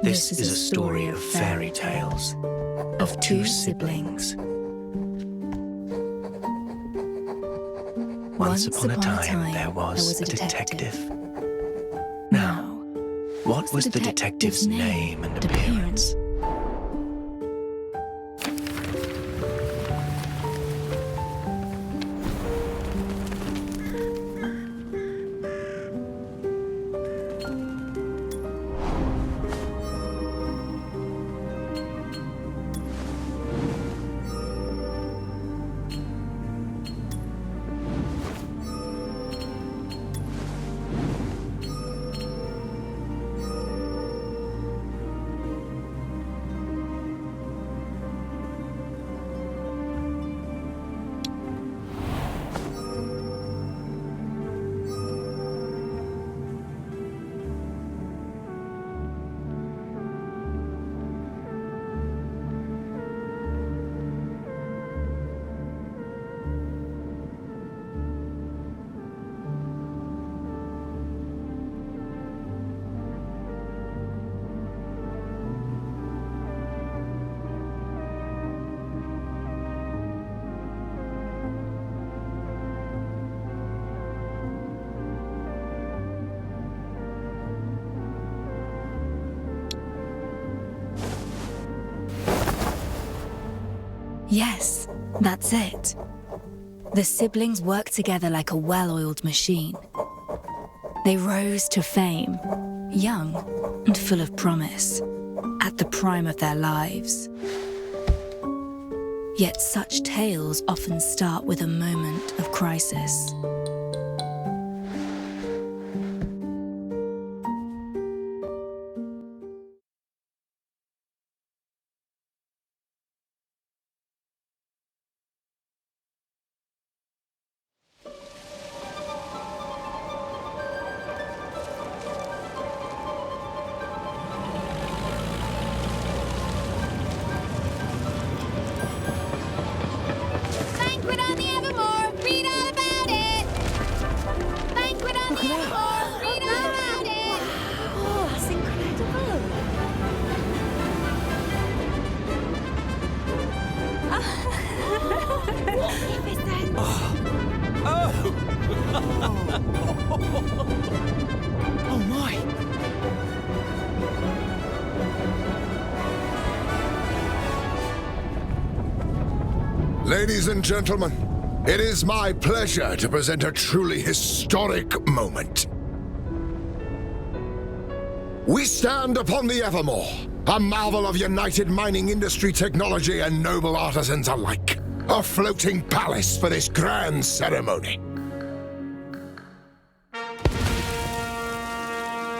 This is a story of fairy tales, of two siblings. Once upon a time, there was a detective. Now, what was the detective's name and appearance? Yes, that's it. The siblings worked together like a well-oiled machine. They rose to fame, young and full of promise, at the prime of their lives. Yet such tales often start with a moment of crisis. Oh my! Ladies and gentlemen, it is my pleasure to present a truly historic moment. We stand upon the Evermore, a marvel of united mining industry technology and noble artisans alike. A floating palace for this grand ceremony.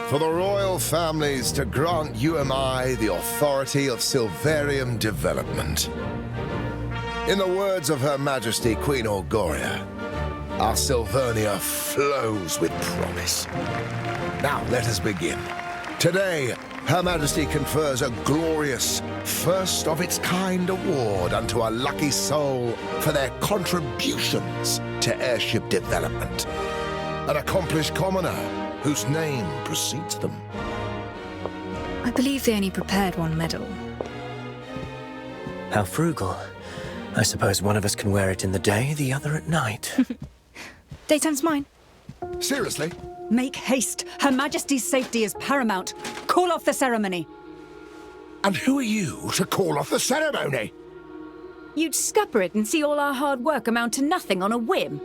For the royal families to grant you and I the authority of Silverium development. In the words of Her Majesty Queen Auguria, our Silvernia flows with promise. Now let us begin. Today, Her Majesty confers a glorious, first-of-its-kind award unto a lucky soul for their contributions to airship development. An accomplished commoner whose name precedes them. I believe they only prepared one medal. How frugal. I suppose one of us can wear it in the day, the other at night. Daytime's mine. Seriously? Make haste. Her Majesty's safety is paramount. Call off the ceremony. And who are you to call off the ceremony? You'd scupper it and see all our hard work amount to nothing on a whim.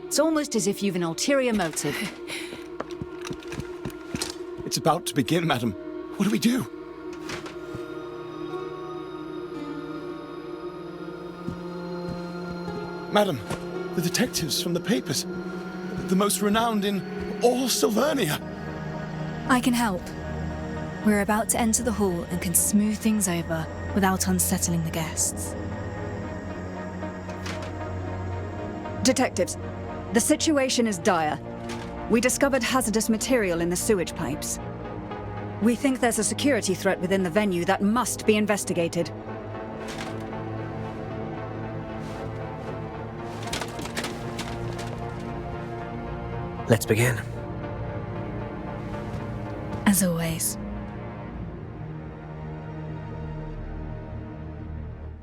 It's almost as if you've an ulterior motive. It's about to begin, madam. What do we do? Madam, the detectives from the papers. The most renowned in all Silvernia. I can help. We're about to enter the hall and can smooth things over without unsettling the guests. Detectives, the situation is dire. We discovered hazardous material in the sewage pipes. We think there's a security threat within the venue that must be investigated. Let's begin. As always.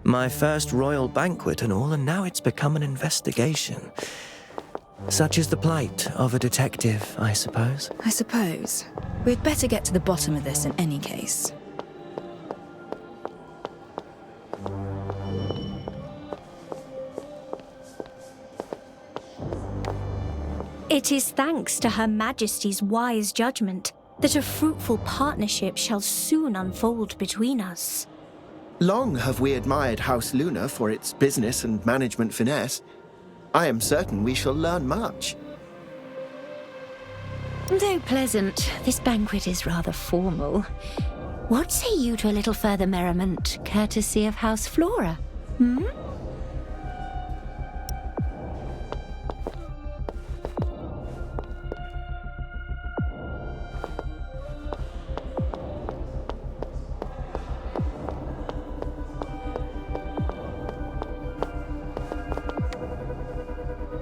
My first royal banquet and all, and now it's become an investigation. Such is the plight of a detective, I suppose. I suppose. We'd better get to the bottom of this in any case. It is thanks to Her Majesty's wise judgment that a fruitful partnership shall soon unfold between us. Long have we admired House Luna for its business and management finesse. I am certain we shall learn much. Though pleasant, this banquet is rather formal. What say you to a little further merriment, courtesy of House Flora?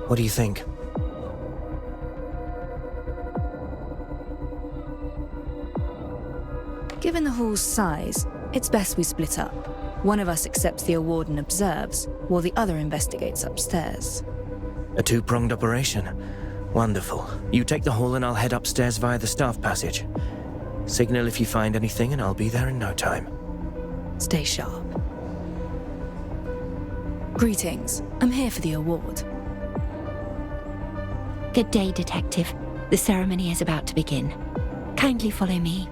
What do you think? Given the hall's size, it's best we split up. One of us accepts the award and observes, while the other investigates upstairs. A two-pronged operation. Wonderful. You take the hall and I'll head upstairs via the staff passage. Signal if you find anything and I'll be there in no time. Stay sharp. Greetings. I'm here for the award. Good day, Detective. The ceremony is about to begin. Kindly follow me.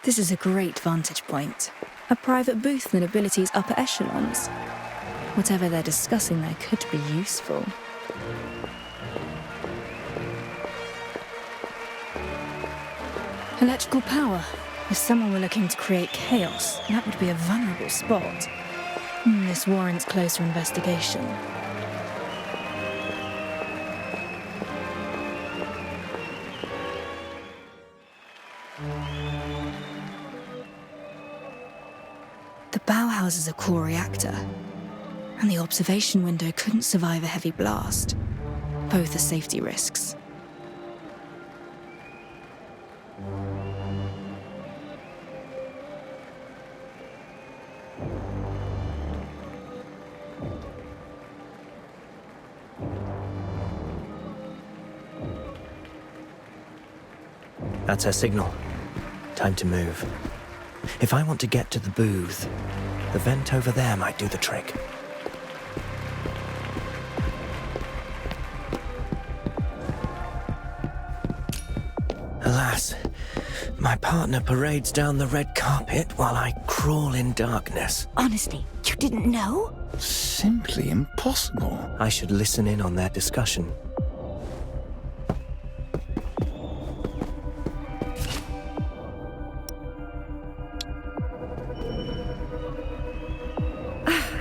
This is a great vantage point. A private booth for the nobility's upper echelons. Whatever they're discussing there could be useful. Electrical power. If someone were looking to create chaos, that would be a vulnerable spot. This warrants closer investigation. The bow houses a core reactor, and the observation window couldn't survive a heavy blast. Both are safety risks. That's her signal. Time to move. If I want to get to the booth, the vent over there might do the trick. Alas, my partner parades down the red carpet while I crawl in darkness. Honestly, you didn't know? Simply impossible. I should listen in on their discussion.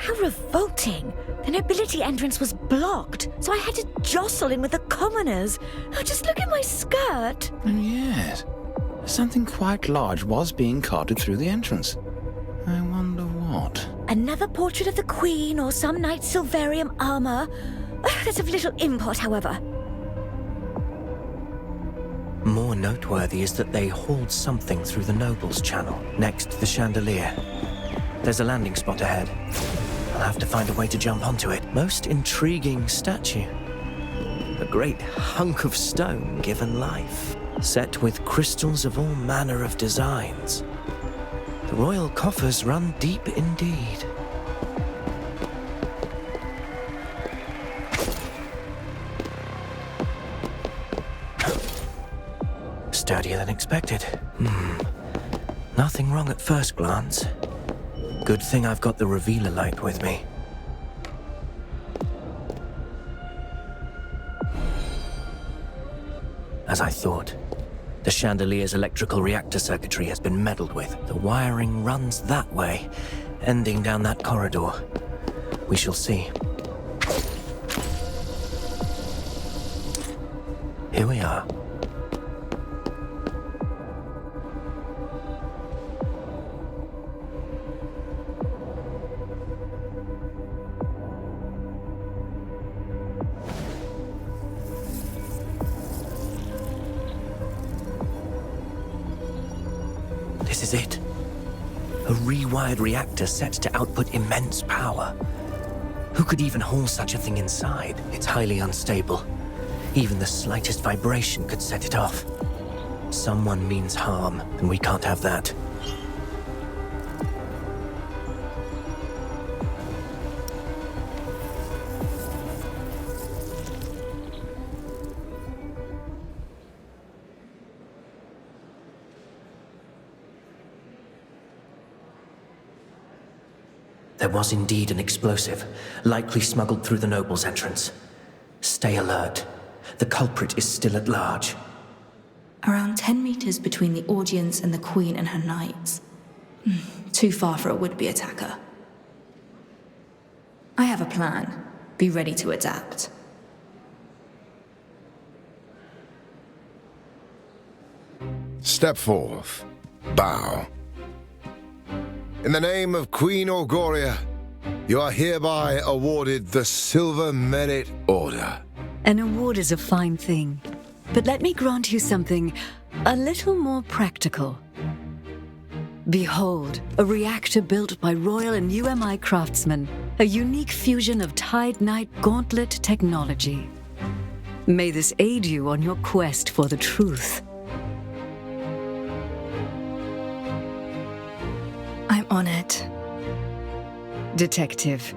How revolting! The nobility entrance was blocked, so I had to jostle in with the commoners. Oh, just look at my skirt! And yet, something quite large was being carted through the entrance. I wonder what. Another portrait of the Queen or some knight's silverium armor. That's of little import, however. More noteworthy is that they hauled something through the Nobles Channel, next to the chandelier. There's a landing spot ahead. I'll have to find a way to jump onto it. Most intriguing statue. A great hunk of stone given life, set with crystals of all manner of designs. The royal coffers run deep indeed. Sturdier than expected. Nothing wrong at first glance. Good thing I've got the revealer light with me. As I thought, the chandelier's electrical reactor circuitry has been meddled with. The wiring runs that way, ending down that corridor. We shall see. Here we are. This is it. A rewired reactor set to output immense power. Who could even haul such a thing inside? It's highly unstable. Even the slightest vibration could set it off. Someone means harm, and we can't have that. There was indeed an explosive, likely smuggled through the noble's entrance. Stay alert. The culprit is still at large. Around 10 meters between the audience and the Queen and her knights. Too far for a would-be attacker. I have a plan. Be ready to adapt. Step forth. Bow. In the name of Queen Auguria, you are hereby awarded the Silver Merit Order. An award is a fine thing, but let me grant you something a little more practical. Behold, a reactor built by Royal and UMI craftsmen, a unique fusion of Tide Knight Gauntlet technology. May this aid you on your quest for the truth. I'm honored. Detective,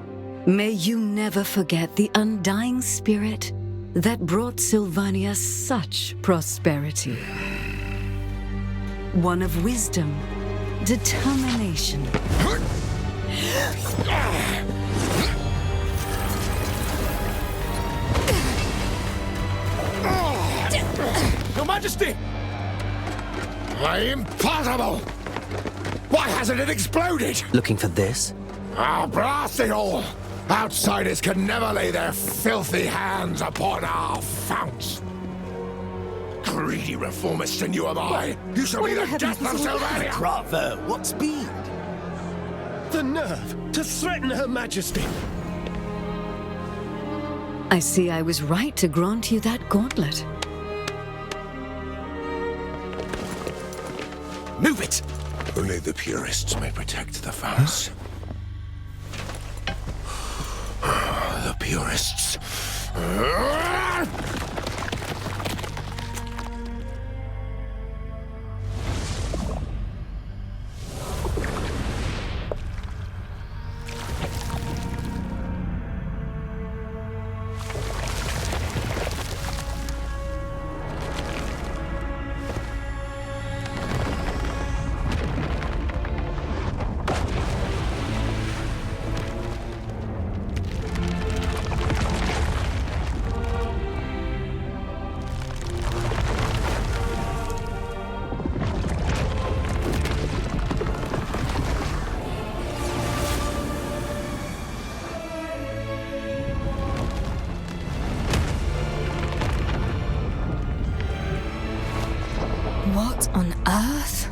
may you never forget the undying spirit that brought Sylvania such prosperity. One of wisdom, determination. Your Majesty! Impossible! Why hasn't it exploded? Looking for this? Ah, blast it all! Outsiders can never lay their filthy hands upon our founts. Greedy reformists and you am I. You shall be the death of Sylvania! Bravo! What speed? The nerve to threaten Her Majesty! I see I was right to grant you that gauntlet. Move it! Only the purists may protect the founts. The purists. What on earth?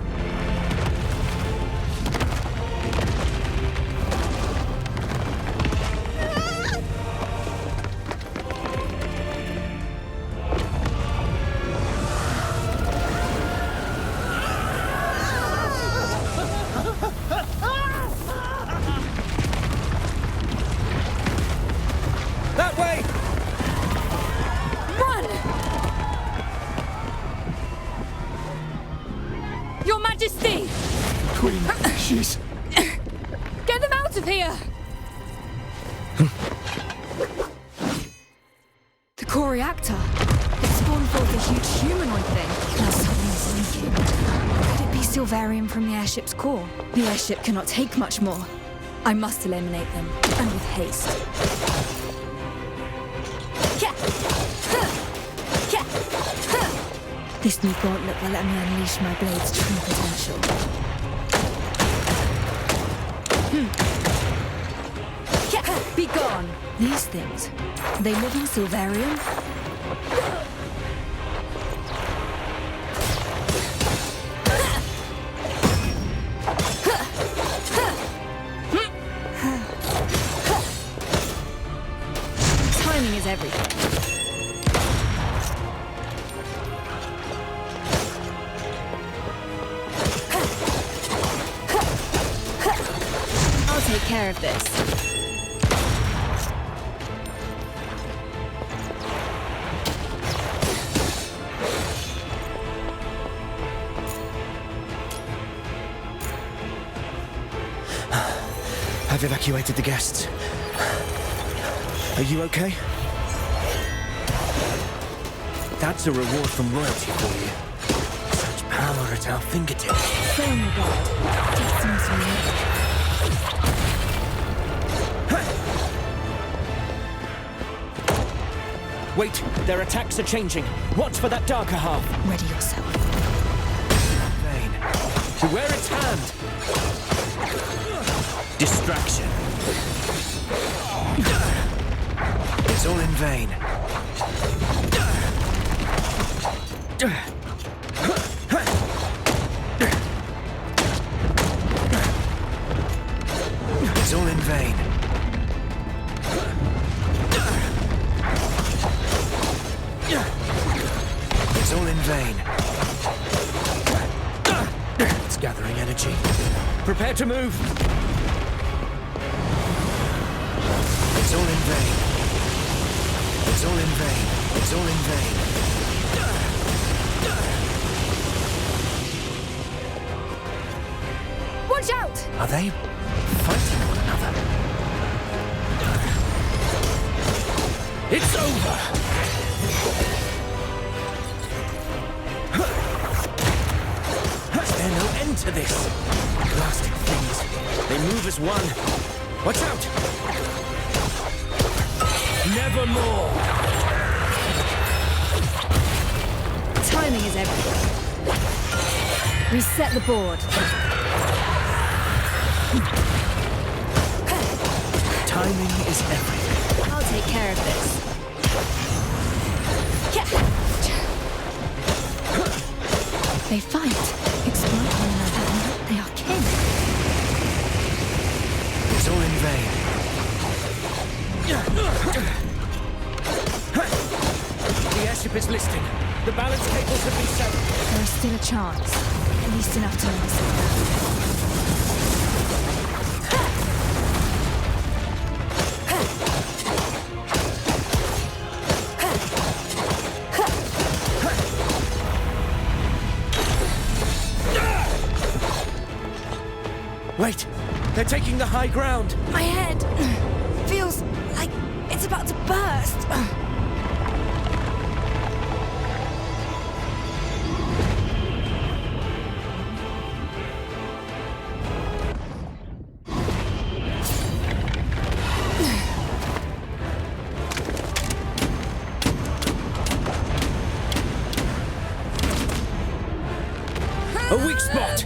That way! Your Majesty! Queen, she's... Get them out of here! The core reactor. It spawned forth a huge humanoid thing. Now something's leaking. Could it be Silverium from the airship's core? The airship cannot take much more. I must eliminate them, and with haste. This new gauntlet will let me unleash my blade's true potential. Be gone! These things, they live in Silverium? Timing is everything. I'll take care of this. I've evacuated the guests. Are you okay? That's a reward from royalty for you. Such power at our fingertips. Stay on your guard. Destiny's real. Wait, their attacks are changing. Watch for that darker half. Ready yourself. Vain. Beware its hand. Distraction. It's all in vain. It's all in vain. It's all in vain. It's gathering energy. Prepare to move. It's all in vain. It's all in vain. It's all in vain. Watch out! Are they fighting one another? It's over! Is there no end to this? Blasted things. They move as one. Watch out! Nevermore! Timing is everything. Reset the board. Timing is everything. I'll take care of this. They fight, exploit one another, and yet they are kin. It's all in vain. The airship is listing. The balance cables have been severed. There is still a chance. At least enough to make us safe. Wait! They're taking the high ground! My head feels like it's about to burst. A weak spot!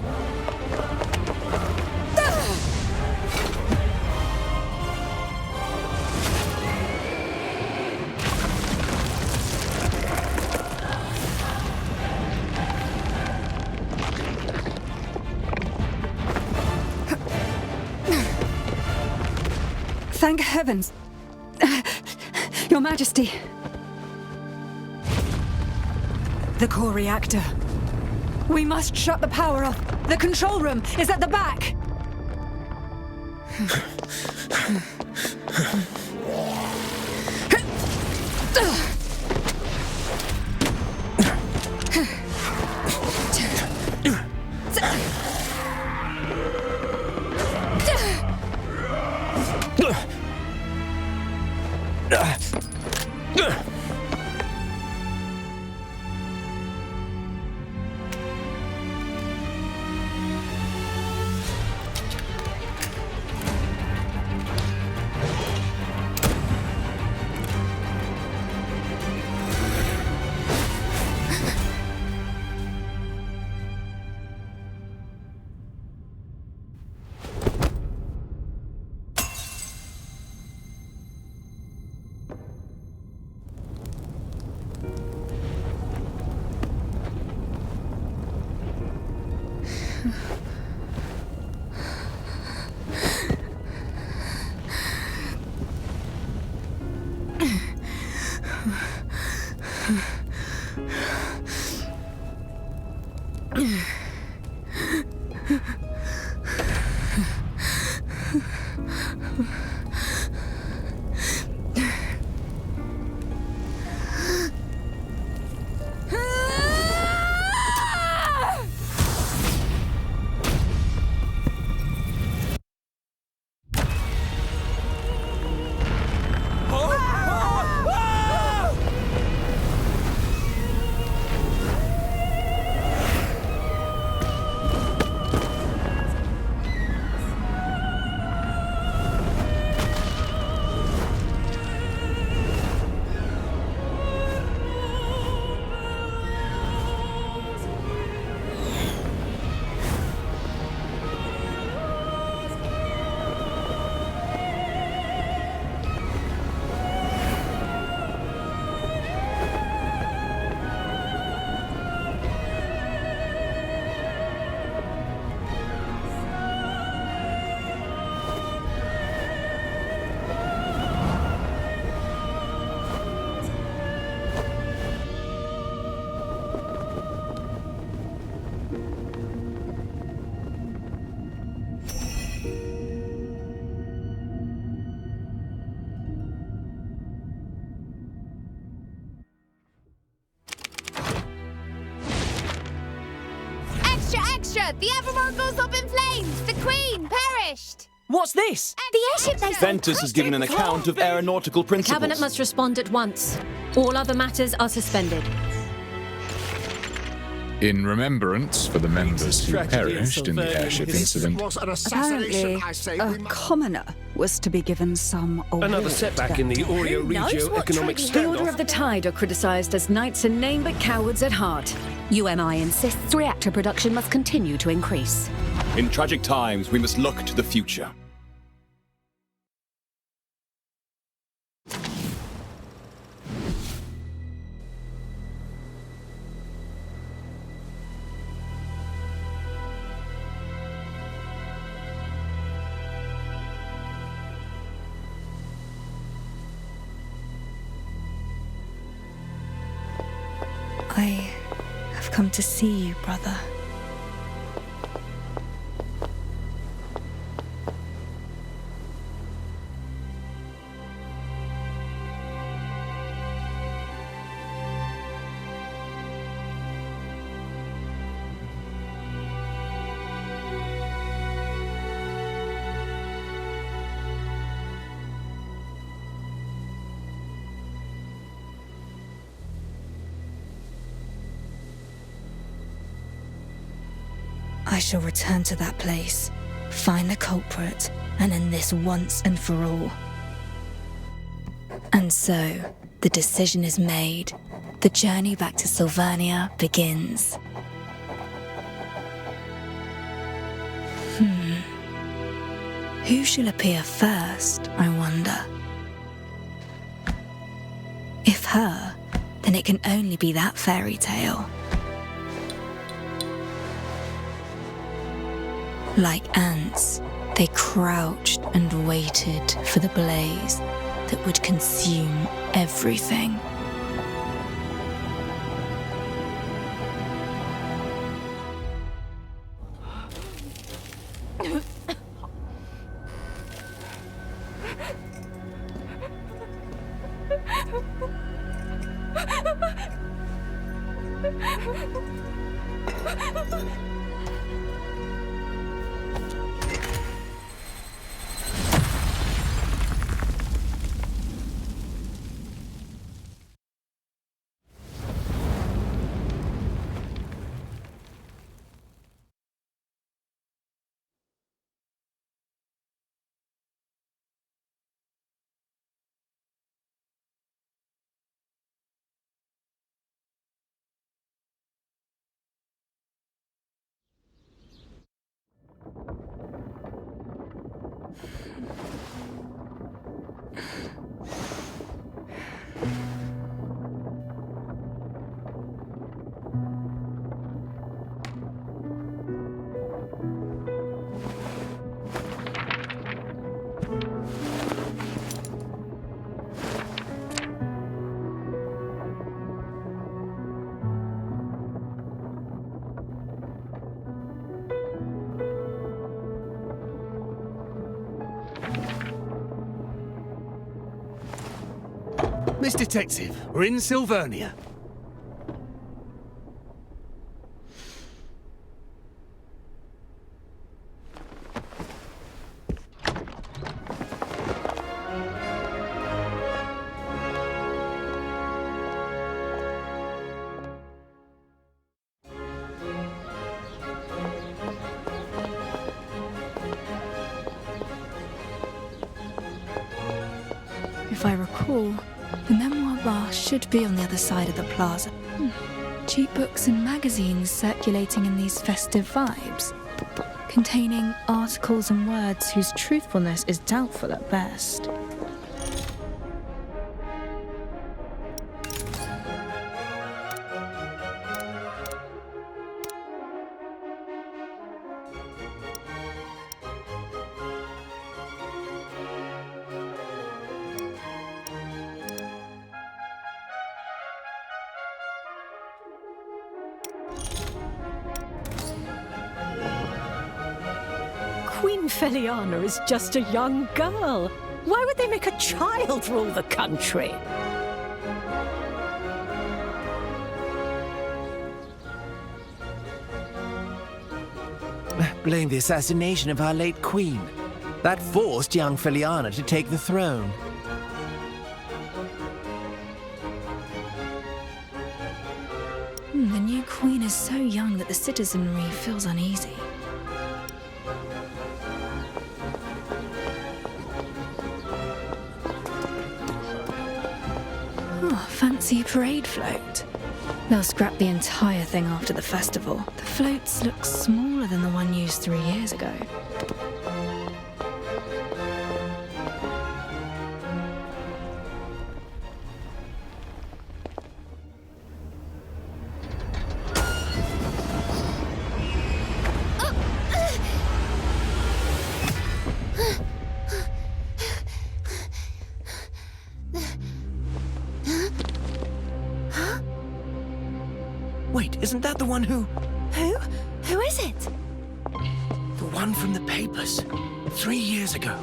Thank heavens. Your Majesty. The core reactor. We must shut the power off. The control room is at the back. Extra, extra! The Evermore goes up in flames! The Queen perished! What's this? The airship they Ventus has given an account of aeronautical principles. Cabinet must respond at once. All other matters are suspended. In remembrance for the members who perished in the airship incident. Apparently, a commoner was to be given some award. Another setback in the Oreo-Regio economic The Order of standoff. the Tide are criticized as knights in name but cowards at heart. UMI insists reactor production must continue to increase. In tragic times, we must look to the future. I have come to see you, brother. I shall return to that place, find the culprit, and end this once and for all. And so, the decision is made. The journey back to Sylvania begins. Who shall appear first, I wonder? If her, then it can only be that fairy tale. Like ants, they crouched and waited for the blaze that would consume everything. Miss Detective, we're in Silvernia. If I recall, the memoir bar should be on the other side of the plaza. Cheap books and magazines circulating in these festive vibes, containing articles and words whose truthfulness is doubtful at best. Queen Feliana is just a young girl. Why would they make a child rule the country? Blame the assassination of our late queen. That forced young Feliana to take the throne. The new queen is so young that the citizenry feels uneasy. Oh, fancy parade float. They'll scrap the entire thing after the festival. The floats look smaller than the one used 3 years ago. Wait, isn't that the one who... Who? Who is it? The one from the papers. 3 years ago.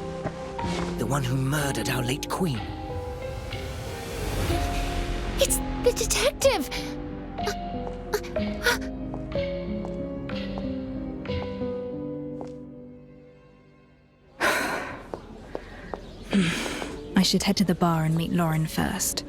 The one who murdered our late queen. It's the detective! I should head to the bar and meet Lorin first.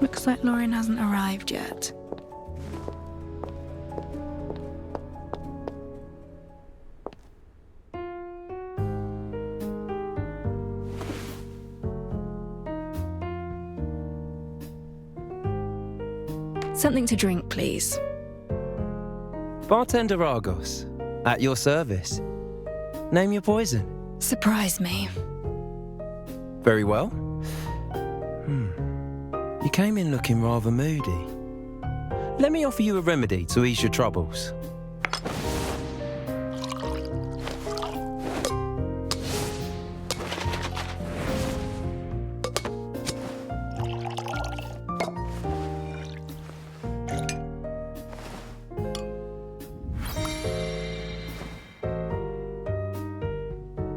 Looks like Lorin hasn't arrived yet. Something to drink, please. Bartender Argos, at your service. Name your poison. Surprise me. Very well. You came in looking rather moody. Let me offer you a remedy to ease your troubles.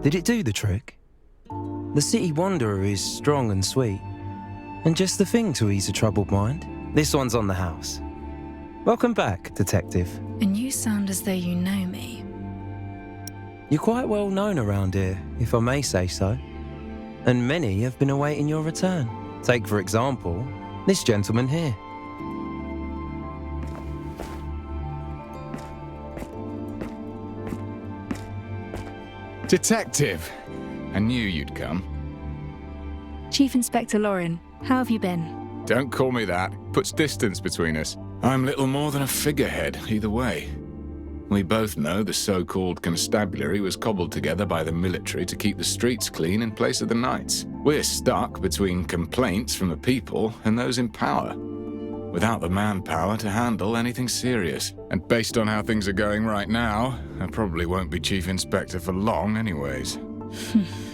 Did it do the trick? The city wanderer is strong and sweet, and just the thing to ease a troubled mind. This one's on the house. Welcome back, Detective. And you sound as though you know me. You're quite well known around here, if I may say so. And many have been awaiting your return. Take, for example, this gentleman here. Detective! I knew you'd come. Chief Inspector Lorin, how have you been? Don't call me that. Puts distance between us. I'm little more than a figurehead, either way. We both know the so-called constabulary was cobbled together by the military to keep the streets clean in place of the knights. We're stuck between complaints from the people and those in power, without the manpower to handle anything serious. And based on how things are going right now, I probably won't be Chief Inspector for long anyways.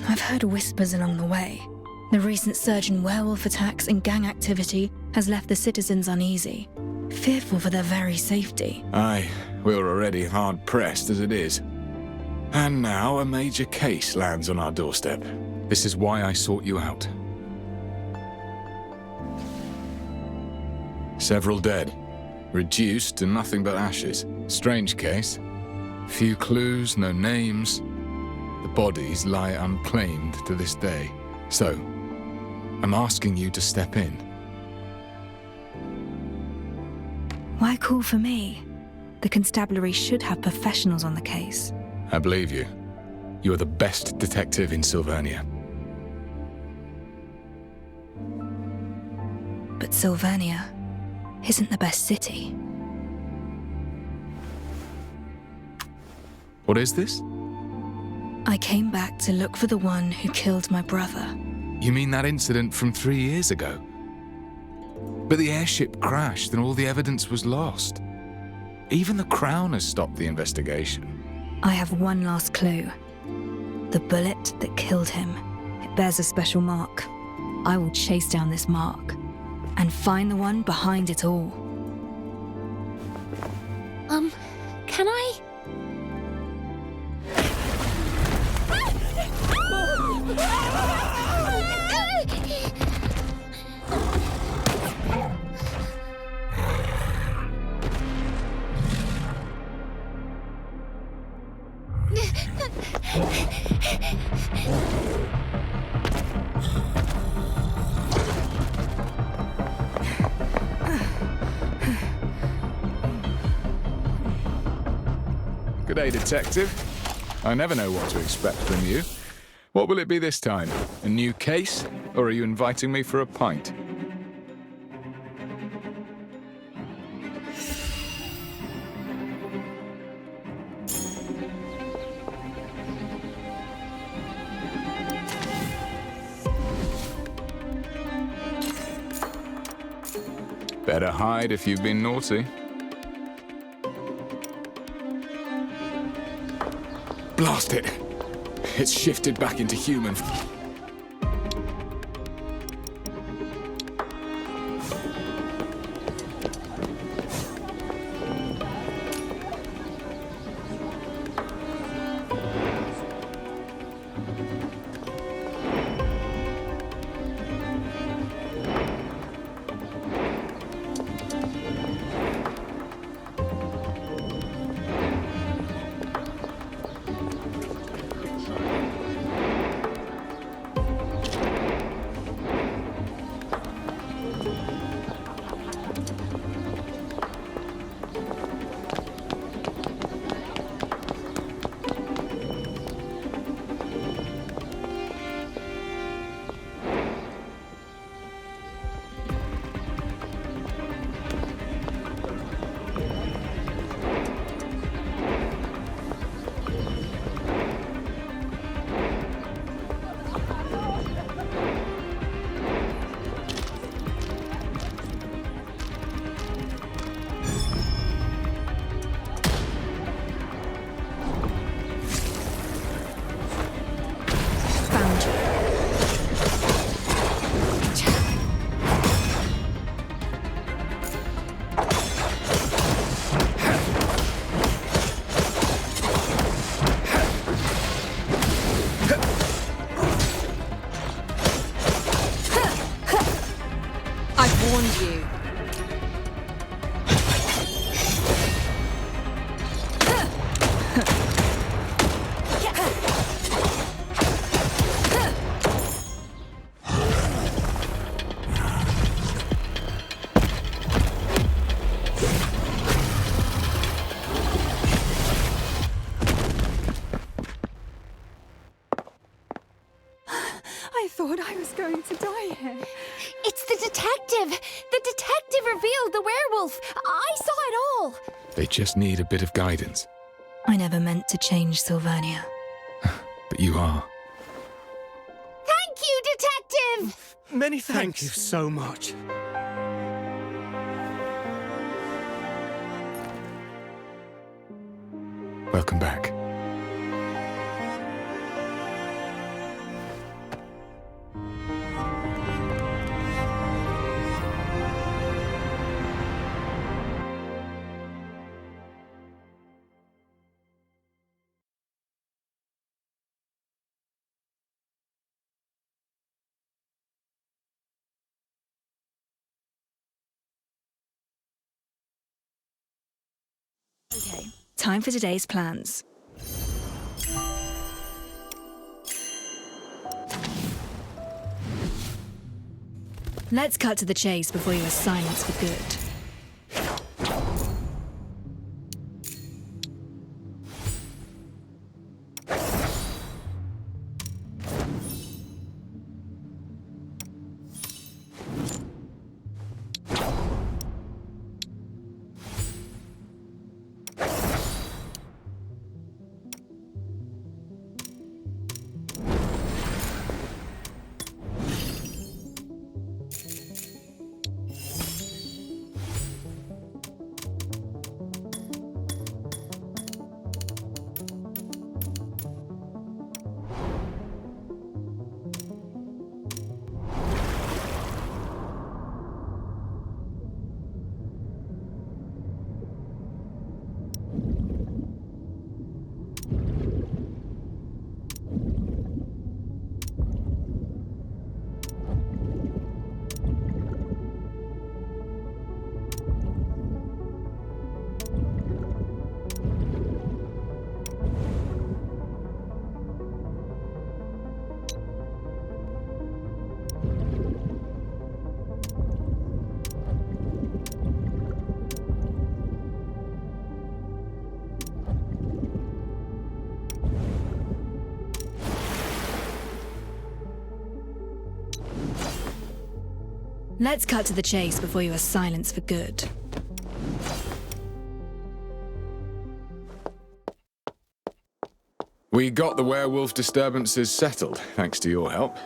I've heard whispers along the way. The recent surge in werewolf attacks and gang activity has left the citizens uneasy, fearful for their very safety. Aye, we're already hard-pressed as it is. And now a major case lands on our doorstep. This is why I sought you out. Several dead, reduced to nothing but ashes. Strange case. Few clues, no names. The bodies lie unclaimed to this day. So, I'm asking you to step in. Why call for me? The constabulary should have professionals on the case. I believe you. You are the best detective in Silvernia. But Silvernia isn't the best city. What is this? I came back to look for the one who killed my brother. You mean that incident from 3 years ago? But the airship crashed and all the evidence was lost. Even the Crown has stopped the investigation. I have one last clue. The bullet that killed him. It bears a special mark. I will chase down this mark and find the one behind it all. Can I? Good day, Detective. I never know what to expect from you. What will it be this time? A new case? Or are you inviting me for a pint? Better hide if you've been naughty. Blast it! It's shifted back into human. warned you. I thought I was going to die here. It's the detective! The detective revealed the werewolf! I saw it all! They just need a bit of guidance. I never meant to change Sylvania. But you are. Thank you, detective! Many thanks. Thank you so much. Welcome back. Okay, time for today's plans. Let's cut to the chase before you are silenced for good. Let's cut to the chase before you are silenced for good. We got the werewolf disturbances settled, thanks to your help.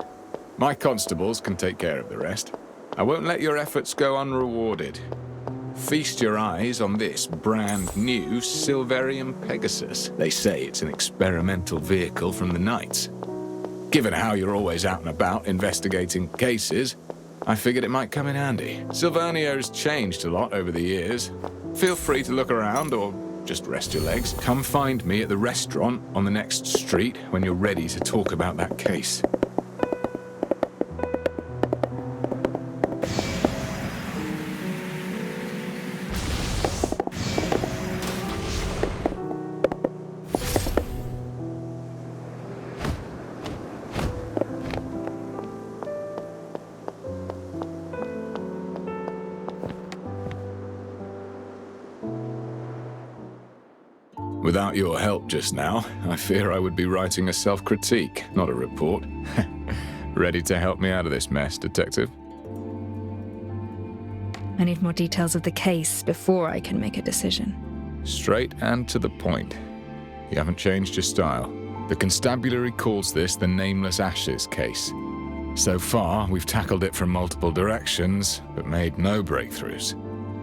My constables can take care of the rest. I won't let your efforts go unrewarded. Feast your eyes on this brand new Silverium Pegasus. They say it's an experimental vehicle from the Knights. Given how you're always out and about investigating cases, I figured it might come in handy. Sylvania has changed a lot over the years. Feel free to look around or just rest your legs. Come find me at the restaurant on the next street when you're ready to talk about that case. Without your help just now, I fear I would be writing a self-critique, not a report. Ready to help me out of this mess, Detective? I need more details of the case before I can make a decision. Straight and to the point. You haven't changed your style. The constabulary calls this the Nameless Ashes case. So far, we've tackled it from multiple directions, but made no breakthroughs.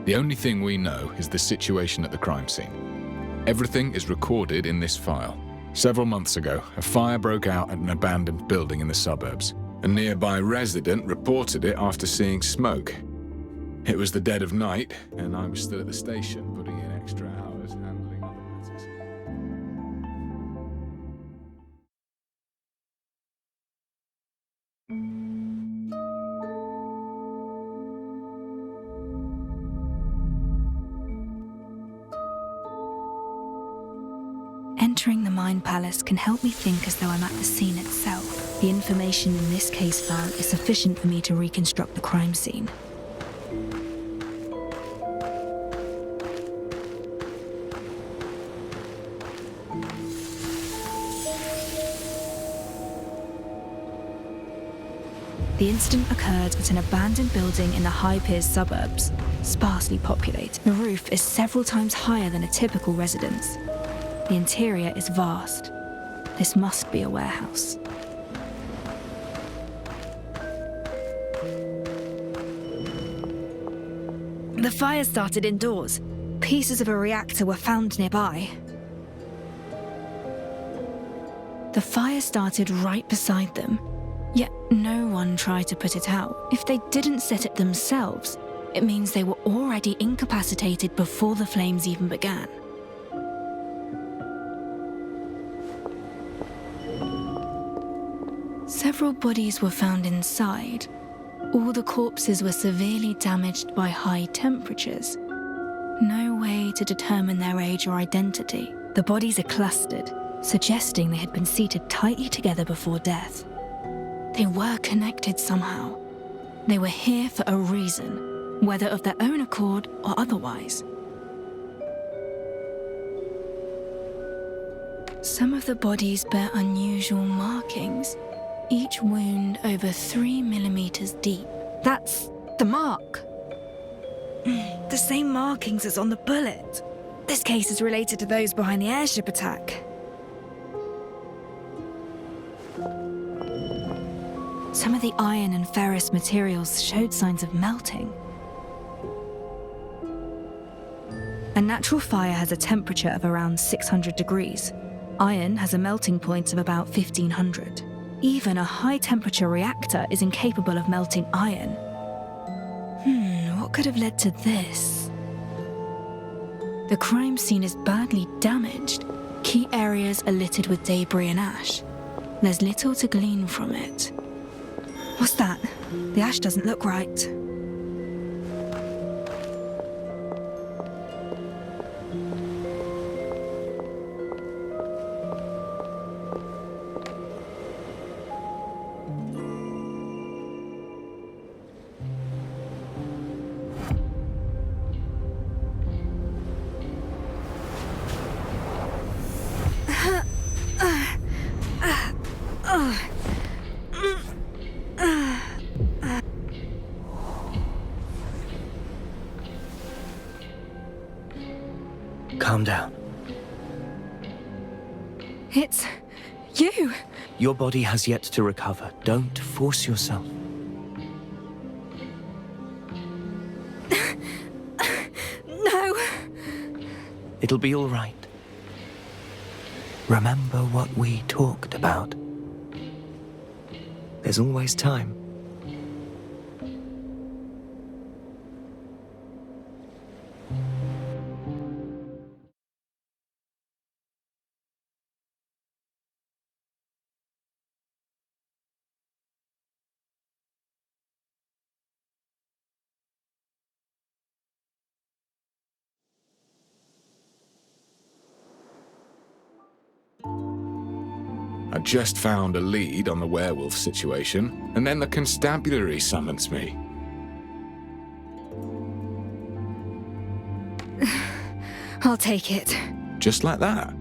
The only thing we know is the situation at the crime scene. Everything is recorded in this file. Several months ago, a fire broke out at an abandoned building in the suburbs. A nearby resident reported it after seeing smoke. It was the dead of night, and I was still at the station putting in extra hours handling other matters. Divine Palace can help me think as though I'm at the scene itself. The information in this case file is sufficient for me to reconstruct the crime scene. The incident occurred at an abandoned building in the High Piers suburbs, sparsely populated. The roof is several times higher than a typical residence. The interior is vast. This must be a warehouse. The fire started indoors. Pieces of a reactor were found nearby. The fire started right beside them. Yet no one tried to put it out. If they didn't set it themselves, it means they were already incapacitated before the flames even began. Several bodies were found inside. All the corpses were severely damaged by high temperatures. No way to determine their age or identity. The bodies are clustered, suggesting they had been seated tightly together before death. They were connected somehow. They were here for a reason, whether of their own accord or otherwise. Some of the bodies bear unusual markings, each wound over 3 millimeters deep. That's the mark. The same markings as on the bullet. This case is related to those behind the airship attack. Some of the iron and ferrous materials showed signs of melting. A natural fire has a temperature of around 600 degrees. Iron has a melting point of about 1500. Even a high-temperature reactor is incapable of melting iron. What could have led to this? The crime scene is badly damaged. Key areas are littered with debris and ash. There's little to glean from it. What's that? The ash doesn't look right. Calm down. It's you! Your body has yet to recover. Don't force yourself. No! It'll be all right. Remember what we talked about. There's always time. I just found a lead on the werewolf situation, and then the constabulary summons me. I'll take it. Just like that?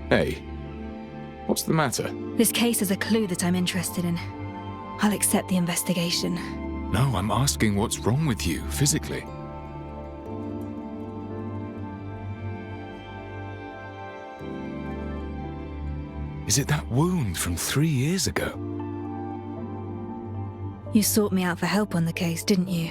Hey, what's the matter? This case is a clue that I'm interested in. I'll accept the investigation. No, I'm asking what's wrong with you, physically. Is it that wound from 3 years ago? You sought me out for help on the case, didn't you?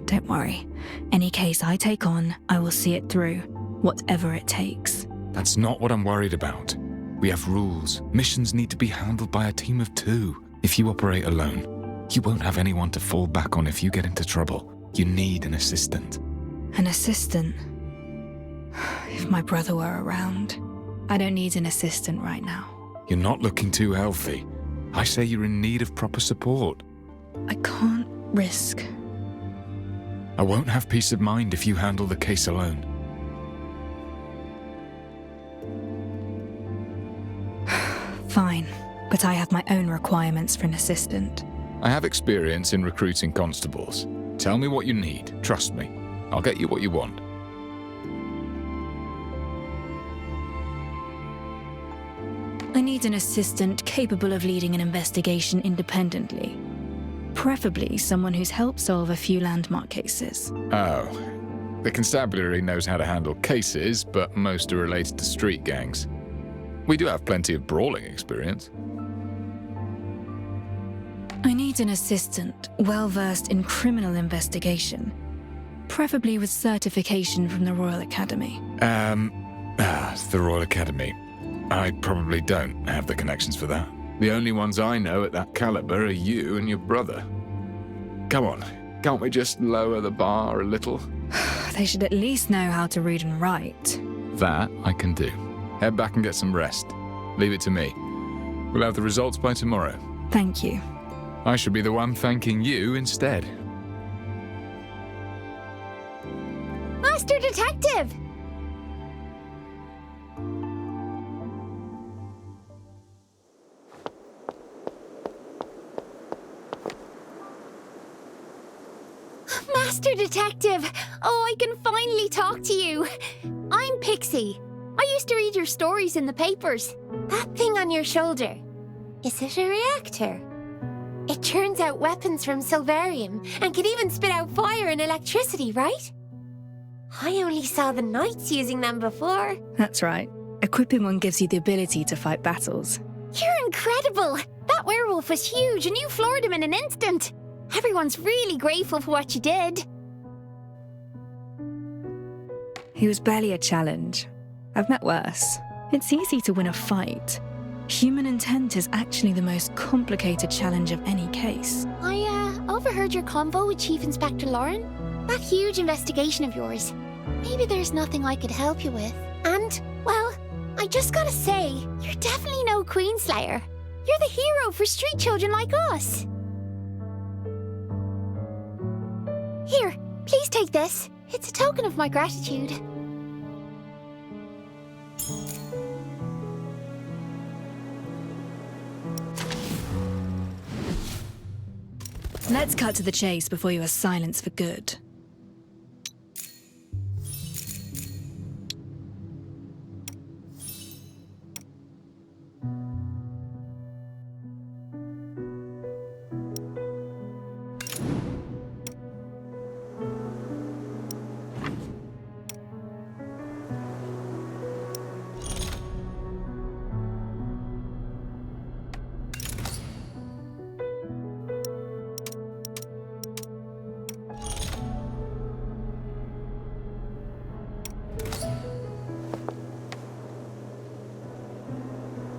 Don't worry. Any case I take on, I will see it through, whatever it takes. That's not what I'm worried about. We have rules. Missions need to be handled by a team of 2. If you operate alone, you won't have anyone to fall back on if you get into trouble. You need an assistant. An assistant? If my brother were around. I don't need an assistant right now. You're not looking too healthy. I say you're in need of proper support. I can't risk. I won't have peace of mind if you handle the case alone. Fine, but I have my own requirements for an assistant. I have experience in recruiting constables. Tell me what you need. Trust me. I'll get you what you want. I need an assistant capable of leading an investigation independently. Preferably someone who's helped solve a few landmark cases. Oh. The constabulary knows how to handle cases, but most are related to street gangs. We do have plenty of brawling experience. I need an assistant well-versed in criminal investigation, preferably with certification from the Royal Academy. The Royal Academy. I probably don't have the connections for that. The only ones I know at that caliber are you and your brother. Come on, can't we just lower the bar a little? They should at least know how to read and write. That I can do. Head back and get some rest. Leave it to me. We'll have the results by tomorrow. Thank you. I should be the one thanking you instead. Master Detective! Master Detective! Oh, I can finally talk to you. I'm Pixie. I used to read your stories in the papers. That thing on your shoulder, is it a reactor? It churns out weapons from Silverium and can even spit out fire and electricity, right? I only saw the knights using them before. That's right. Equipping one gives you the ability to fight battles. You're incredible! That werewolf was huge and you floored him in an instant. Everyone's really grateful for what you did. He was barely a challenge. I've met worse. It's easy to win a fight. Human intent is actually the most complicated challenge of any case. I overheard your convo with Chief Inspector Lorin. That huge investigation of yours. Maybe there's nothing I could help you with. And, well, I just gotta say, you're definitely no Queenslayer. You're the hero for street children like us. Here, please take this. It's a token of my gratitude. Let's cut to the chase before you are silenced for good.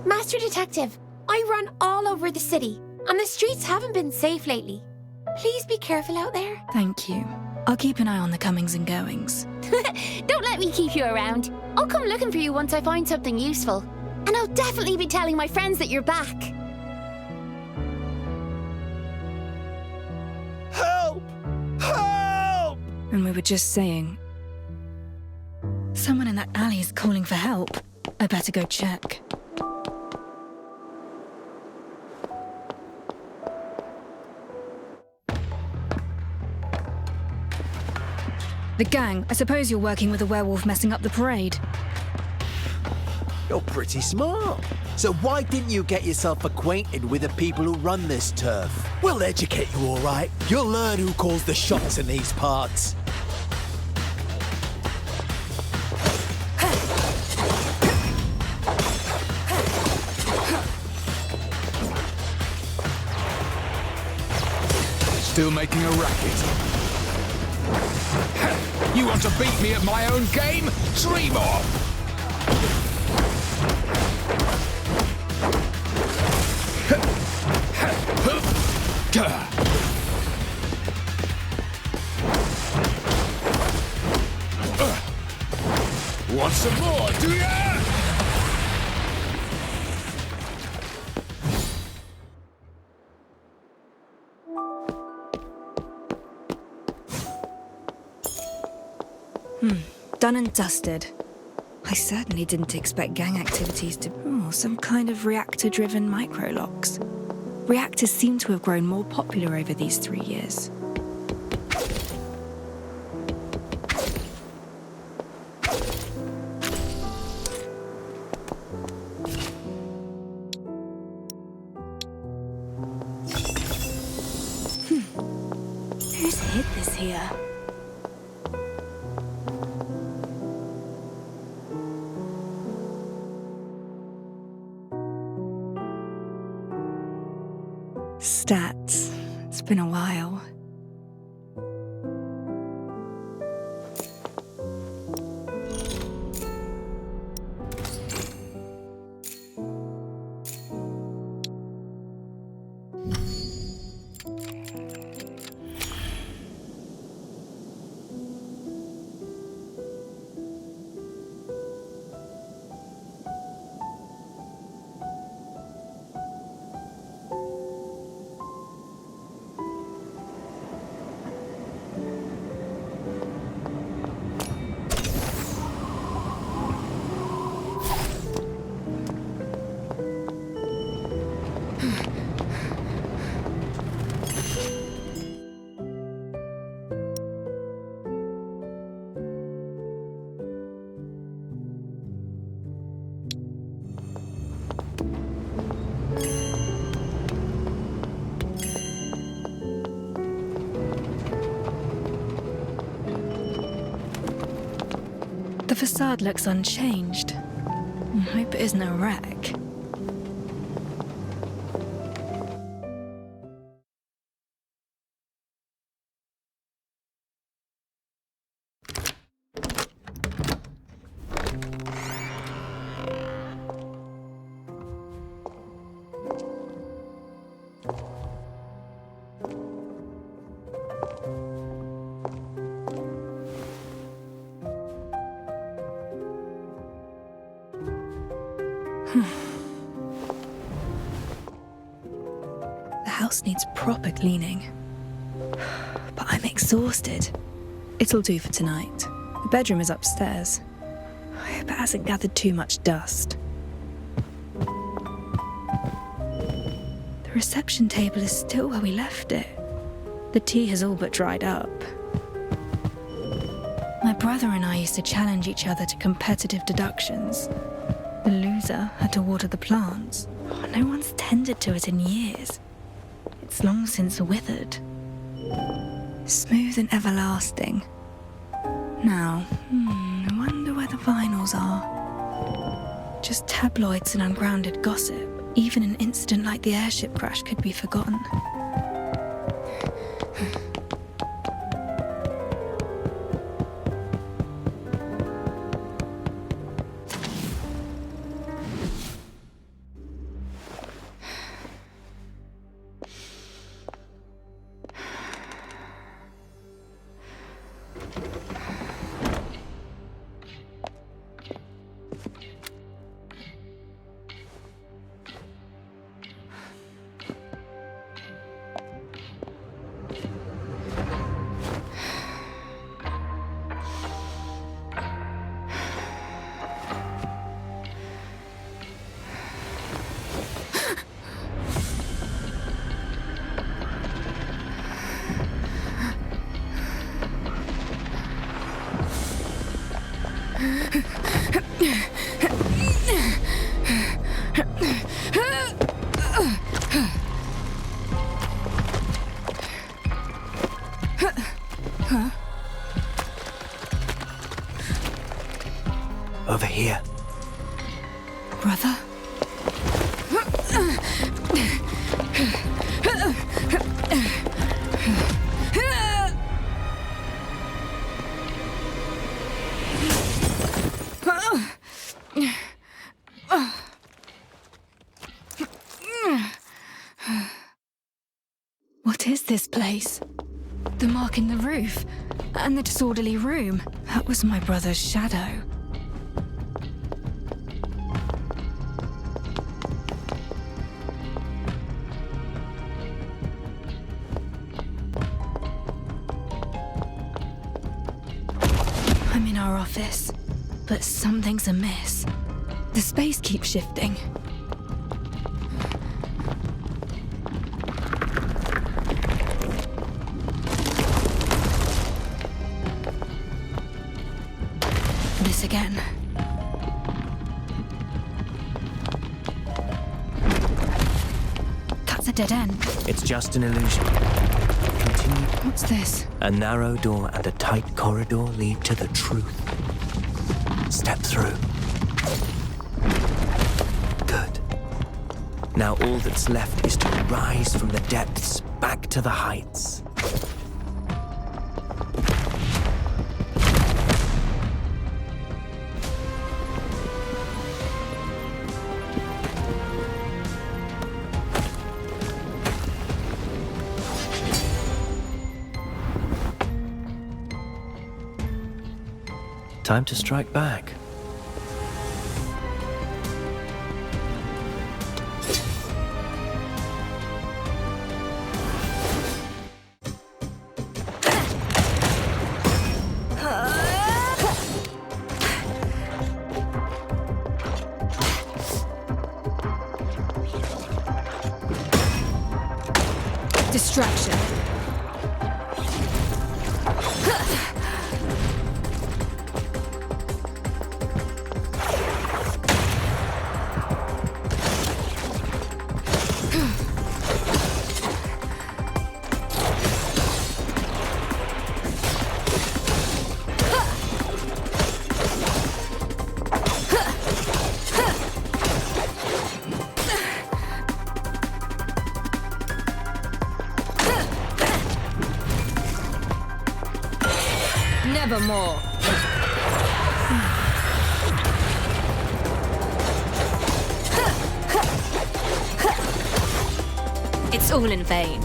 Master Detective, I run all over the city, and the streets haven't been safe lately. Please be careful out there. Thank you. I'll keep an eye on the comings and goings. Don't let me keep you around. I'll come looking for you once I find something useful. And I'll definitely be telling my friends that you're back. Help! Help! And we were just saying... Someone in that alley is calling for help. I better go check. The gang, I suppose you're working with a werewolf messing up the parade. You're pretty smart. So why didn't you get yourself acquainted with the people who run this turf? We'll educate you, all right. You'll learn who calls the shots in these parts. Still making a racket. You want to beat me at my own game? Dream on! Want some more, do ya? Done and dusted. I certainly didn't expect gang activities to... Oh, some kind of reactor-driven micro-locks. Reactors seem to have grown more popular over these 3 years. Who's hid this here? Stats. It's been a while. The facade looks unchanged. I hope it isn't a wreck. The house needs proper cleaning. But I'm exhausted. It'll do for tonight. The bedroom is upstairs. I hope it hasn't gathered too much dust. The reception table is still where we left it. The tea has all but dried up. My brother and I used to challenge each other to competitive deductions. The loser had to water the plants. No one's tended to it in years. It's long since withered. Smooth and everlasting. Now, I wonder where the vinyls are. Just tabloids and ungrounded gossip. Even an incident like the airship crash could be forgotten. Over here. Brother? What is this place? The mark in the roof, and the disorderly room. That was my brother's shadow. I'm in our office, But something's amiss. The space keeps shifting. This again. That's a dead end. It's just an illusion. Continue. What's this? A narrow door and a tight corridor lead to the truth. Step through. Good. Now all that's left is to rise from the depths back to the heights. Time to strike back. Distraction. Nevermore. It's all in vain.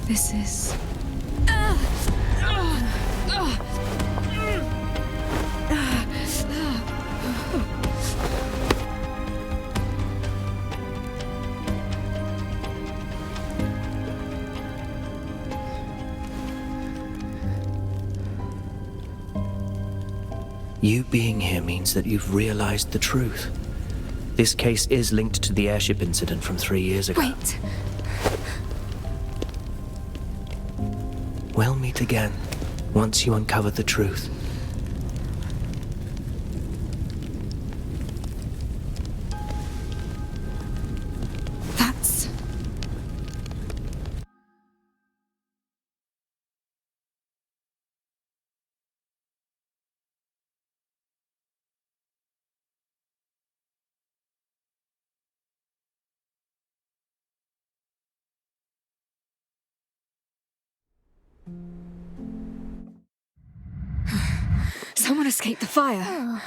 This is... You being here means that you've realized the truth. This case is linked to the airship incident from 3 years ago. Wait. We'll meet again, once you uncover the truth. That's... Someone escaped the fire.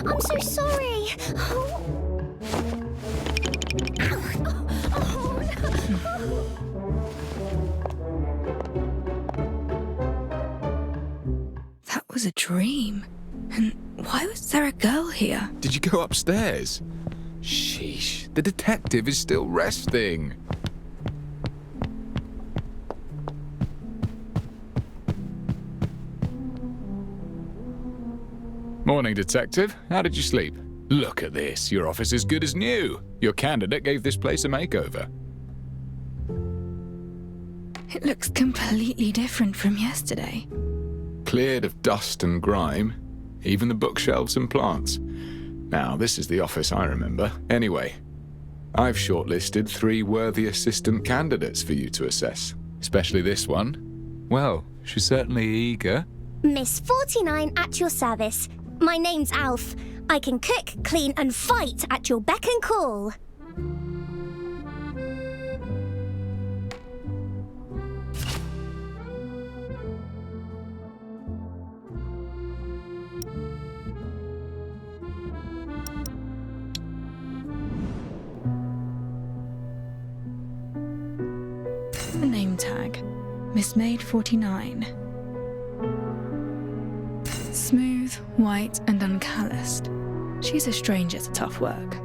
I'm so sorry. That was a dream. And why was there a girl here? Did you go upstairs? Sheesh, the detective is still resting. Morning, Detective. How did you sleep? Look at this. Your office is good as new. Your candidate gave this place a makeover. It looks completely different from yesterday. Cleared of dust and grime, even the bookshelves and plants. Now, this is the office I remember. Anyway, I've shortlisted 3 worthy assistant candidates for you to assess, especially this one. Well, she's certainly eager. Miss 49 at your service. My name's Alf. I can cook, clean, and fight at your beck and call. The name tag. Miss Maid 49. Smooth, white, and uncalloused. She's a stranger to tough work.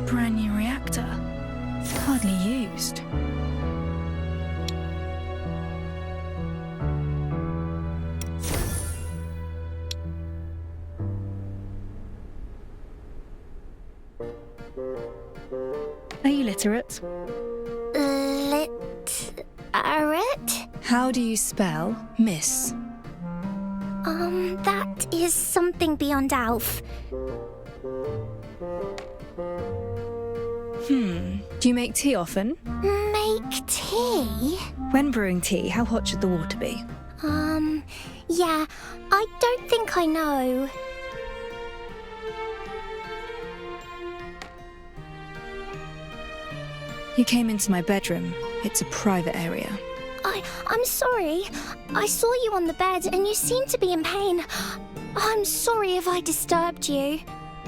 Brand new reactor. Hardly used. Are you literate? Literate? How do you spell miss? That is something beyond Alf. Do you make tea often? Make tea? When brewing tea, how hot should the water be? Yeah, I don't think I know. You came into my bedroom. It's a private area. I'm sorry. I saw you on the bed and you seemed to be in pain. I'm sorry if I disturbed you.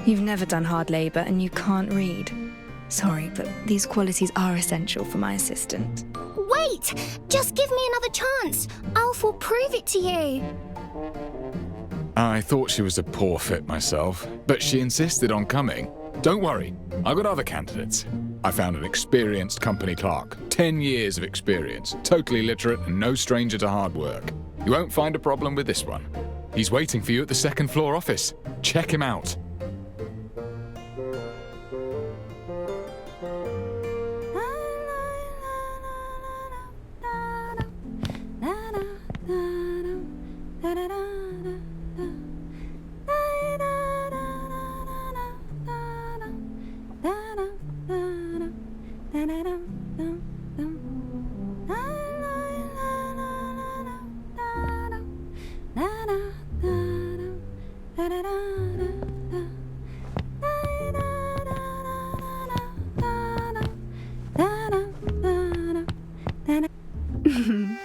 You've never done hard labor and you can't read. Sorry, but these qualities are essential for my assistant. Wait! Just give me another chance. Alf will prove it to you. I thought she was a poor fit myself, but she insisted on coming. Don't worry, I got other candidates. I found an experienced company clerk, 10 years of experience, totally literate and no stranger to hard work. You won't find a problem with this one. He's waiting for you at the second floor office. Check him out.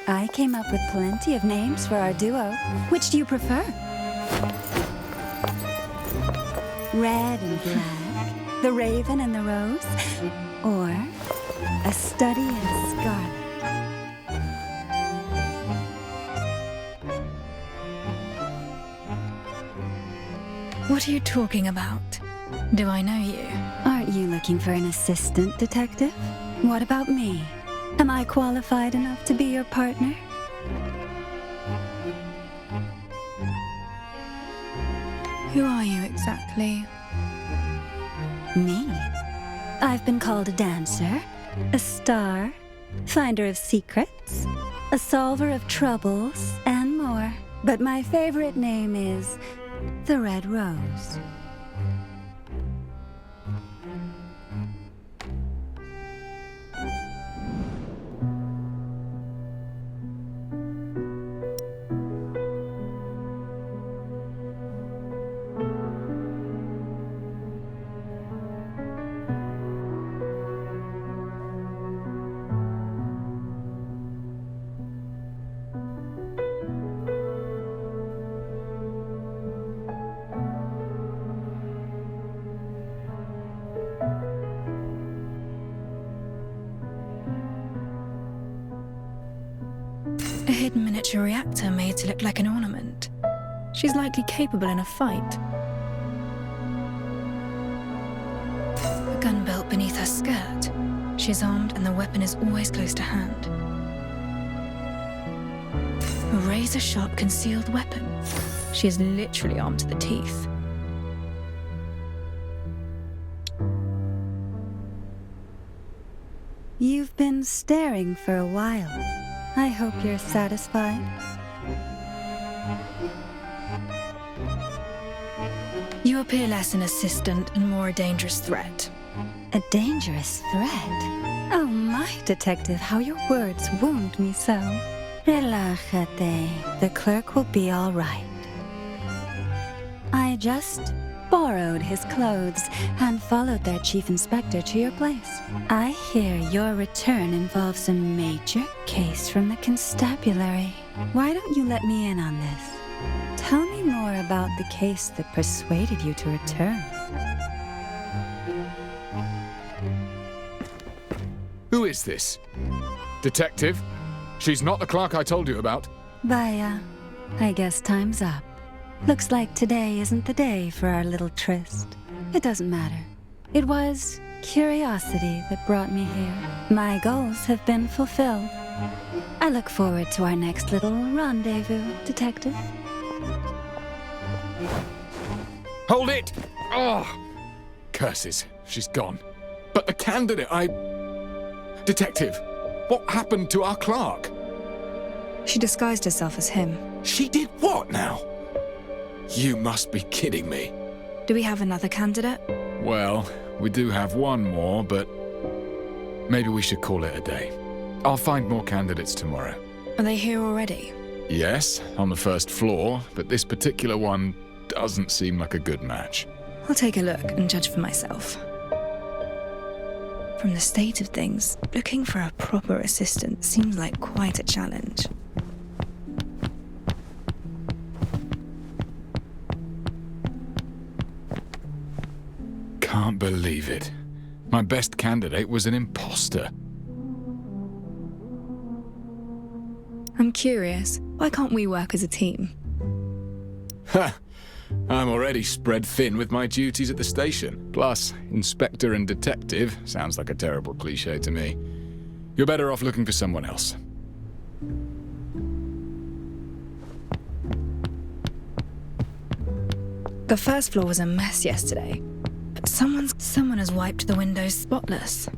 I came up with plenty of names for our duo. Which do you prefer? Red and black, the raven and the rose, or a study and scarlet? What are you talking about? Do I know you? Aren't you looking for an assistant, detective? What about me? Am I qualified enough to be your partner? Who are you exactly? Me? I've been called a dancer, a star, finder of secrets, a solver of troubles, and more. But my favorite name is the Red Rose. A hidden miniature reactor made to look like an ornament. She's likely capable in a fight. A gun belt beneath her skirt. She's armed and the weapon is always close to hand. A razor-sharp concealed weapon. She is literally armed to the teeth. You've been staring for a while. I hope you're satisfied. You appear less an assistant and more a dangerous threat. A dangerous threat? Oh my, Detective, how your words wound me so. Relájate. The clerk will be all right. I just borrowed his clothes and followed their chief inspector to your place. I hear your return involves a major case from the constabulary. Why don't you let me in on this? Tell me more about the case that persuaded you to return. Who is this? Detective? She's not the clerk I told you about. Vaya, I guess time's up. Looks like today isn't the day for our little tryst. It doesn't matter. It was curiosity that brought me here. My goals have been fulfilled. I look forward to our next little rendezvous, Detective. Hold it! Oh! Curses, she's gone. But the candidate, Detective, what happened to our clerk? She disguised herself as him. She did what now? You must be kidding me. Do we have another candidate? Well, we do have one more, but maybe we should call it a day. I'll find more candidates tomorrow. Are they here already? Yes, on the first floor, but this particular one doesn't seem like a good match. I'll take a look and judge for myself. From the state of things, looking for a proper assistant seems like quite a challenge. Can't believe it. My best candidate was an imposter. I'm curious, why can't we work as a team? Ha! I'm already spread thin with my duties at the station. Plus, inspector and detective sounds like a terrible cliché to me. You're better off looking for someone else. The first floor was a mess yesterday, but someone has wiped the windows spotless.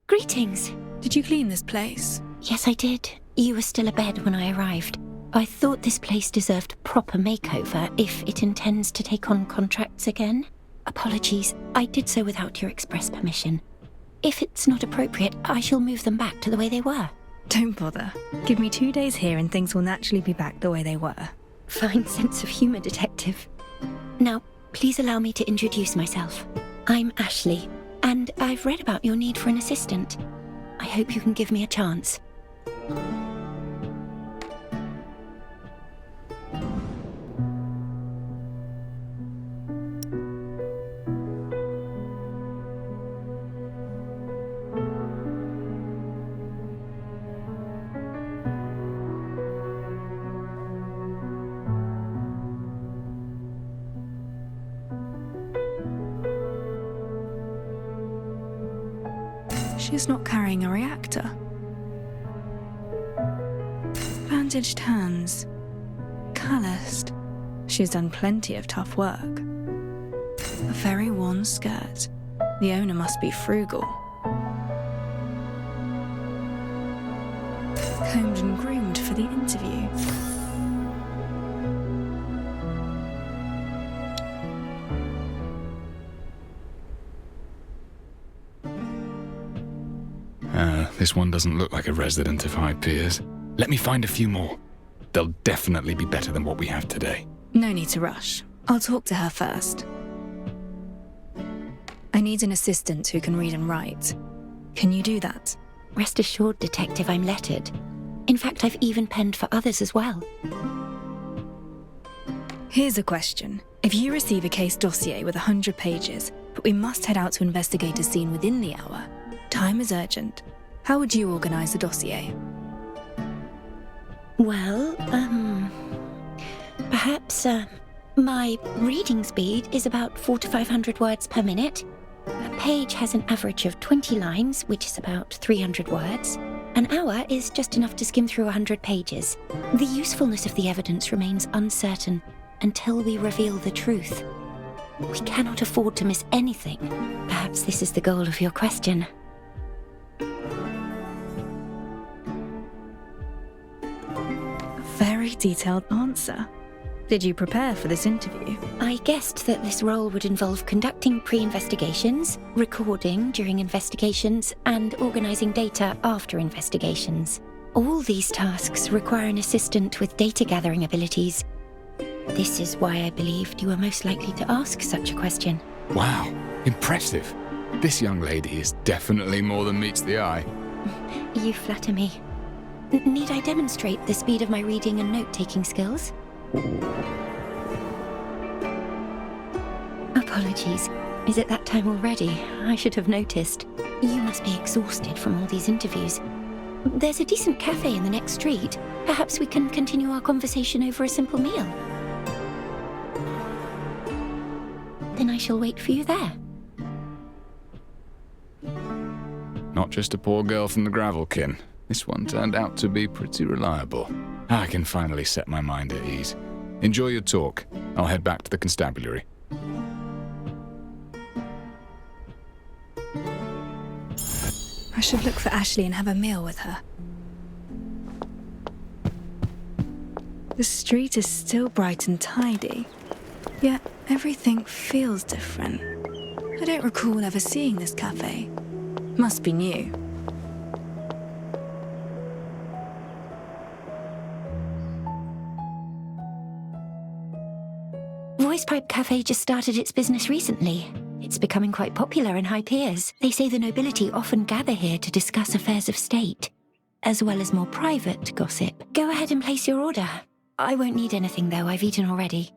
Greetings. Did you clean this place? Yes, I did. You were still abed when I arrived. I thought this place deserved a proper makeover if it intends to take on contracts again. Apologies, I did so without your express permission. If it's not appropriate, I shall move them back to the way they were. Don't bother. Give me 2 days here and things will naturally be back the way they were. Fine sense of humour, Detective. Now, please allow me to introduce myself. I'm Ashley, and I've read about your need for an assistant. I hope you can give me a chance. She's not carrying a reactor. Bandaged hands. Calloused. She's done plenty of tough work. A very worn skirt. The owner must be frugal. Combed and groomed for the interview. This one doesn't look like a resident of High Piers. Let me find a few more. They'll definitely be better than what we have today. No need to rush. I'll talk to her first. I need an assistant who can read and write. Can you do that? Rest assured, Detective, I'm lettered. In fact, I've even penned for others as well. Here's a question. If you receive a case dossier with 100 pages, but we must head out to investigate a scene within the hour, time is urgent, how would you organise the dossier? Well, perhaps, my reading speed is about 400 to 500 words per minute. A page has an average of 20 lines, which is about 300 words. An hour is just enough to skim through 100 pages. The usefulness of the evidence remains uncertain until we reveal the truth. We cannot afford to miss anything. Perhaps this is the goal of your question. Very detailed answer. Did you prepare for this interview? I guessed that this role would involve conducting pre-investigations, recording during investigations, and organising data after investigations. All these tasks require an assistant with data-gathering abilities. This is why I believed you were most likely to ask such a question. Wow, impressive. This young lady is definitely more than meets the eye. You flatter me. Need I demonstrate the speed of my reading and note-taking skills? Apologies. Is it that time already? I should have noticed. You must be exhausted from all these interviews. There's a decent cafe in the next street. Perhaps we can continue our conversation over a simple meal. Then I shall wait for you there. Not just a poor girl from the Gravelkin. This one turned out to be pretty reliable. I can finally set my mind at ease. Enjoy your talk. I'll head back to the constabulary. I should look for Ashley and have a meal with her. The street is still bright and tidy, yet everything feels different. I don't recall ever seeing this cafe. Must be new. Voice Pipe Cafe just started its business recently. It's becoming quite popular in High Piers. They say the nobility often gather here to discuss affairs of state, as well as more private gossip. Go ahead and place your order. I won't need anything, though. I've eaten already.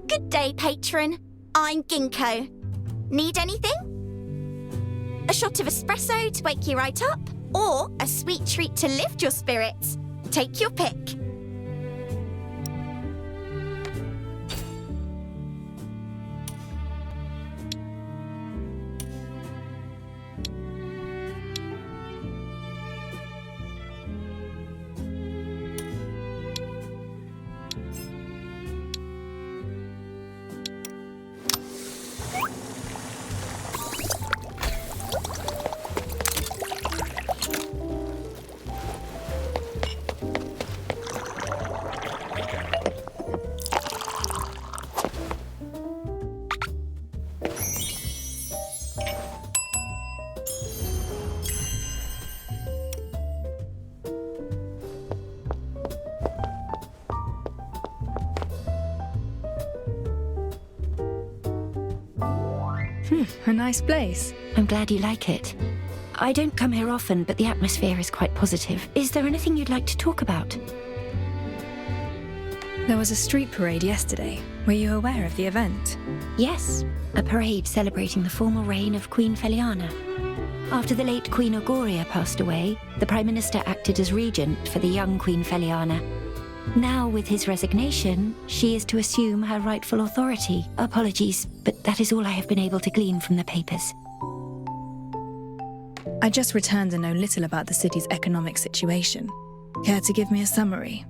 Good day, patron. I'm Ginkgo. Need anything? A shot of espresso to wake you right up? Or a sweet treat to lift your spirits? Take your pick. A nice place. I'm glad you like it. I don't come here often, but the atmosphere is quite positive. Is there anything you'd like to talk about? There was a street parade yesterday. Were you aware of the event? Yes, a parade celebrating the formal reign of Queen Feliana. After the late Queen Auguria passed away, the Prime Minister acted as regent for the young Queen Feliana. Now, with his resignation, she is to assume her rightful authority. Apologies, but that is all I have been able to glean from the papers. I just returned and know little about the city's economic situation. Care to give me a summary?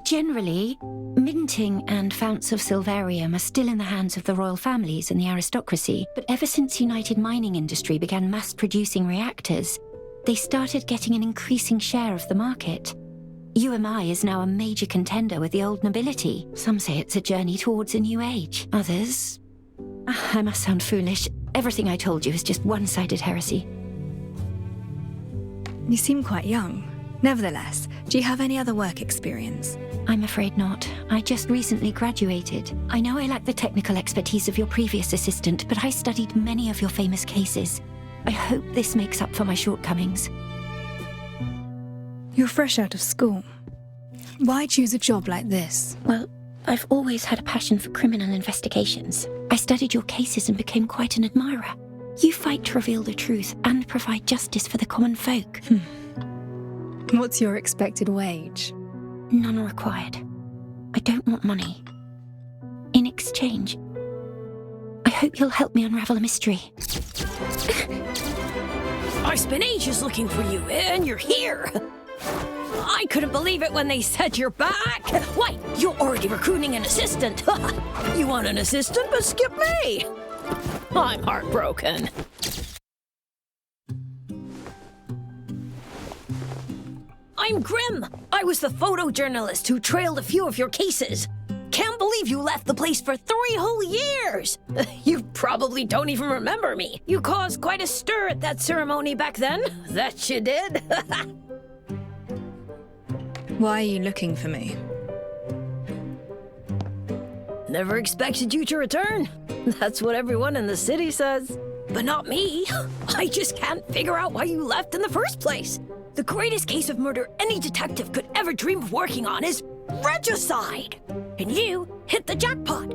Generally, minting and founts of silverium are still in the hands of the royal families and the aristocracy, but ever since United Mining Industry began mass-producing reactors, they started getting an increasing share of the market. UMI is now a major contender with the old nobility. Some say it's a journey towards a new age. Others I must sound foolish. Everything I told you is just one-sided heresy. You seem quite young. Nevertheless, do you have any other work experience? I'm afraid not. I just recently graduated. I know I lack the technical expertise of your previous assistant, but I studied many of your famous cases. I hope this makes up for my shortcomings. You're fresh out of school. Why choose a job like this? Well, I've always had a passion for criminal investigations. I studied your cases and became quite an admirer. You fight to reveal the truth and provide justice for the common folk. What's your expected wage? None required. I don't want money. In exchange, I hope you'll help me unravel a mystery. I spent ages looking for you, and you're here. I couldn't believe it when they said you're back. Why, you're already recruiting an assistant. You want an assistant, but skip me. I'm heartbroken. I'm Grimm. I was the photojournalist who trailed a few of your cases. Can't believe you left the place for 3 whole years. You probably don't even remember me. You caused quite a stir at that ceremony back then. That you did. Why are you looking for me? Never expected you to return. That's what everyone in the city says. But not me. I just can't figure out why you left in the first place. The greatest case of murder any detective could ever dream of working on is regicide. And you hit the jackpot.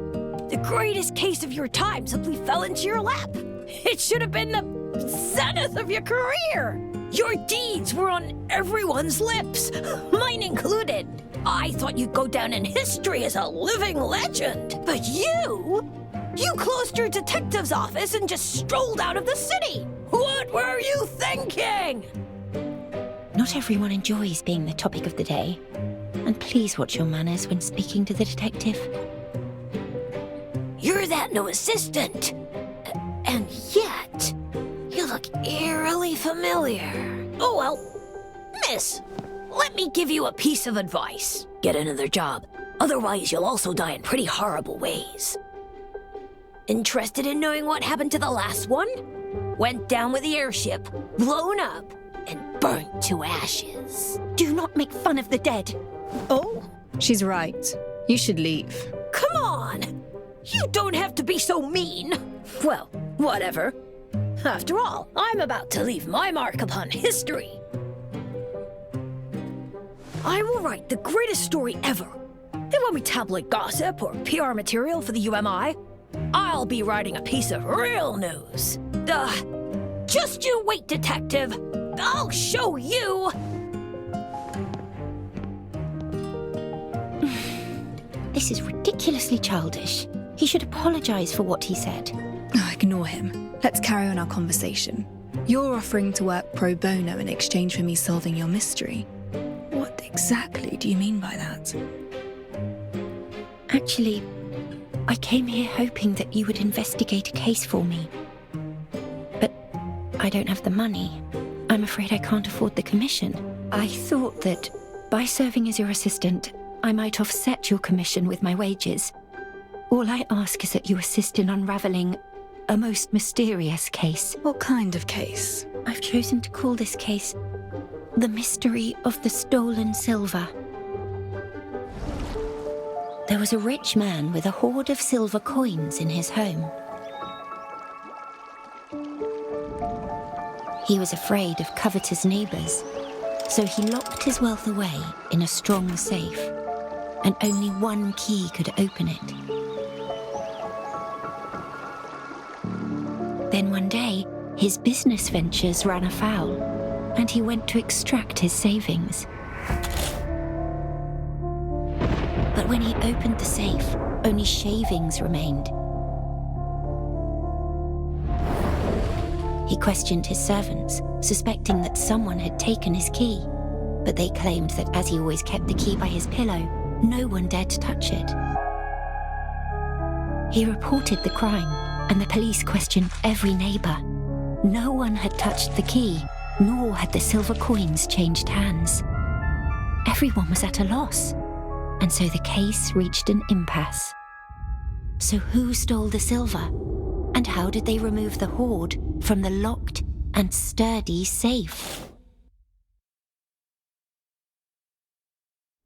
The greatest case of your time simply fell into your lap. It should have been the zenith of your career. Your deeds were on everyone's lips, mine included. I thought you'd go down in history as a living legend. But you closed your detective's office and just strolled out of the city. What were you thinking? Not everyone enjoys being the topic of the day. And please watch your manners when speaking to the detective. You're that new assistant. And yet, you look eerily familiar. Oh well, miss, let me give you a piece of advice. Get another job. Otherwise, you'll also die in pretty horrible ways. Interested in knowing what happened to the last one? Went down with the airship, blown up, and burnt to ashes. Do not make fun of the dead. Oh, she's right. You should leave. Come on! You don't have to be so mean. Well, whatever. After all, I'm about to leave my mark upon history. I will write the greatest story ever. It won't be tabloid gossip or PR material for the UMI. I'll be writing a piece of real news. Just you wait, detective. I'll show you. This is ridiculously childish. He should apologize for what he said. Ignore him. Let's carry on our conversation. You're offering to work pro bono in exchange for me solving your mystery. What exactly do you mean by that? Actually, I came here hoping that you would investigate a case for me. But I don't have the money. I'm afraid I can't afford the commission. I thought that by serving as your assistant, I might offset your commission with my wages. All I ask is that you assist in unraveling a most mysterious case. What kind of case? I've chosen to call this case The Mystery of the Stolen Silver. There was a rich man with a hoard of silver coins in his home. He was afraid of covetous neighbors, so he locked his wealth away in a strong safe, and only one key could open it. Then one day, his business ventures ran afoul, and he went to extract his savings. But when he opened the safe, only shavings remained. He questioned his servants, suspecting that someone had taken his key, but they claimed that as he always kept the key by his pillow, no one dared to touch it. He reported the crime, and the police questioned every neighbor. No one had touched the key, nor had the silver coins changed hands. Everyone was at a loss, and so the case reached an impasse. So who stole the silver? And how did they remove the hoard from the locked and sturdy safe?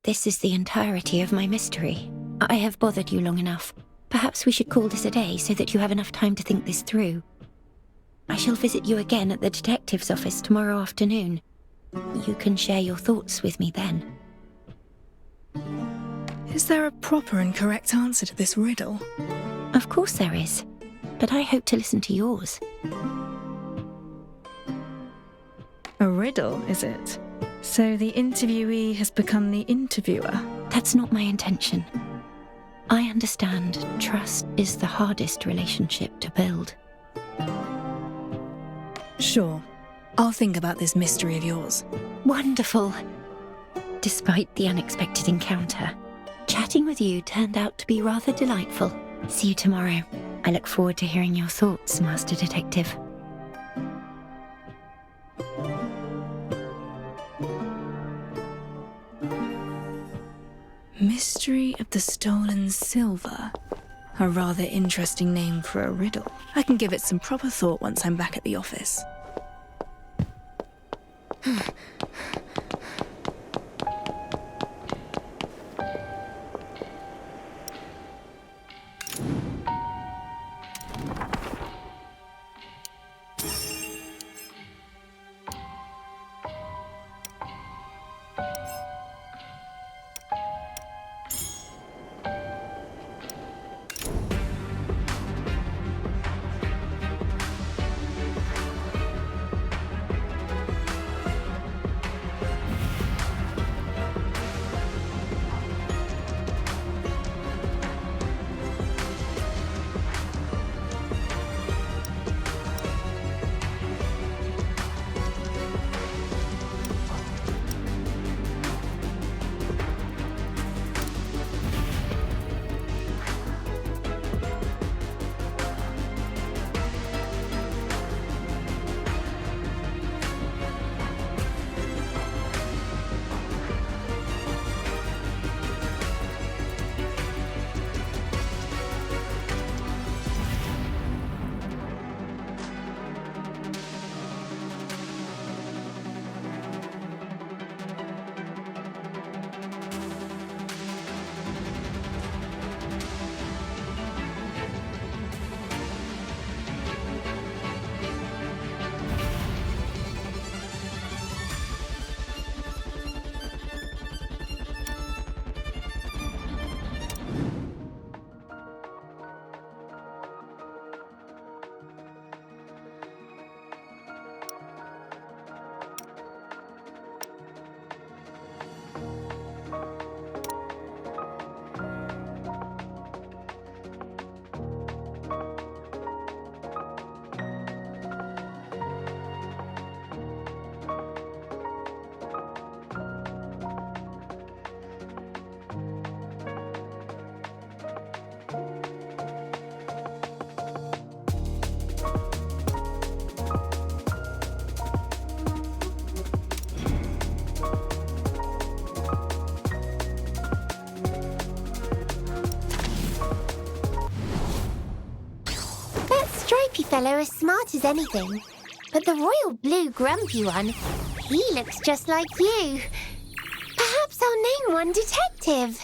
This is the entirety of my mystery. I have bothered you long enough. Perhaps we should call this a day so that you have enough time to think this through. I shall visit you again at the detective's office tomorrow afternoon. You can share your thoughts with me then. Is there a proper and correct answer to this riddle? Of course there is, but I hope to listen to yours. A riddle, is it? So the interviewee has become the interviewer? That's not my intention. I understand trust is the hardest relationship to build. Sure. I'll think about this mystery of yours. Wonderful. Despite the unexpected encounter, chatting with you turned out to be rather delightful. See you tomorrow. I look forward to hearing your thoughts, Master Detective. Mystery of the Stolen Silver. A rather interesting name for a riddle. I can give it some proper thought once I'm back at the office. Fellow as smart as anything, but the royal blue grumpy one, he looks just like you. Perhaps I'll name one detective.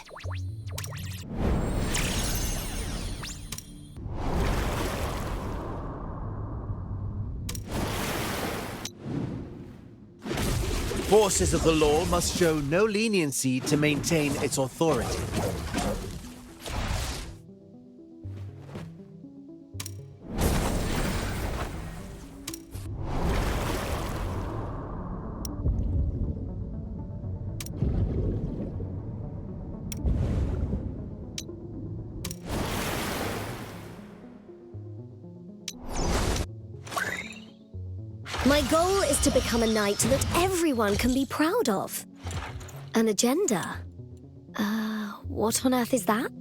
Forces of the law must show no leniency to maintain its authority. My goal is to become a knight that everyone can be proud of. An agenda? What on earth is that?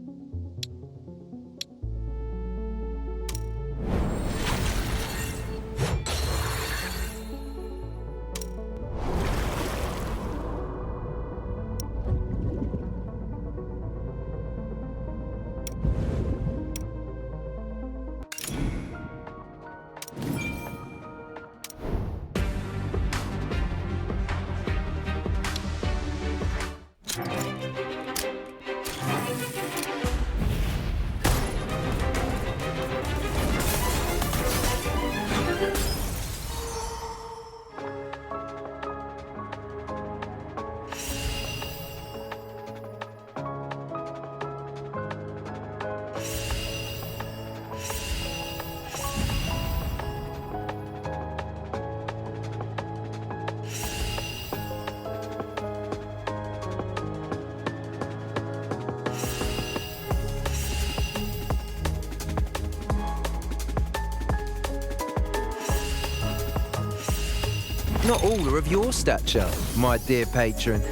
Not all are of your stature, my dear patron.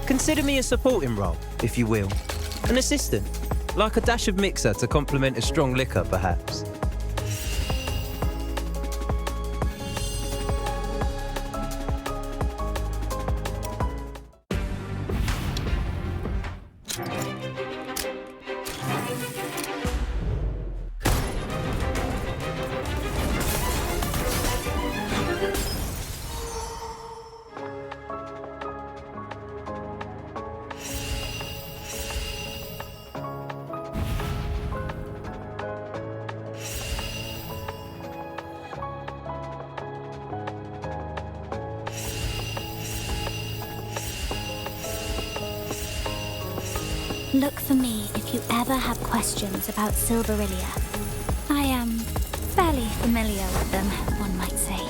Consider me a supporting role, if you will. An assistant, like a dash of mixer to complement a strong liquor, perhaps. Look for me if you ever have questions about Silverilla. I am fairly familiar with them, one might say.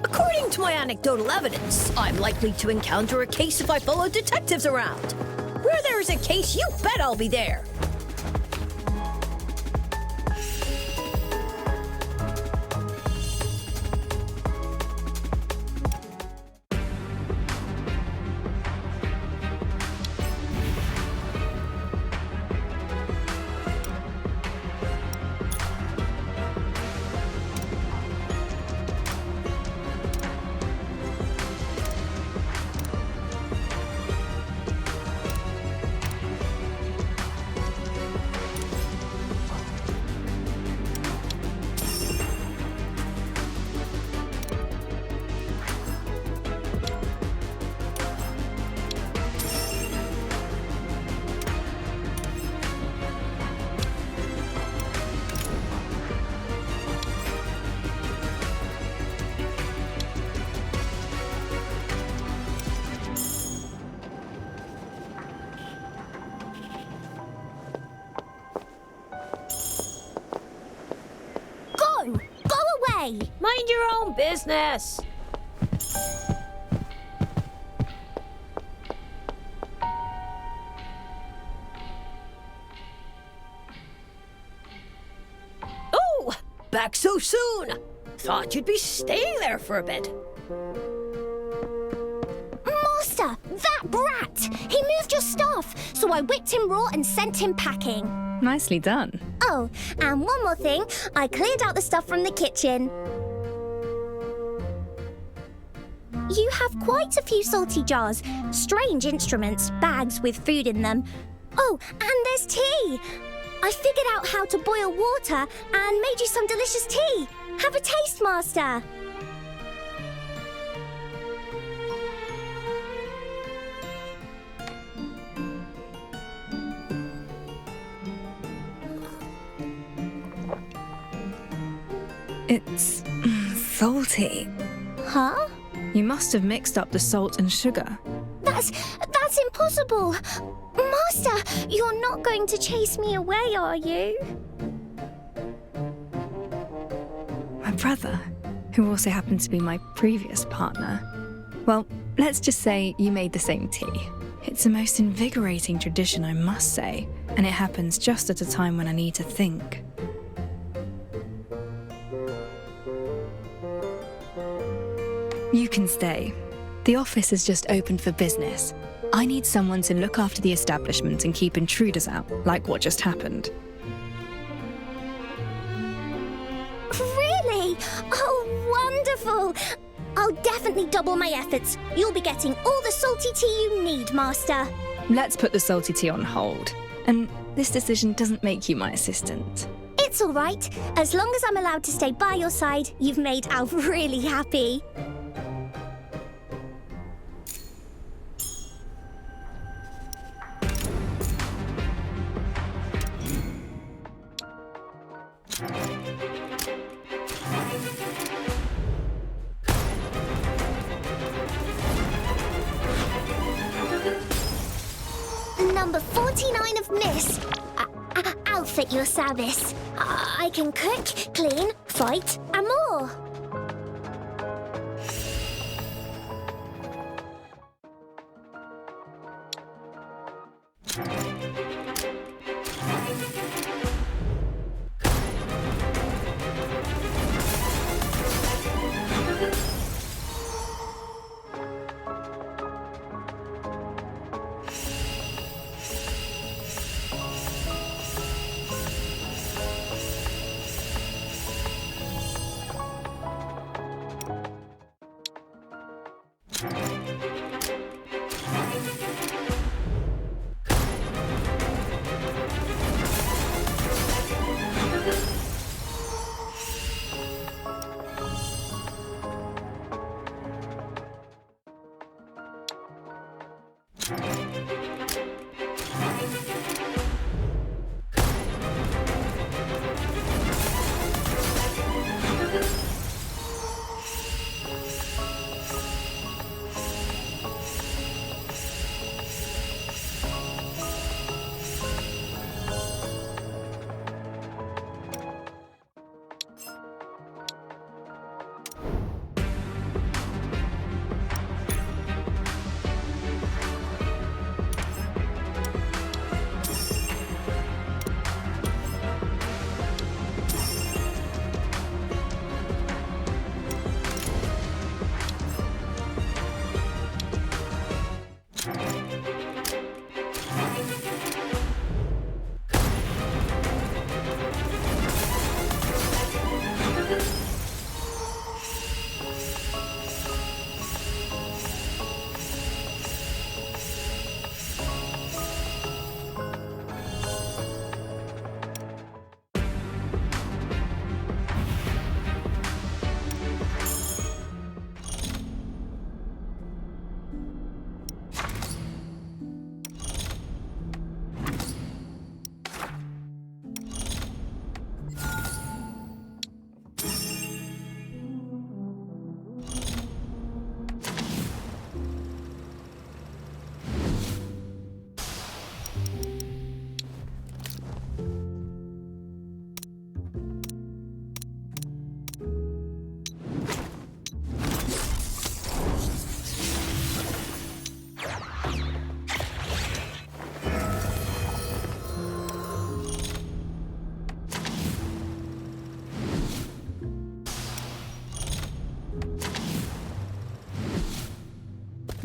According to my anecdotal evidence, I'm likely to encounter a case if I follow detectives around. Where there is a case, you bet I'll be there. Mind your own business. Oh, back so soon. Thought you'd be staying there for a bit. Master, that brat! He moved your stuff, so I whipped him raw and sent him packing. Nicely done. Oh, and one more thing. I cleared out the stuff from the kitchen. You have quite a few salty jars, strange instruments, bags with food in them. Oh, and there's tea. I figured out how to boil water and made you some delicious tea. Have a taste, Master. It's salty. Huh? You must have mixed up the salt and sugar. That's impossible. Master, you're not going to chase me away, are you? My brother, who also happened to be my previous partner. Well, let's just say you made the same tea. It's a most invigorating tradition, I must say, and it happens just at a time when I need to think. You can stay. The office has just opened for business. I need someone to look after the establishment and keep intruders out, like what just happened. Really? Oh, wonderful! I'll definitely double my efforts. You'll be getting all the salty tea you need, Master. Let's put the salty tea on hold. And this decision doesn't make you my assistant. It's all right. As long as I'm allowed to stay by your side, you've made Alf really happy. Number 49 of Miss. Alf at your service. I can cook, clean, fight, and more.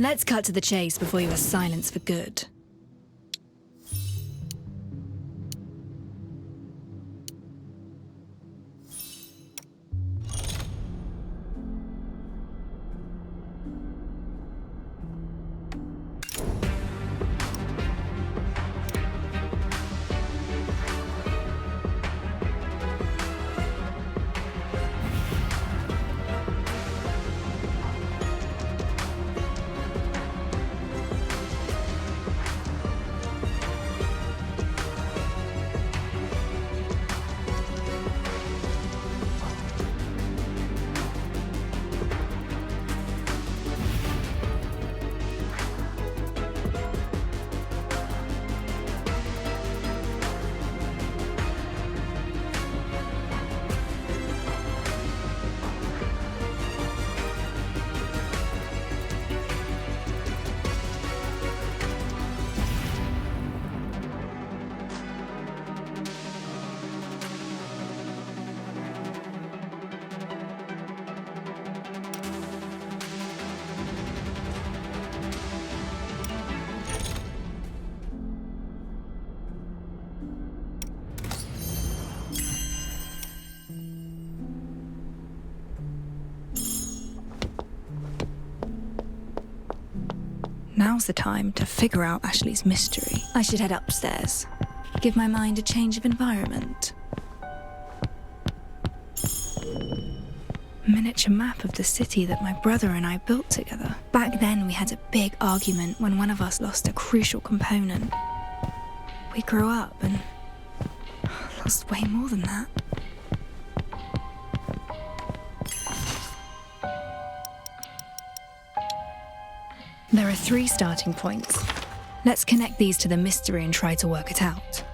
Let's cut to the chase before you are silenced for good. Now's the time to figure out Ashley's mystery. I should head upstairs. Give my mind a change of environment. Miniature map of the city that my brother and I built together. Back then, we had a big argument when one of us lost a crucial component. We grew up and lost way more than that. There are 3 starting points. Let's connect these to the mystery and try to work it out.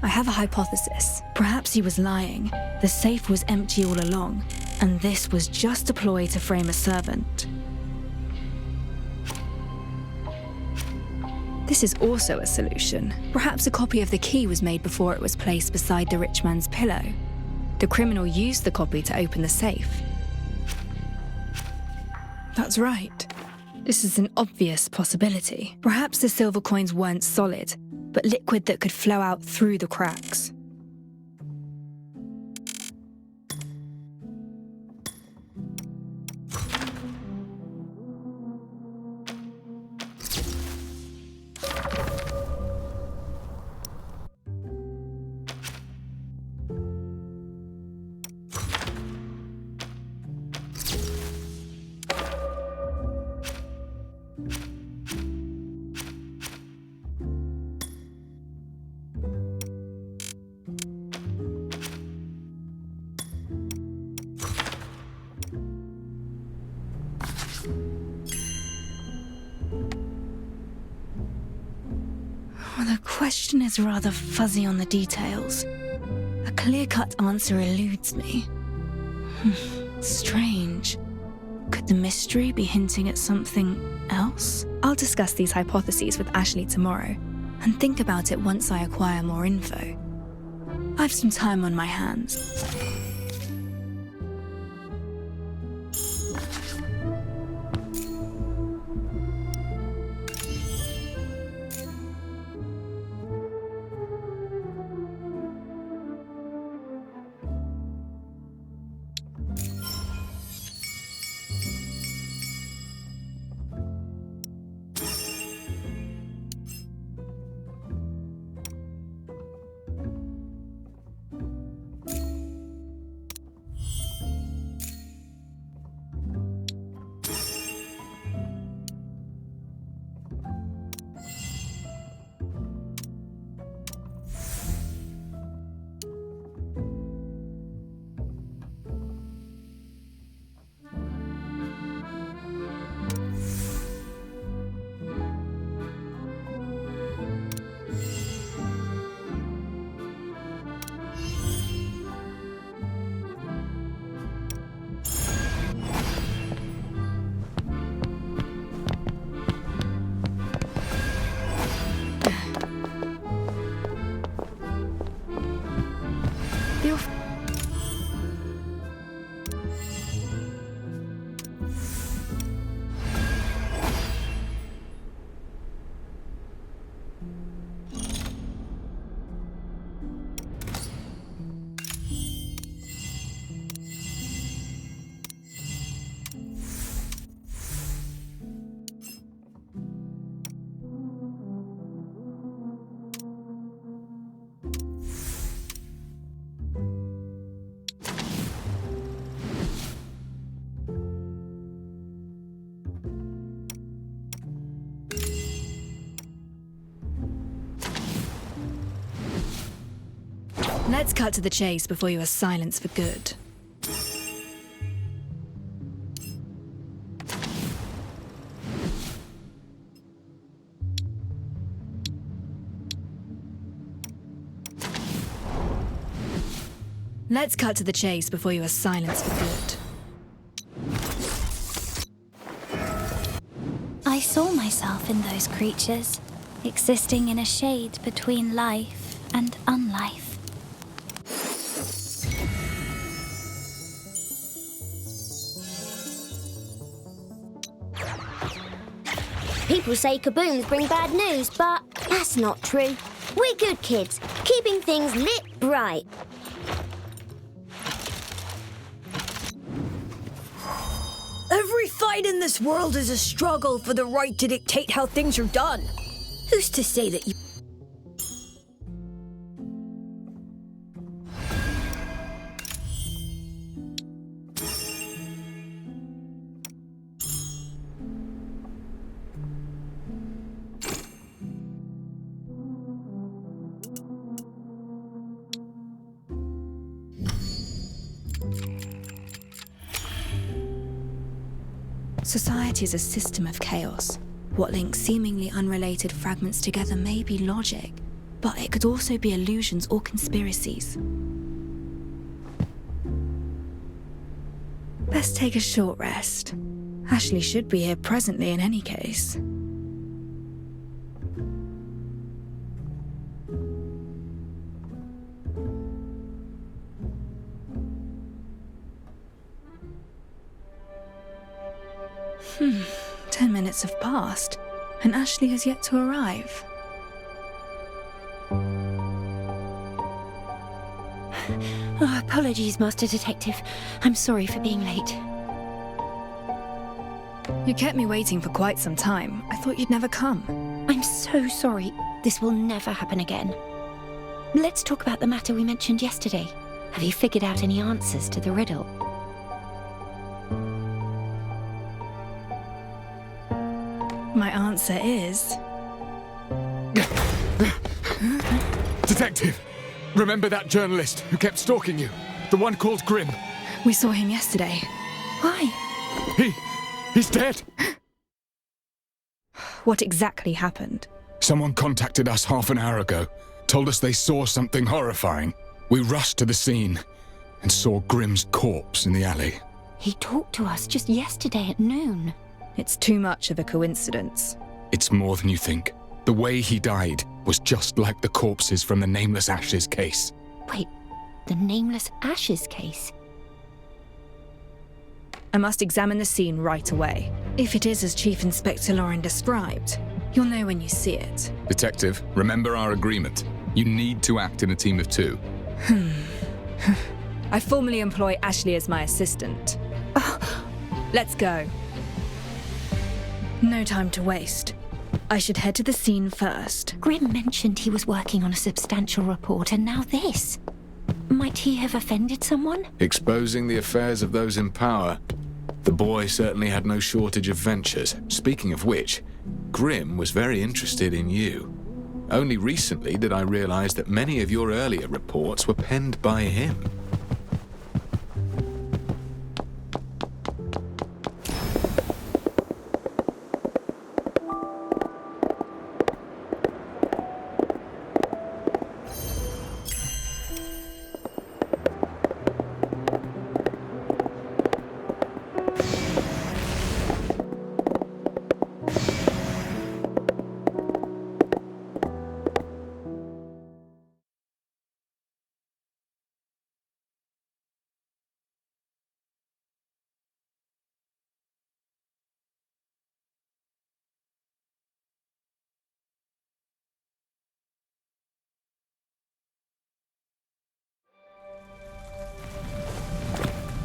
I have a hypothesis. Perhaps he was lying. The safe was empty all along, and this was just a ploy to frame a servant. This is also a solution. Perhaps a copy of the key was made before it was placed beside the rich man's pillow. The criminal used the copy to open the safe. That's right. This is an obvious possibility. Perhaps the silver coins weren't solid, but liquid that could flow out through the cracks. Well, the question is rather fuzzy on the details. A clear-cut answer eludes me. Strange. Could the mystery be hinting at something else? I'll discuss these hypotheses with Ashley tomorrow, and think about it once I acquire more info. I've some time on my hands. Let's cut to the chase before you are silenced for good. Let's cut to the chase before you are silenced for good. I saw myself in those creatures, existing in a shade between life and unlife. People say kabooms bring bad news, but that's not true. We're good kids, keeping things lit bright. Every fight in this world is a struggle for the right to dictate how things are done. Who's to say that you... Society is a system of chaos. What links seemingly unrelated fragments together may be logic, but it could also be illusions or conspiracies. Best take a short rest. Ashley should be here presently in any case. 10 minutes have passed, and Ashley has yet to arrive. Oh, apologies, Master Detective. I'm sorry for being late. You kept me waiting for quite some time. I thought you'd never come. I'm so sorry. This will never happen again. Let's talk about the matter we mentioned yesterday. Have you figured out any answers to the riddle? My answer is... Detective! Remember that journalist who kept stalking you? The one called Grimm? We saw him yesterday. Why? He's dead! What exactly happened? Someone contacted us half an hour ago. Told us they saw something horrifying. We rushed to the scene and saw Grimm's corpse in the alley. He talked to us just yesterday at noon. It's too much of a coincidence. It's more than you think. The way he died was just like the corpses from the Nameless Ashes case. Wait, the Nameless Ashes case? I must examine the scene right away. If it is as Chief Inspector Lorin described, you'll know when you see it. Detective, remember our agreement. You need to act in a team of 2. I formally employ Ashley as my assistant. Let's go. No time to waste. I should head to the scene first. Grimm mentioned he was working on a substantial report, and now this. Might he have offended someone? Exposing the affairs of those in power. The boy certainly had no shortage of ventures. Speaking of which, Grimm was very interested in you. Only recently did I realize that many of your earlier reports were penned by him.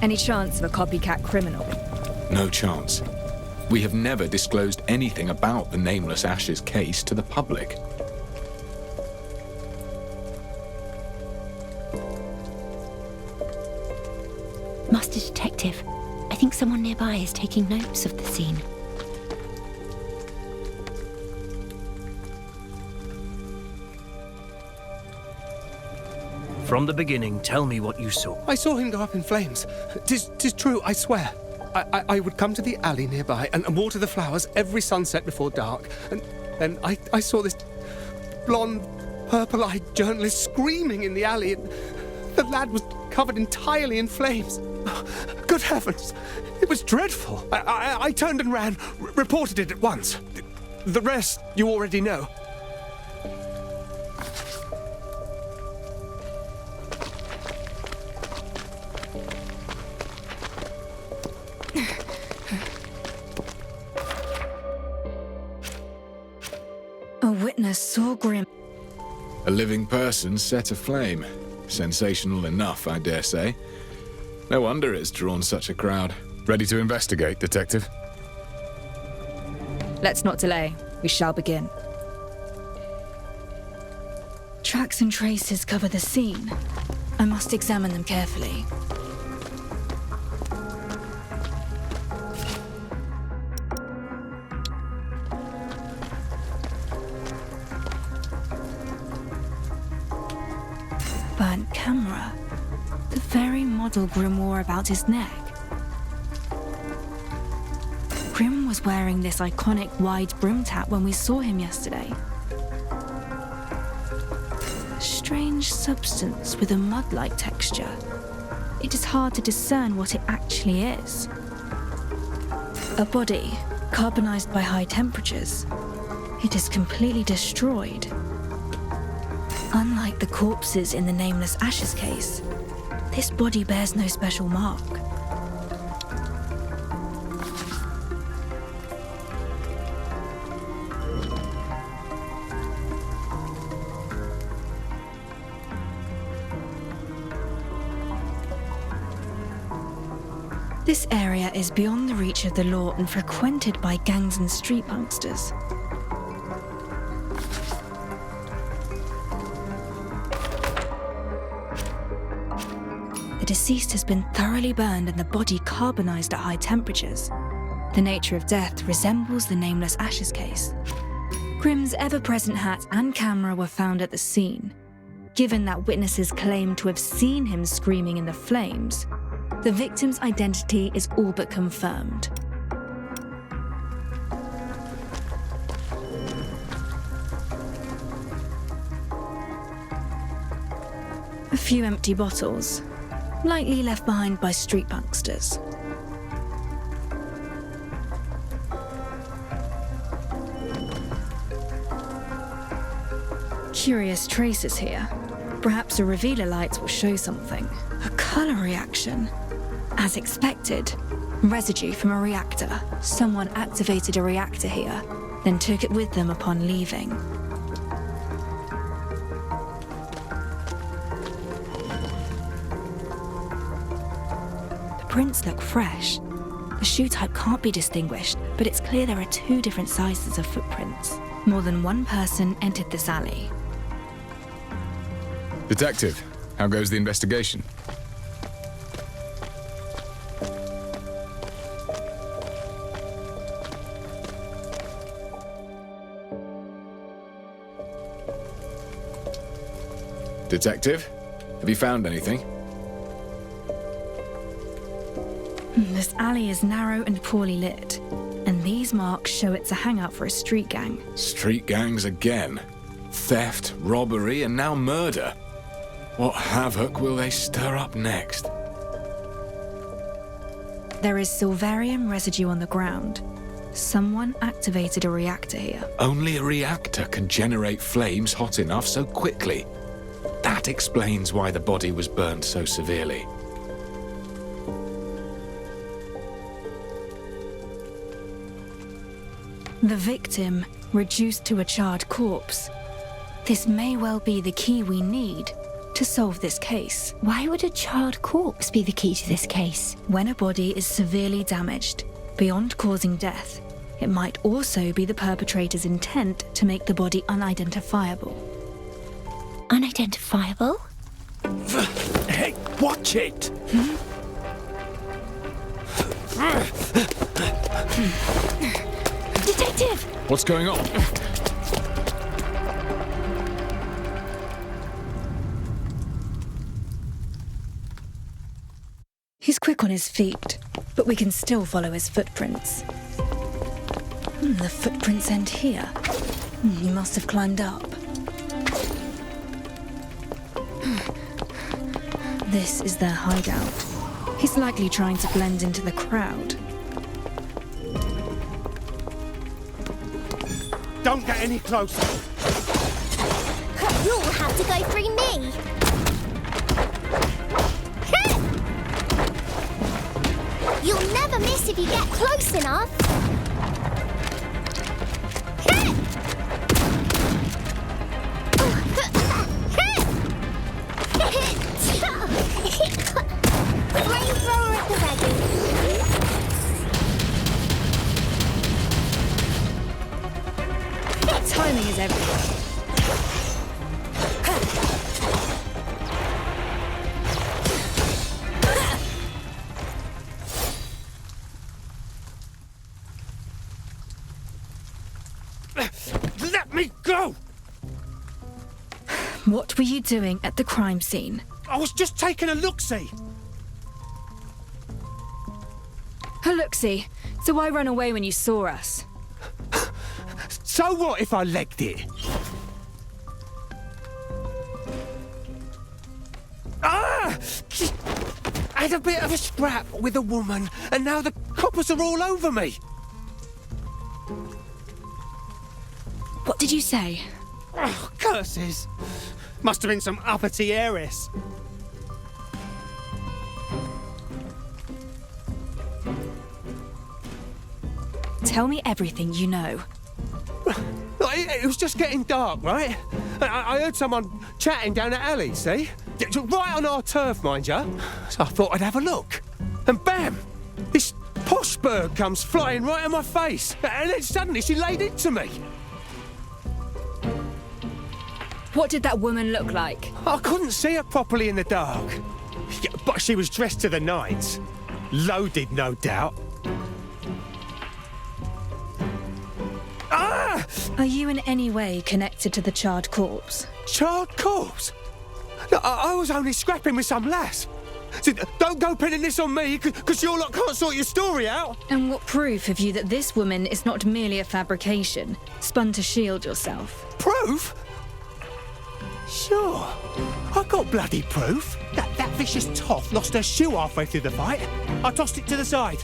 Any chance of a copycat criminal? No chance. We have never disclosed anything about the Nameless Ashes case to the public. Master Detective, I think someone nearby is taking notes of the scene. From the beginning, tell me what you saw. I saw him go up in flames. Tis true, I swear. I would come to the alley nearby and water the flowers every sunset before dark. And then I saw this blonde, purple-eyed journalist screaming in the alley, and the lad was covered entirely in flames. Good heavens! It was dreadful. I turned and ran, reported it at once. The rest you already know. I saw Grimm. A living person set aflame. Sensational enough, I dare say. No wonder it's drawn such a crowd. Ready to investigate, Detective? Let's not delay. We shall begin. Tracks and traces cover the scene. I must examine them carefully. Burnt camera. The very model Grimm wore about his neck. Grimm was wearing this iconic wide brimmed hat when we saw him yesterday. Strange substance with a mud-like texture. It is hard to discern what it actually is. A body, carbonized by high temperatures. It is completely destroyed. Unlike the corpses in the nameless ashes case, this body bears no special mark. This area is beyond the reach of the law and frequented by gangs and street punksters. The deceased has been thoroughly burned and the body carbonized at high temperatures. The nature of death resembles the nameless ashes case. Grimm's ever-present hat and camera were found at the scene. Given that witnesses claim to have seen him screaming in the flames, the victim's identity is all but confirmed. A few empty bottles, likely left behind by street punksters. Curious traces here. Perhaps a revealer light will show something. A color reaction. As expected, residue from a reactor. Someone activated a reactor here, then took it with them upon leaving. The prints look fresh. The shoe type can't be distinguished, but it's clear there are two different sizes of footprints. More than one person entered this alley. Detective, how goes the investigation? Detective, have you found anything? This alley is narrow and poorly lit, and these marks show it's a hangout for a street gang. Street gangs again. Theft, robbery, and now murder. What havoc will they stir up next? There is silverium residue on the ground. Someone activated a reactor here. Only a reactor can generate flames hot enough so quickly. That explains why the body was burned so severely. The victim reduced to a charred corpse. This may well be the key we need to solve this case. Why would a charred corpse be the key to this case? When a body is severely damaged, beyond causing death, it might also be the perpetrator's intent to make the body unidentifiable. Unidentifiable? Hey, watch it! Detective! What's going on? He's quick on his feet, but we can still follow his footprints. The footprints end here. He must have climbed up. This is their hideout. He's likely trying to blend into the crowd. Don't get any closer. You'll have to go through me. You'll never miss if you get close enough. Timing is everything. Let me go! What were you doing at the crime scene? I was just taking a look-see. A look-see? So why run away when you saw us? So what if I legged it? Ah! I had a bit of a scrap with a woman, and now the coppers are all over me. What did you say? Oh, curses. Must have been some uppity heiress. Tell me everything you know. It was just getting dark, right? I heard someone chatting down the alley, see? Right on our turf, mind you. So I thought I'd have a look. And bam! This posh bird comes flying right in my face. And then suddenly she laid into me. What did that woman look like? I couldn't see her properly in the dark. Yeah, but she was dressed to the nines. Loaded, no doubt. Ah! Are you in any way connected to the charred corpse? Charred corpse? I was only scrapping with some lass. So don't go pinning this on me, because you lot can't sort your story out. And what proof have you that this woman is not merely a fabrication, spun to shield yourself? Proof? Sure. I got bloody proof. That vicious toff lost her shoe halfway through the fight. I tossed it to the side.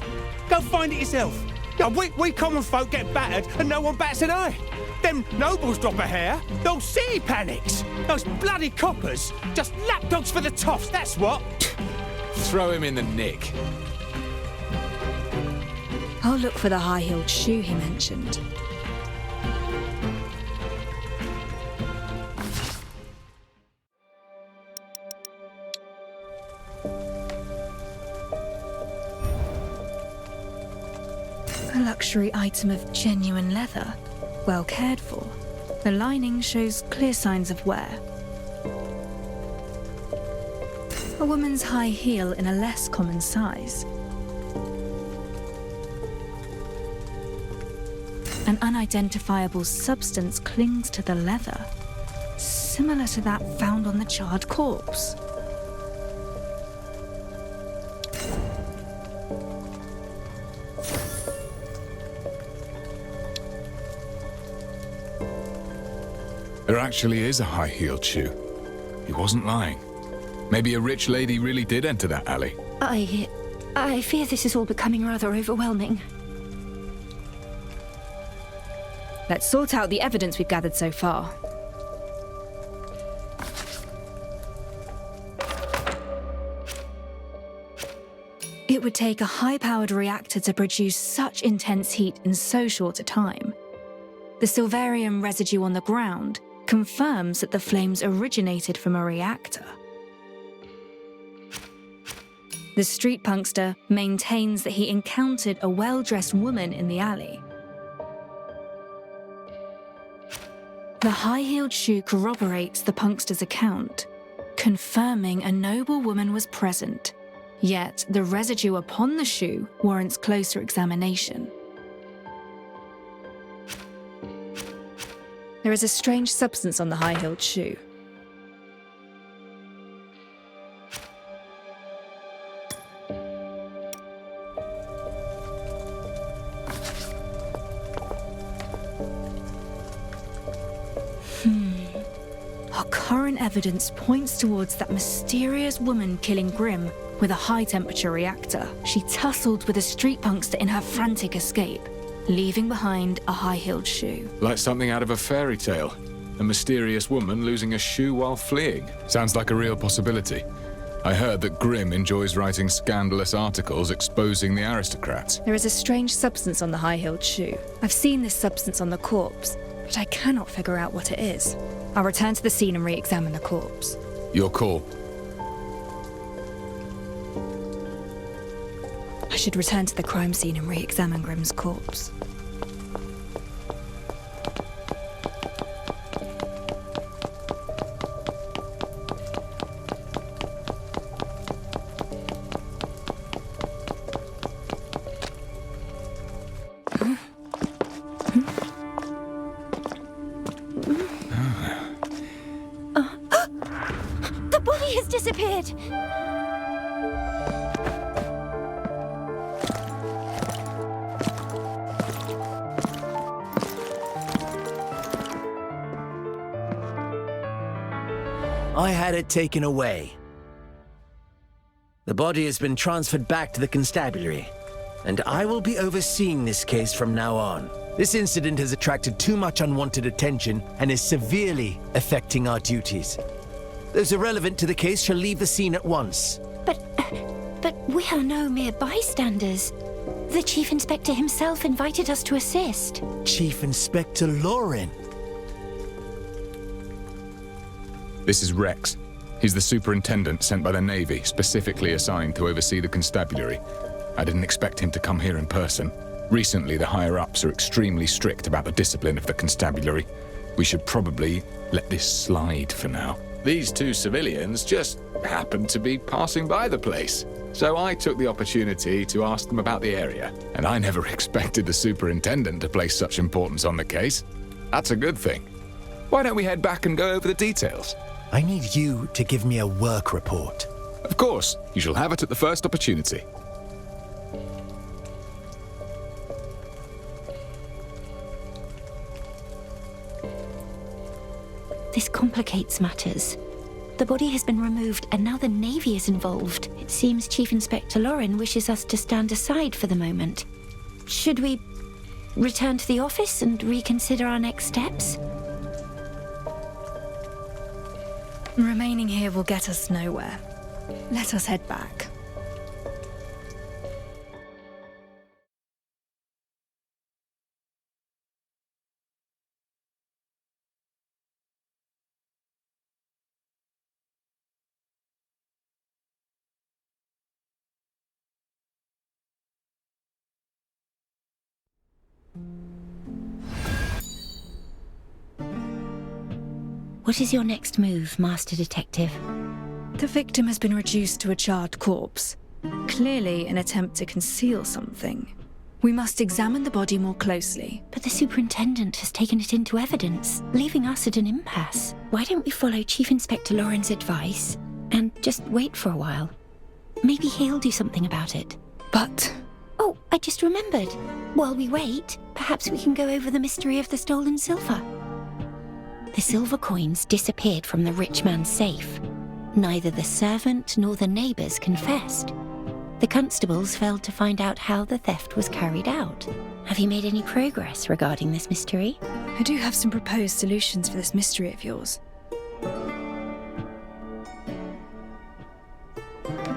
Go find it yourself. Now, we common folk get battered and no one bats an eye. Them nobles drop a hair, the whole city panics. Those bloody coppers, just lapdogs for the toffs, that's what. Throw him in the nick. I'll look for the high-heeled shoe he mentioned. A luxury item of genuine leather, well cared for. The lining shows clear signs of wear. A woman's high heel in a less common size. An unidentifiable substance clings to the leather, similar to that found on the charred corpse. There actually is a high-heeled shoe. He wasn't lying. Maybe a rich lady really did enter that alley. I fear this is all becoming rather overwhelming. Let's sort out the evidence we've gathered so far. It would take a high-powered reactor to produce such intense heat in so short a time. The silverium residue on the ground confirms that the flames originated from a reactor. The street punkster maintains that he encountered a well-dressed woman in the alley. The high-heeled shoe corroborates the punkster's account, confirming a noble woman was present, yet the residue upon the shoe warrants closer examination. There is a strange substance on the high-heeled shoe. Our current evidence points towards that mysterious woman killing Grimm with a high-temperature reactor. She tussled with a street punkster in her frantic escape, leaving behind a high-heeled shoe. Like something out of a fairy tale. A mysterious woman losing a shoe while fleeing. Sounds like a real possibility. I heard that Grimm enjoys writing scandalous articles exposing the aristocrats. There is a strange substance on the high-heeled shoe. I've seen this substance on the corpse, but I cannot figure out what it is. I'll return to the scene and re-examine the corpse. Your call. I should return to the crime scene and re-examine Grimm's corpse. disappeared. I had it taken away. The body has been transferred back to the constabulary, and I will be overseeing this case from now on. This incident has attracted too much unwanted attention and is severely affecting our duties. Those irrelevant to the case shall leave the scene at once. But we are no mere bystanders. The Chief Inspector himself invited us to assist. Chief Inspector Lorin. This is Rex. He's the superintendent sent by the Navy, specifically assigned to oversee the constabulary. I didn't expect him to come here in person. Recently, the higher-ups are extremely strict about the discipline of the constabulary. We should probably let this slide for now. These two civilians just happened to be passing by the place. So I took the opportunity to ask them about the area. And I never expected the superintendent to place such importance on the case. That's a good thing. Why don't we head back and go over the details? I need you to give me a work report. Of course. You shall have it at the first opportunity. This complicates matters. The body has been removed and now the Navy is involved. It seems Chief Inspector Lorin wishes us to stand aside for the moment. Should we return to the office and reconsider our next steps? Remaining here will get us nowhere. Let us head back. What is your next move, Master Detective? The victim has been reduced to a charred corpse. Clearly an attempt to conceal something. We must examine the body more closely. But the superintendent has taken it into evidence, leaving us at an impasse. Why don't we follow Chief Inspector Lorin's advice and just wait for a while? Maybe he'll do something about it. But... Oh, I just remembered. While we wait, perhaps we can go over the mystery of the stolen silver. The silver coins disappeared from the rich man's safe. Neither the servant nor the neighbours confessed. The constables failed to find out how the theft was carried out. Have you made any progress regarding this mystery? I do have some proposed solutions for this mystery of yours.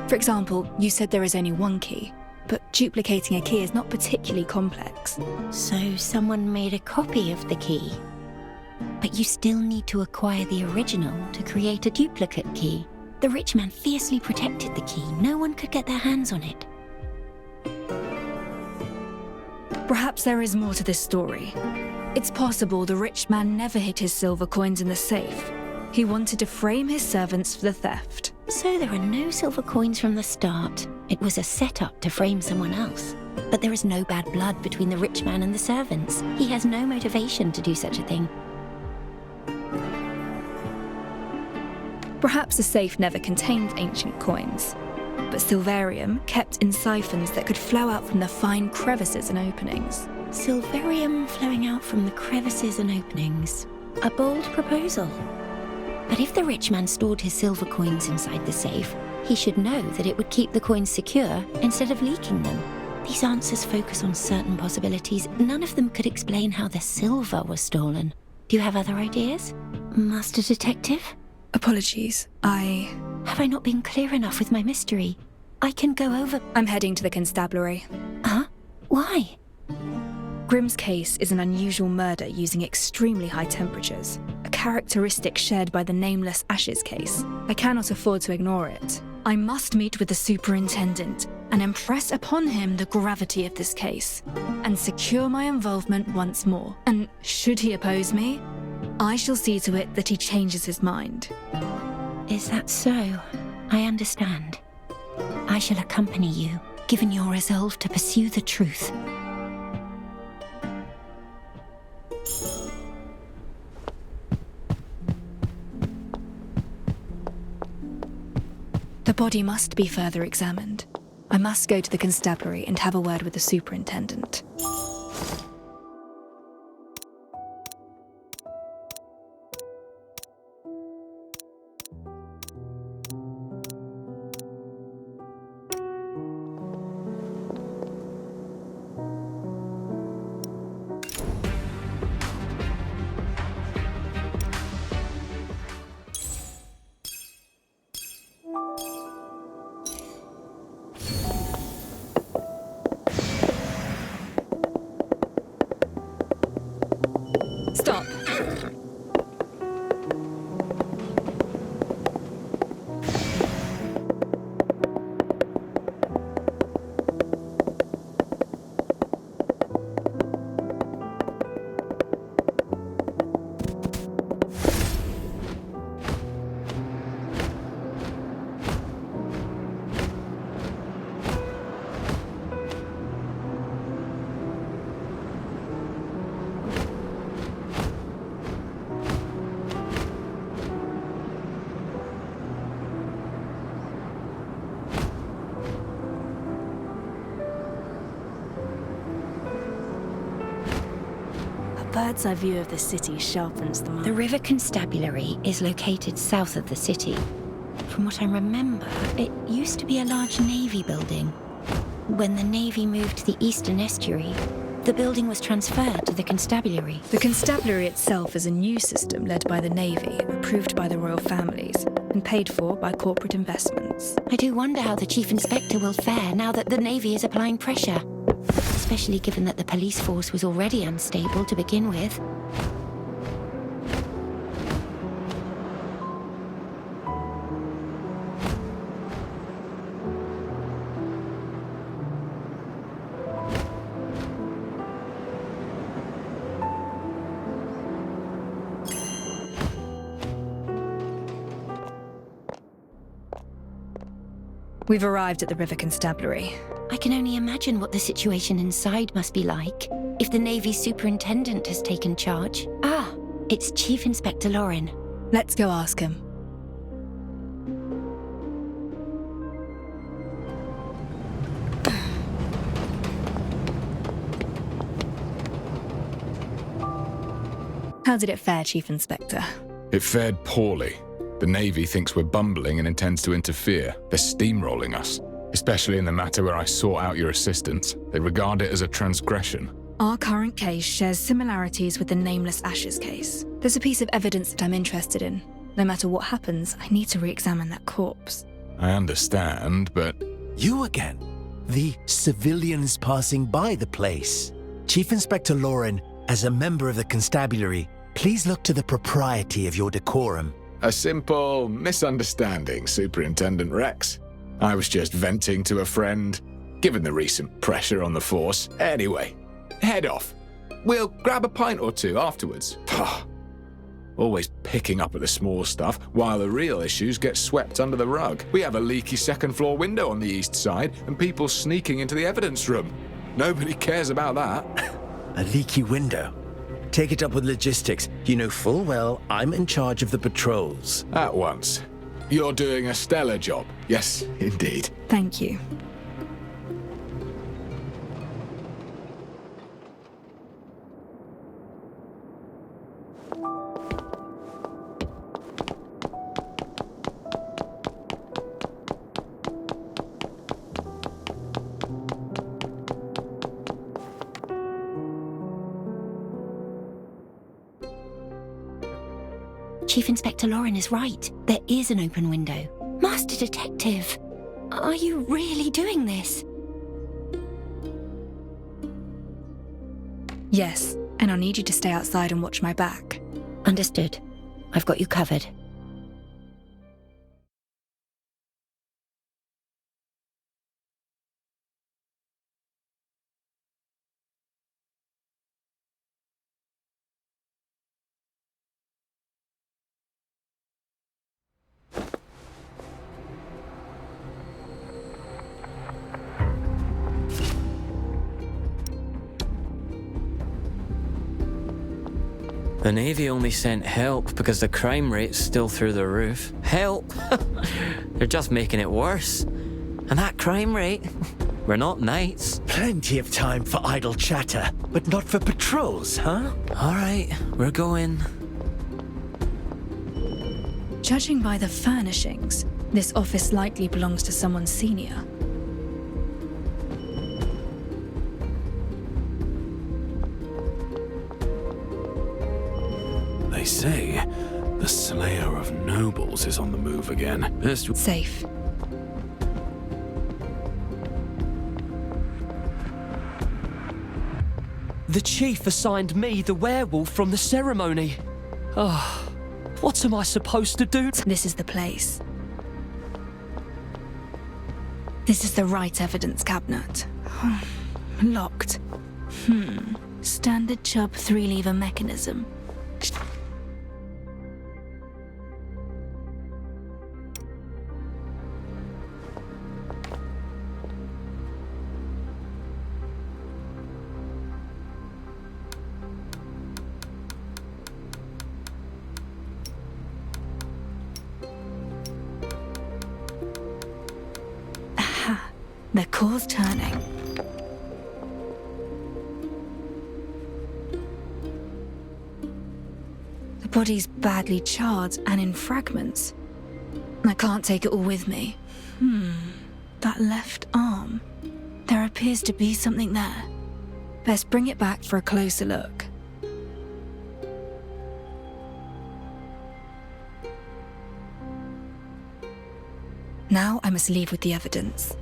For example, you said there is only one key, but duplicating a key is not particularly complex. So someone made a copy of the key. But you still need to acquire the original to create a duplicate key. The rich man fiercely protected the key. No one could get their hands on it. Perhaps there is more to this story. It's possible the rich man never hid his silver coins in the safe. He wanted to frame his servants for the theft. So there are no silver coins from the start. It was a setup to frame someone else. But there is no bad blood between the rich man and the servants. He has no motivation to do such a thing. Perhaps the safe never contained ancient coins, but silverium kept in siphons that could flow out from the fine crevices and openings. Silverium flowing out from the crevices and openings. A bold proposal. But if the rich man stored his silver coins inside the safe, he should know that it would keep the coins secure instead of leaking them. These answers focus on certain possibilities. None of them could explain how the silver was stolen. Do you have other ideas, Master Detective? Apologies, Have I not been clear enough with my mystery? I can go over... I'm heading to the constabulary. Huh? Why? Grimm's case is an unusual murder using extremely high temperatures, a characteristic shared by the nameless Ashes case. I cannot afford to ignore it. I must meet with the superintendent and impress upon him the gravity of this case, and secure my involvement once more. And should he oppose me, I shall see to it that he changes his mind. Is that so? I understand. I shall accompany you, given your resolve to pursue the truth. body must be further examined. I must go to the constabulary and have a word with the superintendent. Stop. Bird's eye view of the city sharpens the mind. The River Constabulary is located south of the city. From what I remember, it used to be a large navy building. When the navy moved to the eastern estuary, the building was transferred to the constabulary. The constabulary itself is a new system led by the Navy, approved by the royal families, and paid for by corporate investments. I do wonder how the Chief Inspector will fare now that the Navy is applying pressure. Especially given that the police force was already unstable to begin with. We've arrived at the River Constabulary. I can only imagine what the situation inside must be like if the Navy superintendent has taken charge. Ah, it's Chief Inspector Lorin. Let's go ask him. How did it fare, Chief Inspector? It fared poorly. The Navy thinks we're bumbling and intends to interfere. They're steamrolling us. Especially in the matter where I sought out your assistance. They regard it as a transgression. Our current case shares similarities with the Nameless Ashes case. There's a piece of evidence that I'm interested in. No matter what happens, I need to re-examine that corpse. I understand, but... You again? The civilians passing by the place. Chief Inspector Lorin, as a member of the constabulary, please look to the propriety of your decorum. A simple misunderstanding, Superintendent Rex. I was just venting to a friend, given the recent pressure on the force. Anyway, head off. We'll grab a pint or two afterwards. Always picking up at the small stuff, while the real issues get swept under the rug. We have a leaky second-floor window on the east side, and people sneaking into the evidence room. Nobody cares about that. A leaky window? Take it up with logistics. You know full well I'm in charge of the patrols. At once. You're doing a stellar job. Yes, indeed. Thank you. Chief Inspector Lorin is right. There is an open window. Master Detective, are you really doing this? Yes, and I'll need you to stay outside and watch my back. Understood. I've got you covered. The Navy only sent help because the crime rate's still through the roof. Help? They're just making it worse. And that crime rate? We're not knights. Plenty of time for idle chatter, but not for patrols, huh? All right, we're going. Judging by the furnishings, this office likely belongs to someone senior. They say the slayer of nobles is on the move again. Safe. The chief assigned me the werewolf from the ceremony. Oh, what am I supposed to do? This is the place. This is the right evidence cabinet. Locked. Standard Chubb 3-lever mechanism. The core's turning. The body's badly charred and in fragments. I can't take it all with me. That left arm. There appears to be something there. Best bring it back for a closer look. Now I must leave with the evidence.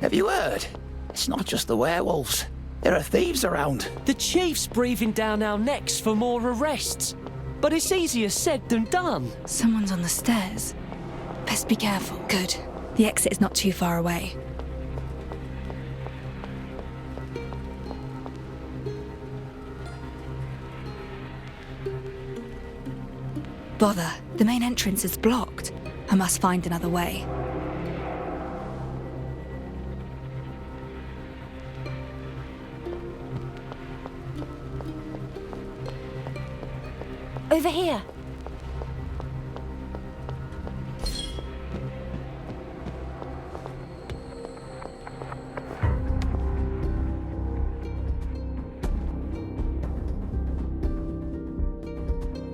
Have you heard? It's not just the werewolves. There are thieves around. The chief's breathing down our necks for more arrests. But it's easier said than done. Someone's on the stairs. Best be careful. Good. The exit is not too far away. Bother. The main entrance is blocked. I must find another way. Over here.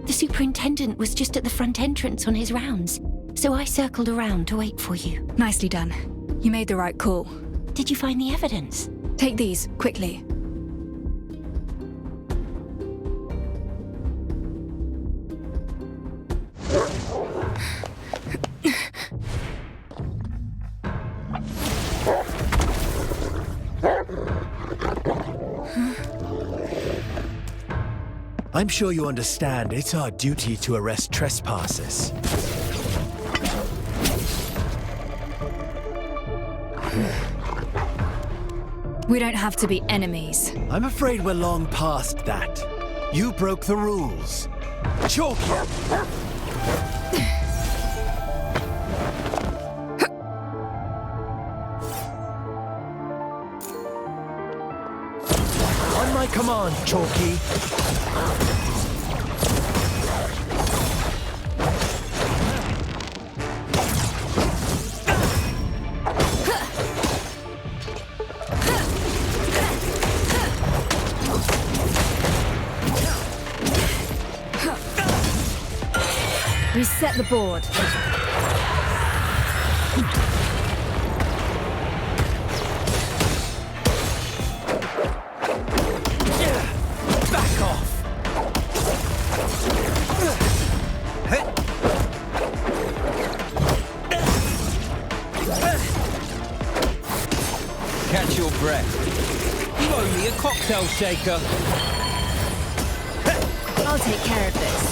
The superintendent was just at the front entrance on his rounds, so I circled around to wait for you. Nicely done. You made the right call. Did you find the evidence? Take these, quickly. I'm sure you understand it's our duty to arrest trespassers. We don't have to be enemies. I'm afraid we're long past that. You broke the rules. Chalk you! On my command, Chalky. Reset the board. Back off! Catch your breath. You owe me a cocktail shaker. I'll take care of this.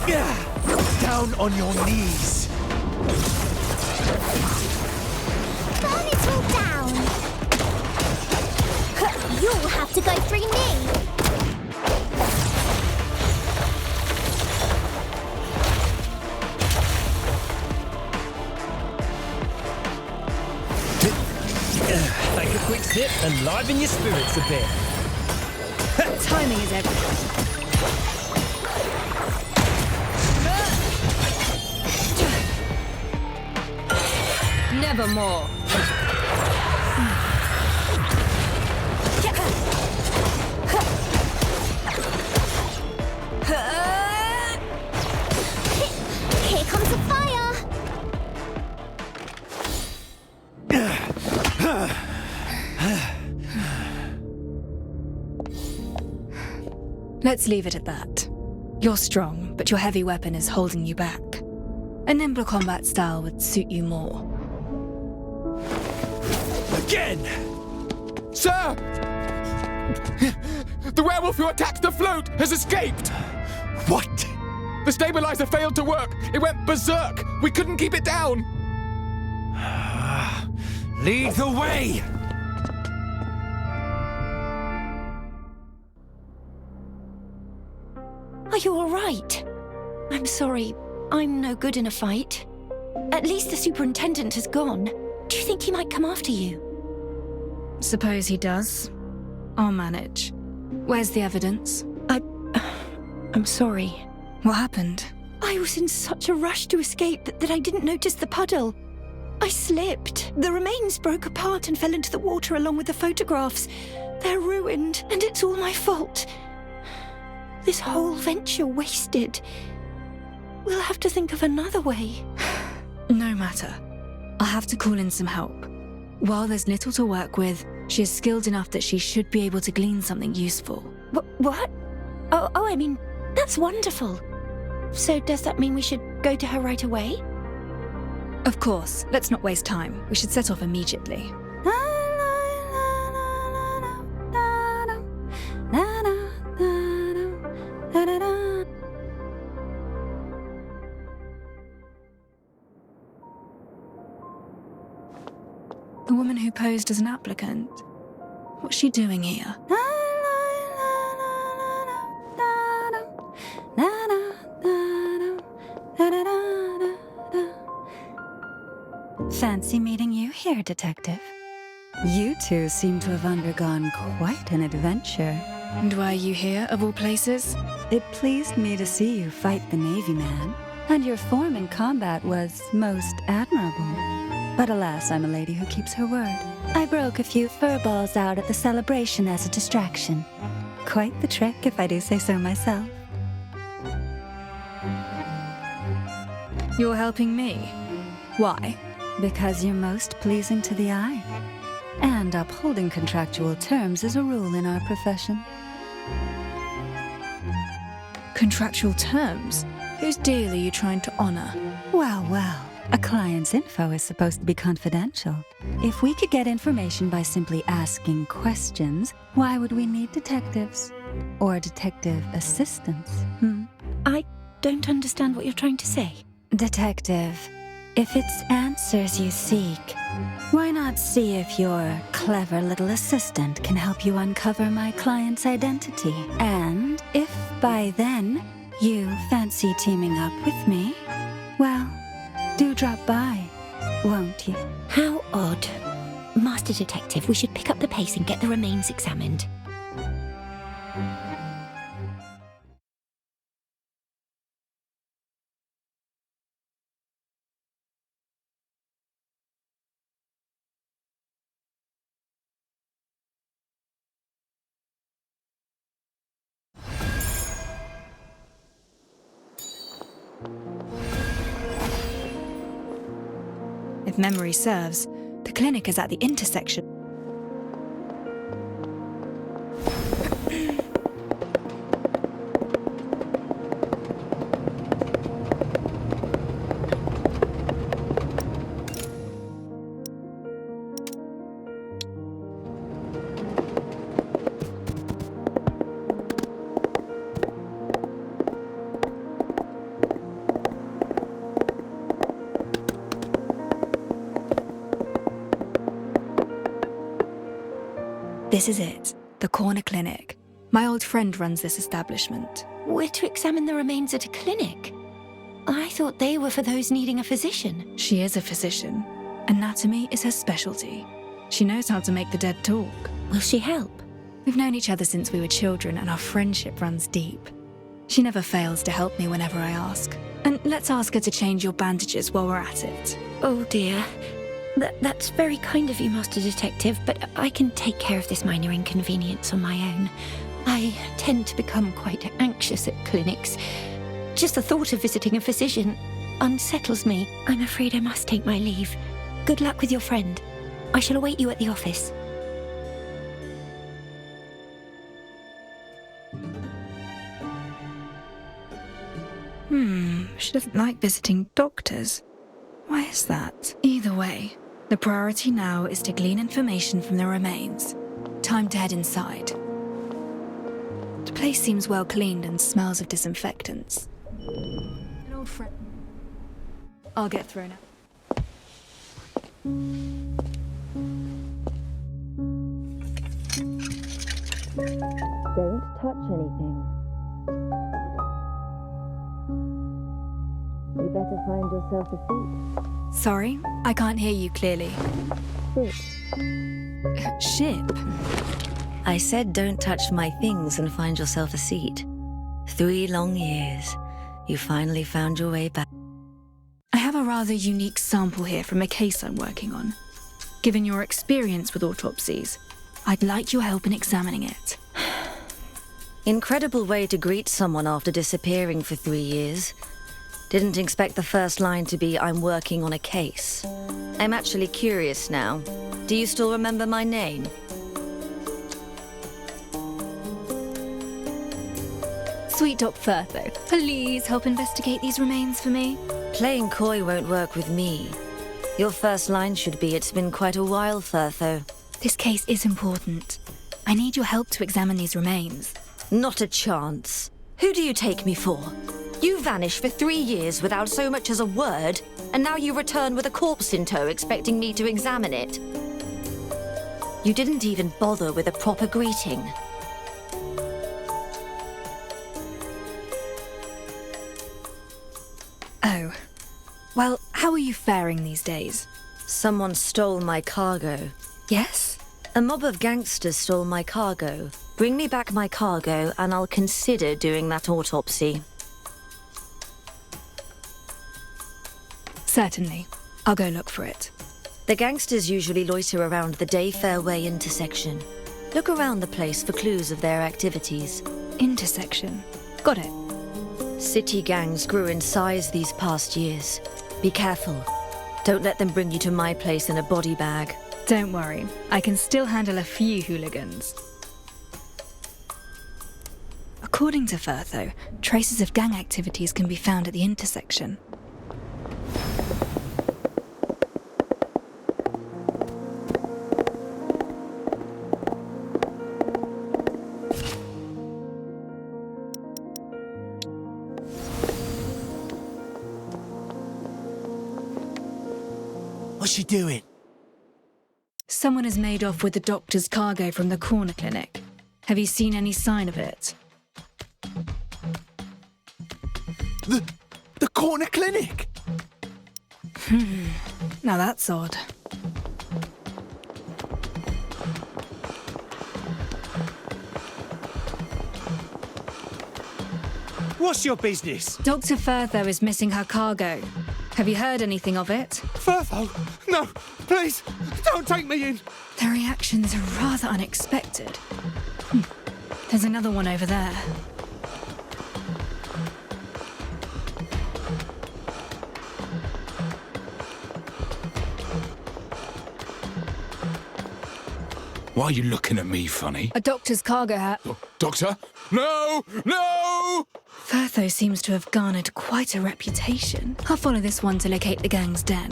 Down on your knees. Burn it all down. You'll have to go through me. Take a quick sip and liven your spirits a bit. Timing is everything. Nevermore. Here comes the fire. Let's leave it at that. You're strong, but your heavy weapon is holding you back. A nimble combat style would suit you more. Again! Sir! The werewolf who attacked the float has escaped! What? The stabilizer failed to work. It went berserk. We couldn't keep it down. Lead the way! Are you all right? I'm sorry. I'm no good in a fight. At least the superintendent has gone. Do you think he might come after you? Suppose he does. I'll manage. Where's the evidence? I'm sorry. What happened? I was in such a rush to escape that I didn't notice the puddle. I slipped. The remains broke apart and fell into the water along with the photographs. They're ruined, and it's all my fault. This whole venture wasted. We'll have to think of another way. No matter. I'll have to call in some help. While there's little to work with, she is skilled enough that she should be able to glean something useful. What? Oh, I mean, that's wonderful. So does that mean we should go to her right away? Of course. Let's not waste time. We should set off immediately. The woman who posed as an applicant. What's she doing here? Fancy meeting you here, Detective. You two seem to have undergone quite an adventure. And why are you here, of all places? It pleased me to see you fight the Navy man, and your form in combat was most admirable. But alas, I'm a lady who keeps her word. I broke a few fur balls out at the celebration as a distraction. Quite the trick, if I do say so myself. You're helping me. Why? Because you're most pleasing to the eye. And upholding contractual terms is a rule in our profession. Contractual terms? Whose deal are you trying to honor? Well, a client's info is supposed to be confidential. If we could get information by simply asking questions, why would we need detectives? Or detective assistants, I don't understand what you're trying to say. Detective, if it's answers you seek, why not see if your clever little assistant can help you uncover my client's identity? And if by then you fancy teaming up with me, well, do drop by, won't you? How odd. Master Detective, we should pick up the pace and get the remains examined. If memory serves, the clinic is at the intersection. This is it, the corner clinic. My old friend runs this establishment. We're to examine the remains at a clinic. I thought they were for those needing a physician. She is a physician. Anatomy is her specialty. She knows how to make the dead talk. Will she help? We've known each other since we were children, and our friendship runs deep. She never fails to help me whenever I ask. And let's ask her to change your bandages while we're at it. Oh dear. That's very kind of you, Master Detective, but I can take care of this minor inconvenience on my own. I tend to become quite anxious at clinics. Just the thought of visiting a physician unsettles me. I'm afraid I must take my leave. Good luck with your friend. I shall await you at the office. She doesn't like visiting doctors. Why is that? Either way, the priority now is to glean information from the remains. Time to head inside. The place seems well cleaned and smells of disinfectants. An old friend. I'll get through now. Don't touch anything. You better find yourself a seat. Sorry, I can't hear you clearly. Sit. Ship? I said don't touch my things and find yourself a seat. 3 long years. You finally found your way back. I have a rather unique sample here from a case I'm working on. Given your experience with autopsies, I'd like your help in examining it. Incredible way to greet someone after disappearing for 3 years. Didn't expect the first line to be, I'm working on a case. I'm actually curious now. Do you still remember my name? Sweet Doc Firtho, please help investigate these remains for me. Playing coy won't work with me. Your first line should be, it's been quite a while, Firtho. This case is important. I need your help to examine these remains. Not a chance. Who do you take me for? You vanished for 3 years without so much as a word, and now you return with a corpse in tow expecting me to examine it. You didn't even bother with a proper greeting. Oh. Well, how are you faring these days? Someone stole my cargo. Yes? A mob of gangsters stole my cargo. Bring me back my cargo, and I'll consider doing that autopsy. Certainly. I'll go look for it. The gangsters usually loiter around the Day Fairway intersection. Look around the place for clues of their activities. Intersection. Got it. City gangs grew in size these past years. Be careful. Don't let them bring you to my place in a body bag. Don't worry. I can still handle a few hooligans. According to Firtho, traces of gang activities can be found at the intersection. What's she doing? Someone has made off with the doctor's cargo from the corner clinic. Have you seen any sign of it? The corner clinic? Now that's odd. What's your business? Dr. Firtho is missing her cargo. Have you heard anything of it? Firtho! No! Please! Don't take me in! Their reactions are rather unexpected. There's another one over there. Why are you looking at me funny? A doctor's cargo hat. Doctor? No! No! Firtho seems to have garnered quite a reputation. I'll follow this one to locate the gang's den.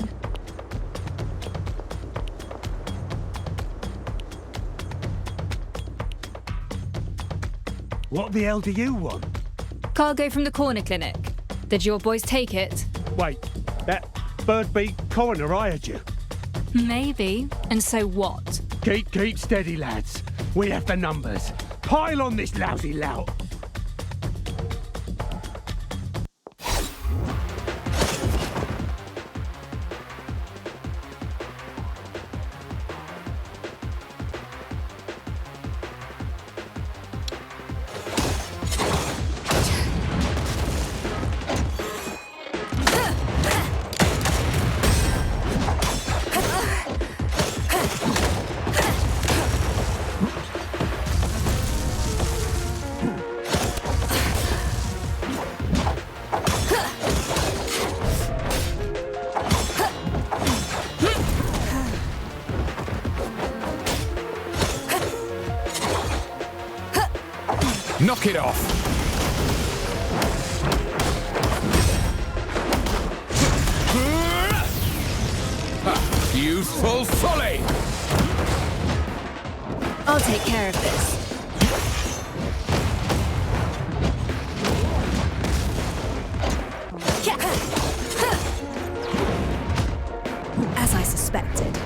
What the hell do you want? Cargo from the corner clinic. Did your boys take it? Wait, that bird-beak coroner hired you? Maybe. And so what? Keep steady, lads. We have the numbers. Pile on this lousy lout. Knock it off! Youthful folly! I'll take care of this. As I suspected.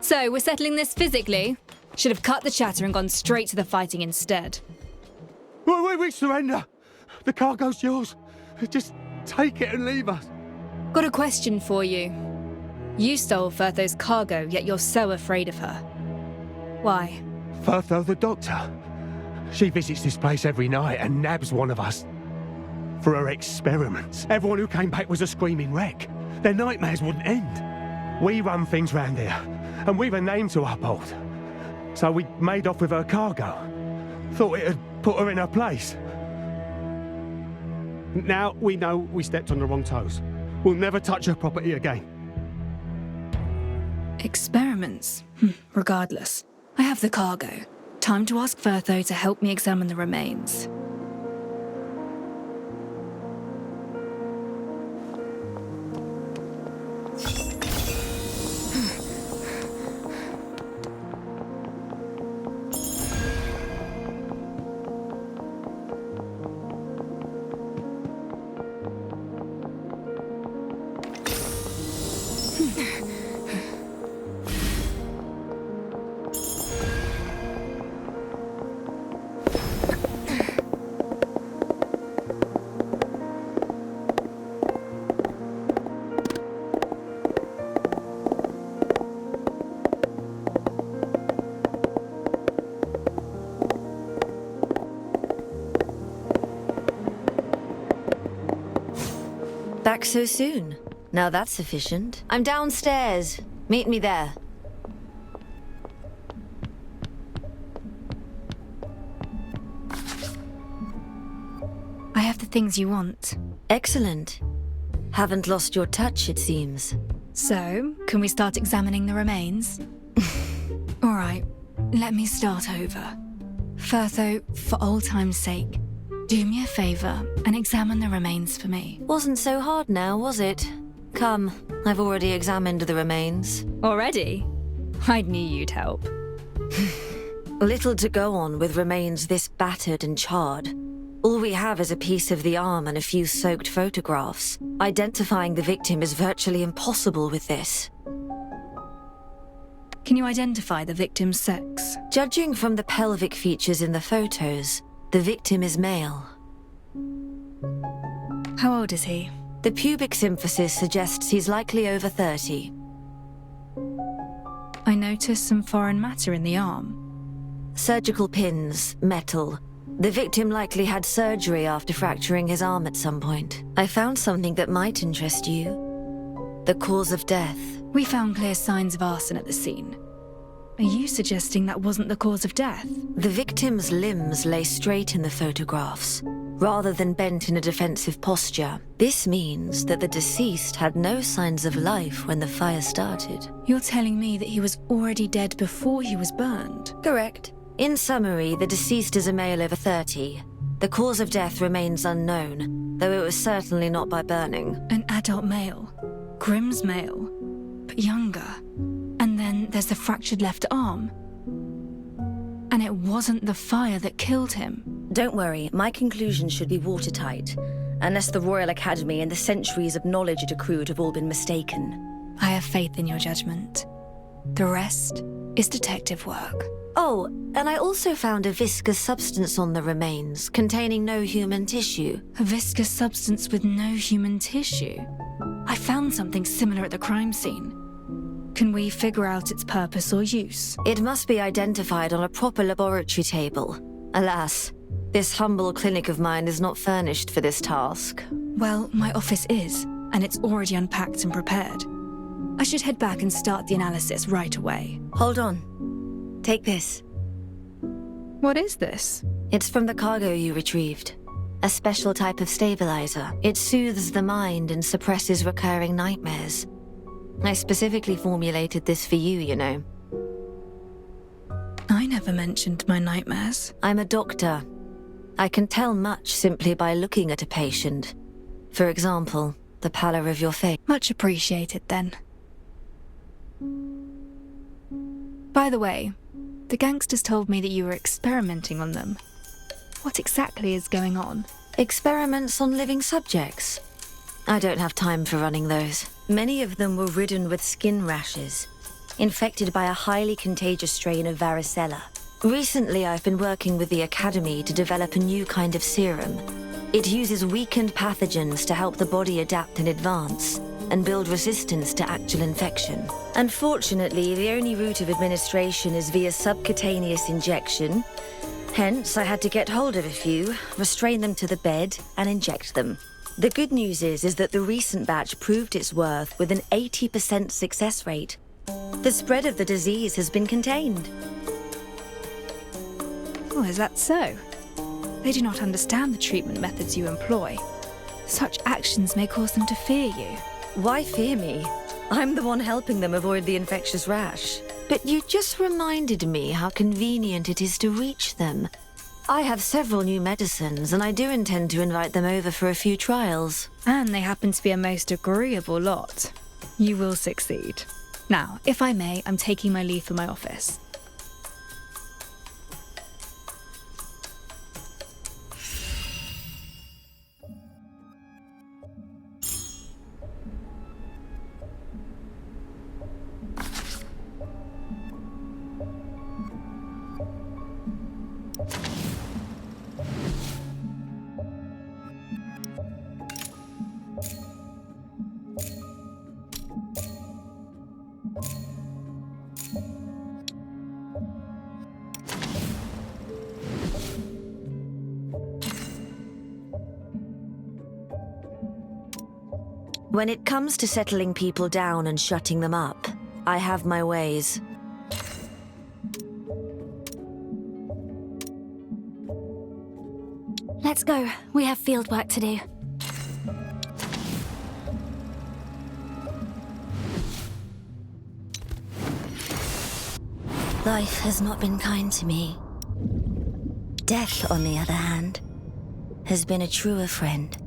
So, we're settling this physically? Should have cut the chatter and gone straight to the fighting instead. We surrender. The cargo's yours. Just take it and leave us. Got a question for you. You stole Firtho's cargo, yet you're so afraid of her. Why? Firtho the doctor. She visits this place every night and nabs one of us for her experiments. Everyone who came back was a screaming wreck. Their nightmares wouldn't end. We run things round here, and we've a name to uphold. So we made off with her cargo. Thought it had put her in her place. Now we know we stepped on the wrong toes. We'll never touch her property again. Experiments? Regardless, I have the cargo. Time to ask Firtho to help me examine the remains. Back so soon? Now that's sufficient. I'm downstairs. Meet me there. I have the things you want. Excellent. Haven't lost your touch, it seems. So, can we start examining the remains? All right, let me start over. Firtho, for old time's sake, do me a favor and examine the remains for me. Wasn't so hard now, was it? Come, I've already examined the remains. Already? I knew you'd help. Little to go on with remains this battered and charred. All we have is a piece of the arm and a few soaked photographs. Identifying the victim is virtually impossible with this. Can you identify the victim's sex? Judging from the pelvic features in the photos, the victim is male. How old is he? The pubic symphysis suggests he's likely over 30. I noticed some foreign matter in the arm. Surgical pins, metal. The victim likely had surgery after fracturing his arm at some point. I found something that might interest you. The cause of death. We found clear signs of arson at the scene. Are you suggesting that wasn't the cause of death? The victim's limbs lay straight in the photographs, rather than bent in a defensive posture. This means that the deceased had no signs of life when the fire started. You're telling me that he was already dead before he was burned? Correct. In summary, the deceased is a male over 30. The cause of death remains unknown, though it was certainly not by burning. An adult male. Grimm's male. But younger. And then there's the fractured left arm. And it wasn't the fire that killed him. Don't worry, my conclusion should be watertight. unless the Royal Academy and the centuries of knowledge it accrued have all been mistaken. I have faith in your judgment. The rest is detective work. Oh, and I also found a viscous substance on the remains, containing no human tissue. A viscous substance with no human tissue? I found something similar at the crime scene. Can we figure out its purpose or use? It must be identified on a proper laboratory table. Alas, this humble clinic of mine is not furnished for this task. Well, my office is, and it's already unpacked and prepared. I should head back and start the analysis right away. Hold on. Take this. What is this? It's from the cargo you retrieved. A special type of stabilizer. It soothes the mind and suppresses recurring nightmares. I specifically formulated this for you, you know. I never mentioned my nightmares. I'm a doctor. I can tell much simply by looking at a patient. For example, the pallor of your face. Much appreciated, then. By the way, the gangsters told me that you were experimenting on them. What exactly is going on? Experiments on living subjects. I don't have time for running those. Many of them were ridden with skin rashes, infected by a highly contagious strain of varicella. Recently, I've been working with the Academy to develop a new kind of serum. It uses weakened pathogens to help the body adapt in advance and build resistance to actual infection. Unfortunately, the only route of administration is via subcutaneous injection. Hence, I had to get hold of a few, restrain them to the bed, and inject them. The good news is that the recent batch proved its worth with an 80% success rate. The spread of the disease has been contained. Oh, is that so? They do not understand the treatment methods you employ. Such actions may cause them to fear you. Why fear me? I'm the one helping them avoid the infectious rash. But you just reminded me how convenient it is to reach them. I have several new medicines, and I do intend to invite them over for a few trials. And they happen to be a most agreeable lot. You will succeed. Now, if I may, I'm taking my leave for my office. When it comes to settling people down and shutting them up, I have my ways. Let's go. We have field work to do. Life has not been kind to me. Death, on the other hand, has been a truer friend.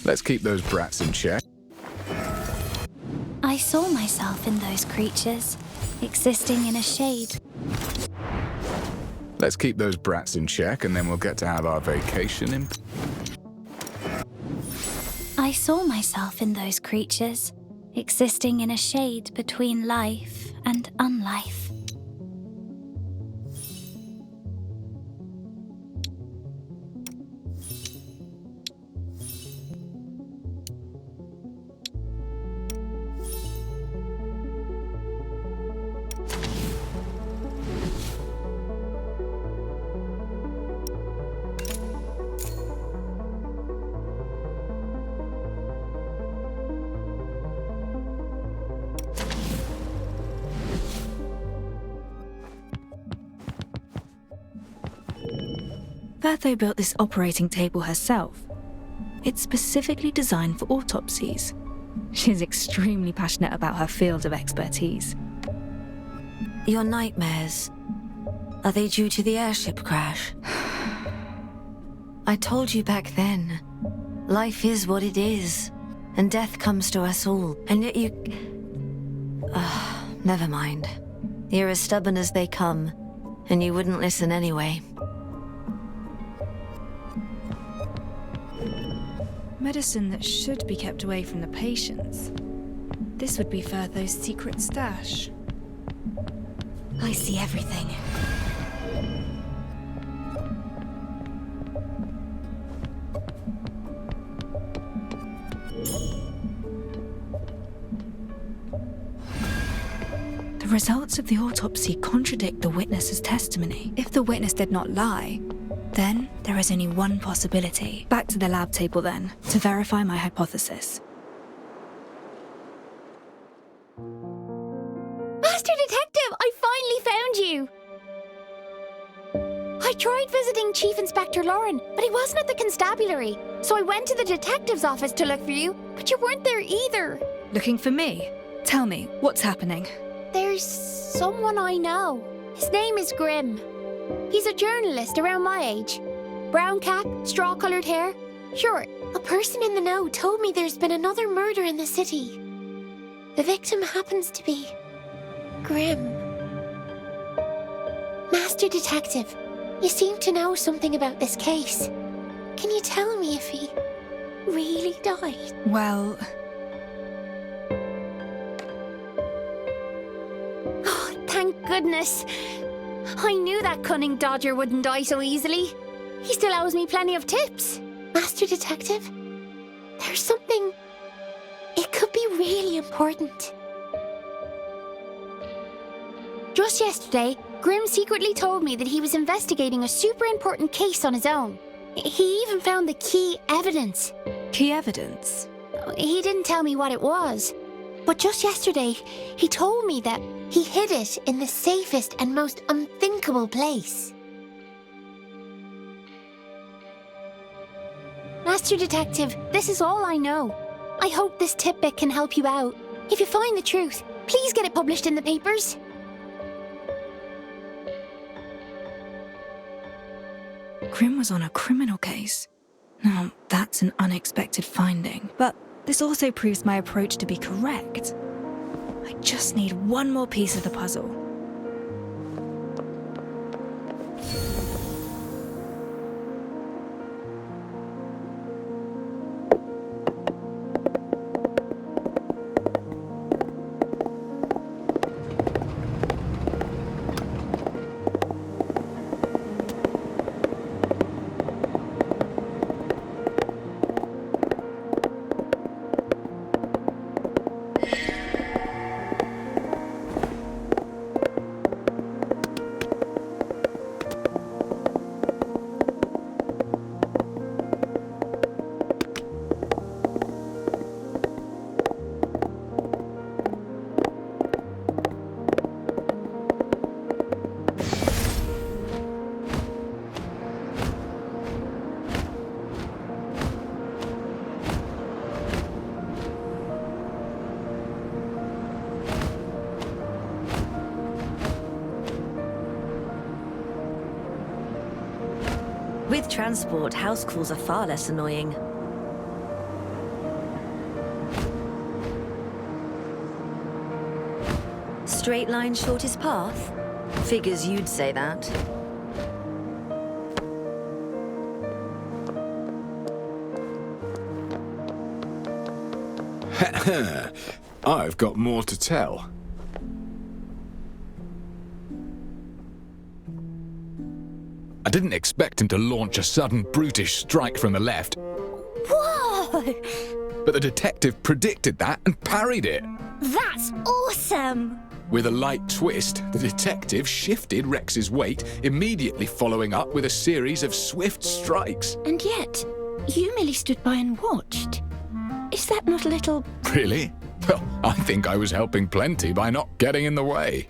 Let's keep those brats in check. I saw myself in those creatures, existing in a shade. Let's keep those brats in check, and then we'll get to have our vacation in... I saw myself in those creatures, existing in a shade between life and unlife. Firtho built this operating table herself. It's specifically designed for autopsies. She's extremely passionate about her field of expertise. Your nightmares, are they due to the airship crash? I told you back then. Life is what it is, and death comes to us all, and yet you... never mind. You're as stubborn as they come, and you wouldn't listen anyway. Medicine that should be kept away from the patients. This would be Firtho's secret stash. I see everything. The results of the autopsy contradict the witness's testimony. If the witness did not lie, then there is only one possibility. Back to the lab table then, to verify my hypothesis. Master Detective, I finally found you! I tried visiting Chief Inspector Lorin, but he wasn't at the constabulary. So I went to the detective's office to look for you, but you weren't there either. Looking for me? Tell me, what's happening? There's someone I know. His name is Grimm. He's a journalist around my age. Brown cap, straw-coloured hair. Sure, a person in the know told me there's been another murder in the city. The victim happens to be Grimm. Master Detective, you seem to know something about this case. Can you tell me if he really died? Well... Oh, thank goodness. I knew that cunning dodger wouldn't die so easily. He still owes me plenty of tips. Master Detective, there's something... It could be really important. Just yesterday, Grimm secretly told me that he was investigating a super important case on his own. He even found the key evidence. Key evidence? He didn't tell me what it was. But just yesterday, he told me that he hid it in the safest and most unthinkable place. Master Detective, this is all I know. I hope this tidbit can help you out. If you find the truth, please get it published in the papers. Grimm was on a criminal case. Now, that's an unexpected finding. But this also proves my approach to be correct. I just need one more piece of the puzzle. With transport, house calls are far less annoying. Straight line, shortest path? Figures you'd say that. I've got more to tell. I didn't expect him to launch a sudden brutish strike from the left. Whoa! But the detective predicted that and parried it. That's awesome! With a light twist, the detective shifted Rex's weight, immediately following up with a series of swift strikes. And yet, you merely stood by and watched. Is that not a little... Really? Well, I think I was helping plenty by not getting in the way.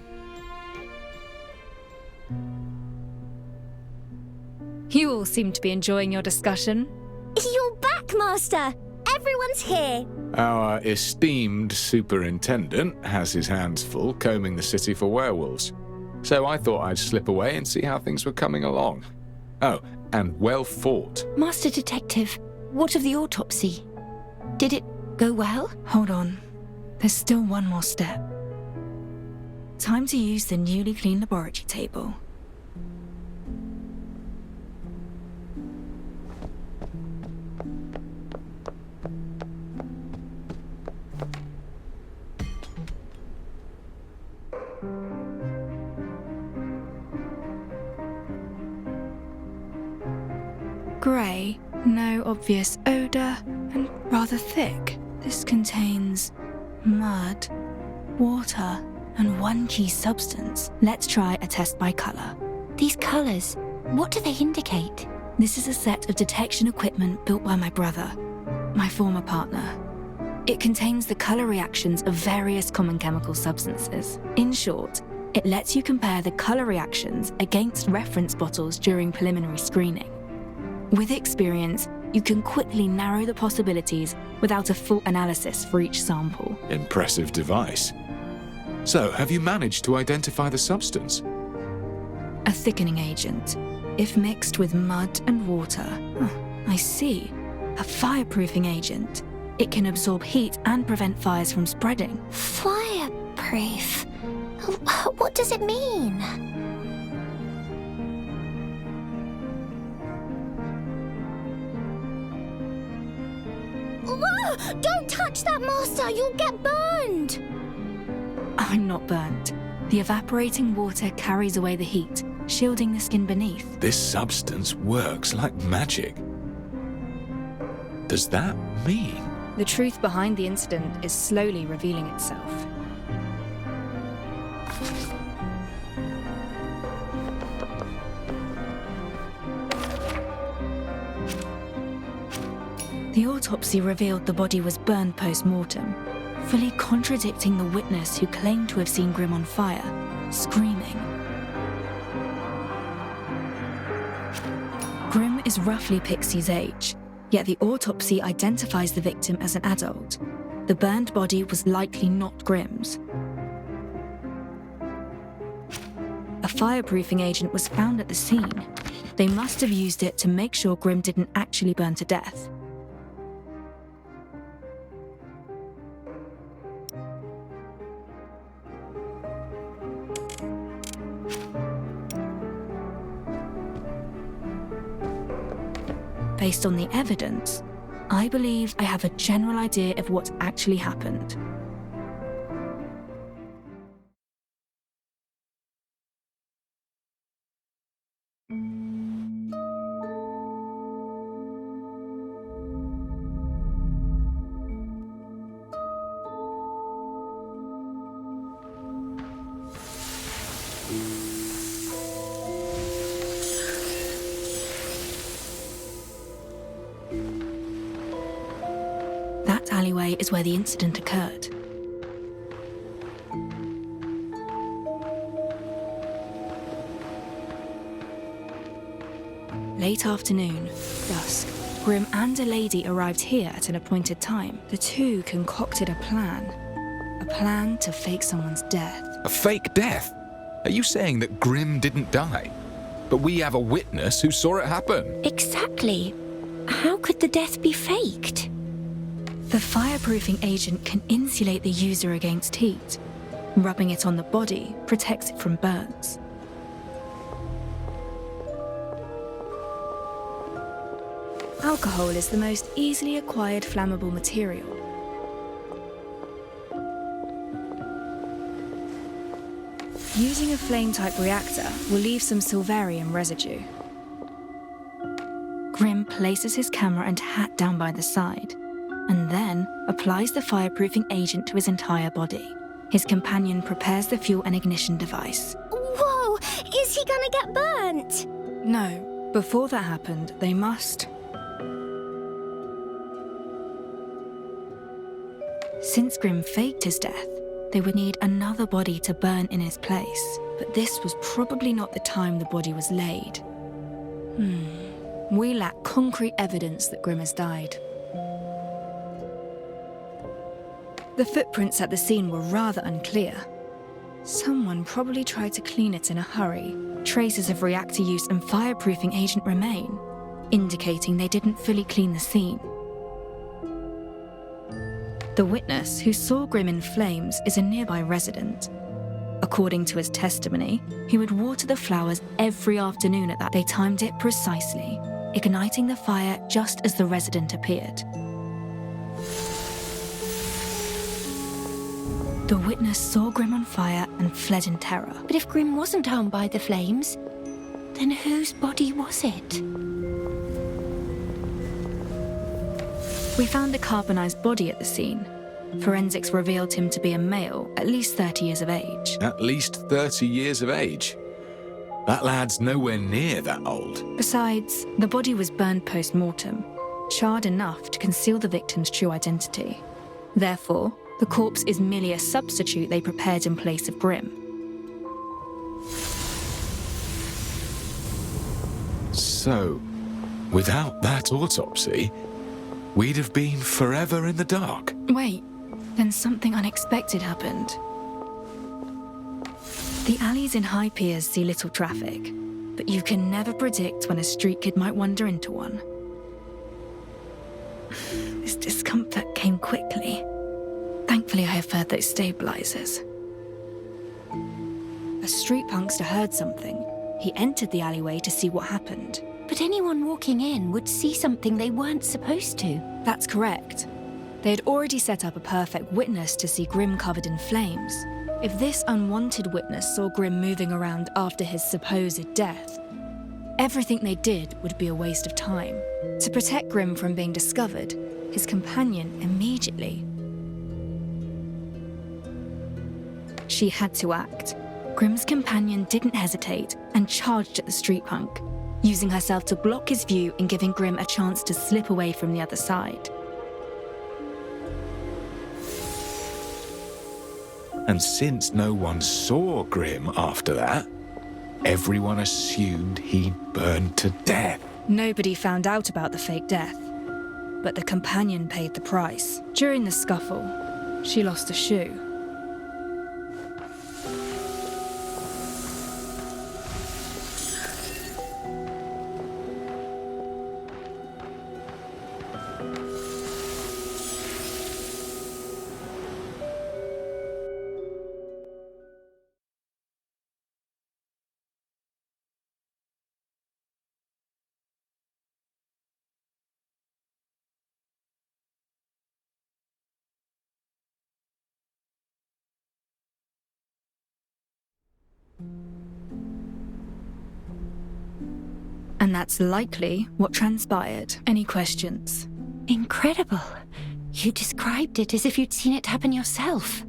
You all seem to be enjoying your discussion. You're back, Master! Everyone's here! Our esteemed superintendent has his hands full combing the city for werewolves. So I thought I'd slip away and see how things were coming along. Oh, and well fought. Master Detective, what of the autopsy? Did it go well? Hold on. There's still one more step. Time to use the newly cleaned laboratory table. Grey, no obvious odour, and rather thick. This contains mud, water, and one key substance. Let's try a test by colour. These colours, what do they indicate? This is a set of detection equipment built by my brother, my former partner. It contains the colour reactions of various common chemical substances. In short, it lets you compare the colour reactions against reference bottles during preliminary screening. With experience, you can quickly narrow the possibilities without a full analysis for each sample. Impressive device. So, have you managed to identify the substance? A thickening agent. If mixed with mud and water. I see. A fireproofing agent. It can absorb heat and prevent fires from spreading. Fireproof? What does it mean? Whoa! Don't touch that, Master! You'll get burned! I'm not burnt. The evaporating water carries away the heat, shielding the skin beneath. This substance works like magic. Does that mean? The truth behind the incident is slowly revealing itself. The autopsy revealed the body was burned post-mortem, fully contradicting the witness who claimed to have seen Grimm on fire, screaming. Grimm is roughly Pixie's age, yet the autopsy identifies the victim as an adult. The burned body was likely not Grimm's. A fireproofing agent was found at the scene. They must have used it to make sure Grimm didn't actually burn to death. Based on the evidence, I believe I have a general idea of what actually happened. That alleyway is where the incident occurred. Late afternoon, dusk, Grimm and a lady arrived here at an appointed time. The two concocted a plan to fake someone's death. A fake death? Are you saying that Grimm didn't die? But we have a witness who saw it happen. Exactly. How could the death be faked? The fireproofing agent can insulate the user against heat. Rubbing it on the body protects it from burns. Alcohol is the most easily acquired flammable material. Using a flame-type reactor will leave some silverium residue. Grimm places his camera and hat down by the side, and then applies the fireproofing agent to his entire body. His companion prepares the fuel and ignition device. Whoa! Is he gonna get burnt? No, before that happened, they must... Since Grimm faked his death, they would need another body to burn in his place. But this was probably not the time the body was laid. We lack concrete evidence that Grimm has died. The footprints at the scene were rather unclear. Someone probably tried to clean it in a hurry. Traces of reactor use and fireproofing agent remain, indicating they didn't fully clean the scene. The witness who saw Grimm in flames is a nearby resident. According to his testimony, he would water the flowers every afternoon at that. They timed it precisely, igniting the fire just as the resident appeared. The witness saw Grimm on fire and fled in terror. But if Grimm wasn't harmed by the flames, then whose body was it? We found a carbonized body at the scene. Forensics revealed him to be a male, at least 30 years of age. At least 30 years of age? That lad's nowhere near that old. Besides, the body was burned post-mortem, charred enough to conceal the victim's true identity. Therefore, the corpse is merely a substitute they prepared in place of Grimm. So, without that autopsy, we'd have been forever in the dark. Wait, then something unexpected happened. The alleys in high piers see little traffic, but you can never predict when a street kid might wander into one. This discomfort came quickly. Thankfully, I have firtho stabilizers. A street punkster heard something. He entered the alleyway to see what happened. But anyone walking in would see something they weren't supposed to. That's correct. They had already set up a perfect witness to see Grimm covered in flames. If this unwanted witness saw Grimm moving around after his supposed death, everything they did would be a waste of time. To protect Grimm from being discovered, his companion immediately. She had to act. Grimm's companion didn't hesitate and charged at the street punk, using herself to block his view and giving Grimm a chance to slip away from the other side. And since no one saw Grimm after that, everyone assumed he burned to death. Nobody found out about the fake death, but the companion paid the price. During the scuffle, she lost a shoe. And that's likely what transpired. Any questions? Incredible. You described it as if you'd seen it happen yourself.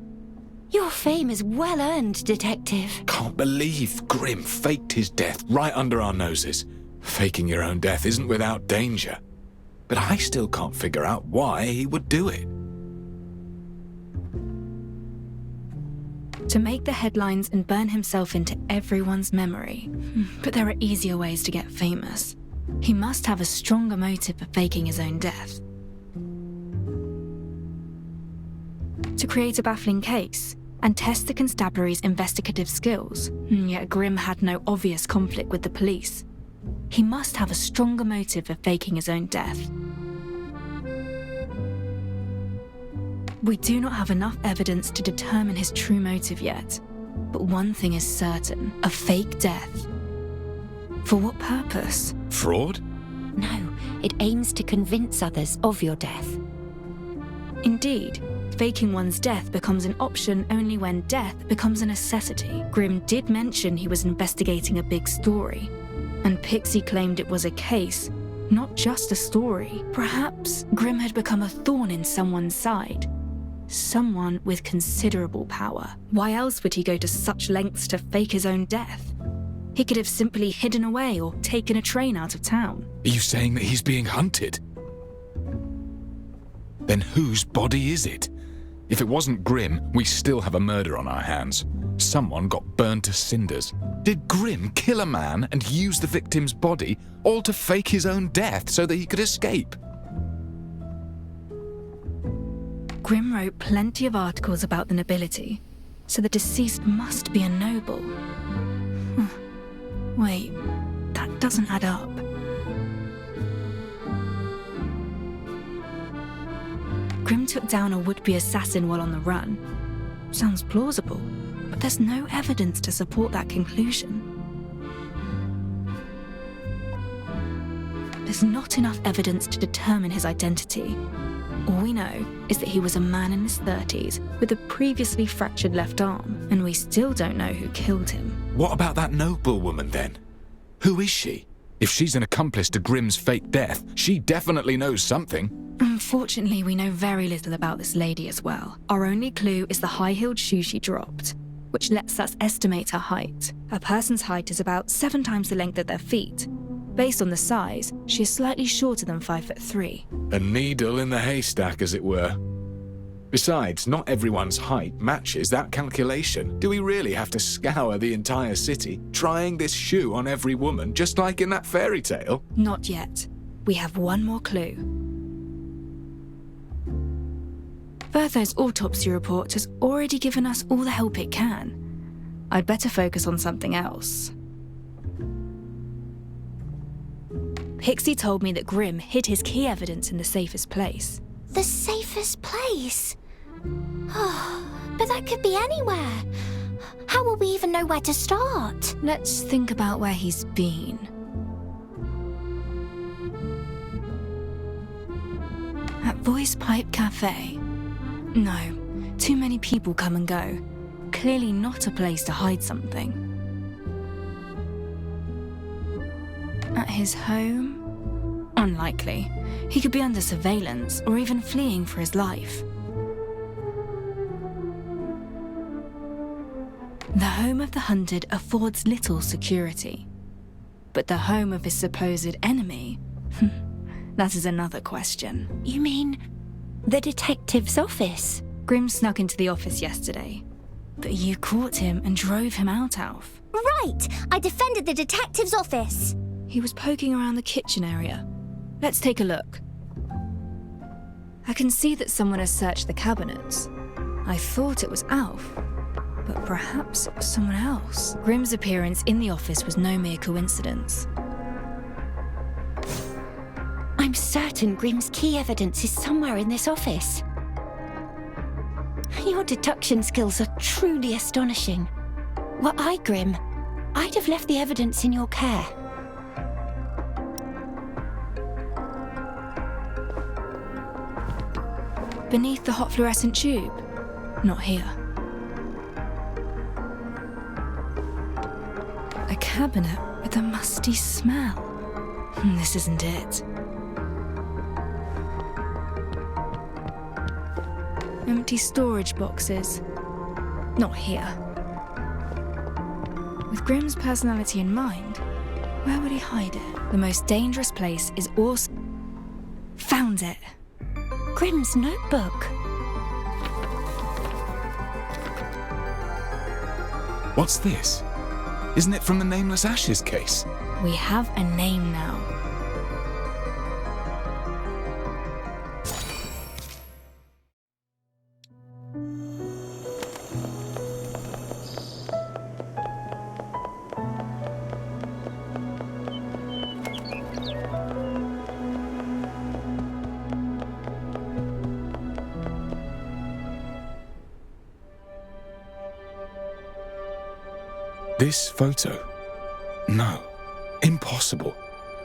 Your fame is well earned, Detective. Can't believe Grimm faked his death right under our noses. Faking your own death isn't without danger. But I still can't figure out why he would do it. To make the headlines and burn himself into everyone's memory. But there are easier ways to get famous. He must have a stronger motive for faking his own death. To create a baffling case and test the constabulary's investigative skills. Yet Grimm had no obvious conflict with the police. He must have a stronger motive for faking his own death. We do not have enough evidence to determine his true motive yet, but one thing is certain, a fake death. For what purpose? Fraud? No, it aims to convince others of your death. Indeed, faking one's death becomes an option only when death becomes a necessity. Grimm did mention he was investigating a big story, and Pixie claimed it was a case, not just a story. Perhaps Grimm had become a thorn in someone's side. Someone with considerable power. Why else would he go to such lengths to fake his own death? He could have simply hidden away or taken a train out of town. Are you saying that he's being hunted? Then whose body is it? If it wasn't Grimm, we still have a murder on our hands. Someone got burned to cinders. Did Grimm kill a man and use the victim's body, all to fake his own death so that he could escape? Grimm wrote plenty of articles about the nobility, So the deceased must be a noble. Wait, that doesn't add up. Grimm took down a would-be assassin while on the run. Sounds plausible, but there's no evidence to support that conclusion. There's not enough evidence to determine his identity. All we know is that he was a man in his 30s with a previously fractured left arm, and we still don't know who killed him. What about that noblewoman then? Who is she? If she's an accomplice to Grimm's fake death, she definitely knows something. Unfortunately, we know very little about this lady as well. Our only clue is the high-heeled shoe she dropped, which lets us estimate her height. A person's height is about 7 times the length of their feet. Based on the size, she is slightly shorter than 5'3". A needle in the haystack, as it were. Besides, not everyone's height matches that calculation. Do we really have to scour the entire city, trying this shoe on every woman, just like in that fairy tale? Not yet. We have one more clue. Firtho's autopsy report has already given us all the help it can. I'd better focus on something else. Pixie told me that Grimm hid his key evidence in the safest place. The safest place? But that could be anywhere. How will we even know where to start? Let's think about where he's been. At Voice Pipe Cafe. No, too many people come and go. Clearly not a place to hide something. At his home? Unlikely. He could be under surveillance or even fleeing for his life. The home of the hunted affords little security. But the home of his supposed enemy? That is another question. You mean the detective's office? Grimm snuck into the office yesterday. But you caught him and drove him out, Alf. Right! I defended the detective's office! He was poking around the kitchen area. Let's take a look. I can see that someone has searched the cabinets. I thought it was Alf, but perhaps it was someone else. Grimm's appearance in the office was no mere coincidence. I'm certain Grimm's key evidence is somewhere in this office. Your deduction skills are truly astonishing. Were I Grimm, I'd have left the evidence in your care. Beneath the hot fluorescent tube? Not here. A cabinet with a musty smell. This isn't it. Empty storage boxes. Not here. With Grimm's personality in mind, where would he hide it? The most dangerous place is also... Found it! Grimm's notebook. What's this? Isn't it from the Nameless Ashes case? We have a name now. This photo? No. Impossible.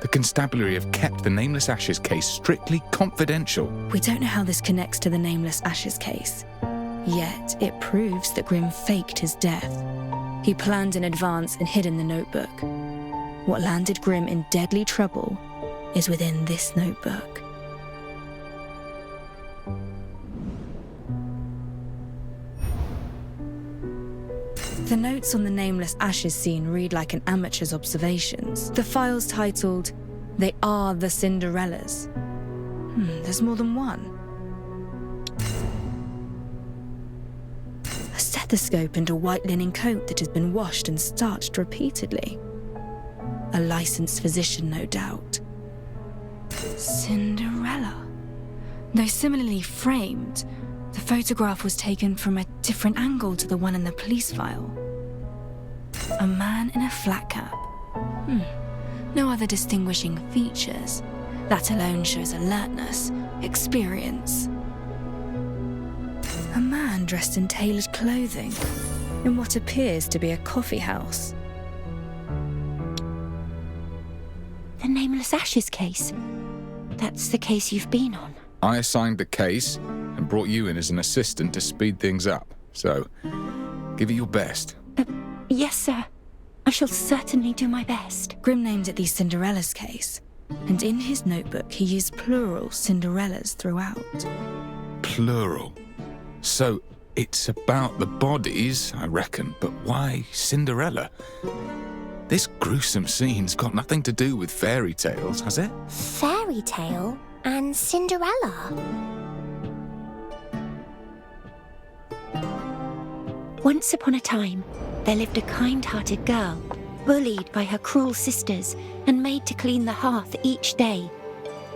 The constabulary have kept the Nameless Ashes case strictly confidential. We don't know how this connects to the Nameless Ashes case. Yet, it proves that Grimm faked his death. He planned in advance and hid in the notebook. What landed Grimm in deadly trouble is within this notebook. The notes on the Nameless Ashes scene read like an amateur's observations. The file's titled, "They Are the Cinderellas." There's more than one. A stethoscope and a white linen coat that has been washed and starched repeatedly. A licensed physician, no doubt. Cinderella. Though similarly framed, The photograph was taken from a different angle to the one in the police file. A man in a flat cap. No other distinguishing features. That alone shows alertness, experience. A man dressed in tailored clothing, in what appears to be a coffee house. The Nameless Ashes case. That's the case you've been on. I assigned the case and brought you in as an assistant to speed things up. So, give it your best. Yes, sir. I shall certainly do my best. Grimm named it the Cinderella's case, and in his notebook he used plural Cinderellas throughout. Plural. So, it's about the bodies, I reckon, but why Cinderella? This gruesome scene's got nothing to do with fairy tales, has it? Fairy tale and Cinderella. Once upon a time, there lived a kind-hearted girl, bullied by her cruel sisters and made to clean the hearth each day,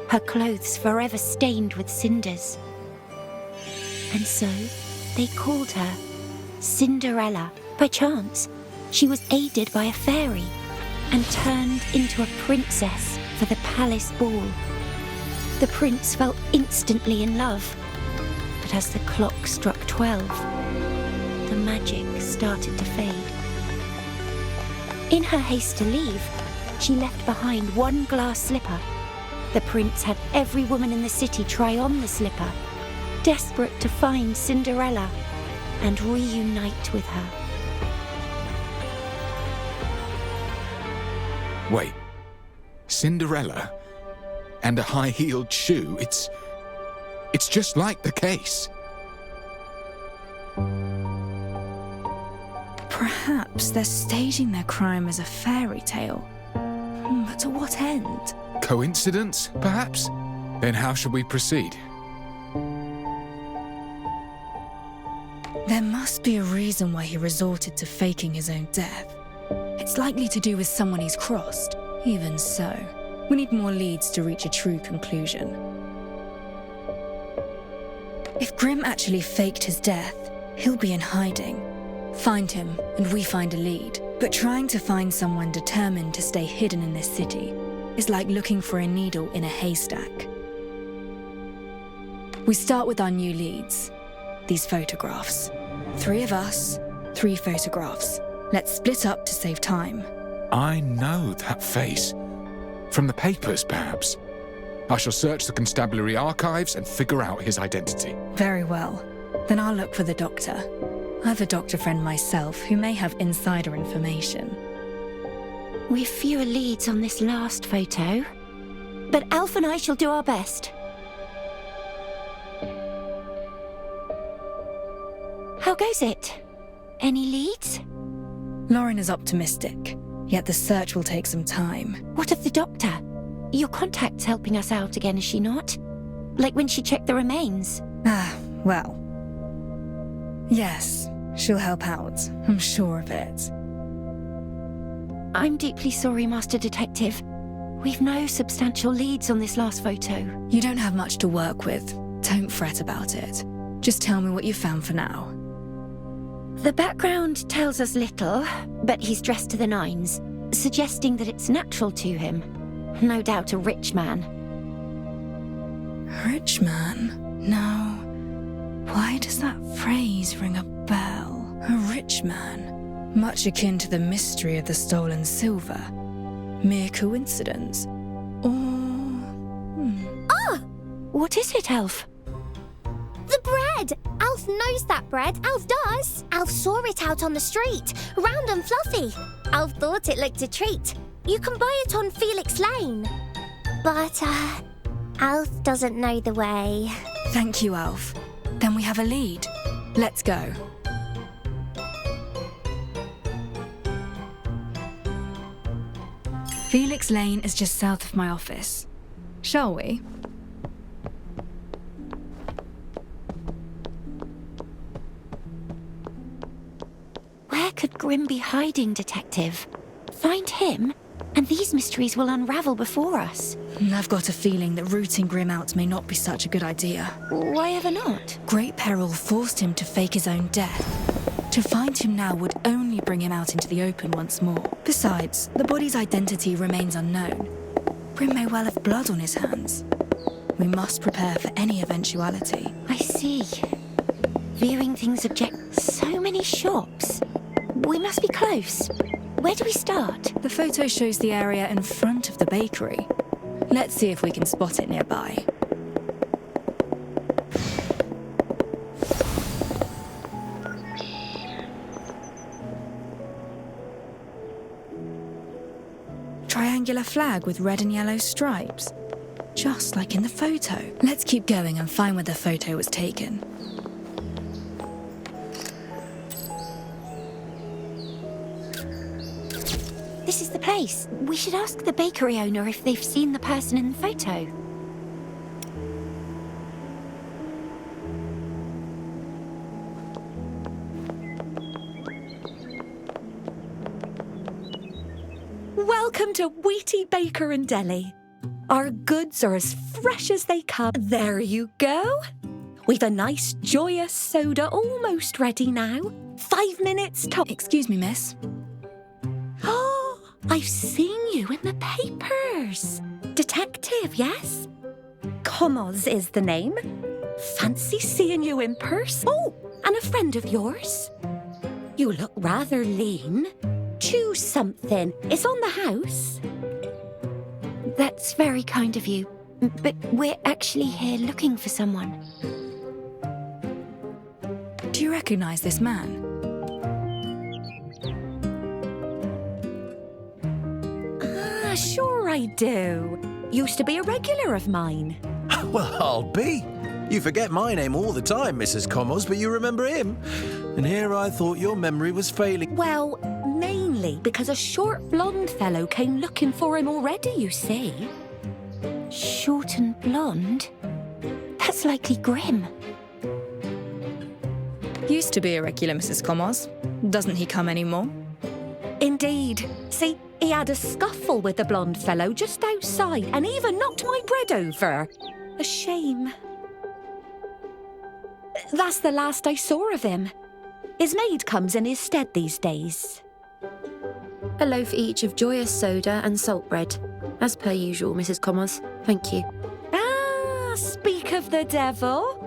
her clothes forever stained with cinders. And so, they called her Cinderella. By chance, she was aided by a fairy and turned into a princess for the palace ball. The prince fell instantly in love, but as the clock struck 12, the magic started to fade. In her haste to leave, she left behind one glass slipper. The prince had every woman in the city try on the slipper, desperate to find Cinderella and reunite with her. Wait. Cinderella? And a high-heeled shoe? It's just like the case. Perhaps they're staging their crime as a fairy tale. But to what end? Coincidence, perhaps? Then how should we proceed? There must be a reason why he resorted to faking his own death. It's likely to do with someone he's crossed. Even so, we need more leads to reach a true conclusion. If Grimm actually faked his death, he'll be in hiding. Find him, and we find a lead. But trying to find someone determined to stay hidden in this city is like looking for a needle in a haystack. We start with our new leads. These photographs. 3 of us, 3 photographs. Let's split up to save time. I know that face. From the papers, perhaps. I shall search the constabulary archives and figure out his identity. Very well. Then I'll look for the doctor. I have a doctor friend myself who may have insider information. We've fewer leads on this last photo, but Alf and I shall do our best. How goes it? Any leads? Lorin is optimistic, yet the search will take some time. What of the doctor? Your contact's helping us out again, is she not? Like when she checked the remains? Well. Yes, she'll help out. I'm sure of it. I'm deeply sorry, Master Detective. We've no substantial leads on this last photo. You don't have much to work with. Don't fret about it. Just tell me what you found for now. The background tells us little, but he's dressed to the nines, suggesting that it's natural to him. No doubt a rich man. Rich man? No. Why does that phrase ring a bell? A rich man? Much akin to the mystery of the stolen silver. Mere coincidence? Or... Ah! What is it, Alf? The bread! Alf knows that bread. Alf does. Alf saw it out on the street, round and fluffy. Alf thought it looked a treat. You can buy it on Felix Lane. But, Alf doesn't know the way. Thank you, Alf. Then we have a lead. Let's go. Felix Lane is just south of my office. Shall we? Where could Grimm be hiding, Detective? Find him, And these mysteries will unravel before us. I've got a feeling that rooting Grimm out may not be such a good idea. Why ever not? Great peril forced him to fake his own death. To find him now would only bring him out into the open once more. Besides, the body's identity remains unknown. Grimm may well have blood on his hands. We must prepare for any eventuality. I see. Viewing things object. So many shops. We must be close. Where do we start? The photo shows the area in front of the bakery. Let's see if we can spot it nearby. Triangular flag with red and yellow stripes. Just like in the photo. Let's keep going and find where the photo was taken. This is the place. We should ask the bakery owner if they've seen the person in the photo. Welcome to Wheaty Baker and Deli. Our goods are as fresh as they come. There you go. We've a nice, joyous soda almost ready now. 5 minutes top. Excuse me, miss. Oh, I've seen you in the papers. Detective, yes? Commos is the name. Fancy seeing you in person. Oh, and a friend of yours. You look rather lean. Choose something. It's on the house. That's very kind of you. But we're actually here looking for someone. Do you recognize this man? Sure I do. Used to be a regular of mine. Well, I'll be. You forget my name all the time, Mrs. Commos, but you remember him. And here I thought your memory was failing. Well, mainly because a short blonde fellow came looking for him already, you see. Short and blonde? That's likely Grimm. Used to be a regular, Mrs. Commos. Doesn't he come anymore? Indeed. See, he had a scuffle with the blonde fellow just outside and even knocked my bread over. A shame. That's the last I saw of him. His maid comes in his stead these days. A loaf each of joyous soda and salt bread. As per usual, Mrs. Commos. Thank you. Ah, speak of the devil.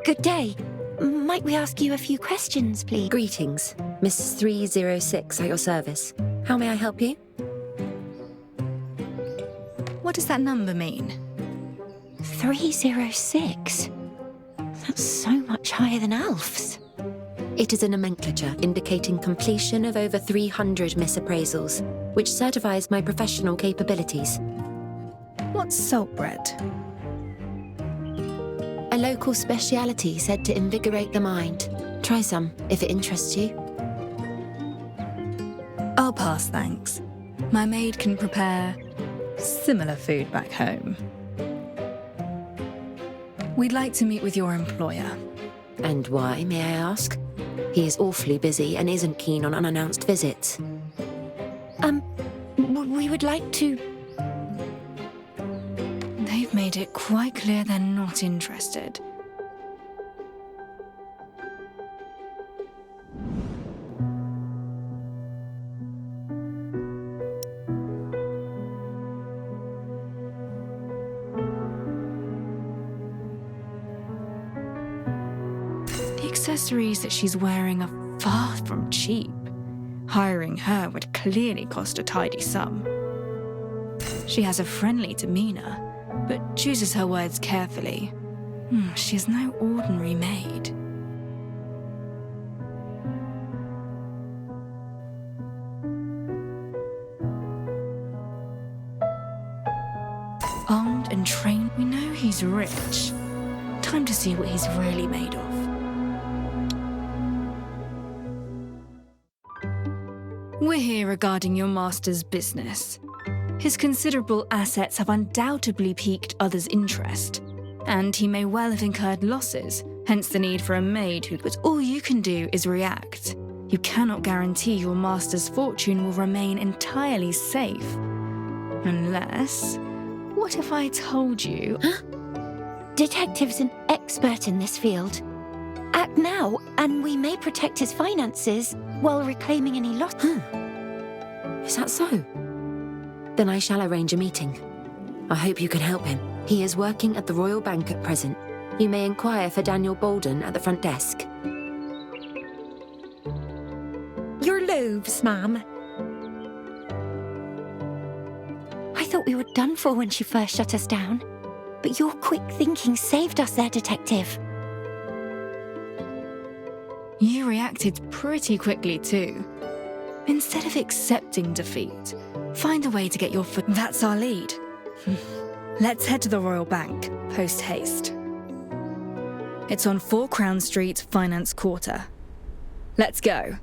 Good day. Might we ask you a few questions, please? Greetings. Mrs. 306 at your service. How may I help you? What does that number mean? 306? That's so much higher than Alf's. It is a nomenclature indicating completion of over 300 misappraisals, which certifies my professional capabilities. What's salt bread? A local speciality said to invigorate the mind. Try some, if it interests you. I'll pass, thanks. My maid can prepare similar food back home. We'd like to meet with your employer. And why, may I ask? He is awfully busy and isn't keen on unannounced visits. We would like to... They've made it quite clear they're not interested. The accessories that she's wearing are far from cheap. Hiring her would clearly cost a tidy sum. She has a friendly demeanour, but chooses her words carefully. She is no ordinary maid. Armed and trained, we know he's rich. Time to see what he's really made of. We're here regarding your master's business. His considerable assets have undoubtedly piqued others' interest, and he may well have incurred losses, hence the need for a maid who... But all you can do is react. You cannot guarantee your master's fortune will remain entirely safe. Unless... What if I told you... Detective's an expert in this field. Act now, and we may protect his finances while reclaiming any lost... Is that so? Then I shall arrange a meeting. I hope you can help him. He is working at the Royal Bank at present. You may inquire for Daniel Bolden at the front desk. Your loaves, ma'am. I thought we were done for when she first shut us down. But your quick thinking saved us there, Detective. You reacted pretty quickly too. Instead of accepting defeat, find a way to get your foot... That's our lead. Let's head to the Royal Bank, post-haste. It's on 4 Crown Street, Finance Quarter. Let's go.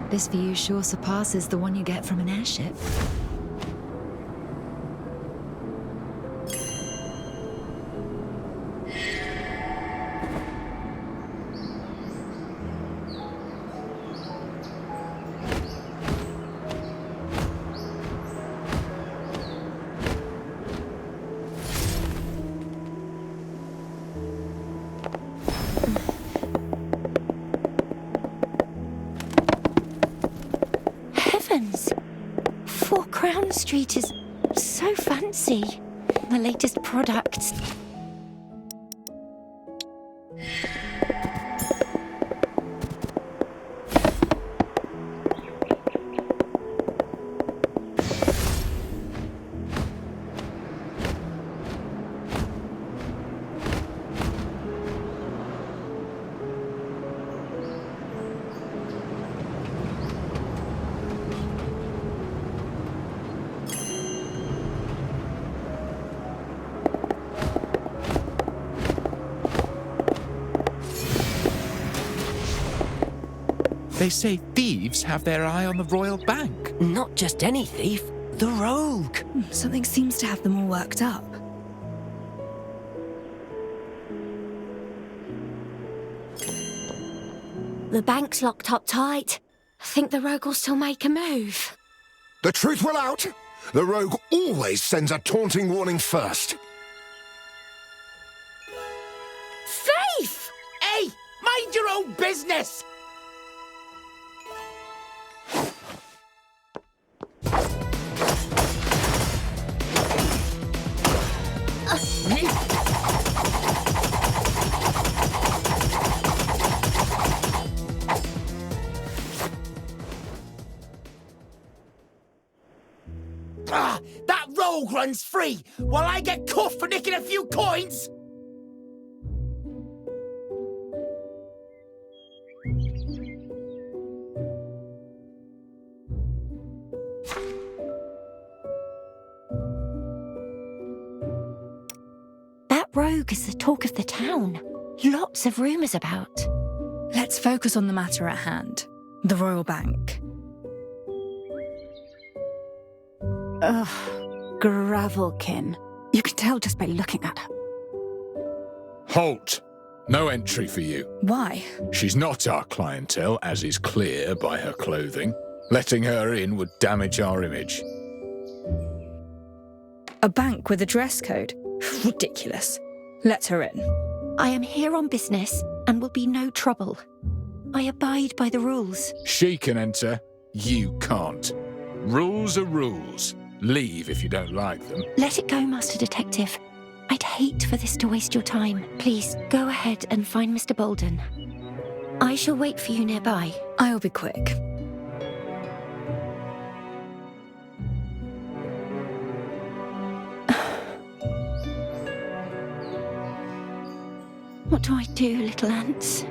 This view sure surpasses the one you get from an airship. Heavens! 4 Crown Street is so fancy. The latest products. They say thieves have their eye on the Royal Bank. Not just any thief, the rogue. Something seems to have them all worked up. The bank's locked up tight. I think the rogue will still make a move. The truth will out. The rogue always sends a taunting warning first. Thief! Hey, mind your own business! That rogue runs free, while I get cuffed for nicking a few coins! That rogue is the talk of the town. Lots of rumours about. Let's focus on the matter at hand. The Royal Bank. Ugh, gravelkin. You can tell just by looking at her. Halt! No entry for you. Why? She's not our clientele, as is clear by her clothing. Letting her in would damage our image. A bank with a dress code? Ridiculous. Let her in. I am here on business and will be no trouble. I abide by the rules. She can enter, you can't. Rules are rules. Leave if you don't like them. Let it go, Master Detective. I'd hate for this to waste your time. Please, go ahead and find Mr. Bolden. I shall wait for you nearby. I'll be quick. What do I do, little ants?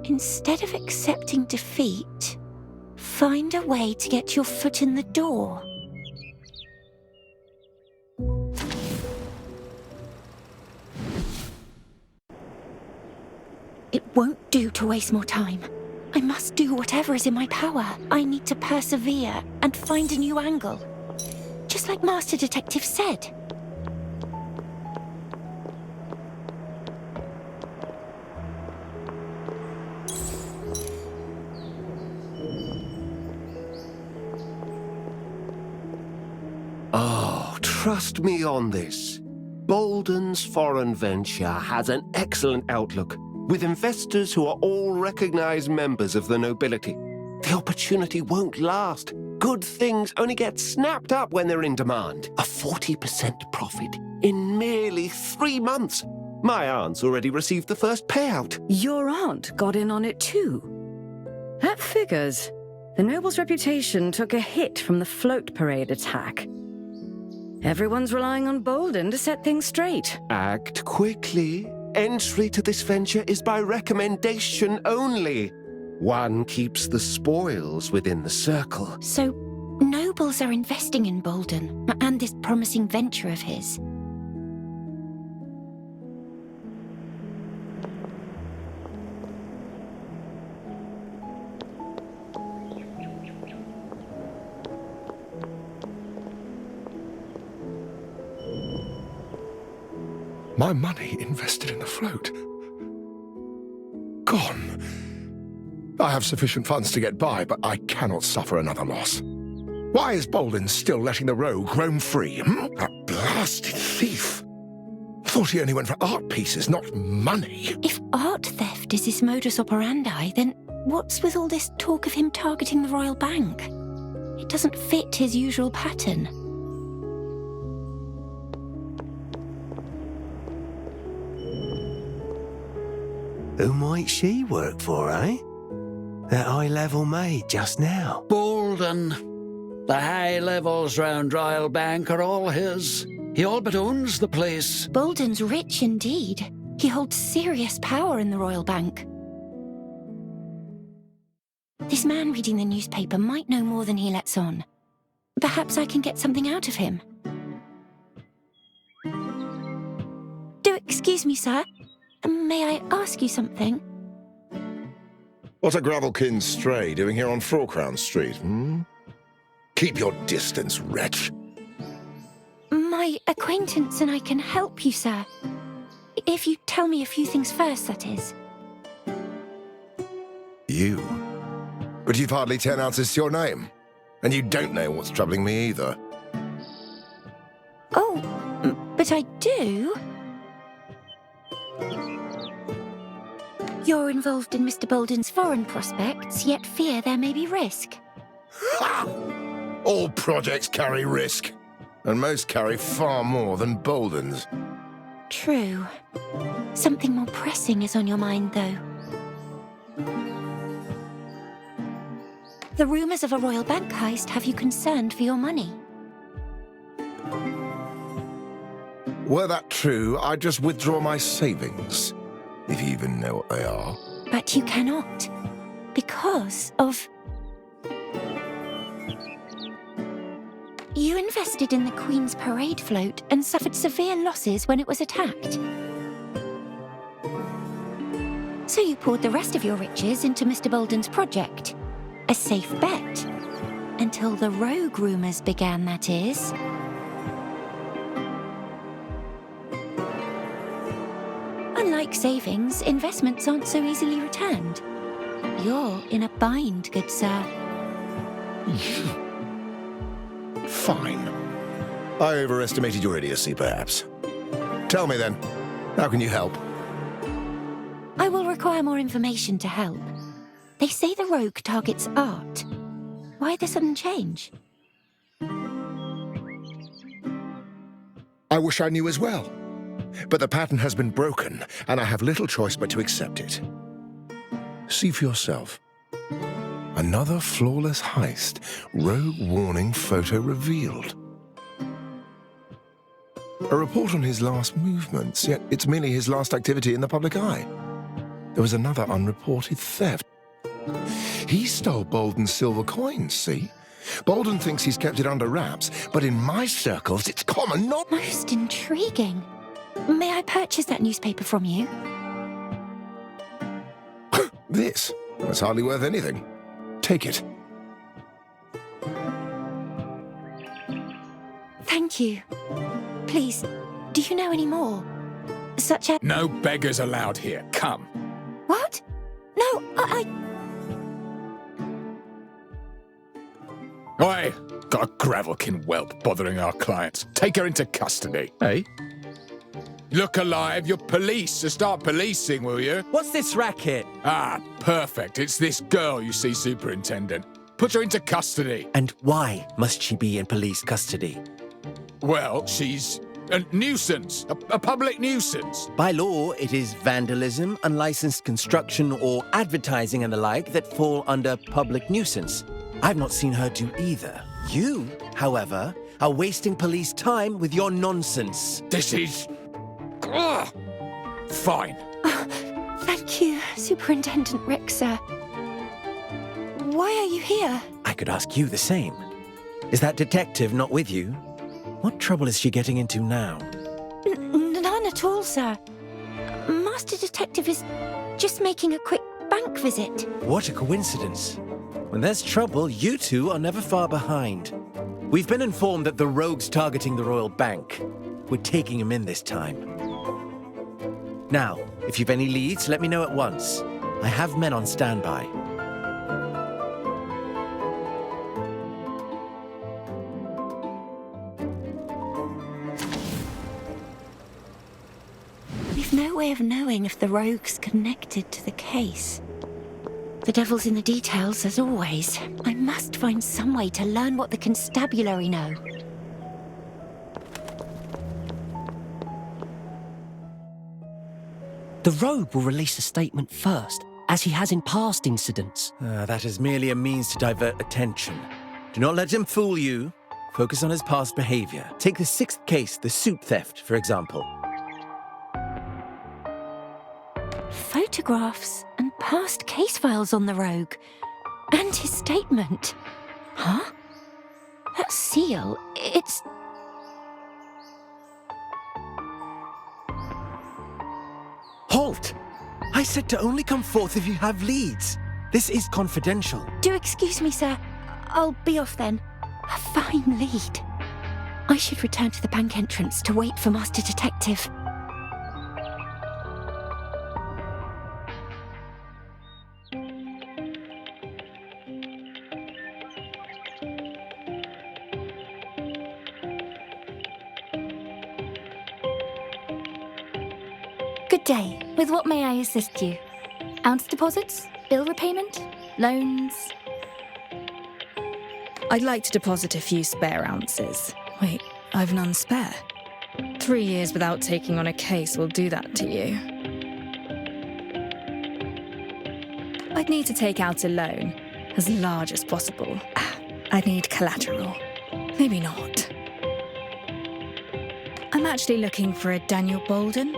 Instead of accepting defeat, find a way to get your foot in the door. It won't do to waste more time. I must do whatever is in my power. I need to persevere and find a new angle. Just like Master Detective said. Oh, trust me on this. Bolden's foreign venture has an excellent outlook, with investors who are all recognized members of the nobility. The opportunity won't last. Good things only get snapped up when they're in demand. A 40% profit in merely 3 months. My aunt's already received the first payout. Your aunt got in on it too. That figures. The noble's reputation took a hit from the float parade attack. Everyone's relying on Bolden to set things straight. Act quickly. Entry to this venture is by recommendation only. One keeps the spoils within the circle. So, nobles are investing in Bolden and this promising venture of his. My money invested in the float. Gone. I have sufficient funds to get by, but I cannot suffer another loss. Why is Bolden still letting the rogue roam free? That blasted thief. Thought he only went for art pieces, not money. If art theft is his modus operandi, then what's with all this talk of him targeting the royal bank? It doesn't fit his usual pattern. Who might she work for, eh? That high-level maid just now. Bolden. The high levels round Royal Bank are all his. He all but owns the place. Bolden's rich indeed. He holds serious power in the royal bank. This man reading the newspaper might know more than he lets on. Perhaps I can get something out of him. Do excuse me, sir. May I ask you something? What a Gravelkin stray doing here on Four-Crown Street, Keep your distance, wretch. My acquaintance and I can help you, sir. If you tell me a few things first, that is. You? But you've hardly 10 ounces to your name. And you don't know what's troubling me either. Oh, but I do. You're involved in Mr. Bolden's foreign prospects, yet fear there may be risk. All projects carry risk. And most carry far more than Bolden's. True. Something more pressing is on your mind, though. The rumours of a royal bank heist have you concerned for your money. Were that true, I'd just withdraw my savings. If you even know what they are. But you cannot. Because of... You invested in the Queen's parade float and suffered severe losses when it was attacked. So you poured the rest of your riches into Mr. Bolden's project. A safe bet. Until the rogue rumours began, that is. Unlike savings, investments aren't so easily returned. You're in a bind, good sir. Fine. I overestimated your idiocy, perhaps. Tell me then, how can you help? I will require more information to help. They say the rogue targets art. Why the sudden change? I wish I knew as well. But the pattern has been broken, and I have little choice but to accept it. See for yourself. Another flawless heist. Rogue warning photo revealed. A report on his last movements, yet it's merely his last activity in the public eye. There was another unreported theft. He stole Bolden's silver coins, see? Bolden thinks he's kept it under wraps, but in my circles, it's common knowledge. Most intriguing. May I purchase that newspaper from you? This? That's hardly worth anything. Take it. Thank you. Please, do you know any more? Such as... No beggars allowed here. Come. What? No, Oi! Got a gravelkin whelp bothering our clients. Take her into custody. Hey? Look alive, you're police, so start policing, will you? What's this racket? Ah, perfect. It's this girl, you see, Superintendent. Put her into custody. And why must she be in police custody? Well, she's a nuisance, a public nuisance. By law, it is vandalism, unlicensed construction, or advertising and the like that fall under public nuisance. I've not seen her do either. You, however, are wasting police time with your nonsense. This is... Ugh. Fine. Thank you, Superintendent Rexer. Why are you here? I could ask you the same. Is that detective not with you? What trouble is she getting into now? None at all, sir. Master Detective is just making a quick bank visit. What a coincidence. When there's trouble, you two are never far behind. We've been informed that the rogue's targeting the Royal Bank. We're taking him in this time. Now, if you've any leads, let me know at once. I have men on standby. We've no way of knowing if the rogue's connected to the case. The devil's in the details, as always. I must find some way to learn what the constabulary know. The rogue will release a statement first, as he has in past incidents. That is merely a means to divert attention. Do not let him fool you. Focus on his past behavior. Take the 6th case, the suit theft, for example. Photographs and past case files on the rogue. And his statement. Huh? That seal, it's... Halt! I said to only come forth if you have leads. This is confidential. Do excuse me, sir. I'll be off then. A fine lead. I should return to the bank entrance to wait for Master Detective. Good day. With what may I assist you? Ounce deposits? Bill repayment? Loans? I'd like to deposit a few spare ounces. Wait, I've none spare. 3 years without taking on a case will do that to you. I'd need to take out a loan, as large as possible. I'd need collateral. Maybe not. I'm actually looking for a Daniel Bolden.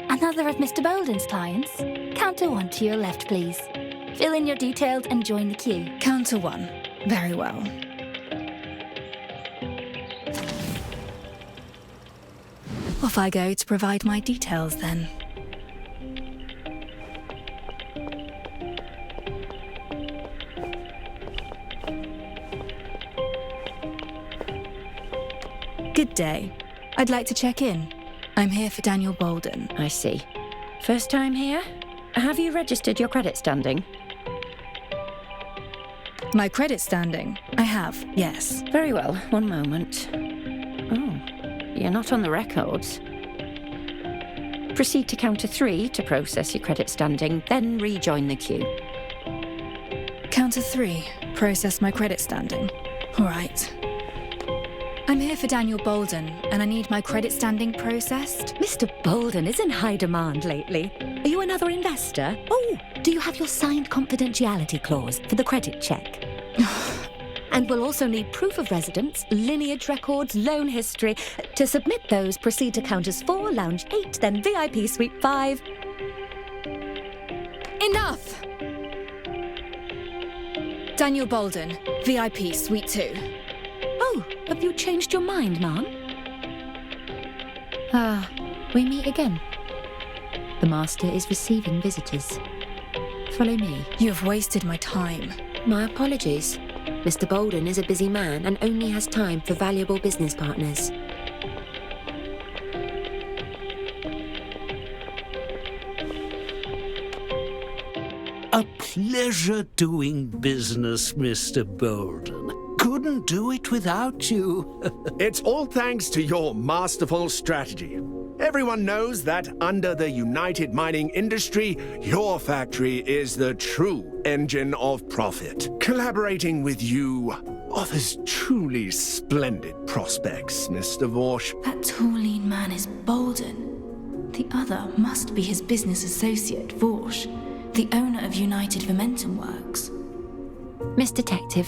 Another of Mr. Bolden's clients? Counter 1 to your left, please. Fill in your details and join the queue. Counter 1. Very well. Off I go to provide my details then. Good day. I'd like to check in. I'm here for Daniel Bolden. I see. First time here? Have you registered your credit standing? My credit standing? I have, yes. Very well. One moment. Oh, you're not on the records. Proceed to counter 3 to process your credit standing, then rejoin the queue. Counter 3. Process my credit standing. All right. I'm here for Daniel Bolden, and I need my credit standing processed. Mr. Bolden is in high demand lately. Are you another investor? Oh, do you have your signed confidentiality clause for the credit check? And we'll also need proof of residence, lineage records, loan history. To submit those, proceed to counters 4, lounge 8, then VIP suite 5. Enough! Daniel Bolden, VIP suite 2. Oh, have you changed your mind, ma'am? We meet again. The Master is receiving visitors. Follow me. You have wasted my time. My apologies. Mr. Bolden is a busy man and only has time for valuable business partners. A pleasure doing business, Mr. Bolden. Couldn't do it without you. It's all thanks to your masterful strategy. Everyone knows that under the united mining industry, your factory is the true engine of profit. Collaborating with you offers truly splendid prospects, Mr. Vorsh. That tall, lean man is Bolden. The other must be his business associate, Vorsh, the owner of United Momentum Works. Miss Detective,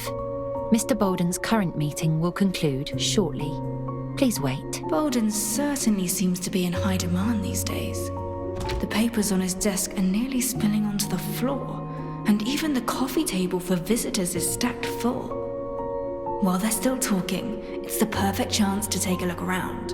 Mr. Bolden's current meeting will conclude shortly. Please wait. Bolden certainly seems to be in high demand these days. The papers on his desk are nearly spilling onto the floor, and even the coffee table for visitors is stacked full. While they're still talking, it's the perfect chance to take a look around.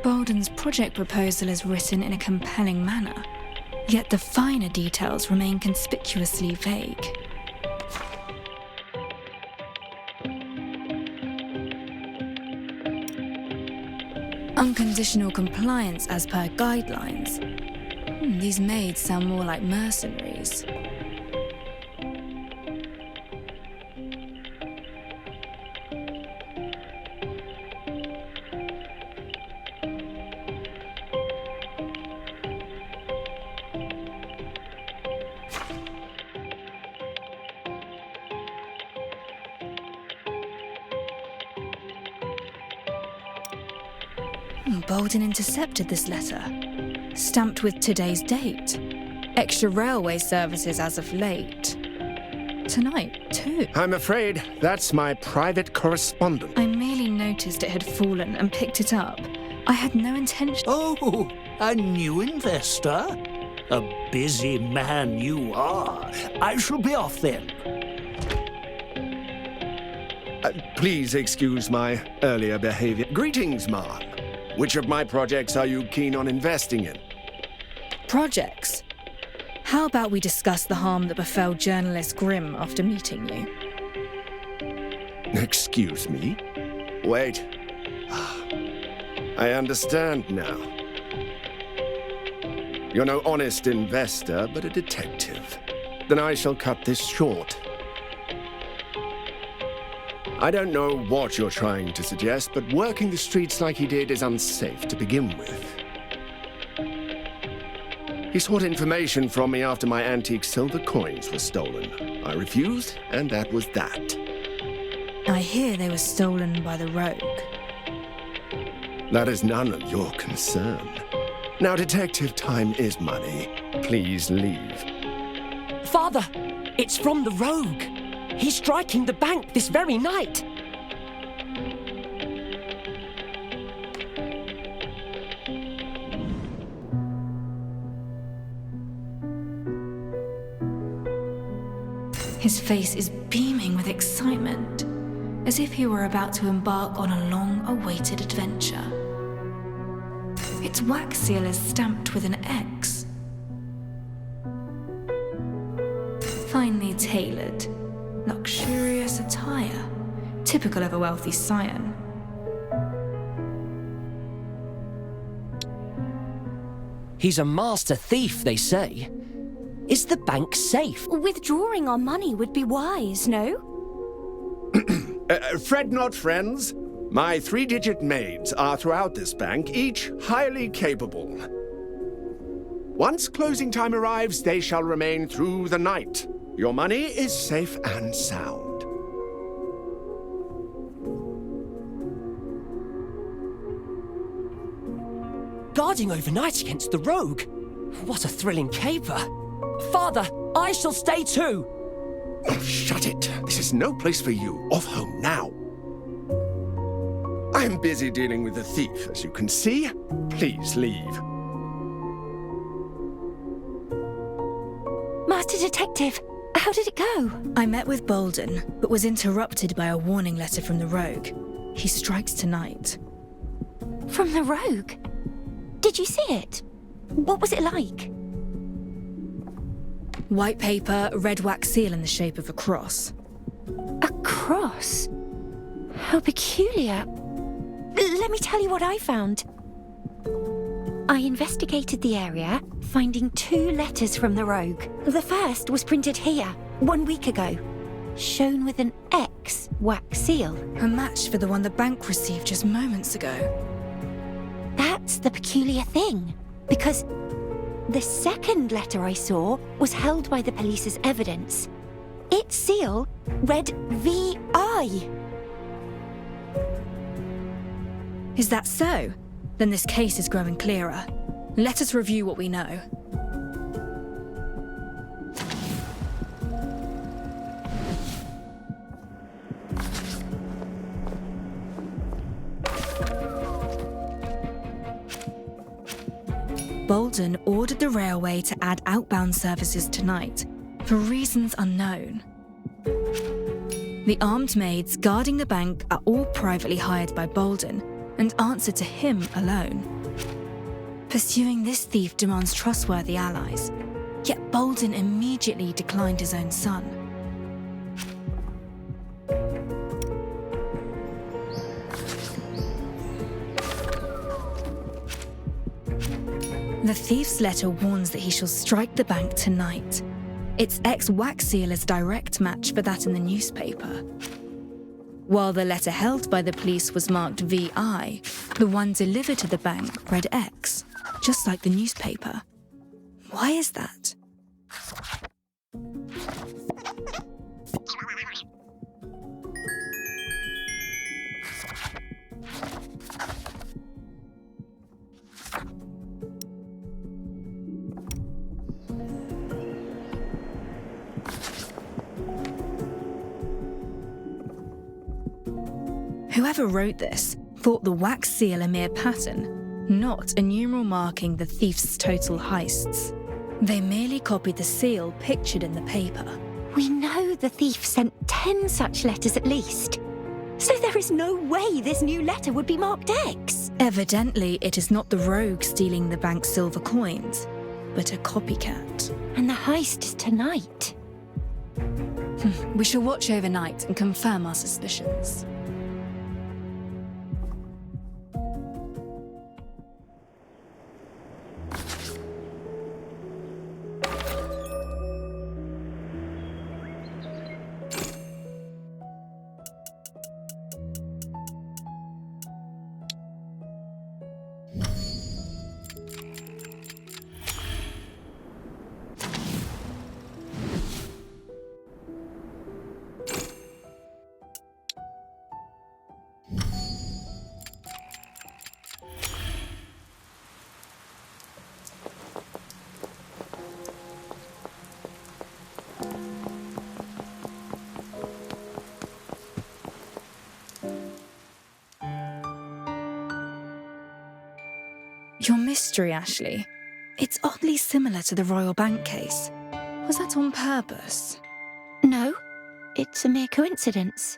Bolden's project proposal is written in a compelling manner, yet the finer details remain conspicuously vague. Unconditional compliance as per guidelines. These maids sound more like mercenaries. Bolden intercepted this letter, stamped with today's date. Extra railway services as of late. Tonight, too. I'm afraid that's my private correspondent. I merely noticed it had fallen and picked it up. I had no intention. Oh, a new investor? A busy man you are. I shall be off then. Please excuse my earlier behavior. Greetings, ma'am. Which of my projects are you keen on investing in? Projects? How about we discuss the harm that befell journalist Grimm after meeting you? Excuse me? Wait. I understand now. You're no honest investor, but a detective. Then I shall cut this short. I don't know what you're trying to suggest, but working the streets like he did is unsafe to begin with. He sought information from me after my antique silver coins were stolen. I refused, and that was that. I hear they were stolen by the rogue. That is none of your concern. Now, detective time is money. Please leave. Father, it's from the rogue. He's striking the bank this very night. His face is beaming with excitement, as if he were about to embark on a long-awaited adventure. Its wax seal is stamped with an X. Finely tailored, luxurious attire, typical of a wealthy scion. He's a master thief, they say. Is the bank safe? Withdrawing our money would be wise, no? Fret not, friends. My 3-digit maids are throughout this bank, each highly capable. Once closing time arrives, they shall remain through the night. Your money is safe and sound. Guarding overnight against the rogue? What a thrilling caper. Father, I shall stay too. Oh, shut it. This is no place for you. Off home now. I'm busy dealing with the thief, as you can see. Please leave. Master Detective, how did it go? I met with Bolden, but was interrupted by a warning letter from the rogue. He strikes tonight. From the rogue? Did you see it? What was it like? White paper, red wax seal in the shape of a cross. A cross? How peculiar. Let me tell you what I found. I investigated the area, finding 2 letters from the rogue. The first was printed here, 1 week ago, shown with an X wax seal. A match for the one the bank received just moments ago. That's the peculiar thing, because the second letter I saw was held by the police as evidence. Its seal read VI. Is that so? Then this case is growing clearer. Let us review what we know. Bolden ordered the railway to add outbound services tonight, for reasons unknown. The armed maids guarding the bank are all privately hired by Bolden and answer to him alone. Pursuing this thief demands trustworthy allies, yet Bolden immediately declined his own son. The thief's letter warns that he shall strike the bank tonight. Its X-wax seal is a direct match for that in the newspaper. While the letter held by the police was marked VI, the one delivered to the bank read X, just like the newspaper. Why is that? Whoever wrote this thought the wax seal a mere pattern, not a numeral marking the thief's total heists. They merely copied the seal pictured in the paper. We know the thief sent 10 such letters at least. So there is no way this new letter would be marked X. Evidently, it is not the rogue stealing the bank's silver coins, but a copycat. And the heist is tonight. We shall watch overnight and confirm our suspicions. Your mystery, Ashley. It's oddly similar to the Royal Bank case. Was that on purpose? No, it's a mere coincidence.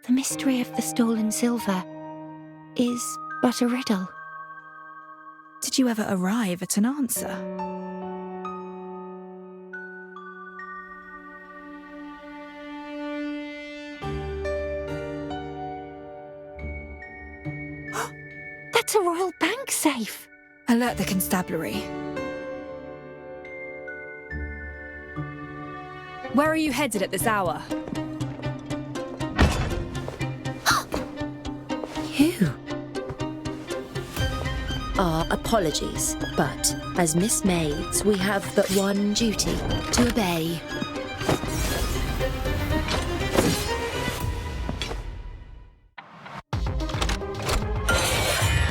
The mystery of the stolen silver is but a riddle. Did you ever arrive at an answer? That's a Royal Bank safe. Alert the constabulary. Where are you headed at this hour? You? Our apologies, but as Miss Maids, we have but one duty: to obey.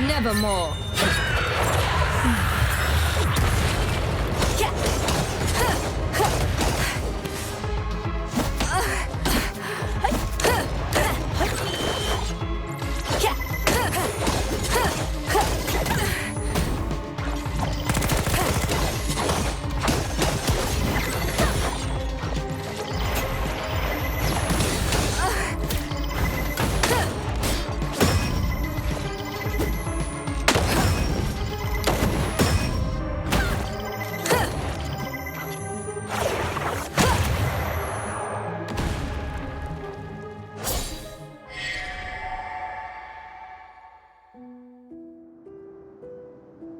Nevermore.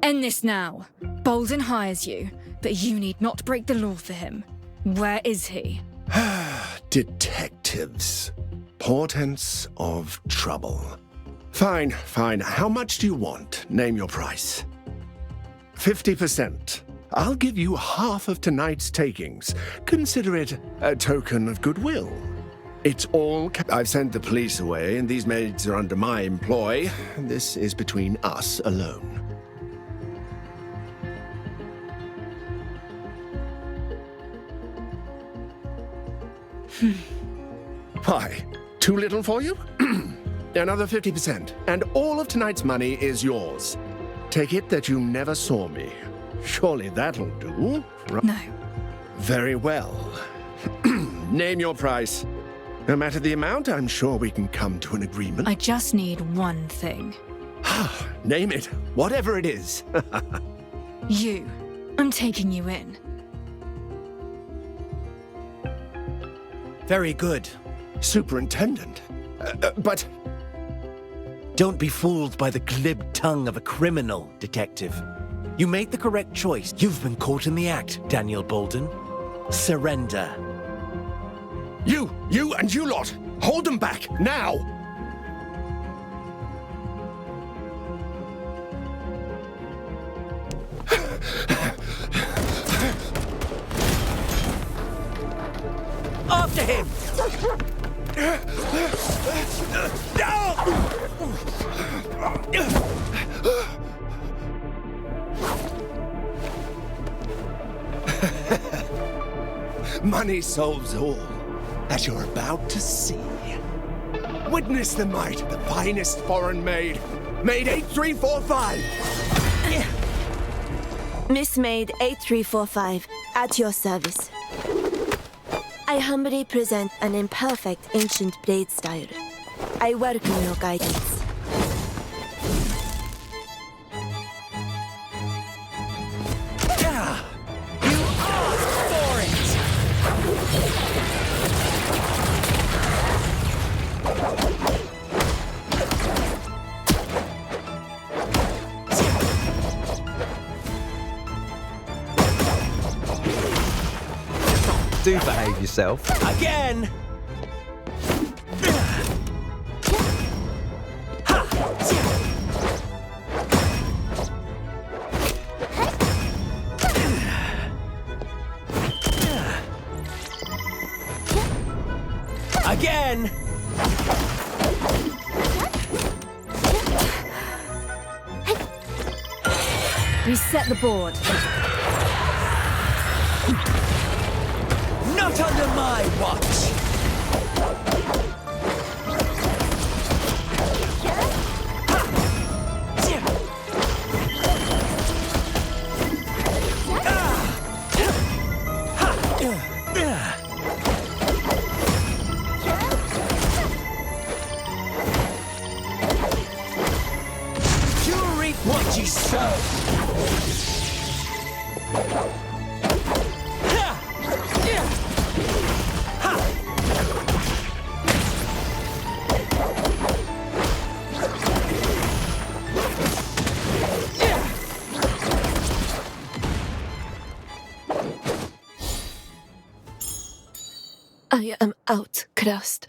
End this now. Bolden hires you, but you need not break the law for him. Where is he? Detectives. Portents of trouble. Fine, fine. How much do you want? Name your price. 50%. I'll give you half of tonight's takings. Consider it a token of goodwill. It's all... I've sent the police away, and these maids are under my employ. This is between us alone. Why? Too little for you? Another 50%, and all of tonight's money is yours. Take it that you never saw me. Surely that'll do. No. Very well. Name your price. No matter the amount, I'm sure we can come to an agreement. I just need one thing. Name it, whatever it is. You. I'm taking you in. Very good. Superintendent. But... Don't be fooled by the glib tongue of a criminal, Detective. You made the correct choice. You've been caught in the act, Daniel Bolden. Surrender. You and you lot! Hold them back, now! After him! Money solves all, as you're about to see. Witness the might of the finest foreign maid, Maid 8345! Miss Maid 8345, at your service. I humbly present an imperfect ancient blade style. I welcome your guidance. Do behave yourself. Again! Again! Reset the board. Not under my watch! You reap what you sow! I am outclassed.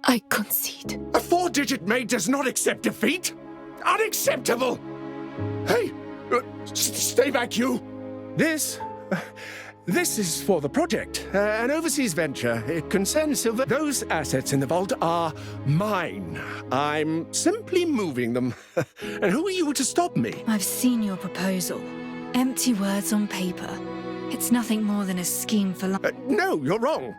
I concede. A 4-digit maid does not accept defeat! Unacceptable! Hey, stay back, you! This is for the project. An overseas venture. It concerns silver. Those assets in the vault are mine. I'm simply moving them. And who are you to stop me? I've seen your proposal. Empty words on paper. It's nothing more than a scheme for No, you're wrong.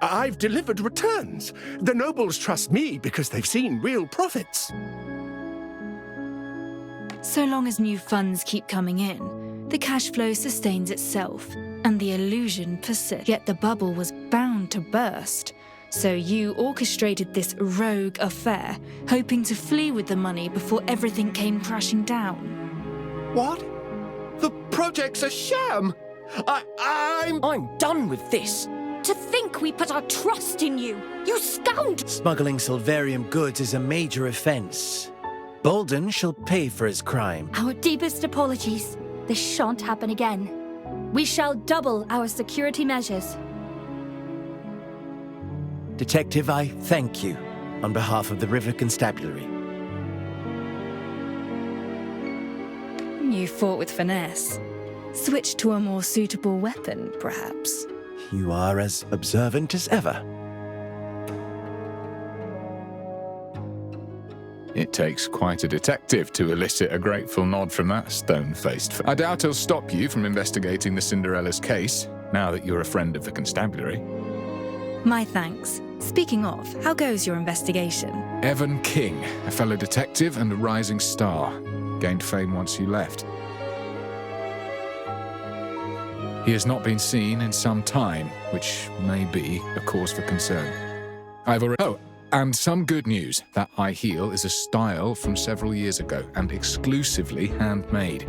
I've delivered returns. The nobles trust me because they've seen real profits. So long as new funds keep coming in, the cash flow sustains itself, and the illusion persists. Yet the bubble was bound to burst. So you orchestrated this rogue affair, hoping to flee with the money before everything came crashing down. What? The project's a sham! I'm done with this. To think we put our trust in you! You scoundrel! Smuggling Silverium goods is a major offence. Bolden shall pay for his crime. Our deepest apologies. This shan't happen again. We shall double our security measures. Detective, I thank you on behalf of the River Constabulary. You fought with finesse. Switch to a more suitable weapon, perhaps. You are as observant as ever. It takes quite a detective to elicit a grateful nod from that stone-faced. I doubt he'll stop you from investigating the Cinderella's case, now that you're a friend of the constabulary. My thanks. Speaking of, how goes your investigation? Evan King, a fellow detective and a rising star, gained fame once you left. He has not been seen in some time, which may be a cause for concern. Oh, and some good news. That high heel is a style from several years ago and exclusively handmade.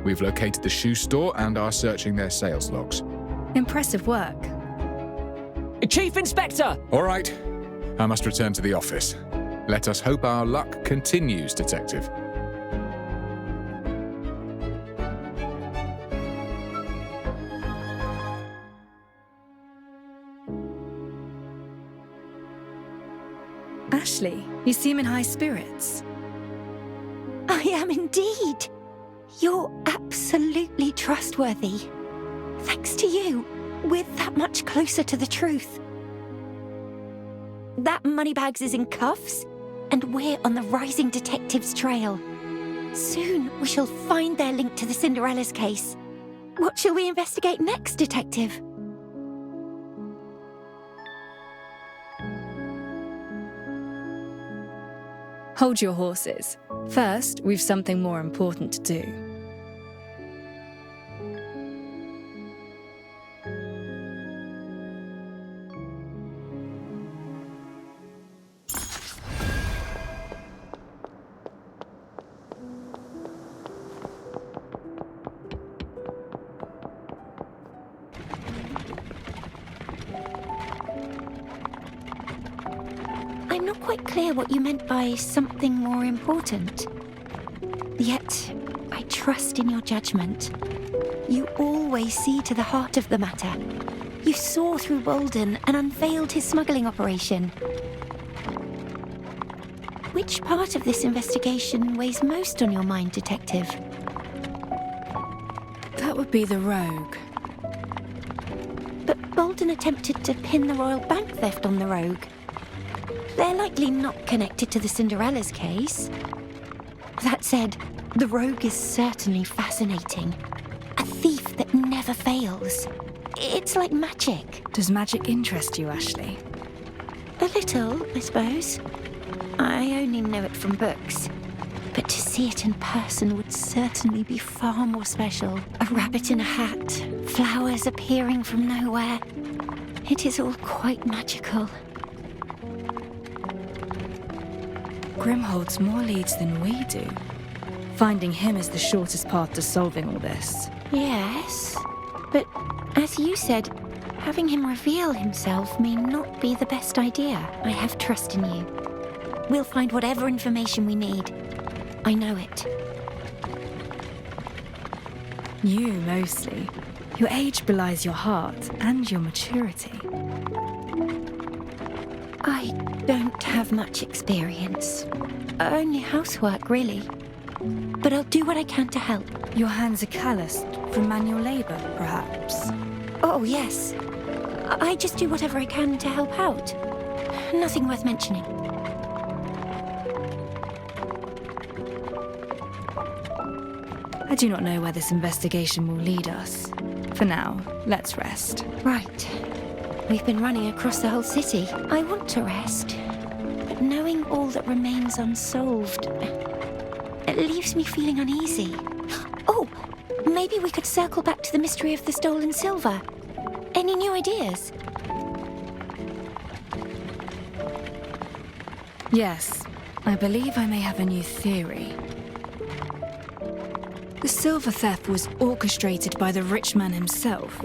We've located the shoe store and are searching their sales logs. Impressive work. Chief Inspector! All right, I must return to the office. Let us hope our luck continues, Detective. Ashley, you seem in high spirits. I am indeed. You're absolutely trustworthy. Thanks to you, we're that much closer to the truth. That Moneybags is in cuffs, and we're on the rising detective's trail. Soon we shall find their link to the Cinderella's case. What shall we investigate next, Detective? Hold your horses. First, we've something more important to do. I'm not quite clear what you meant by something more important. Yet, I trust in your judgment. You always see to the heart of the matter. You saw through Bolden and unveiled his smuggling operation. Which part of this investigation weighs most on your mind, Detective? That would be the rogue. But Bolden attempted to pin the Royal Bank theft on the rogue. They're likely not connected to the Cinderella's case. That said, the rogue is certainly fascinating. A thief that never fails. It's like magic. Does magic interest you, Ashley? A little, I suppose. I only know it from books. But to see it in person would certainly be far more special. A rabbit in a hat, flowers appearing from nowhere. It is all quite magical. Grimm holds more leads than we do. Finding him is the shortest path to solving all this. Yes, but as you said, having him reveal himself may not be the best idea. I have trust in you. We'll find whatever information we need. I know it. You, mostly. Your age belies your heart and your maturity. I don't have much experience. Only housework, really. But I'll do what I can to help. Your hands are calloused from manual labor, perhaps? Oh, yes. I just do whatever I can to help out. Nothing worth mentioning. I do not know where this investigation will lead us. For now, let's rest. Right. We've been running across the whole city. I want to rest. But knowing all that remains unsolved, it leaves me feeling uneasy. Oh, maybe we could circle back to the mystery of the stolen silver. Any new ideas? Yes, I believe I may have a new theory. The silver theft was orchestrated by the rich man himself.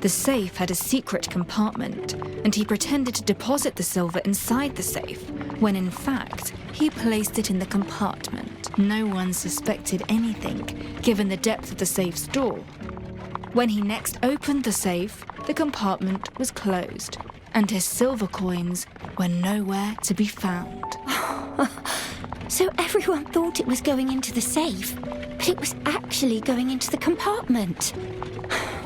The safe had a secret compartment, and he pretended to deposit the silver inside the safe, when in fact, he placed it in the compartment. No one suspected anything, given the depth of the safe's door. When he next opened the safe, the compartment was closed, and his silver coins were nowhere to be found. So everyone thought it was going into the safe, but it was actually going into the compartment.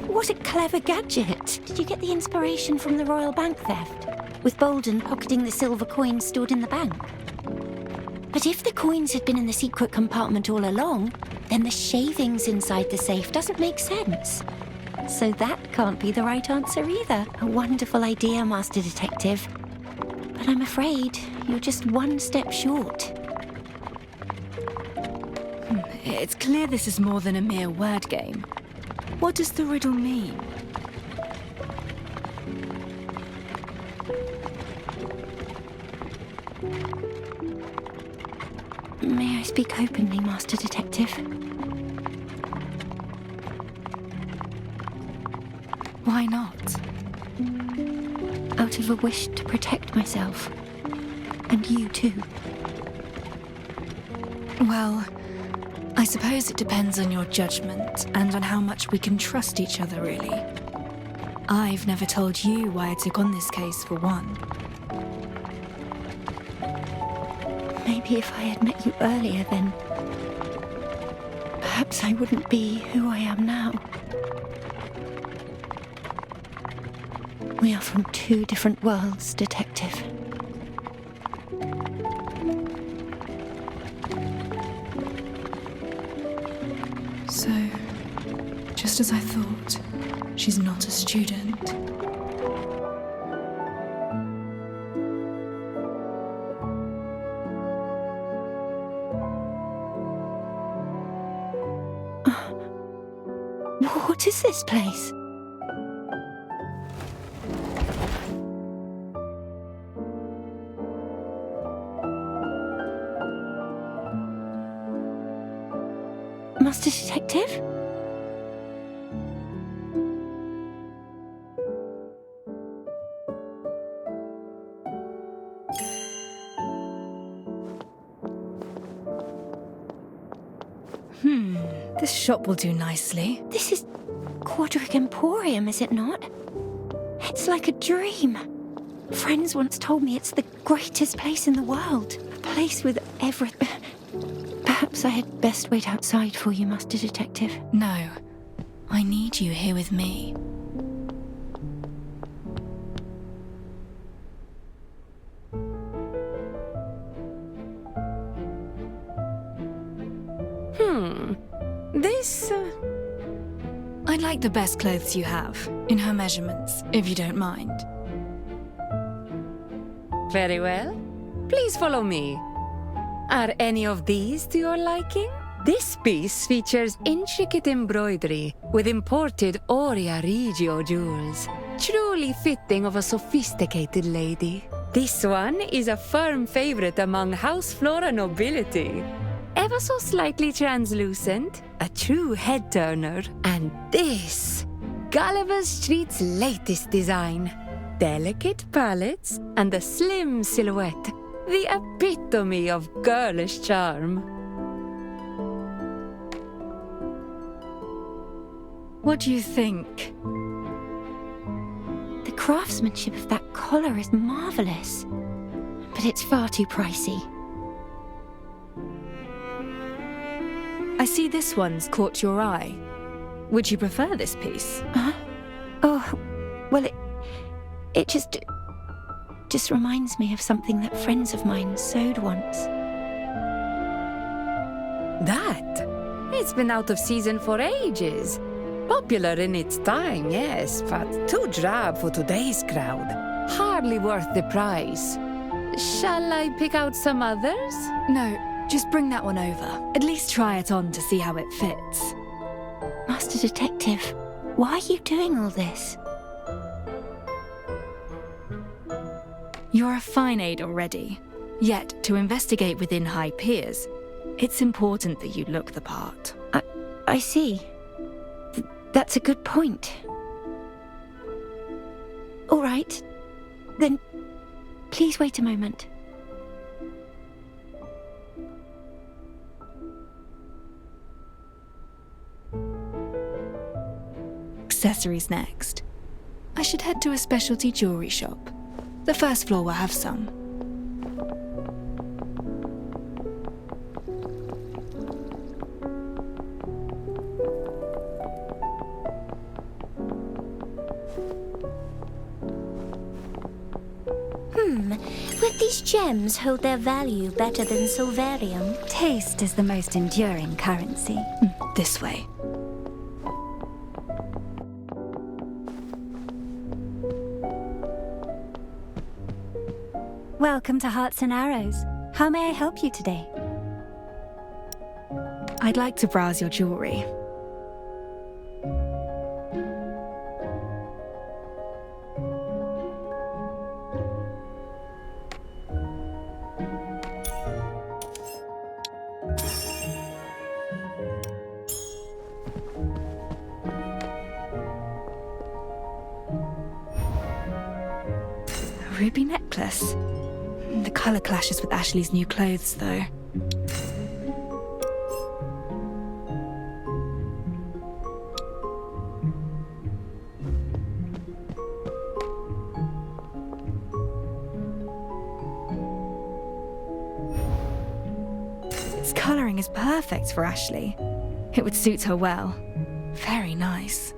What a clever gadget. Did you get the inspiration from the royal bank theft? With Bolden pocketing the silver coins stored in the bank? But if the coins had been in the secret compartment all along, then the shavings inside the safe doesn't make sense. So that can't be the right answer either. A wonderful idea, Master Detective. But I'm afraid you're just one step short. It's clear this is more than a mere word game. What does the riddle mean? May I speak openly, Master Detective? Why not? Out of a wish to protect myself. And you too. Well, I suppose it depends on your judgment and on how much we can trust each other, really. I've never told you why I took on this case, for one. Maybe if I had met you earlier, then perhaps I wouldn't be who I am now. We are from two different worlds, Detective. So, just as I thought, she's not a student. What is this place? Master Detective? This shop will do nicely. This is Quadric Emporium, is it not? It's like a dream. Friends once told me it's the greatest place in the world. A place with everything. Perhaps I had best wait outside for you, Master Detective. No. I need you here with me. This... I'd like the best clothes you have, in her measurements, if you don't mind. Very well. Please follow me. Are any of these to your liking? This piece features intricate embroidery with imported Aurea Regio jewels, truly fitting of a sophisticated lady. This one is a firm favorite among House Flora nobility. Ever so slightly translucent, a true head-turner. And this, Gulliver Street's latest design. Delicate palettes and a slim silhouette, the epitome of girlish charm. What do you think? The craftsmanship of that collar is marvelous. but it's far too pricey. I see this one's caught your eye. Would you prefer this piece? Oh, well, it just reminds me of something that friends of mine sewed once. That? It's been out of season for ages. Popular in its time, yes, but too drab for today's crowd. Hardly worth the price. Shall I pick out some others? No, just bring that one over. At least try it on to see how it fits. Master Detective, why are you doing all this? You're a fine aide already. Yet, to investigate within high peers, it's important that you look the part. I see. That's a good point. All right. Then, please wait a moment. Accessories next. I should head to a specialty jewelry shop. The first floor will have some. Would these gems hold their value better than silverium? Taste is the most enduring currency. This way. Welcome to Hearts and Arrows. How may I help you today? I'd like to browse your jewelry. A ruby necklace. The colour clashes with Ashley's new clothes, though. Its colouring is perfect for Ashley. It would suit her well. Very nice.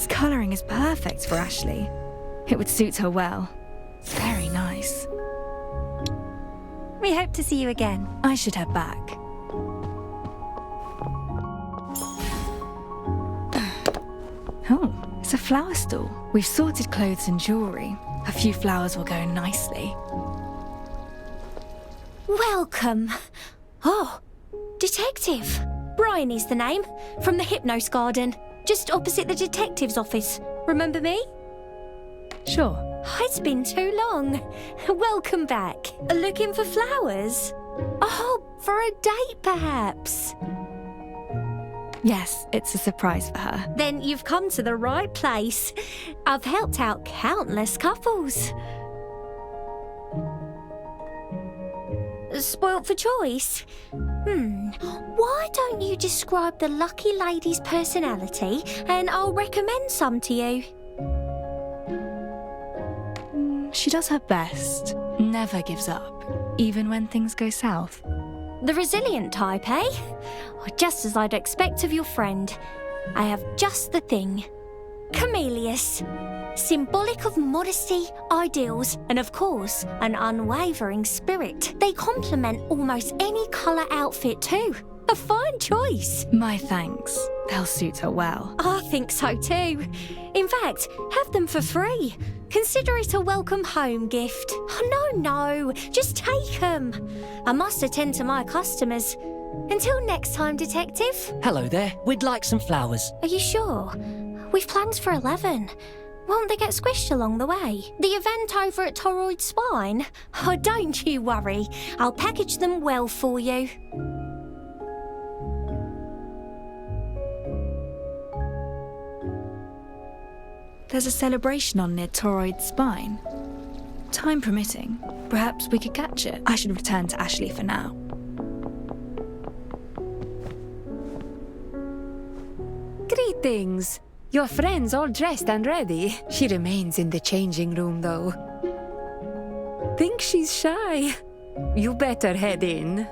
Colouring is perfect for Ashley. It would suit her well. Very nice. We hope to see you again. I should head back. Oh, it's a flower stall. We've sorted clothes and jewellery. A few flowers will go nicely. Welcome. Oh, Detective. Bryony's the name, from the Hypnos Garden. Just opposite the detective's office. Remember me? Sure. It's been too long. Welcome back. Looking for flowers? Oh, for a date, perhaps? Yes, it's a surprise for her. Then you've come to the right place. I've helped out countless couples. Spoilt for choice? Why don't you describe the lucky lady's personality and I'll recommend some to you? She does her best. Never gives up, even when things go south. The resilient type, eh? Just as I'd expect of your friend. I have just the thing. Camellias. Symbolic of modesty, ideals, and of course, an unwavering spirit. They complement almost any colour outfit too. A fine choice. My thanks. They'll suit her well. I think so too. In fact, have them for free. Consider it a welcome home gift. Oh, no, just take them. I must attend to my customers. Until next time, Detective. Hello there. We'd like some flowers. Are you sure? We've plans for 11. Won't they get squished along the way? The event over at Toroid Spine? Oh, don't you worry. I'll package them well for you. There's a celebration on near Toroid Spine. Time permitting, perhaps we could catch it. I should return to Ashley for now. things. Your friend's all dressed and ready. She remains in the changing room, though. Think she's shy? You better head in.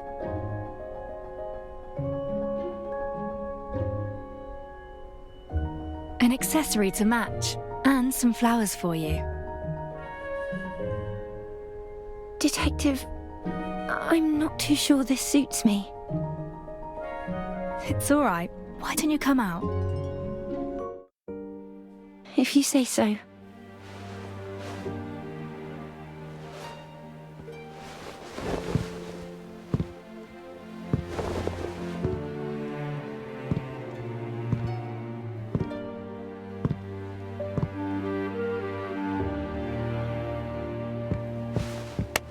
An accessory to match, and some flowers for you. Detective, I'm not too sure this suits me. It's all right. Why don't you come out? If you say so.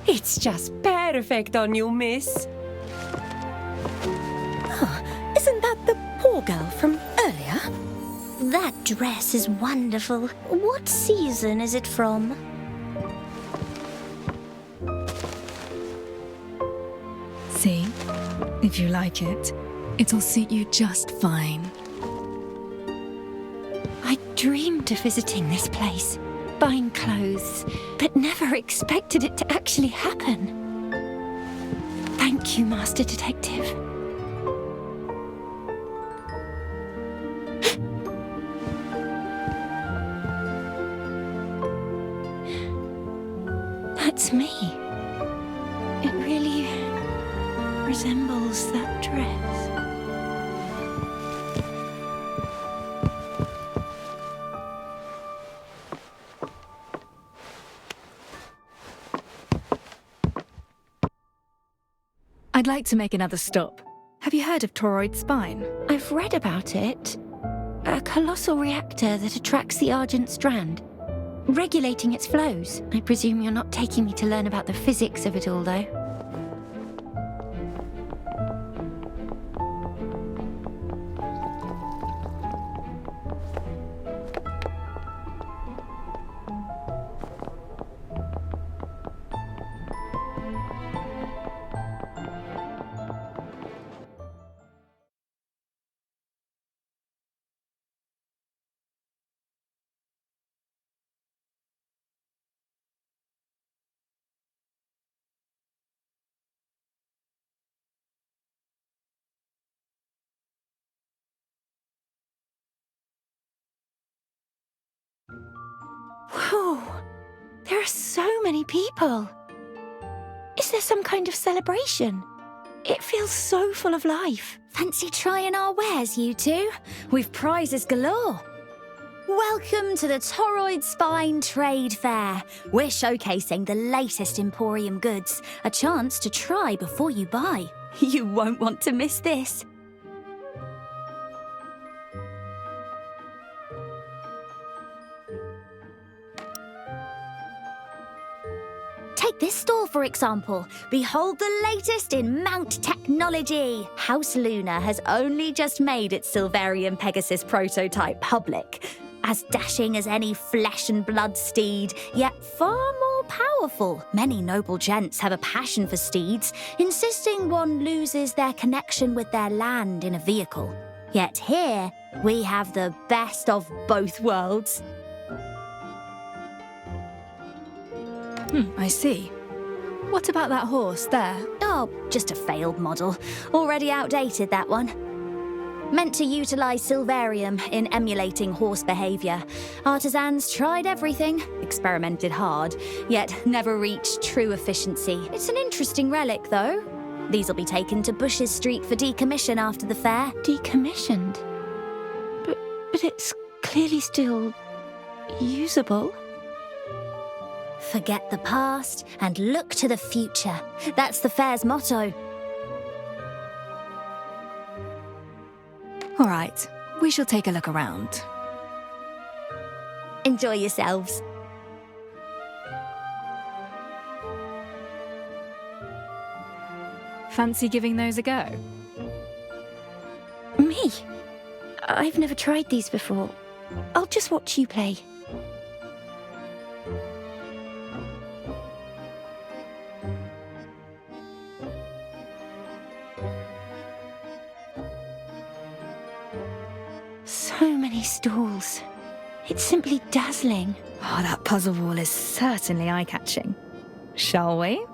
It's just perfect on you, miss. Isn't that the poor girl from earlier? That dress is wonderful. What season is it from? See? If you like it, it'll suit you just fine. I dreamed of visiting this place, buying clothes, but never expected it to actually happen. Thank you, Master Detective. That's me. It really resembles that dress. I'd like to make another stop. Have you heard of toroid spine? I've read about it. A colossal reactor that attracts the Argent strand, regulating its flows. I presume you're not taking me to learn about the physics of it all, though. Whoa! There are so many people. Is there some kind of celebration? It feels so full of life. Fancy trying our wares, you two? We've prizes galore. Welcome to the Toroid Spine Trade Fair. We're showcasing the latest Emporium goods. A chance to try before you buy. You won't want to miss this. Take this store, for example. Behold the latest in mount technology. House Luna has only just made its Silverian Pegasus prototype public. As dashing as any flesh and blood steed, yet far more powerful. Many noble gents have a passion for steeds, insisting one loses their connection with their land in a vehicle. Yet here, we have the best of both worlds. I see. What about that horse there? Oh, just a failed model. Already outdated, that one. Meant to utilise Silverium in emulating horse behaviour. Artisans tried everything, experimented hard, yet never reached true efficiency. It's an interesting relic, though. These'll be taken to Bushes Street for decommission after the fair. Decommissioned? But it's clearly still usable. Forget the past and look to the future. That's the fair's motto. All right, we shall take a look around. Enjoy yourselves. Fancy giving those a go? Me? I've never tried these before. I'll just watch you play. So many these stalls. It's simply dazzling. Oh, that puzzle wall is certainly eye-catching. Shall we?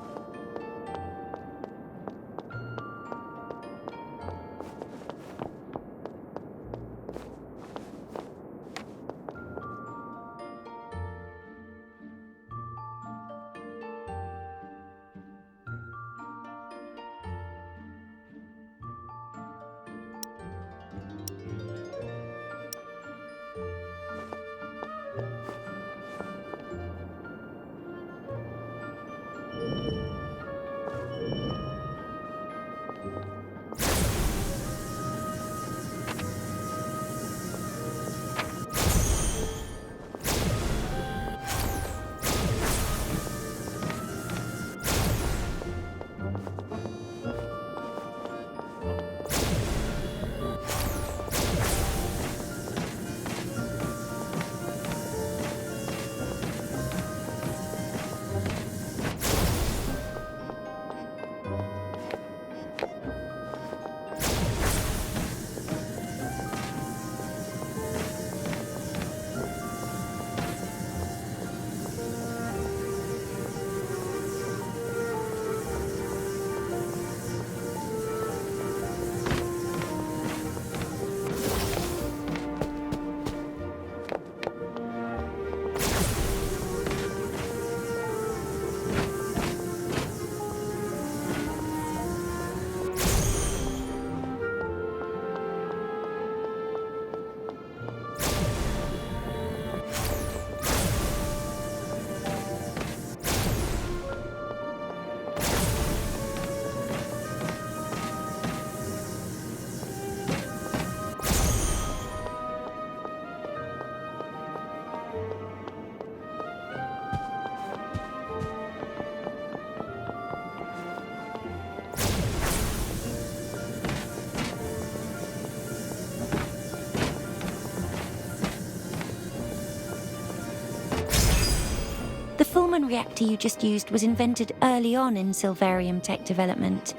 The Fullman reactor you just used was invented early on in Silverium tech development.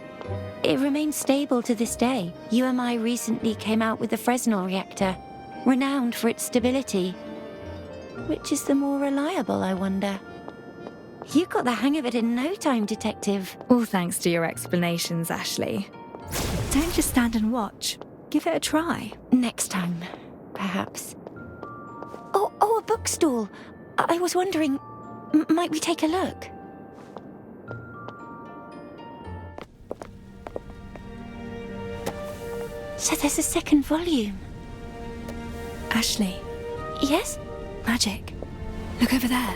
It remains stable to this day. UMI recently came out with the Fresnel reactor, renowned for its stability. Which is the more reliable, I wonder? You got the hang of it in no time, Detective. All thanks to your explanations, Ashley. Don't just stand and watch. Give it a try. Next time, perhaps. Oh, a bookstall. I was wondering, might we take a look? So there's a second volume. Ashley. Yes? Magic. Look over there.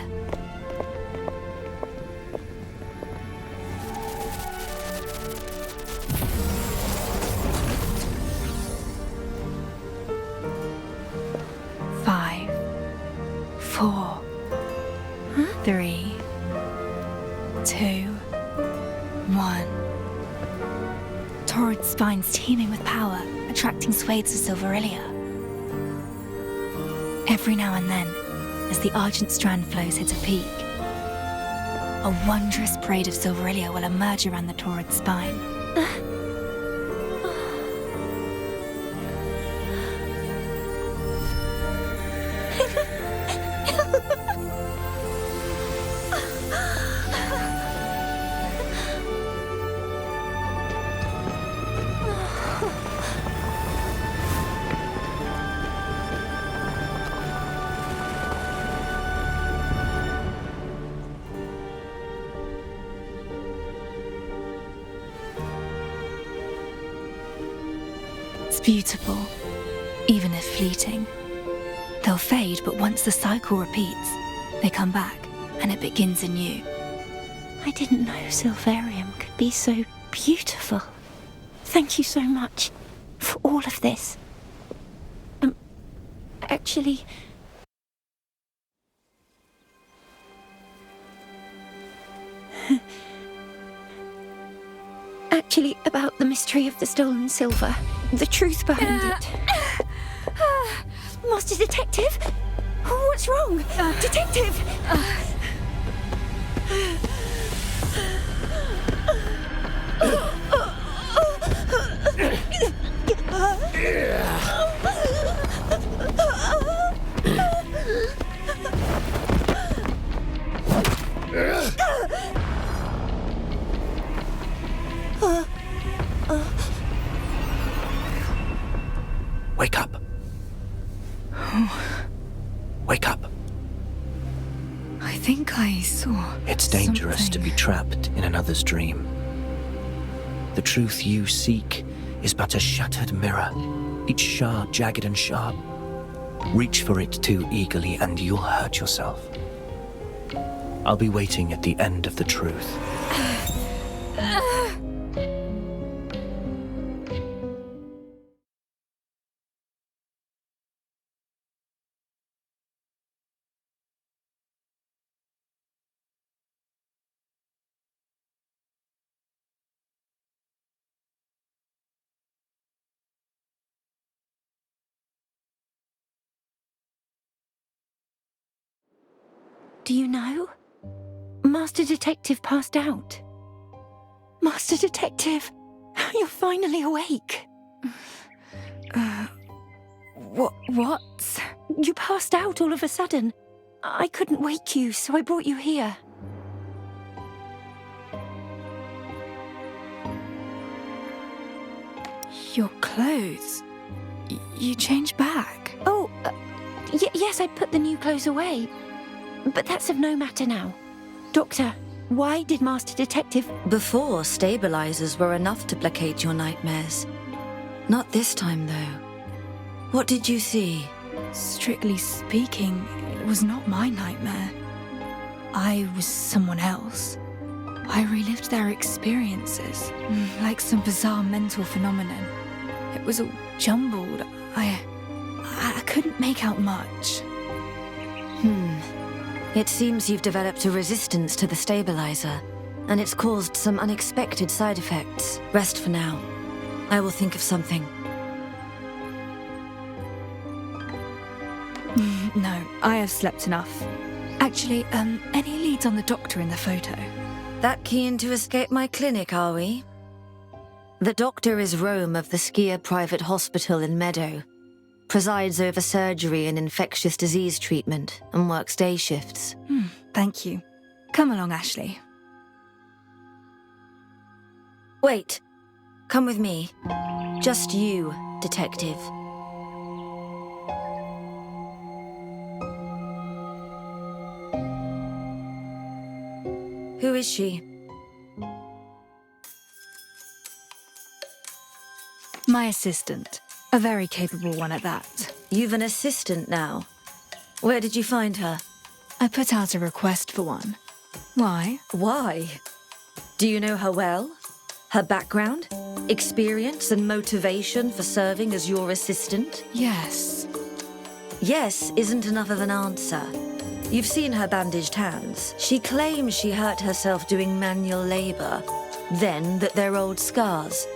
Five, 4, 3, 2, 1. Torrid spines teeming with power, attracting swathes of Silverillia. Every now and then, as the Argent Strand flows hit a peak, a wondrous braid of Silverillia will emerge around the Torrid spine. It's beautiful, even if fleeting. They'll fade, but once the cycle repeats, they come back, and it begins anew. I didn't know Silverium could be so beautiful. Thank you so much for all of this. Actually... Actually, about the mystery of the stolen silver. The truth behind it. Master Detective? What's wrong? Detective! Wake up. I think I saw. It's dangerous something. to be trapped in another's dream. The truth you seek is but a shattered mirror, each shard jagged and sharp. Reach for it too eagerly and you'll hurt yourself. I'll be waiting at the end of the truth. Do you know? Master Detective passed out. Master Detective, you're finally awake. What? You passed out all of a sudden. I couldn't wake you, so I brought you here. Your clothes. You changed back. Oh, yes, I put the new clothes away. But that's of no matter now. Doctor, why did Master Detective... Before, stabilizers were enough to placate your nightmares. Not this time, though. What did you see? Strictly speaking, it was not my nightmare. I was someone else. I relived their experiences, like some bizarre mental phenomenon. It was all jumbled. I couldn't make out much. It seems you've developed a resistance to the stabilizer, and it's caused some unexpected side effects. Rest for now. I will think of something. No, I have slept enough. Actually, any leads on the doctor in the photo? That keen to escape my clinic, are we? The doctor is Rome of the Skia Private Hospital in Meadow. Presides over surgery and infectious disease treatment, and works day shifts. Thank you. Come along, Ashley. Wait. Come with me. Just you, Detective. Who is she? My assistant. A very capable one at that. You've an assistant now. Where did you find her? I put out a request for one. Why? Why? Do you know her well? Her background? Experience and motivation for serving as your assistant? Yes. Yes isn't enough of an answer. You've seen her bandaged hands. She claims she hurt herself doing manual labor, then that they're old scars.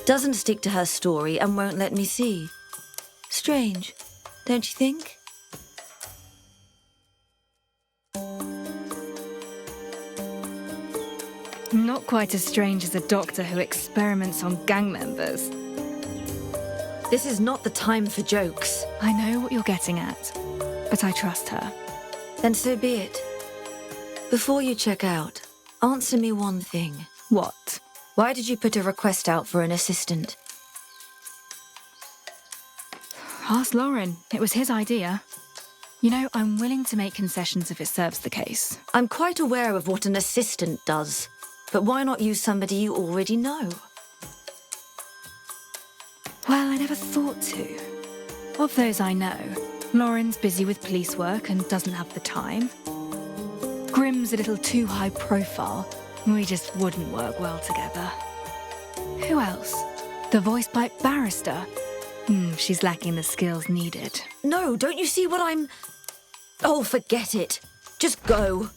Doesn't stick to her story and won't let me see. Strange, don't you think? Not quite as strange as a doctor who experiments on gang members. This is not the time for jokes. I know what you're getting at, but I trust her. Then so be it. Before you check out, answer me one thing. What? Why did you put a request out for an assistant? Ask Lorin. It was his idea. You know, I'm willing to make concessions if it serves the case. I'm quite aware of what an assistant does, but why not use somebody you already know? Well, I never thought to. Of those I know, Lorin's busy with police work and doesn't have the time. Grimm's a little too high profile. We just wouldn't work well together. Who else? The voice-pipe barrister? She's lacking the skills needed. No, don't you see what I'm... Oh, forget it. Just go.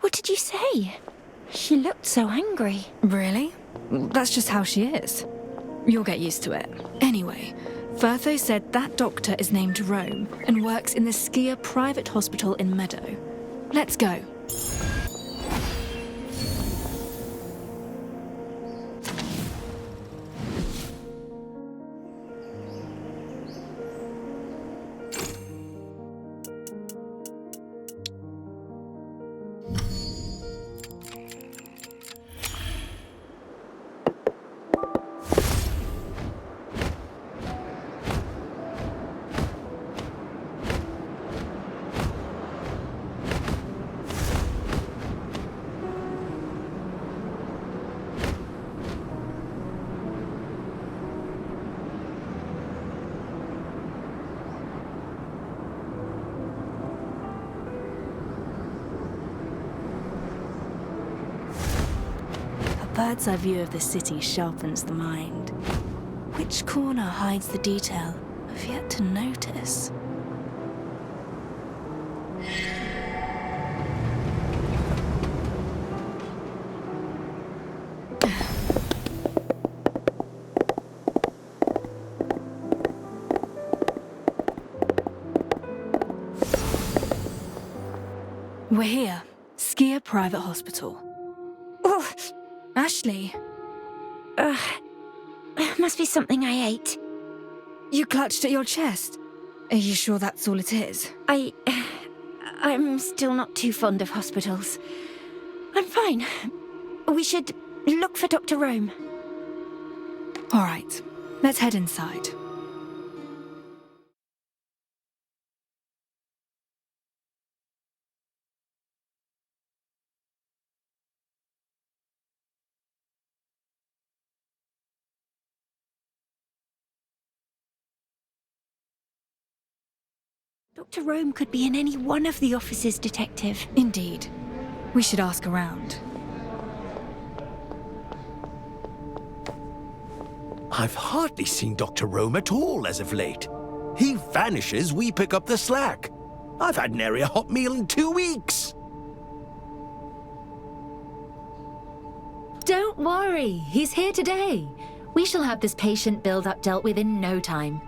What did you say? She looked so angry. Really? That's just how she is. You'll get used to it. Anyway, Firtho said that doctor is named Rome and works in the Skia Private Hospital in Meadow. Let's go. bird's-eye view of the city sharpens the mind. Which corner hides the detail I've yet to notice? We're here. Skier Private Hospital. Oh, Ashley. Must be something I ate. You clutched at your chest. Are you sure that's all it is? I'm still not too fond of hospitals. I'm fine. We should look for Dr. Rome. All right. Let's head inside. Dr. Rome could be in any one of the offices, Detective. Indeed. We should ask around. I've hardly seen Dr. Rome at all as of late. He vanishes, we pick up the slack. I've had nary a hot meal in 2 weeks. Don't worry, he's here today. We shall have this patient build-up dealt with in no time.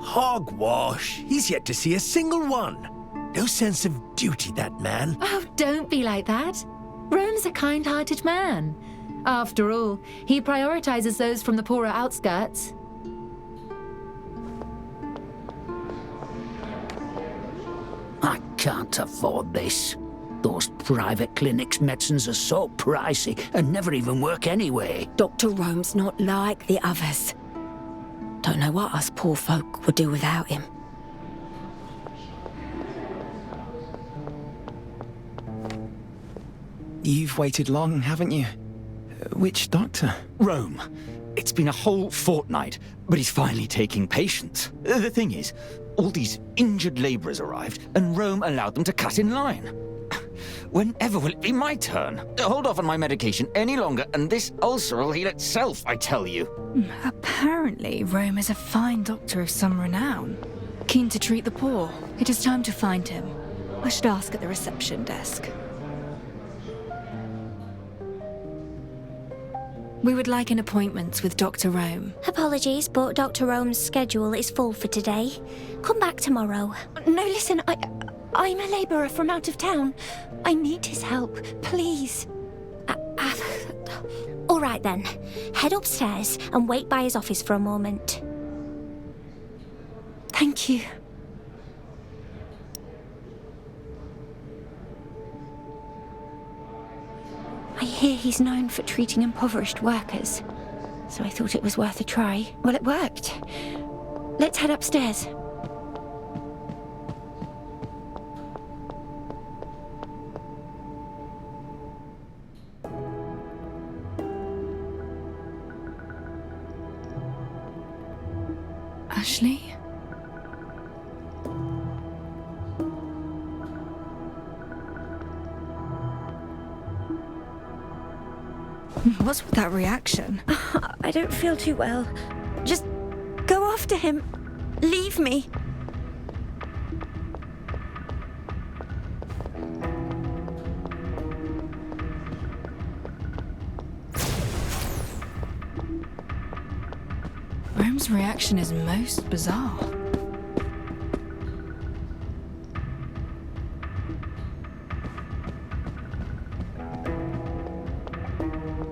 Hogwash. He's yet to see a single one. No sense of duty, that man. Oh, don't be like that. Rome's a kind-hearted man. After all, he prioritizes those from the poorer outskirts. I can't afford this. Those private clinics' medicines are so pricey and never even work anyway. Dr. Rome's not like the others. Don't know what us poor folk would do without him. You've waited long, haven't you? Which doctor? Rome. It's been a whole fortnight, but he's finally taking patients. The thing is, all these injured labourers arrived, and Rome allowed them to cut in line. Whenever will it be my turn? Hold off on my medication any longer, and this ulcer will heal itself, I tell you. Apparently, Rome is a fine doctor of some renown. Keen to treat the poor. It is time to find him. I should ask at the reception desk. We would like an appointment with Dr. Rome. Apologies, but Dr. Rome's schedule is full for today. Come back tomorrow. No, listen, I'm a labourer from out of town. I need his help, please. All right then. Head upstairs and wait by his office for a moment. Thank you. I hear he's known for treating impoverished workers, so I thought it was worth a try. Well, it worked. Let's head upstairs. Ashley? What's with that reaction? I don't feel too well. Just go after him. Leave me. Rome's reaction is most bizarre.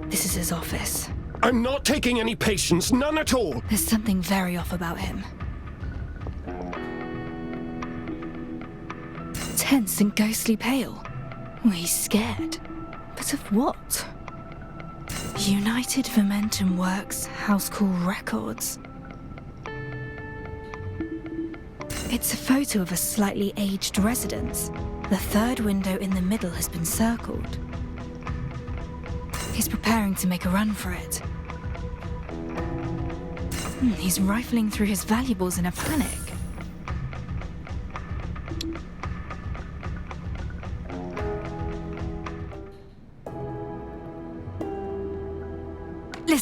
This is his office. I'm not taking any patients, none at all. There's something very off about him. Tense and ghostly pale. Well, he's scared. But of what? United Momentum Works House Call Records. It's a photo of a slightly aged residence. The third window in the middle has been circled. He's preparing to make a run for it. He's rifling through his valuables in a panic.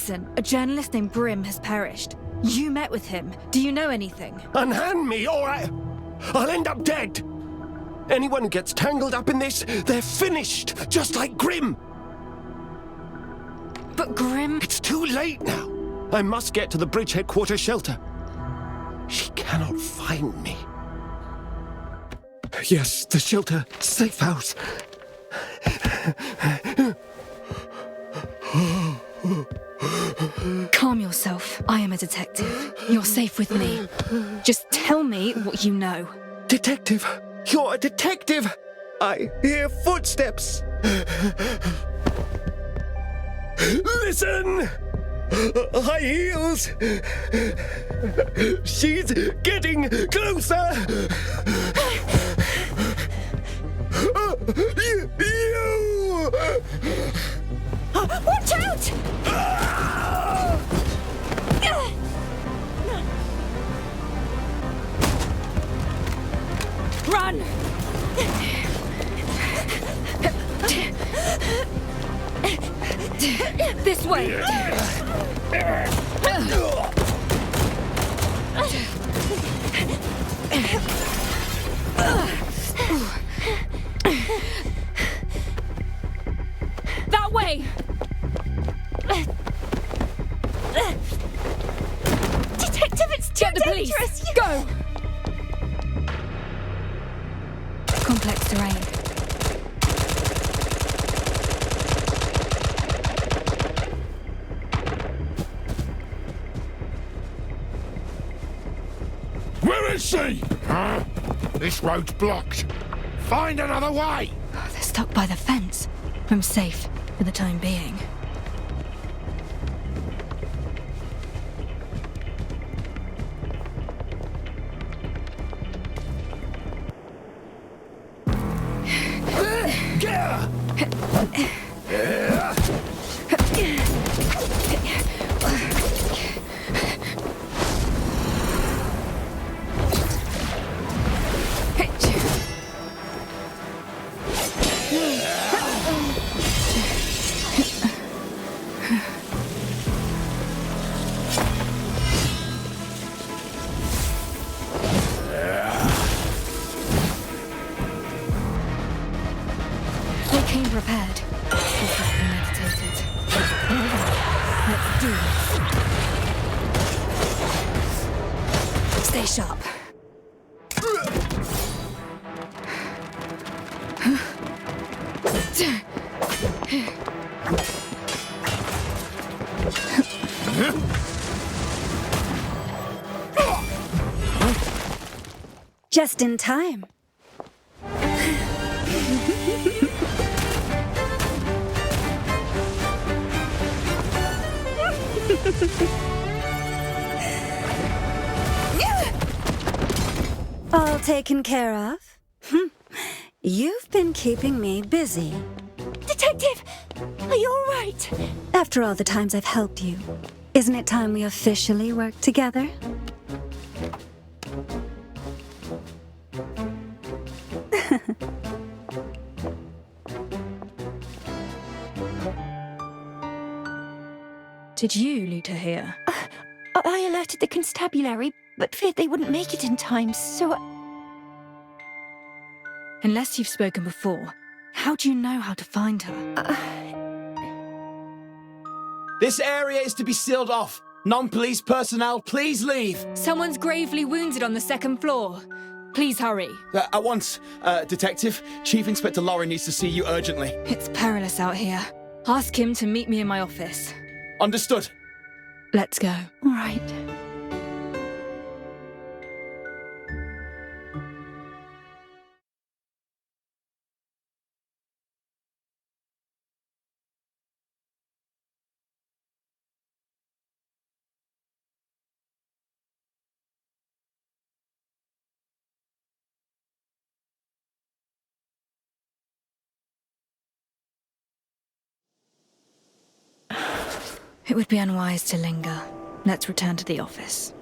Listen, a journalist named Grimm has perished. You met with him. Do you know anything? Unhand me, or I'll end up dead. Anyone who gets tangled up in this, they're finished, just like Grimm. But Grimm... It's too late now. I must get to the bridge headquarters shelter. She cannot find me. Yes, the shelter, safe house. Calm yourself. I am a detective. You're safe with me. Just tell me what you know. Detective? You're a detective? I hear footsteps. Listen! High heels! She's getting closer! You! Watch out! Run! This way! That way! Detective, it's too Get the police! dangerous! Go! Complex terrain. Where is she? Huh? This road's blocked. Find another way! They're stuck by the fence. I'm safe for the time being. Prepared. Meditated. Let's do this. Stay sharp. Just in time. All taken care of? You've been keeping me busy. Detective, are you all right? After all the times I've helped you, isn't it time we officially work together? Did you lead her here? I alerted the constabulary, but feared they wouldn't make it in time, so... Unless you've spoken before, how do you know how to find her? This area is to be sealed off. Non-police personnel, please leave. Someone's gravely wounded on the second floor. Please hurry. At once, Detective. Chief Inspector Lorin needs to see you urgently. It's perilous out here. Ask him to meet me in my office. Understood. Let's go. All right. It would be unwise to linger. Let's return to the office.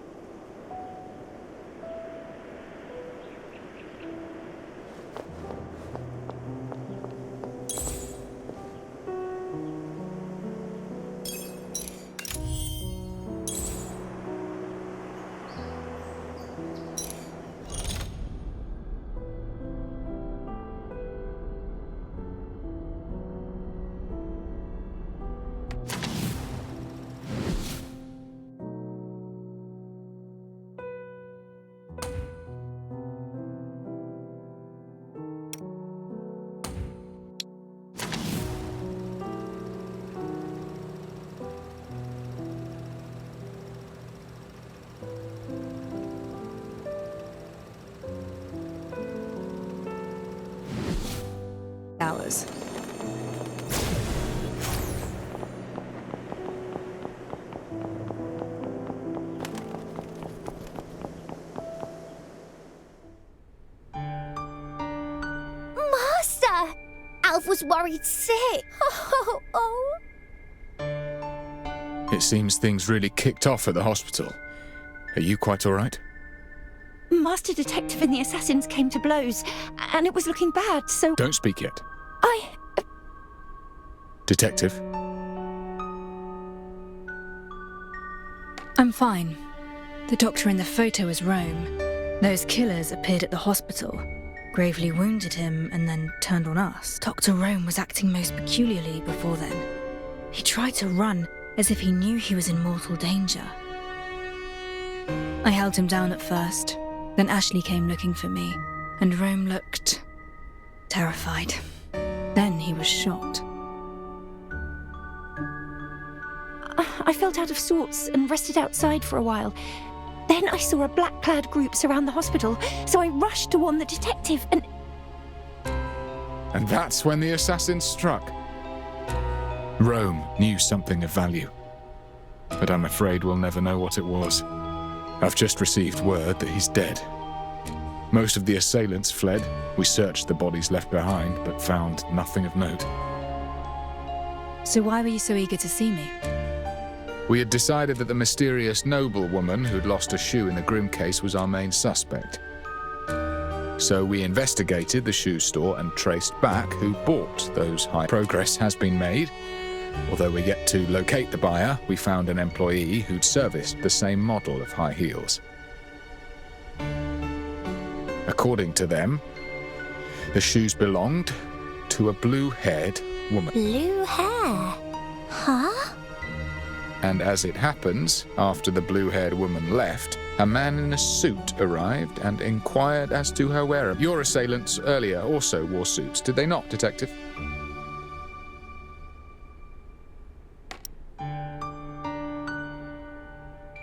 hours. Master! Alf was worried sick. Oh. It seems things really kicked off at the hospital. Are you quite all right? Master Detective and the assassins came to blows, and it was looking bad, so... Don't speak yet. I... Detective? I'm fine. The doctor in the photo is Rome. Those killers appeared at the hospital, gravely wounded him, and then turned on us. Dr. Rome was acting most peculiarly before then. He tried to run, as if he knew he was in mortal danger. I held him down at first, then Ashley came looking for me, and Rome looked terrified. Then he was shot. I felt out of sorts and rested outside for a while. Then I saw a black-clad group surround the hospital, so I rushed to warn the detective and... And that's when the assassins struck. Rome knew something of value, but I'm afraid we'll never know what it was. I've just received word that he's dead. Most of the assailants fled. We searched the bodies left behind, but found nothing of note. So why were you so eager to see me? We had decided that the mysterious noblewoman who'd lost a shoe in the Grimm case was our main suspect. So we investigated the shoe store and traced back who bought those high. Progress has been made. Although we yet to locate the buyer, we found an employee who'd serviced the same model of high heels. According to them, the shoes belonged to a blue-haired woman. Blue hair? Huh? And as it happens, after the blue-haired woman left, a man in a suit arrived and inquired as to her whereabouts. Your assailants earlier also wore suits, did they not, Detective?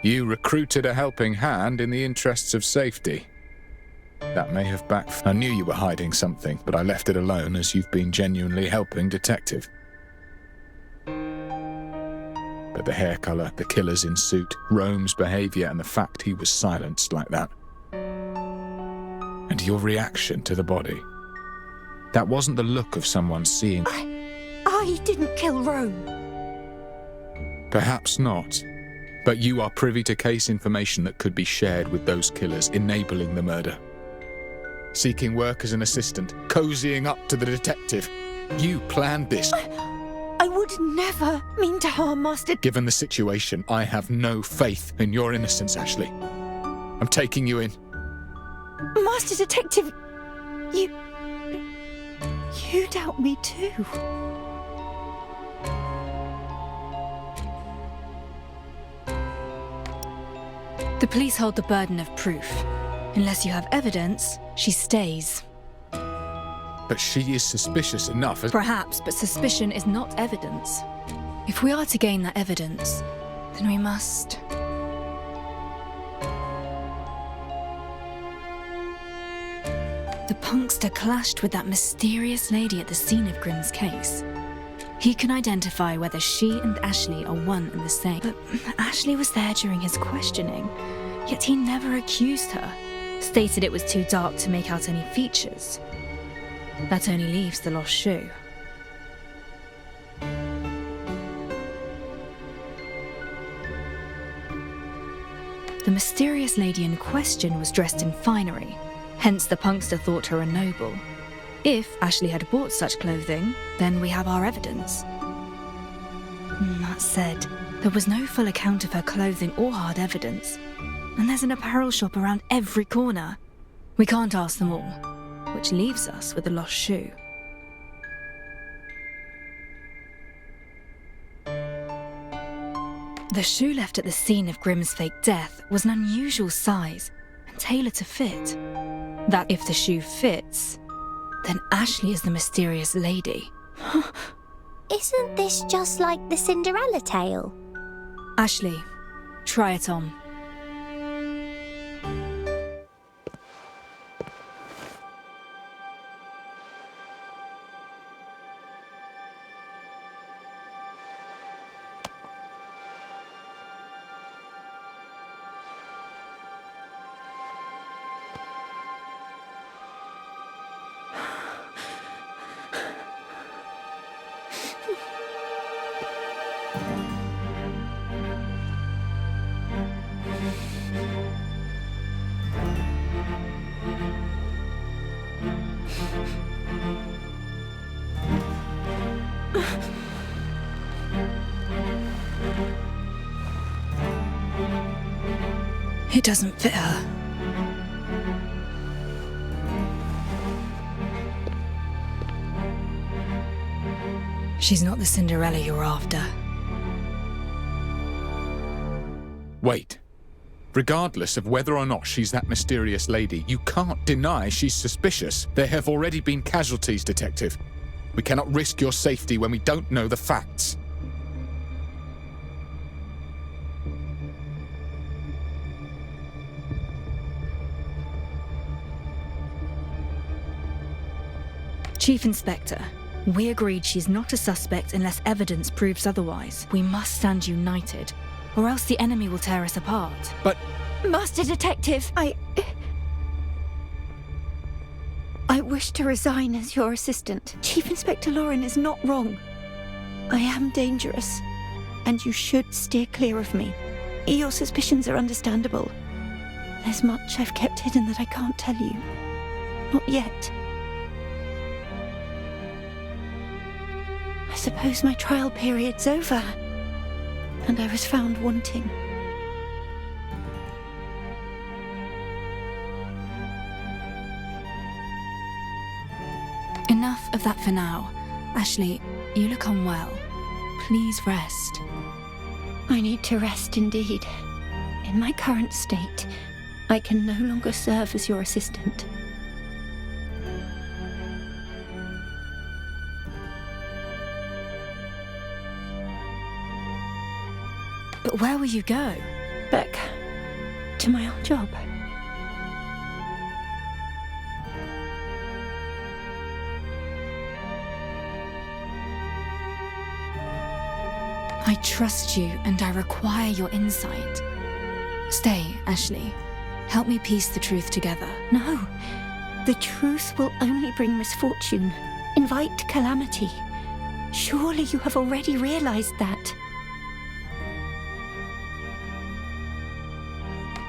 You recruited a helping hand in the interests of safety. That may have backfired. I knew you were hiding something, but I left it alone as you've been genuinely helping Detective. But the hair colour, the killers in suit, Rome's behaviour, and the fact he was silenced like that. And your reaction to the body. That wasn't the look of someone seeing... I didn't kill Rome. Perhaps not. But you are privy to case information that could be shared with those killers, enabling the murder. Seeking work as an assistant, cozying up to the detective. You planned this. I would never mean to harm Master... Given the situation, I have no faith in your innocence, Ashley. I'm taking you in. Master Detective, you doubt me too. The police hold the burden of proof. Unless you have evidence, she stays. But she is suspicious enough as... Perhaps, but suspicion is not evidence. If we are to gain that evidence, then we must... The punkster clashed with that mysterious lady at the scene of Grimm's case. He can identify whether she and Ashley are one and the same. But Ashley was there during his questioning, yet he never accused her, stated it was too dark to make out any features. That only leaves the lost shoe. The mysterious lady in question was dressed in finery, hence the punkster thought her a noble. If Ashley had bought such clothing, then we have our evidence. That said, there was no full account of her clothing or hard evidence, and there's an apparel shop around every corner. We can't ask them all, which leaves us with a lost shoe. The shoe left at the scene of Grimm's fake death was an unusual size and tailored to fit. That if the shoe fits, then Ashley is the mysterious lady. Isn't this just like the Cinderella tale? Ashley, try it on. It doesn't fit her. She's not the Cinderella you're after. Wait. Regardless of whether or not she's that mysterious lady, you can't deny she's suspicious. There have already been casualties, Detective. We cannot risk your safety when we don't know the facts. Chief Inspector, we agreed she's not a suspect unless evidence proves otherwise. We must stand united, or else the enemy will tear us apart. But... Master Detective, I wish to resign as your assistant. Chief Inspector Lorin is not wrong. I am dangerous, and you should steer clear of me. Your suspicions are understandable. There's much I've kept hidden that I can't tell you. Not yet. I suppose my trial period's over, and I was found wanting. Enough of that for now. Ashley, you look unwell. Please rest. I need to rest indeed. In my current state, I can no longer serve as your assistant. But where will you go? Back to my old job. I trust you and I require your insight. Stay, Ashley. Help me piece the truth together. No. The truth will only bring misfortune, invite calamity. Surely you have already realized that.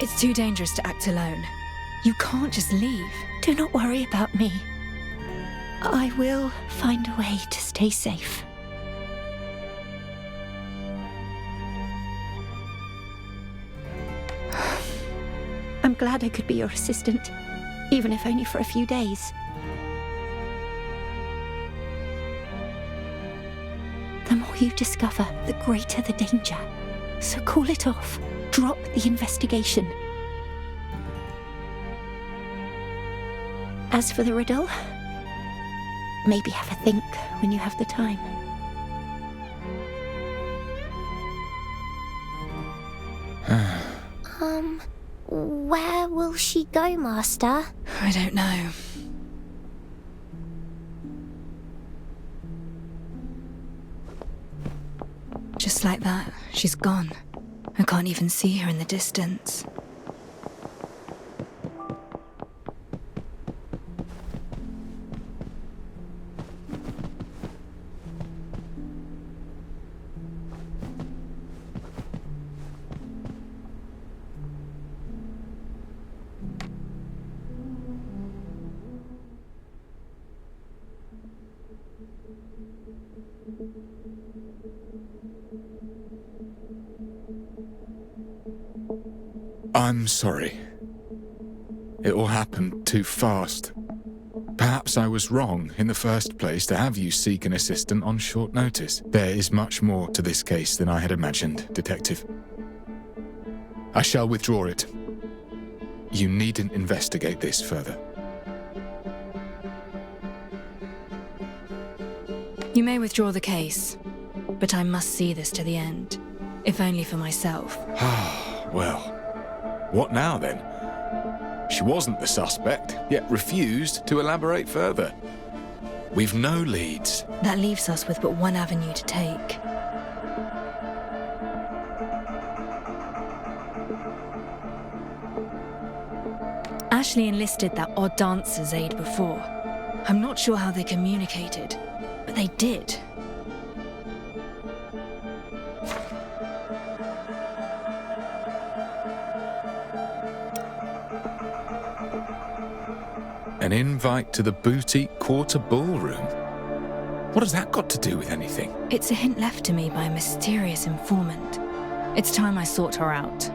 It's too dangerous to act alone. You can't just leave. Do not worry about me. I will find a way to stay safe. I'm glad I could be your assistant, even if only for a few days. The more you discover, the greater the danger. So call it off. Drop the investigation. As for the riddle, maybe have a think when you have the time. Where will she go, Master? I don't know. Just like that, she's gone. I can't even see her in the distance. I'm sorry. It all happened too fast. Perhaps I was wrong in the first place to have you seek an assistant on short notice. There is much more to this case than I had imagined, Detective. I shall withdraw it. You needn't investigate this further. You may withdraw the case, but I must see this to the end, if only for myself. Well, what now then? She wasn't the suspect, yet refused to elaborate further. We've no leads. That leaves us with but one avenue to take. Ashley enlisted that odd dancer's aid before. I'm not sure how they communicated, but they did. An invite to the boutique quarter ballroom? What has that got to do with anything? It's a hint left to me by a mysterious informant. It's time I sought her out.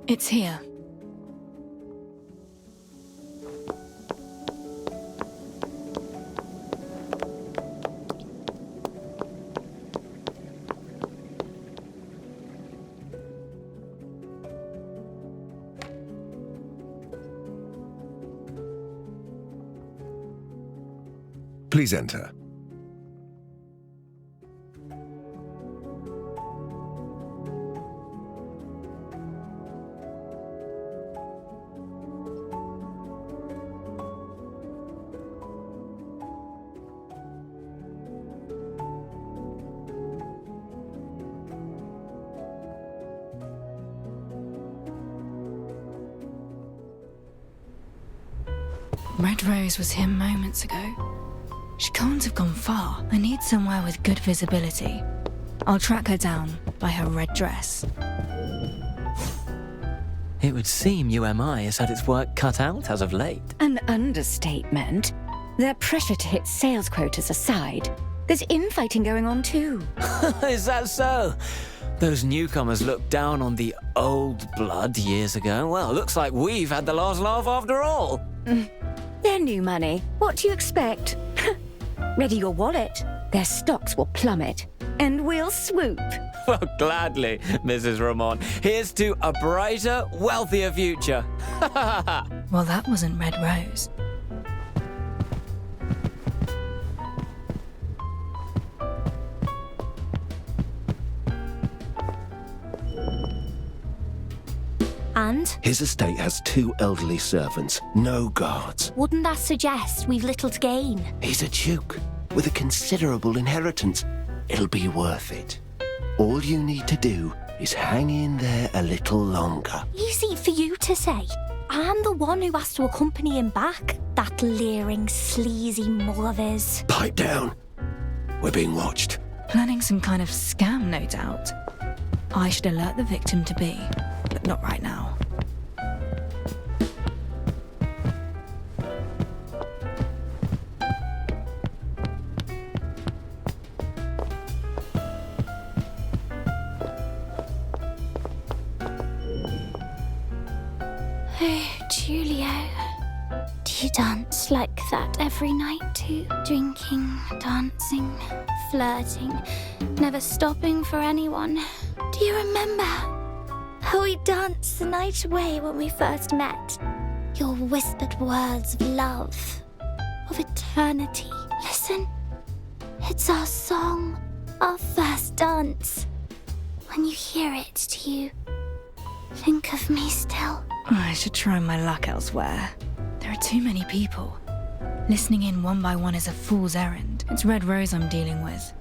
It's here. Please enter. Red Rose was here moments ago. She can't have gone far. I need somewhere with good visibility. I'll track her down by her red dress. It would seem UMI has had its work cut out as of late. An understatement. Their pressure to hit sales quotas aside, there's infighting going on too. Is that so? Those newcomers looked down on the old blood years ago. Well, looks like we've had the last laugh after all. They're new money. What do you expect? Ready your wallet. Their stocks will plummet, and we'll swoop. Well, gladly, Mrs. Ramon. Here's to a brighter, wealthier future. Well, that wasn't Red Rose. And? His estate has 2 elderly servants, no guards. Wouldn't that suggest we've little to gain? He's a duke with a considerable inheritance. It'll be worth it. All you need to do is hang in there a little longer. Easy for you to say. I'm the one who has to accompany him back. That leering, sleazy mull of his. Pipe down. We're being watched. Planning some kind of scam, no doubt. I should alert the victim to be, but not right now. Oh, Julio. Do you dance like that every night too? Drinking, dancing, flirting, never stopping for anyone. Do you remember how we danced the night away when we first met? Your whispered words of love, of eternity. Listen, it's our song, our first dance. When you hear it, do you think of me still? I should try my luck elsewhere. There are too many people. Listening in one by one is a fool's errand. It's Red Rose I'm dealing with.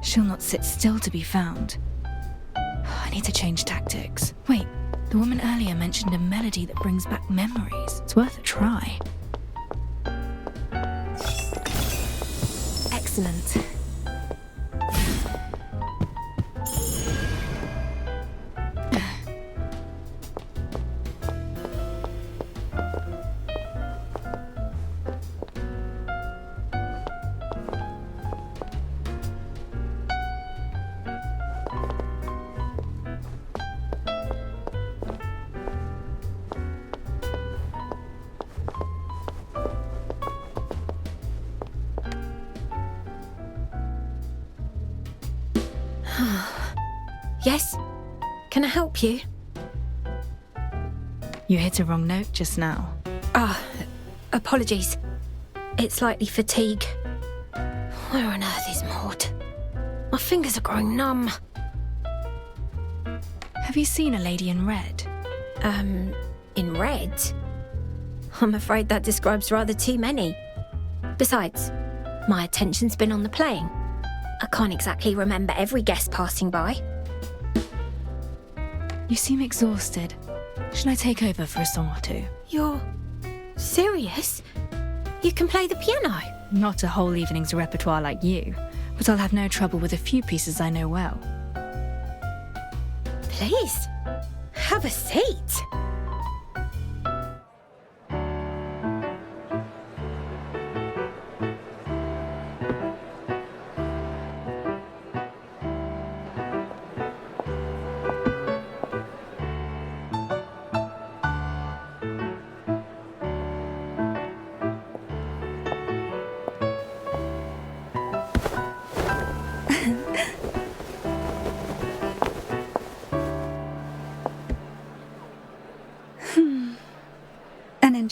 She'll not sit still to be found. I need to change tactics. Wait, the woman earlier mentioned a melody that brings back memories. It's worth a try. Excellent. Yes? Can I help you? You hit a wrong note just now. Apologies. It's likely fatigue. Where on earth is Maud? My fingers are growing numb. Have you seen a lady in red? In red? I'm afraid that describes rather too many. Besides, my attention's been on the playing. I can't exactly remember every guest passing by. You seem exhausted. Shall I take over for a song or two? You're serious? You can play the piano? Not a whole evening's repertoire like you, but I'll have no trouble with a few pieces I know well. Please, have a seat.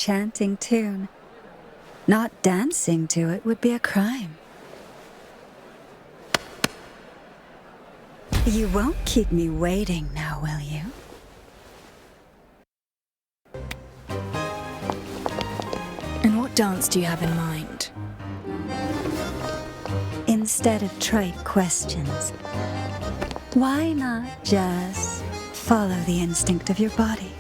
enchanting tune. Not dancing to it would be a crime. You won't keep me waiting now, will you? And what dance do you have in mind? Instead of trite questions, why not just follow the instinct of your body?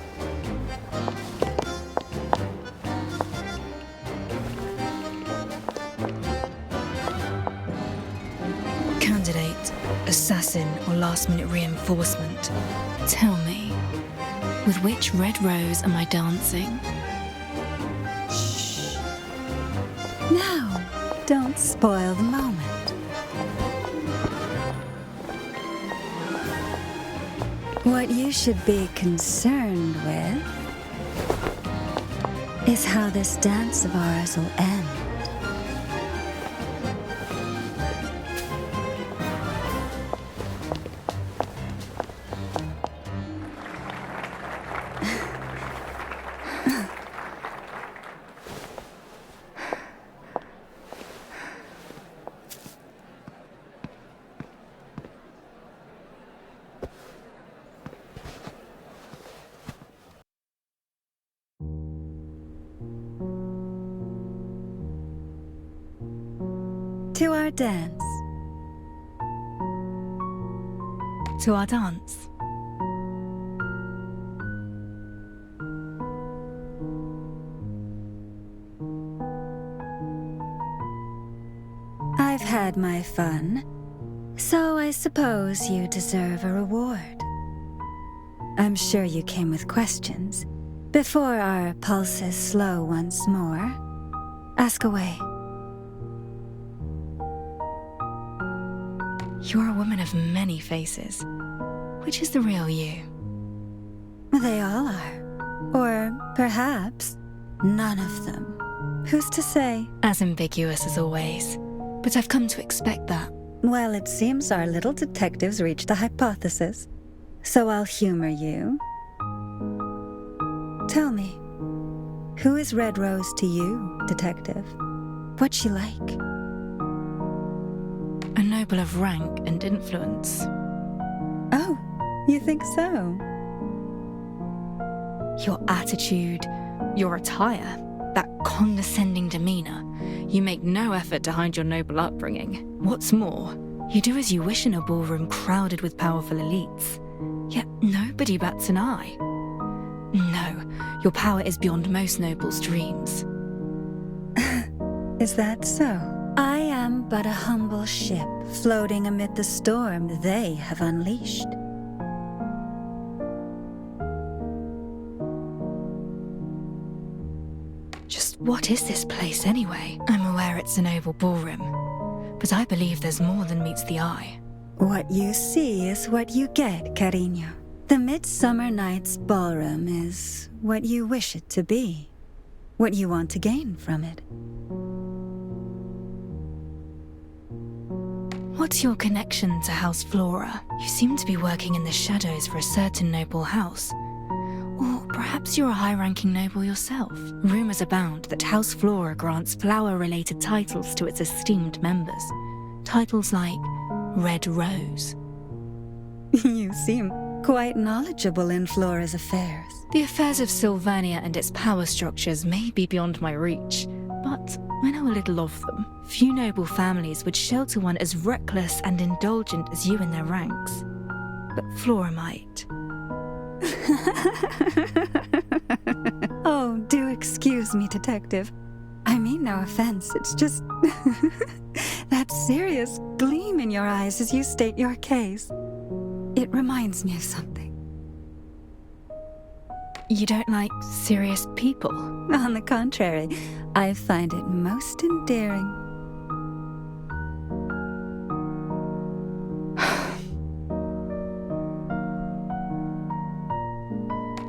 Candidate, assassin, or last-minute reinforcement. Tell me, with which red rose am I dancing? Shh. Now, don't spoil the moment. What you should be concerned with is how this dance of ours will end. To our dance. To our dance. I've had my fun, so I suppose you deserve a reward. I'm sure you came with questions. Before our pulses slow once more, ask away. You're a woman of many faces. Which is the real you? They all are. Or perhaps none of them. Who's to say? As ambiguous as always. But I've come to expect that. Well, it seems our little detectives reached a hypothesis. So I'll humor you. Tell me, who is Red Rose to you, detective? What's she like? A noble of rank and influence. Oh, you think so? Your attitude, your attire, that condescending demeanor. You make no effort to hide your noble upbringing. What's more, you do as you wish in a ballroom crowded with powerful elites. Yet nobody bats an eye. No, your power is beyond most nobles' dreams. Is that so? I am but a humble ship floating amid the storm they have unleashed. Just what is this place anyway? I'm aware it's a noble ballroom, but I believe there's more than meets the eye. What you see is what you get, cariño. The Midsummer Night's Ballroom is what you wish it to be, what you want to gain from it. What's your connection to House Flora? You seem to be working in the shadows for a certain noble house. Or perhaps you're a high-ranking noble yourself. Rumors abound that House Flora grants flower-related titles to its esteemed members. Titles like Red Rose. You seem quite knowledgeable in Flora's affairs. The affairs of Sylvania and its power structures may be beyond my reach, but I know a little of them. Few noble families would shelter one as reckless and indulgent as you in their ranks. But Flora might. Oh, do excuse me, detective. I mean no offense, it's just that serious gleam in your eyes as you state your case. It reminds me of something. You don't like serious people? On the contrary, I find it most endearing.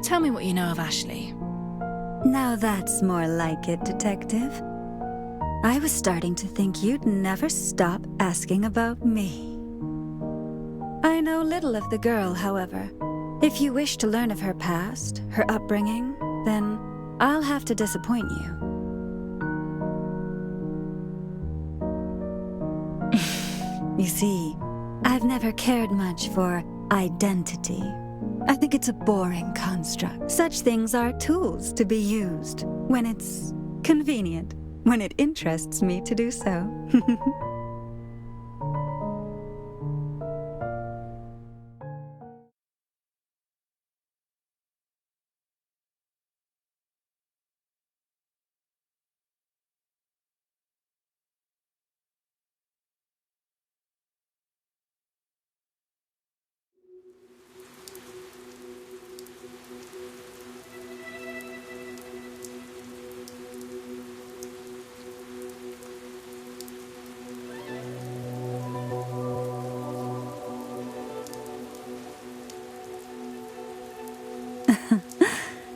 Tell me what you know of Ashley. Now that's more like it, detective. I was starting to think you'd never stop asking about me. I know little of the girl, however. If you wish to learn of her past, her upbringing, then I'll have to disappoint you. You see, I've never cared much for identity. I think it's a boring construct. Such things are tools to be used when it's convenient, when it interests me to do so.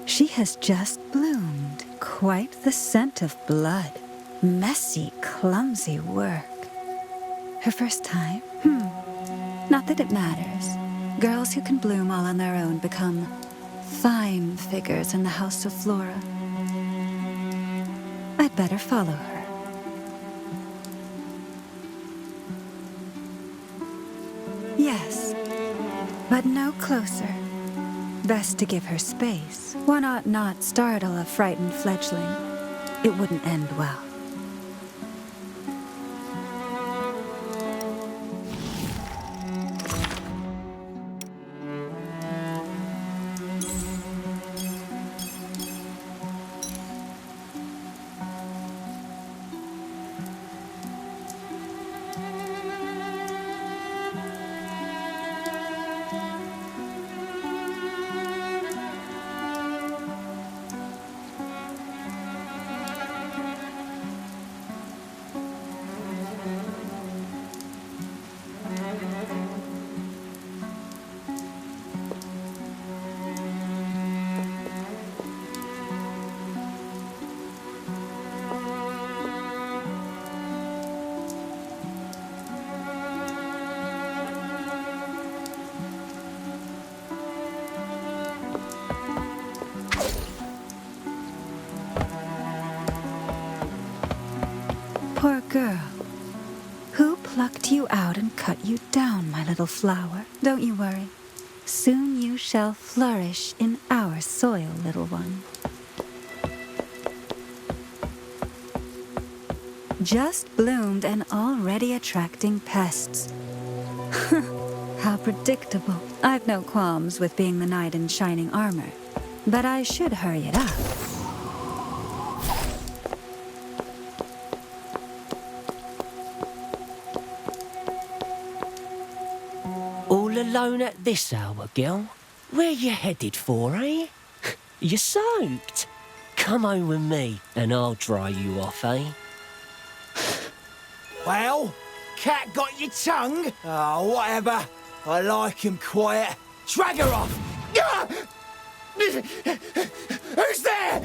She has just bloomed. Quite the scent of blood. Messy, clumsy work. Her first time? Not that it matters. Girls who can bloom all on their own become fine figures in the House of Flora. I'd better follow her. Yes, but no closer. Best to give her space. One ought not startle a frightened fledgling. It wouldn't end well. Poor girl. Who plucked you out and cut you down, my little flower? Don't you worry. Soon you shall flourish in our soil, little one. Just bloomed and already attracting pests. How predictable. I've no qualms with being the knight in shining armor, but I should hurry it up. All alone at this hour, girl? Where you headed for, eh? You're soaked. Come home with me and I'll dry you off, eh? Well, cat got your tongue? Oh, whatever. I like him quiet. Drag her off! Ah! Who's there?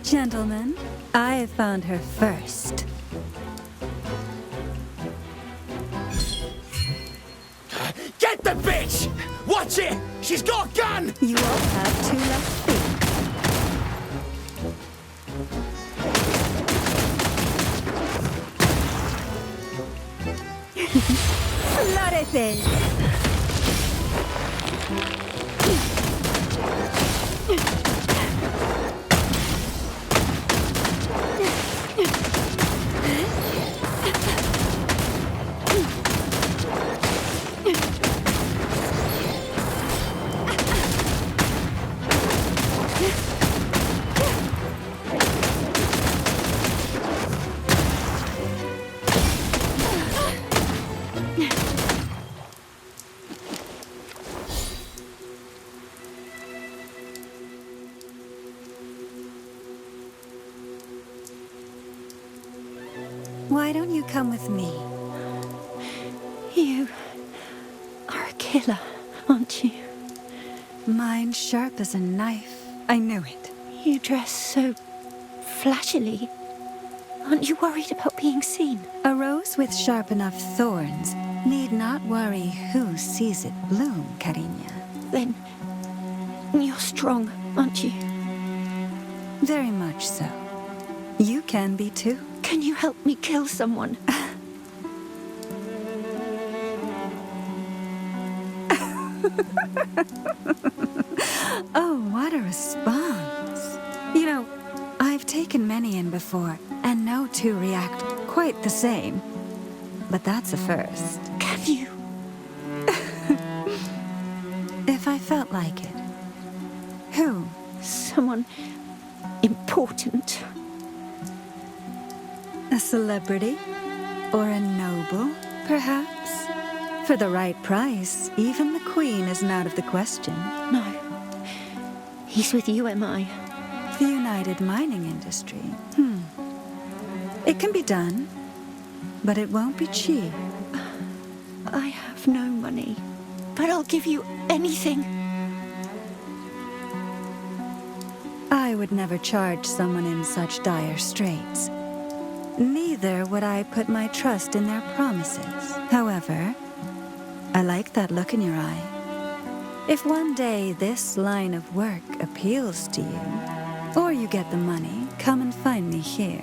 Gentlemen, I have found her first. Get the bitch! Watch it! She's got a gun! You all have 2 left feet. Florece! Why don't you come with me? You are a killer, aren't you? Mind sharp as a knife. I knew it. You dress so flashily. Aren't you worried about being seen? A rose with sharp enough thorns need not worry who sees it bloom, Cariña. Then you're strong, aren't you? Very much so. You can be too. Can you help me kill someone? Oh, what a response. You know, I've taken many in before, and no two react quite the same. But that's a first. Can you? If I felt like it. Who? Someone important. A celebrity? Or a noble, perhaps? For the right price, even the queen isn't out of the question. No. He's with you, am I? The United Mining Industry. It can be done, but it won't be cheap. I have no money, but I'll give you anything. I would never charge someone in such dire straits. Neither would I put my trust in their promises. However, I like that look in your eye. If one day this line of work appeals to you, or you get the money, come and find me here.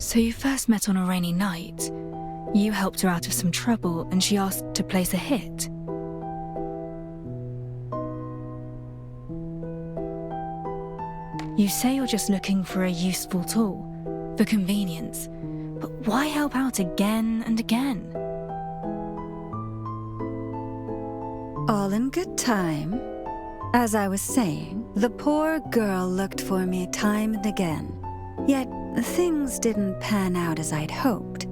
So you first met on a rainy night. You helped her out of some trouble and she asked to place a hit. You say you're just looking for a useful tool, for convenience, but why help out again and again? All in good time. As I was saying, the poor girl looked for me time and again. Yet things didn't pan out as I'd hoped,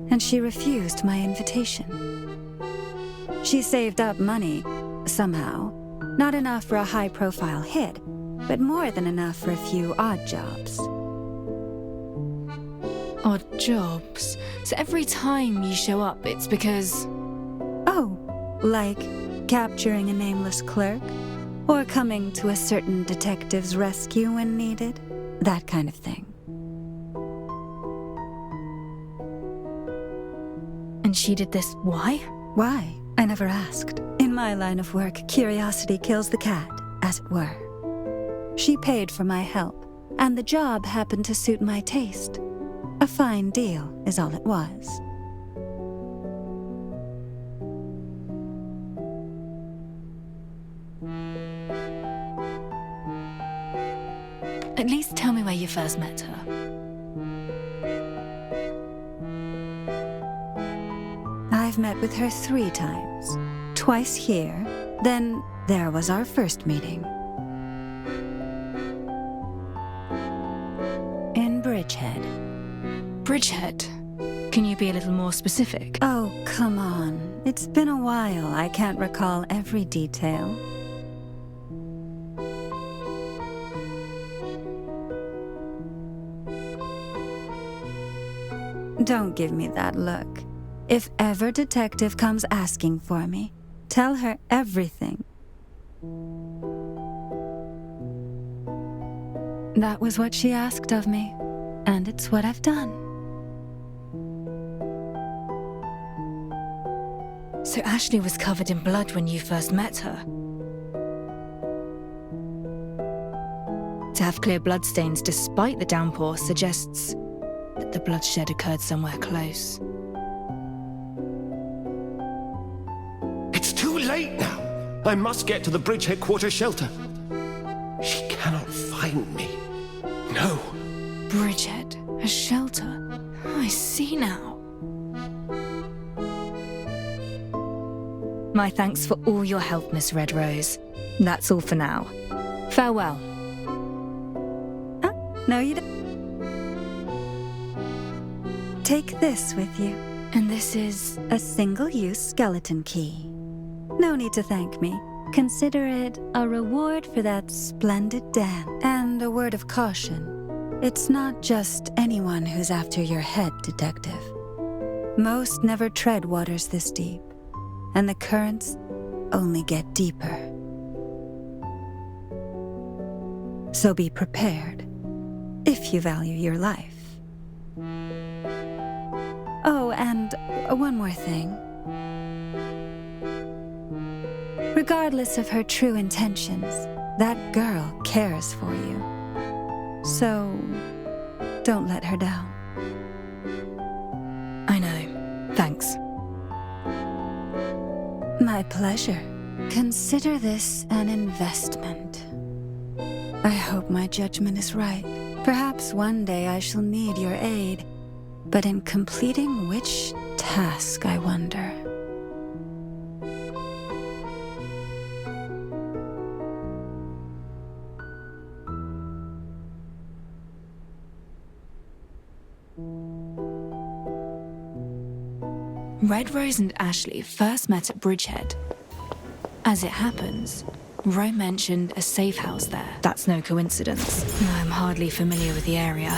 and she refused my invitation. She saved up money, somehow. Not enough for a high-profile hit, but more than enough for a few odd jobs. Odd jobs? So every time you show up, it's because... Oh, like capturing a nameless clerk? Or coming to a certain detective's rescue when needed? That kind of thing. And she did this why? Why? I never asked. In my line of work, curiosity kills the cat, as it were. She paid for my help, and the job happened to suit my taste. A fine deal is all it was. At least tell me where you first met her. I've met with her 3 times. Twice here, then there was our first meeting. In Bridgehead. Bridgehead? Can you be a little more specific? Oh, come on. It's been a while. I can't recall every detail. Don't give me that look. If ever detective comes asking for me, tell her everything. That was what she asked of me, and it's what I've done. So Ashley was covered in blood when you first met her. To have clear bloodstains despite the downpour suggests that the bloodshed occurred somewhere close. It's too late now. I must get to the Bridgehead Quarter shelter. She cannot find me. No. Bridgehead, a shelter. Oh, I see now. My thanks for all your help, Miss Red Rose. That's all for now. Farewell. No, you don't. Take this with you. And this is a single-use skeleton key. No need to thank me. Consider it a reward for that splendid dance. And a word of caution. It's not just anyone who's after your head, Detective. Most never tread waters this deep, and the currents only get deeper. So be prepared, if you value your life. Oh, and one more thing. Regardless of her true intentions, that girl cares for you. So, don't let her down. I know. Thanks. My pleasure. Consider this an investment. I hope my judgment is right. Perhaps one day I shall need your aid, but in completing which task, I wonder. Red Rose and Ashley first met at Bridgehead. As it happens, Ro mentioned a safe house there. That's no coincidence. I'm hardly familiar with the area.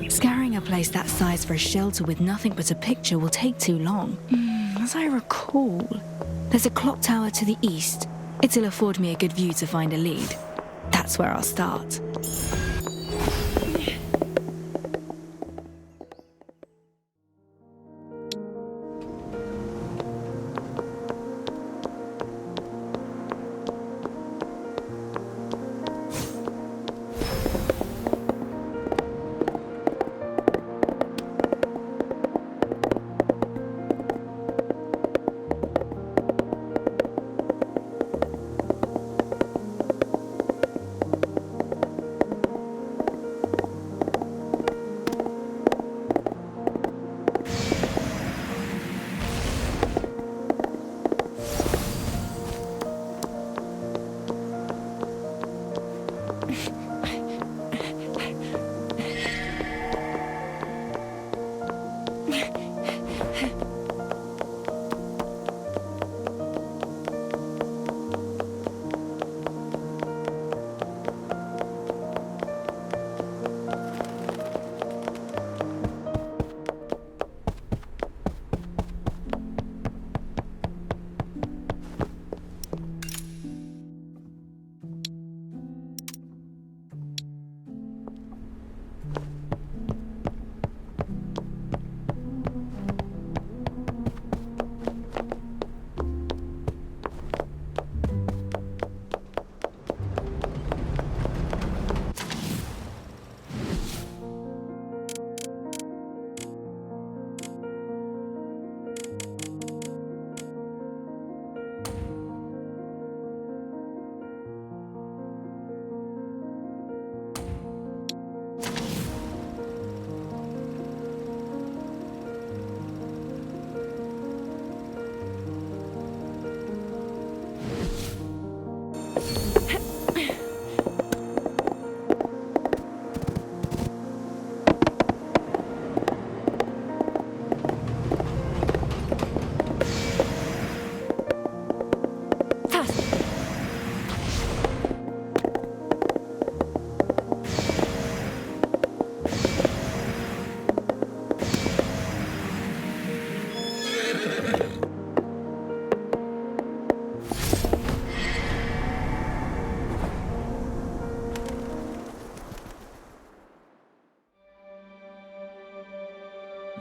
Scouring a place that size for a shelter with nothing but a picture will take too long. As I recall, there's a clock tower to the east. It'll afford me a good view to find a lead. That's where I'll start.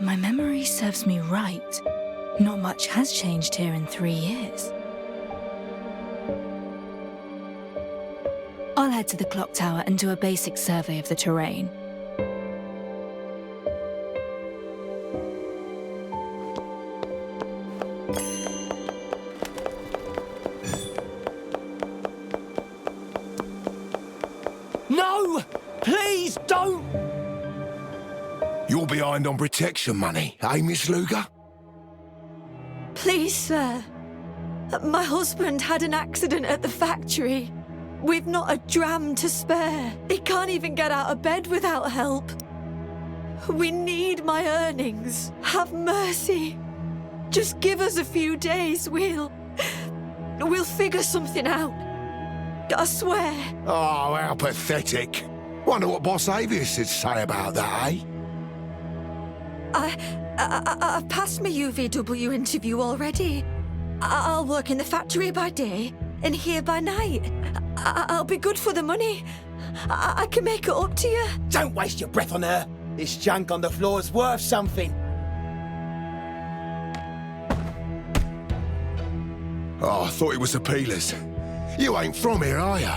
My memory serves me right. Not much has changed here in 3 years. I'll head to the clock tower and do a basic survey of the terrain. No! Please don't! You're behind on protection money, eh, Miss Luger? Please, sir. My husband had an accident at the factory. We've not a dram to spare. He can't even get out of bed without help. We need my earnings. Have mercy. Just give us a few days. We'll figure something out. I swear. Oh, how pathetic. Wonder what Boss Avius would say about that, eh? I've passed my UVW interview already. I'll work in the factory by day and here by night. I'll be good for the money. I can make it up to you. Don't waste your breath on her. This junk on the floor's worth something. Oh, I thought it was the peelers. You ain't from here, are you?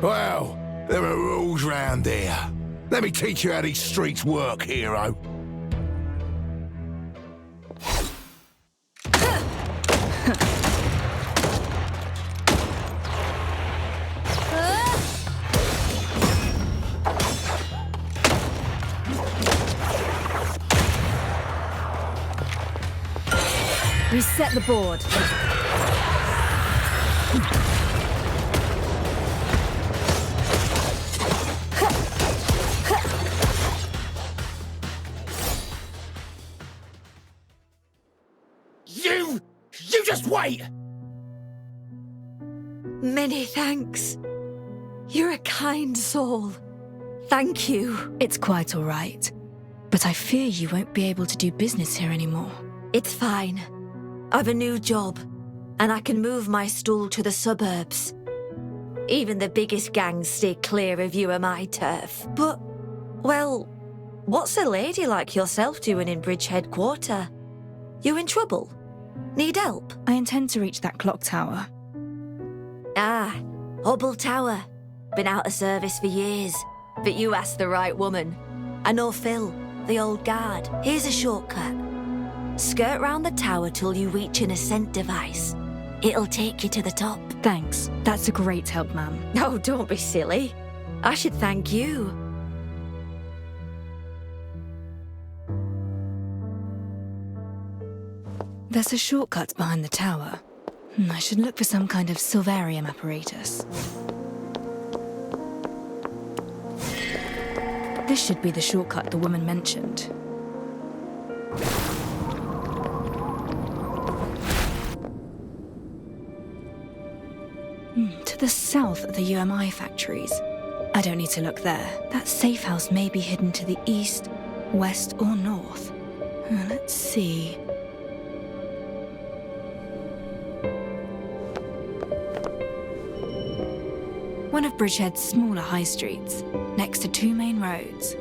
Well, there are rules round here. Let me teach you how these streets work, hero. Reset the board. You just wait! Many thanks. You're a kind soul. Thank you. It's quite all right. But I fear you won't be able to do business here anymore. It's fine. I've a new job, and I can move my stall to the suburbs. Even the biggest gangs stay clear of you and my turf. But, well, what's a lady like yourself doing in Bridgehead Quarter? You in trouble? Need help? I intend to reach that clock tower. Ah, Hubble Tower. Been out of service for years. But you asked the right woman. I know Phil, the old guard. Here's a shortcut. Skirt round the tower till you reach an ascent device. It'll take you to the top. Thanks. That's a great help, ma'am. No, don't be silly. I should thank you. There's a shortcut behind the tower. I should look for some kind of silvarium apparatus. This should be the shortcut the woman mentioned. To the south of the UMI factories. I don't need to look there. That safe house may be hidden to the east, west, or north. Let's see. One of Bridgehead's smaller high streets, next to two main roads.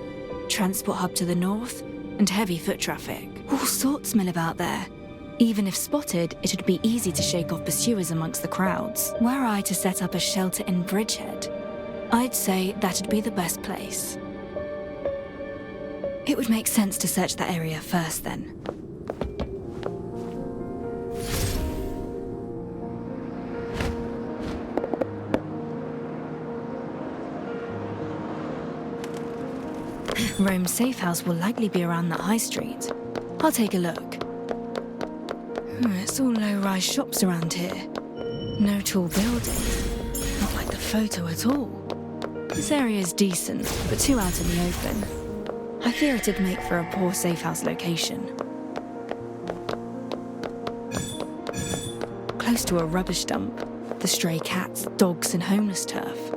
Transport hub to the north, and heavy foot traffic. All sorts mill about there. Even if spotted, it would be easy to shake off pursuers amongst the crowds. Were I to set up a shelter in Bridgehead, I'd say that'd be the best place. It would make sense to search that area first, then. Rome's safe house will likely be around that high street. I'll take a look. It's all low-rise shops around here. No tall buildings. Not like the photo at all. This area's decent, but too out in the open. I fear it'd make for a poor safe house location. Close to a rubbish dump. The stray cats, dogs, and homeless turf.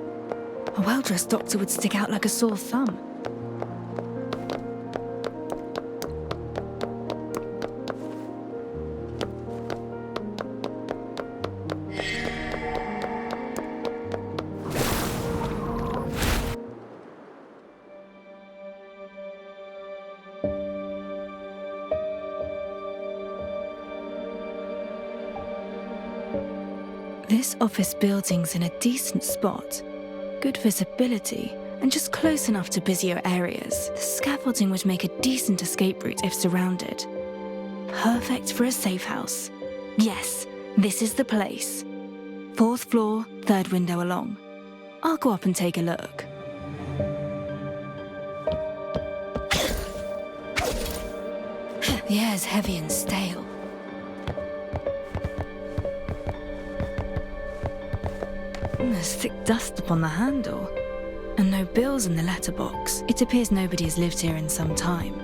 A well-dressed doctor would stick out like a sore thumb. This office building's in a decent spot. Good visibility, and just close enough to busier areas. The scaffolding would make a decent escape route if surrounded. Perfect for a safe house. Yes, this is the place. 4th floor, 3rd window along. I'll go up and take a look. The air's heavy and stale. There's thick dust upon the handle, and no bills in the letterbox. It appears nobody has lived here in some time.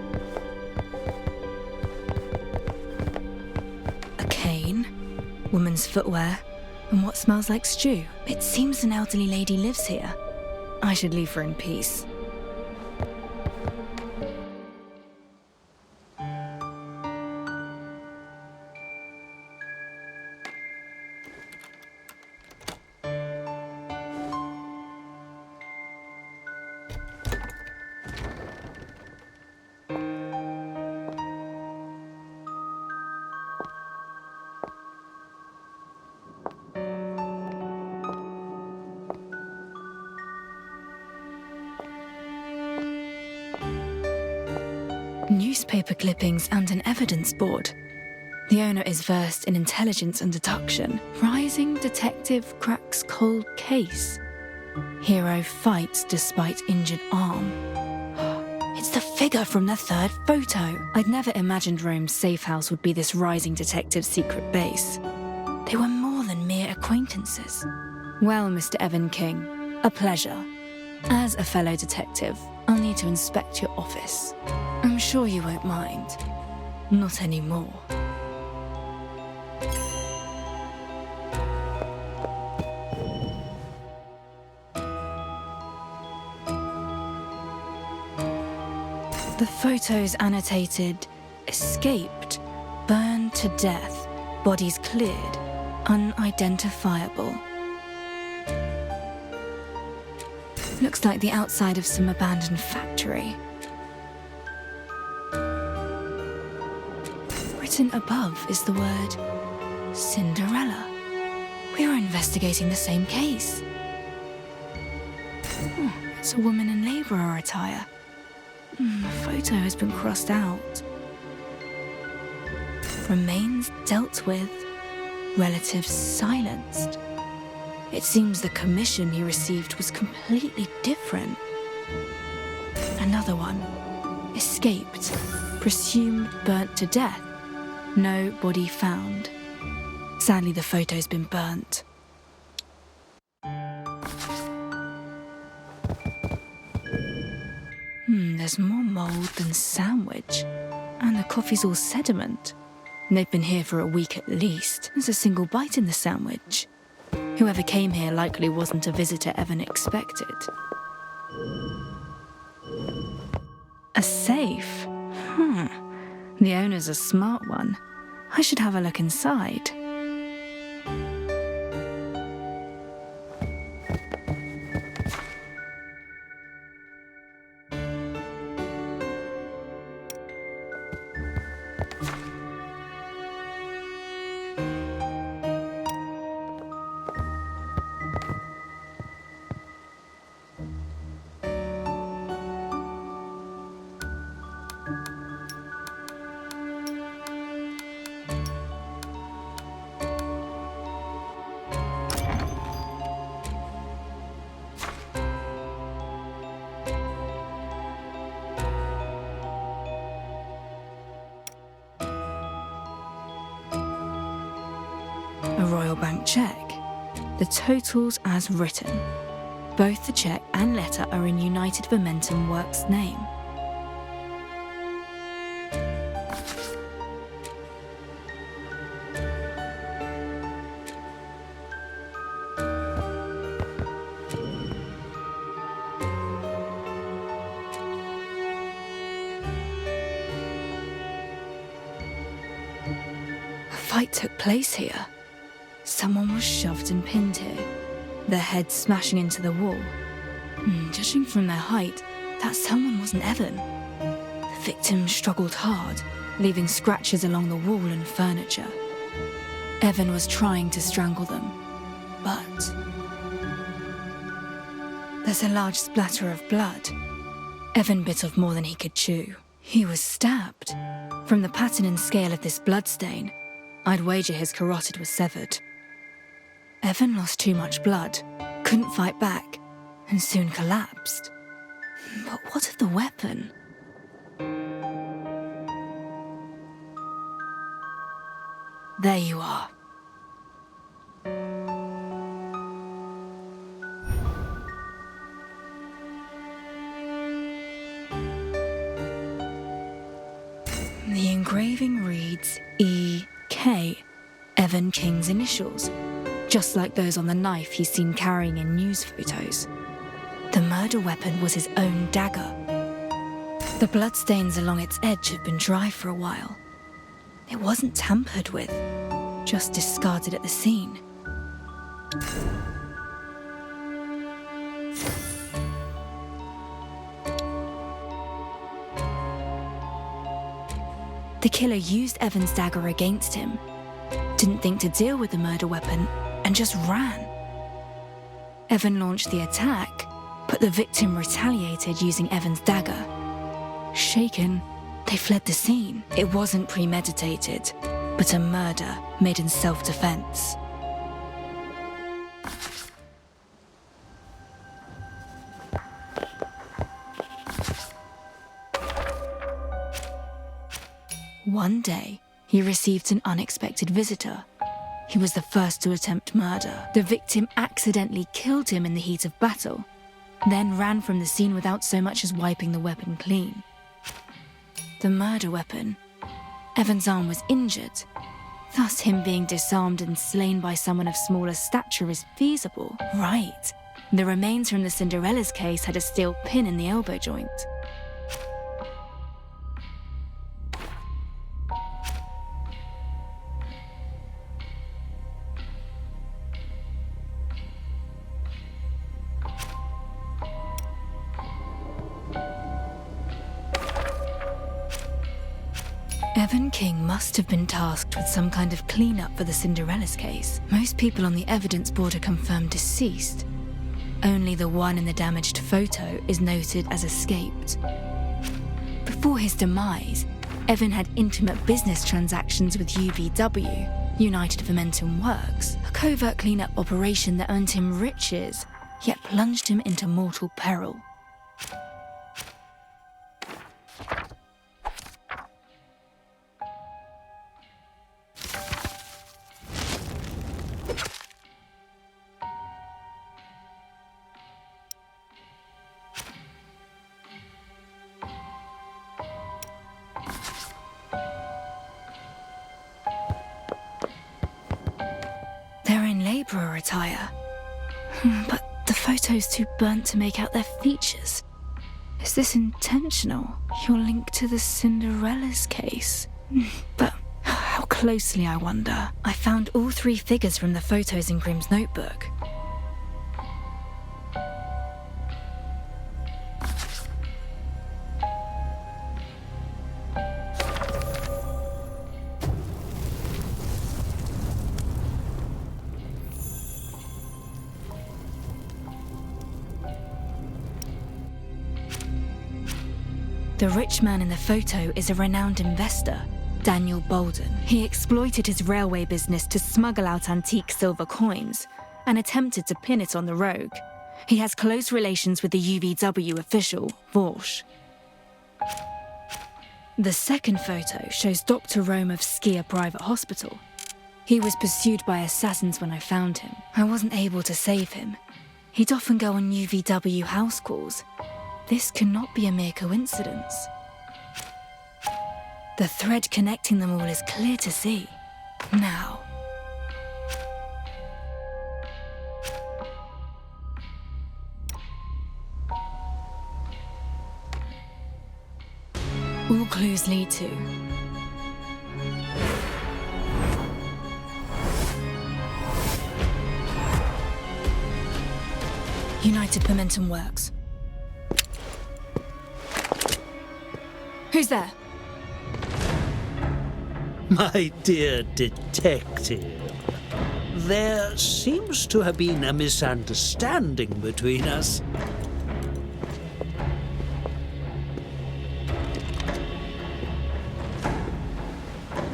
A cane, woman's footwear, and what smells like stew. It seems an elderly lady lives here. I should leave her in peace. Newspaper clippings and an evidence board. The owner is versed in intelligence and deduction. Rising detective cracks cold case. Hero fights despite injured arm. It's the figure from the third photo. I'd never imagined Rome's safe house would be this rising detective's secret base. They were more than mere acquaintances. Well, Mr. Evan King, a pleasure. As a fellow detective, I'll need to inspect your office. I'm sure you won't mind. Not anymore. The photos annotated, escaped, burned to death, bodies cleared, unidentifiable. Looks like the outside of some abandoned factory. Written above is the word Cinderella. We are investigating the same case. It's a woman in labourer attire. The photo has been crossed out. Remains dealt with. Relatives silenced. It seems the commission he received was completely different. Another one. Escaped. Presumed burnt to death. No body found. Sadly, the photo's been burnt. There's more mould than sandwich. And the coffee's all sediment. They've been here for a week at least. There's a single bite in the sandwich. Whoever came here likely wasn't a visitor Evan expected. A safe? The owner's a smart one. I should have a look inside. A Royal Bank cheque. The totals as written. Both the cheque and letter are in United Momentum Works' name. A fight took place here. Someone was shoved and pinned here, their head smashing into the wall. Judging from their height, that someone wasn't Evan. The victim struggled hard, leaving scratches along the wall and furniture. Evan was trying to strangle them, but... There's a large splatter of blood. Evan bit off more than he could chew. He was stabbed. From the pattern and scale of this bloodstain, I'd wager his carotid was severed. Evan lost too much blood, couldn't fight back, and soon collapsed. But what of the weapon? There you are. Evan King's initials, just like those on the knife he's seen carrying in news photos. The murder weapon was his own dagger. The bloodstains along its edge had been dry for a while. It wasn't tampered with, just discarded at the scene. The killer used Evan's dagger against him, didn't think to deal with the murder weapon, and just ran. Evan launched the attack, but the victim retaliated using Evan's dagger. Shaken, they fled the scene. It wasn't premeditated, but a murder made in self-defense. One day, he received an unexpected visitor. He was the first to attempt murder. The victim accidentally killed him in the heat of battle, then ran from the scene without so much as wiping the weapon clean. The murder weapon. Evan's arm was injured. Thus, him being disarmed and slain by someone of smaller stature is feasible. Right. The remains from the Cinderella's case had a steel pin in the elbow joint. Evan King must have been tasked with some kind of cleanup for the Cinderella's case. Most people on the evidence board are confirmed deceased. Only the one in the damaged photo is noted as escaped. Before his demise, Evan had intimate business transactions with UVW, United Momentum Works, a covert cleanup operation that earned him riches, yet plunged him into mortal peril. They're in labourer attire, but the photo's too burnt to make out their features. Is this intentional? Your link to the Cinderella's case? But how closely, I wonder? I found all three figures from the photos in Grimm's notebook. The rich man in the photo is a renowned investor, Daniel Bolden. He exploited his railway business to smuggle out antique silver coins and attempted to pin it on the rogue. He has close relations with the UVW official, Vorsch. The second photo shows Dr. Rome of Skia Private Hospital. He was pursued by assassins when I found him. I wasn't able to save him. He'd often go on UVW house calls. This cannot be a mere coincidence. The thread connecting them all is clear to see. Now. All clues lead to United Momentum Works. Who's there? My dear detective, there seems to have been a misunderstanding between us.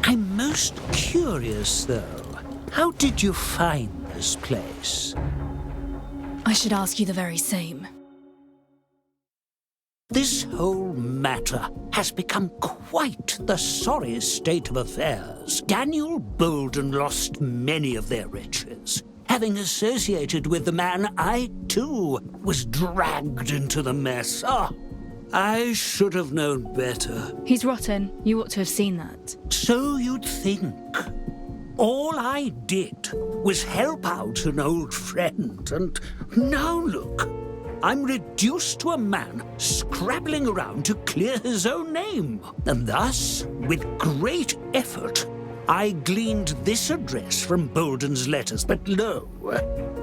I'm most curious, though. How did you find this place? I should ask you the very same. This whole matter has become quite the sorry state of affairs. Daniel Bolden lost many of their riches. Having associated with the man, I, too, was dragged into the mess. I should have known better. He's rotten. You ought to have seen that. So you'd think. All I did was help out an old friend, and now look. I'm reduced to a man scrabbling around to clear his own name. And thus, with great effort, I gleaned this address from Bolden's letters, but lo,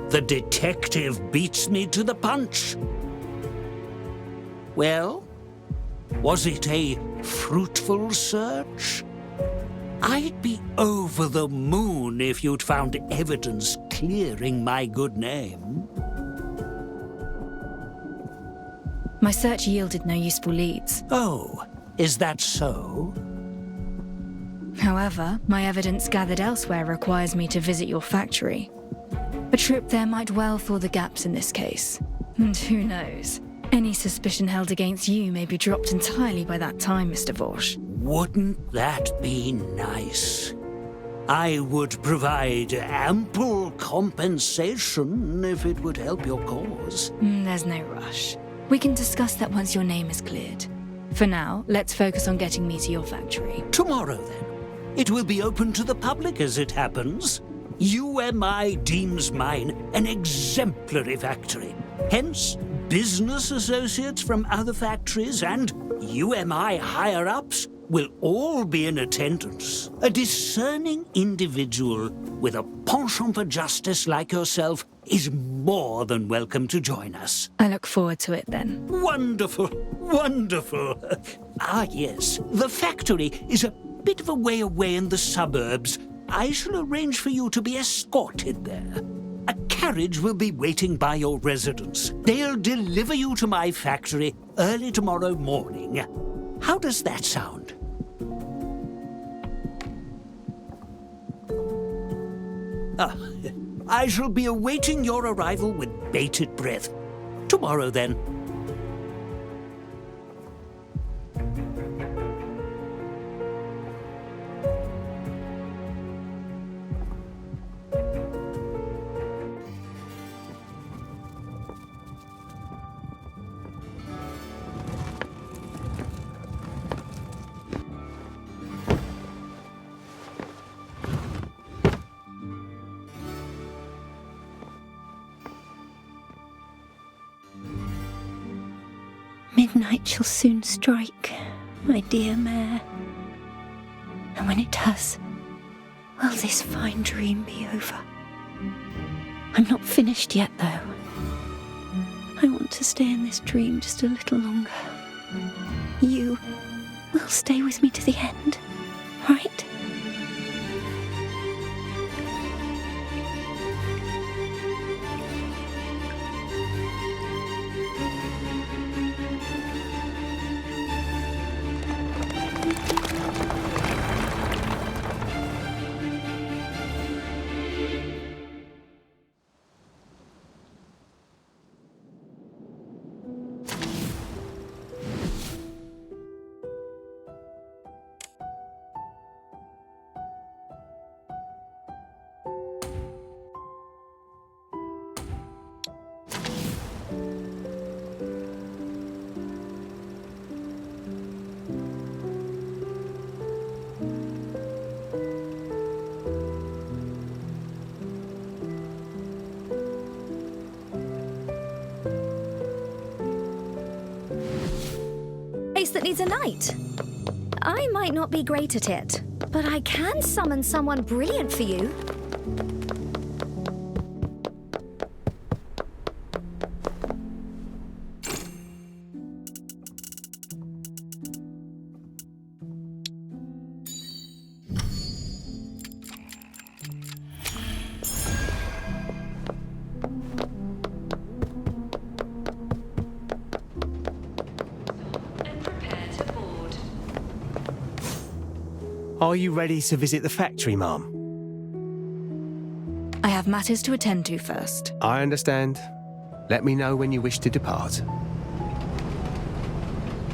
the detective beats me to the punch. Well, was it a fruitful search? I'd be over the moon if you'd found evidence clearing my good name. My search yielded no useful leads. Oh, is that so? However, my evidence gathered elsewhere requires me to visit your factory. A trip there might well fill the gaps in this case. And who knows? Any suspicion held against you may be dropped entirely by that time, Mr. Vorsch. Wouldn't that be nice? I would provide ample compensation if it would help your cause. There's no rush. We can discuss that once your name is cleared. For now, let's focus on getting me to your factory. Tomorrow, then. It will be open to the public as it happens. UMI deems mine an exemplary factory. Hence, business associates from other factories and UMI higher-ups will all be in attendance. A discerning individual with a penchant for justice like yourself is more than welcome to join us. I look forward to it then. Wonderful, wonderful. Ah, yes, the factory is a bit of a way away in the suburbs. I shall arrange for you to be escorted there. A carriage will be waiting by your residence. They'll deliver you to my factory early tomorrow morning. How does that sound? I shall be awaiting your arrival with bated breath. Tomorrow, then. Midnight shall soon strike, my dear mare. And when it does, will this fine dream be over? I'm not finished yet, though. I want to stay in this dream just a little longer. You will stay with me to the end, right? That needs a knight. I might not be great at it, but I can summon someone brilliant for you. Are you ready to visit the factory, Mum? I have matters to attend to first. I understand. Let me know when you wish to depart.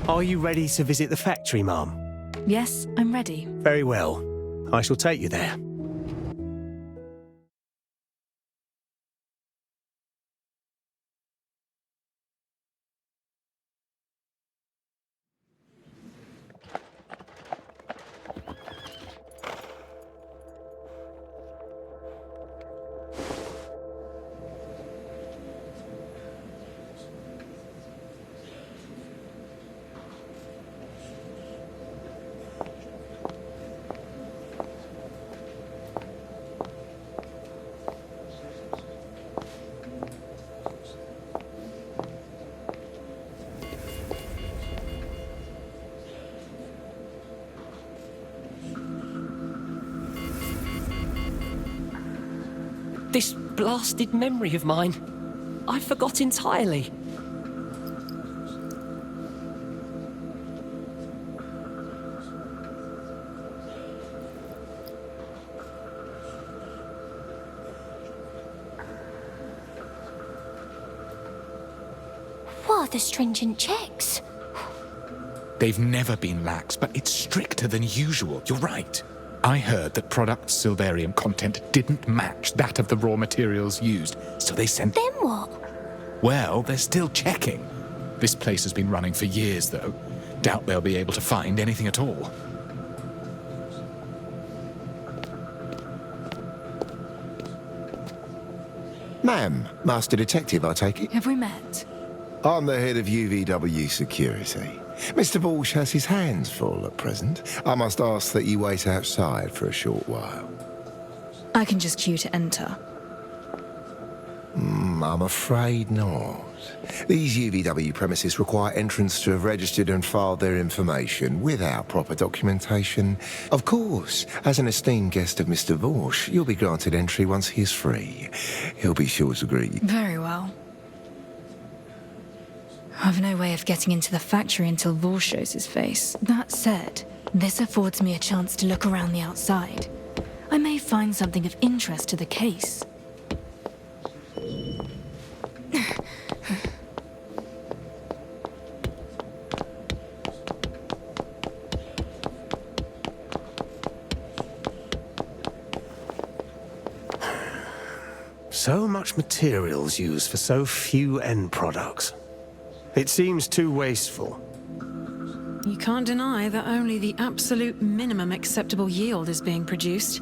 Are you ready to visit the factory, Mum? Yes, I'm ready. Very well. I shall take you there. This blasted memory of mine, I forgot entirely. What are the stringent checks? They've never been lax, but it's stricter than usual. You're right. I heard that product silverium content didn't match that of the raw materials used, so they sent... Then what? Well, they're still checking. This place has been running for years, though. Doubt they'll be able to find anything at all. Ma'am, Master Detective, I take it? Have we met? I'm the head of UVW Security. Mr. Walsh has his hands full at present. I must ask that you wait outside for a short while. I can just queue to enter. I'm afraid not. These UVW premises require entrants to have registered and filed their information without proper documentation. Of course, as an esteemed guest of Mr. Walsh, you'll be granted entry once he is free. He'll be sure to greet you. Very well. I've no way of getting into the factory until Vor shows his face. That said, this affords me a chance to look around the outside. I may find something of interest to the case. So much materials used for so few end products. It seems too wasteful. You can't deny that only the absolute minimum acceptable yield is being produced.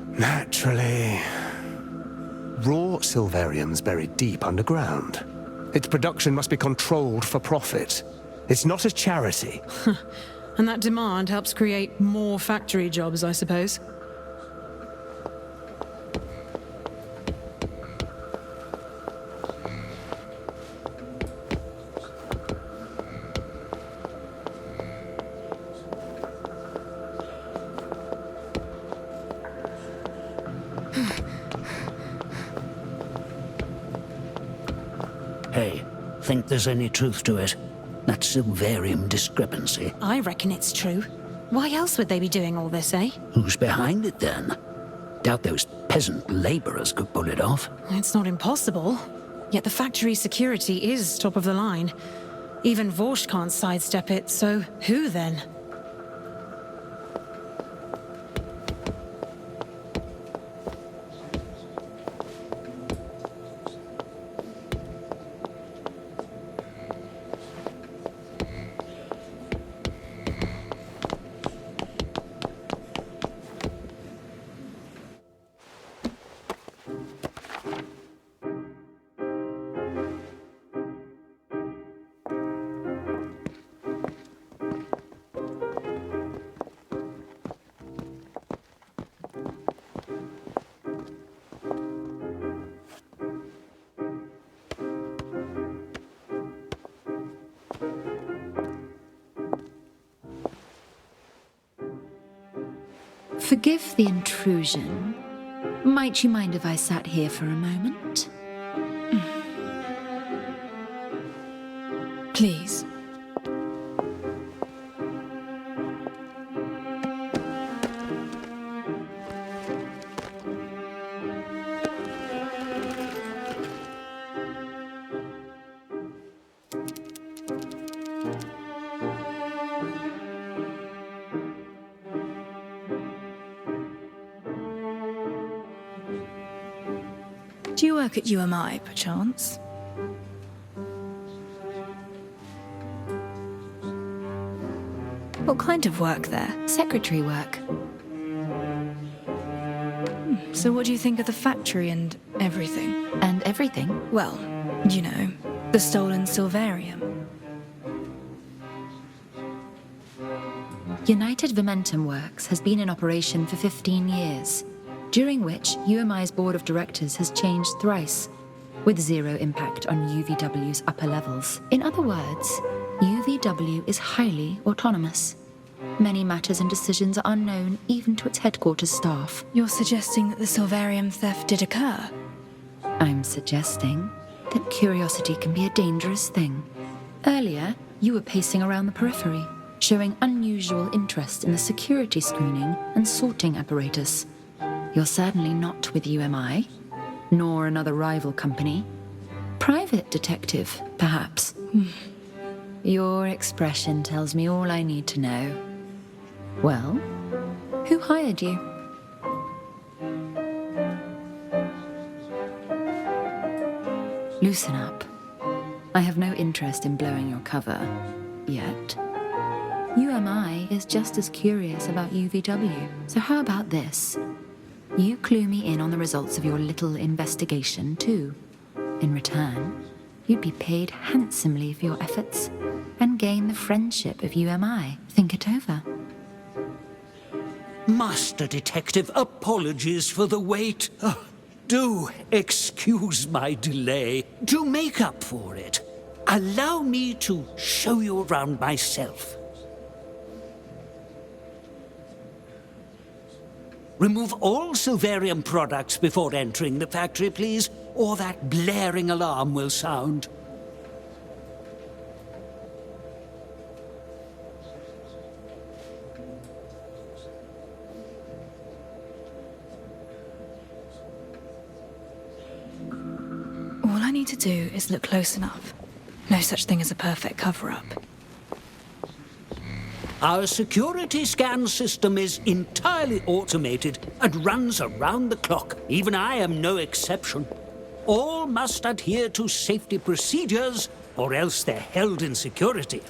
Naturally. Raw silverium's buried deep underground. Its production must be controlled for profit. It's not a charity. And that demand helps create more factory jobs, I suppose. Hey, think there's any truth to it? That silverium discrepancy. I reckon it's true. Why else would they be doing all this, eh? Who's behind it then? Doubt those peasant laborers could pull it off. It's not impossible. Yet the factory's security is top of the line. Even Vorsch can't sidestep it, so who then? Forgive the intrusion. Might you mind if I sat here for a moment? Please. Do you work at UMI, perchance? What kind of work there? Secretary work. So what do you think of the factory and everything? And everything? Well, you know, the stolen silverium. United Momentum Works has been in operation for 15 years, during which UMI's board of directors has changed thrice, with zero impact on UVW's upper levels. In other words, UVW is highly autonomous. Many matters and decisions are unknown even to its headquarters staff. You're suggesting that the Silverium theft did occur? I'm suggesting that curiosity can be a dangerous thing. Earlier, you were pacing around the periphery, showing unusual interest in the security screening and sorting apparatus. You're certainly not with UMI, nor another rival company. Private detective, perhaps. Your expression tells me all I need to know. Well, who hired you? Loosen up. I have no interest in blowing your cover, yet. UMI is just as curious about UVW, so how about this? You clue me in on the results of your little investigation, too. In return, you'd be paid handsomely for your efforts and gain the friendship of UMI. Think it over. Master Detective, apologies for the wait. Do excuse my delay. To make up for it, allow me to show you around myself. Remove all Silverium products before entering the factory, please, or that blaring alarm will sound. All I need to do is look close enough. No such thing as a perfect cover-up. Our security scan system is entirely automated and runs around the clock. Even I am no exception. All must adhere to safety procedures, or else they're held in security.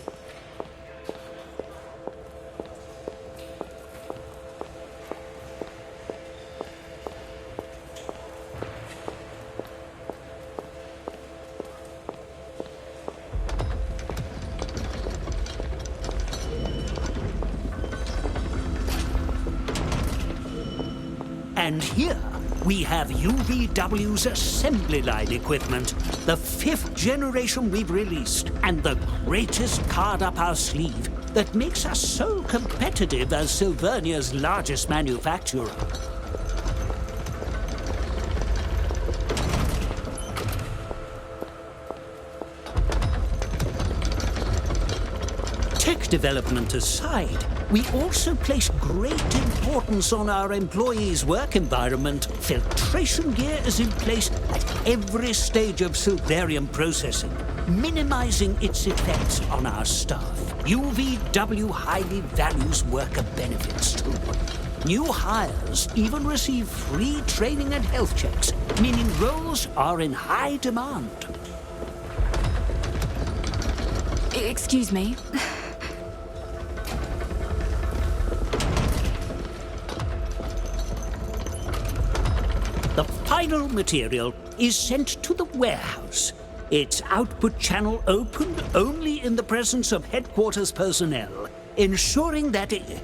And here we have UVW's assembly line equipment, the 5th generation we've released, and the greatest card up our sleeve that makes us so competitive as Silvernia's largest manufacturer. Tech development aside, we also place great importance on our employees' work environment. Filtration gear is in place at every stage of Silverium processing, minimizing its effects on our staff. UVW highly values worker benefits too. New hires even receive free training and health checks, meaning roles are in high demand. Excuse me. The final material is sent to the warehouse. Its output channel opened only in the presence of headquarters personnel, ensuring that it...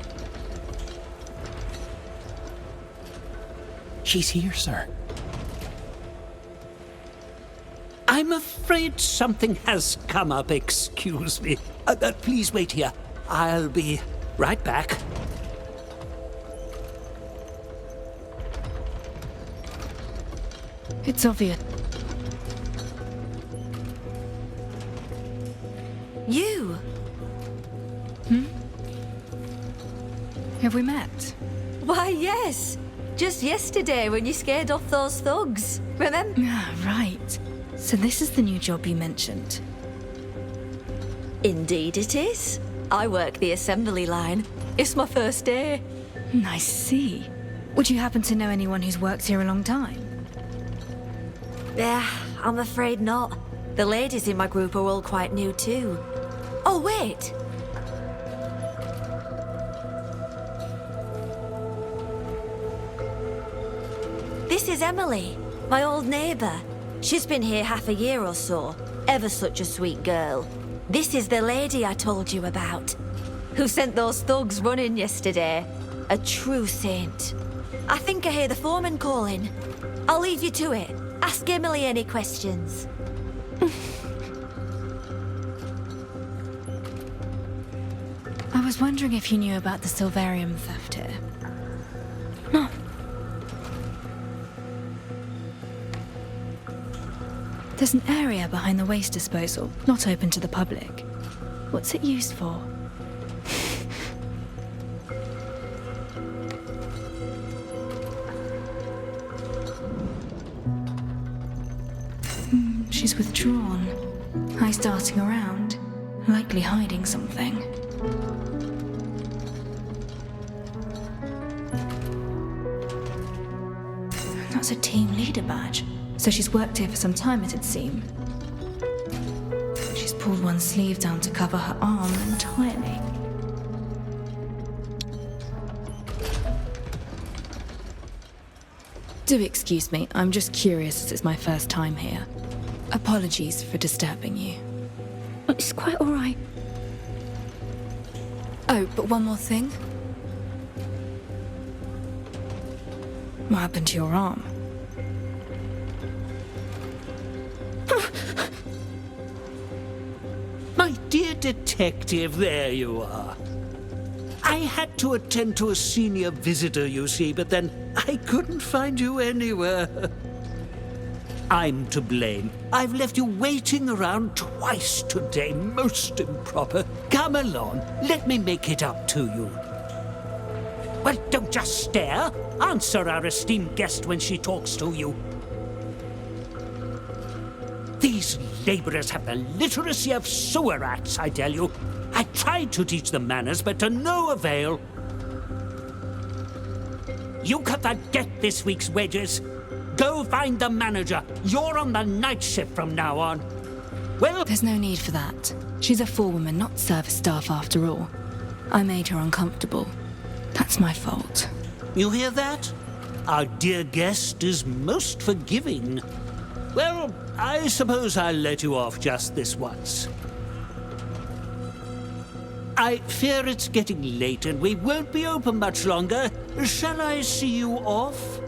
She's here, sir. I'm afraid something has come up, excuse me. Please wait here. I'll be right back. It's obvious. You? Have we met? Why, yes. Just yesterday when you scared off those thugs. Remember? Right. So this is the new job you mentioned. Indeed it is. I work the assembly line. It's my first day. I see. Would you happen to know anyone who's worked here a long time? Yeah, I'm afraid not. The ladies in my group are all quite new too. Oh, wait! This is Emily, my old neighbour. She's been here half a year or so. Ever such a sweet girl. This is the lady I told you about, who sent those thugs running yesterday. A true saint. I think I hear the foreman calling. I'll leave you to it. Ask Emily any questions. I was was wondering if you knew about the silverium theft here. No. There's an area behind the waste disposal, not open to the public. What's it used for? She's withdrawn. Eyes darting around, likely hiding something. That's a team leader badge, so she's worked here for some time, it'd seem. She's pulled one sleeve down to cover her arm entirely. Do excuse me, I'm just curious as it's my first time here. Apologies for disturbing you. It's quite all right. Oh, but one more thing. What happened to your arm? My dear detective, there you are. I had to attend to a senior visitor, you see, but then I couldn't find you anywhere. I'm to blame. I've left you waiting around twice today, most improper. Come along, let me make it up to you. Well, don't just stare. Answer our esteemed guest when she talks to you. These labourers have the literacy of sewer rats, I tell you. I tried to teach them manners, but to no avail. You cut the debt this week's wages. Go find the manager. You're on the night shift from now on. Well, there's no need for that. She's a forewoman, not service staff after all. I made her uncomfortable. That's my fault. You hear that? Our dear guest is most forgiving. Well, I suppose I'll let you off just this once. I fear it's getting late and we won't be open much longer. Shall I see you off?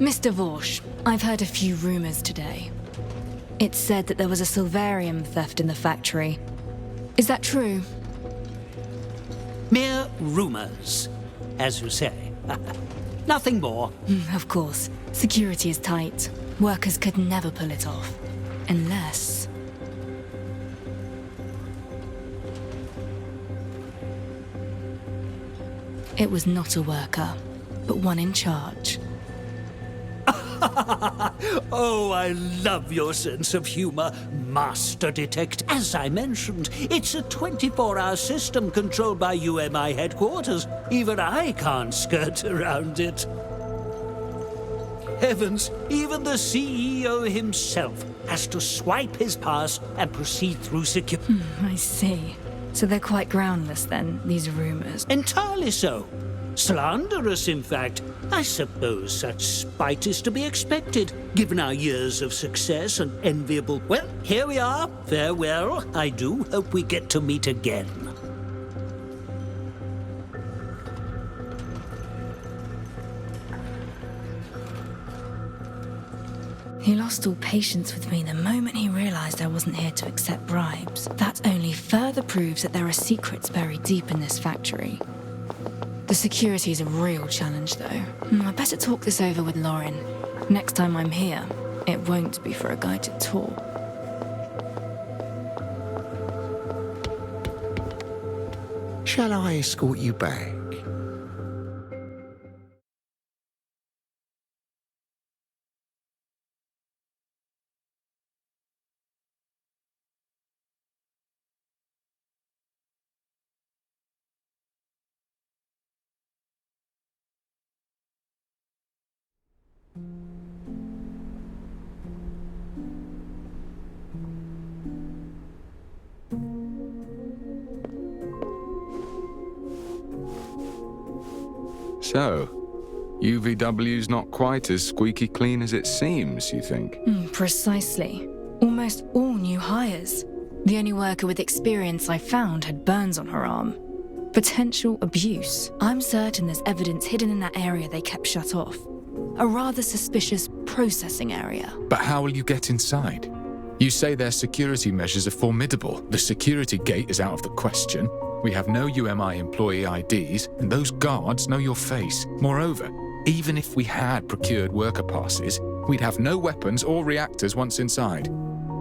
Mr. Vorsh, I've heard a few rumors today. It's said that there was a silverium theft in the factory. Is that true? Mere rumors, as you say. Nothing more. Of course. Security is tight. Workers could never pull it off. Unless... It was not a worker, but one in charge. Oh, I love your sense of humor, Master Detect. As I mentioned, it's a 24-hour system controlled by UMI headquarters. Even I can't skirt around it. Heavens, even the CEO himself has to swipe his pass and proceed through security. I see. So they're quite groundless then, these rumors? Entirely so. Slanderous, in fact. I suppose such spite is to be expected, given our years of success and enviable... Well, here we are. Farewell. I do hope we get to meet again. He lost all patience with me the moment he realized I wasn't here to accept bribes. That only further proves that there are secrets buried deep in this factory. The security is a real challenge, though. I better talk this over with Lorin. Next time I'm here, it won't be for a guided tour. Shall I escort you back? So, UVW's not quite as squeaky clean as it seems, you think? Precisely. Almost all new hires. The only worker with experience I found had burns on her arm. Potential abuse. I'm certain there's evidence hidden in that area they kept shut off. A rather suspicious processing area. But how will you get inside? You say their security measures are formidable. The security gate is out of the question. We have no UMI employee IDs, and those guards know your face. Moreover, even if we had procured worker passes, we'd have no weapons or reactors once inside.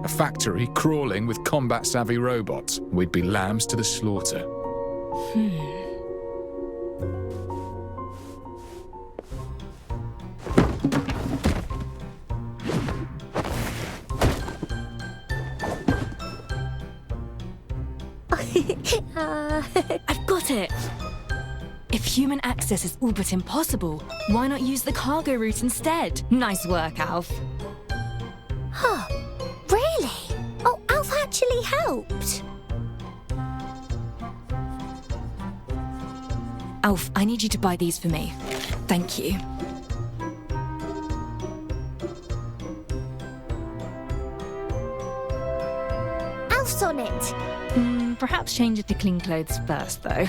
A factory crawling with combat-savvy robots. We'd be lambs to the slaughter. I've got it! If human access is all but impossible, why not use the cargo route instead? Nice work, Alf. Huh. Really? Oh, Alf actually helped. Alf, I need you to buy these for me. Thank you. Alf's on it. Perhaps change it to clean clothes first, though.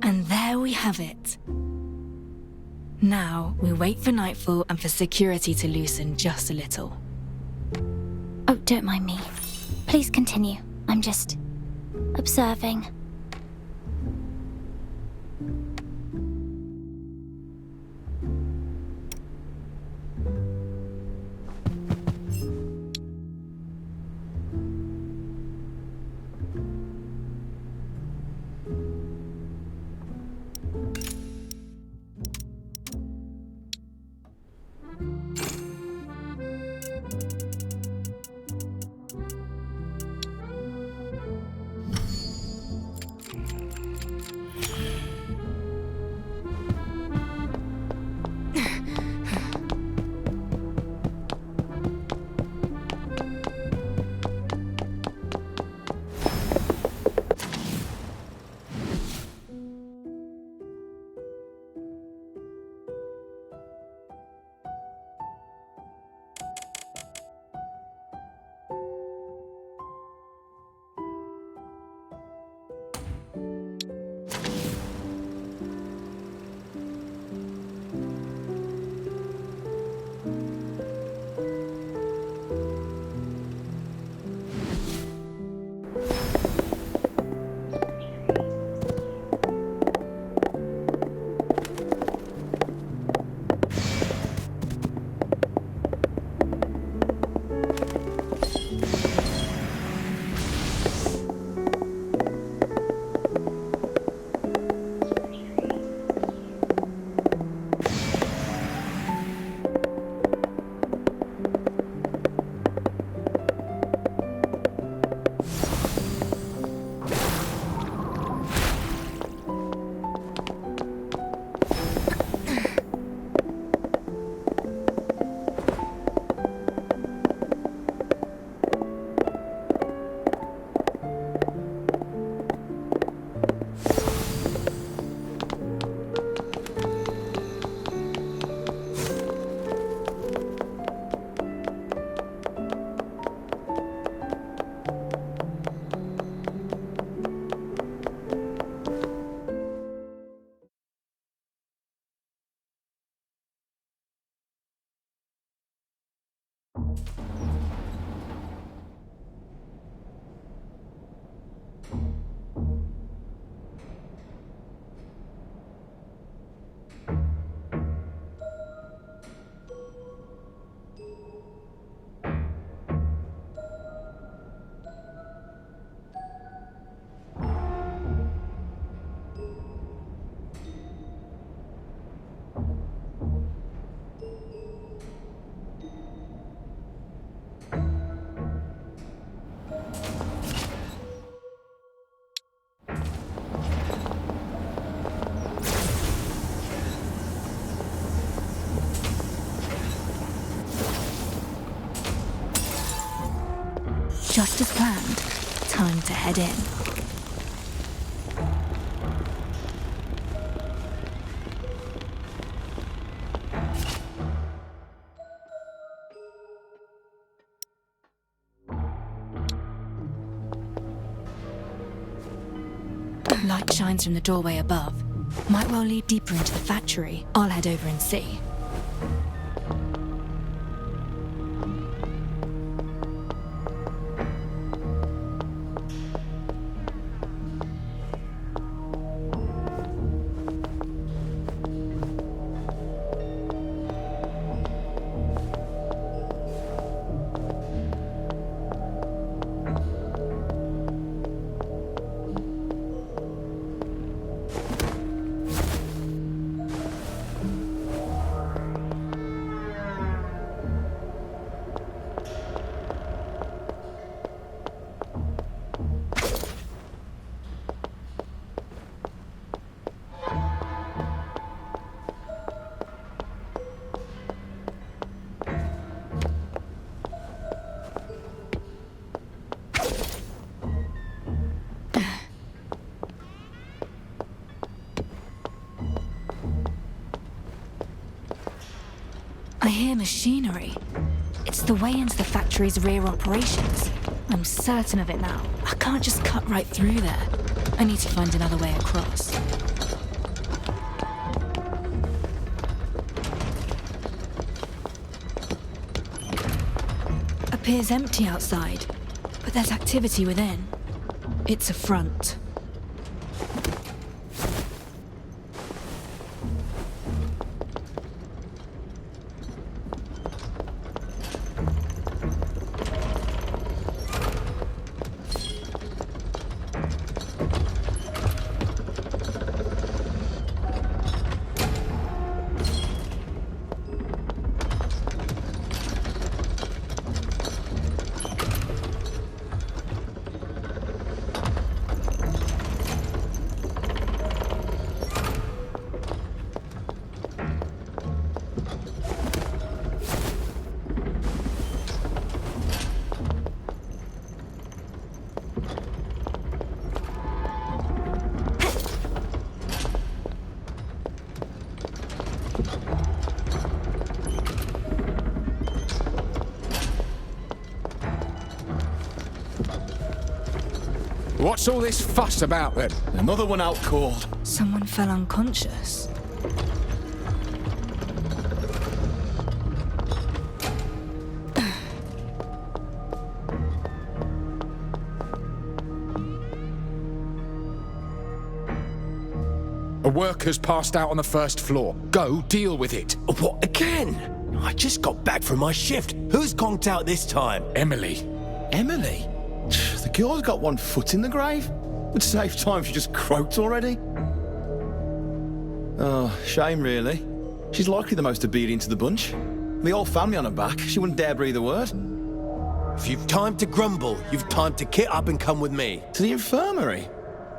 And there we have it. Now, we wait for nightfall and for security to loosen just a little. Oh, don't mind me. Please continue. I'm just observing. Just as planned, time to head in. Light shines from the doorway above. Might well lead deeper into the factory. I'll head over and see. I hear machinery. It's the way into the factory's rear operations. I'm certain of it now. I can't just cut right through there. I need to find another way across. Appears empty outside, but there's activity within. It's a front. What's all this fuss about then? Another one out cold. Someone fell unconscious. A worker's passed out on the first floor. Go deal with it. What, again? I just got back from my shift. Who's conked out this time? Emily. Emily? The girl's got one foot in the grave. Would save time if she just croaked already. Oh, shame really. She's likely the most obedient of the bunch. The whole family on her back, she wouldn't dare breathe a word. If you've time to grumble, you've time to kit up and come with me. To the infirmary?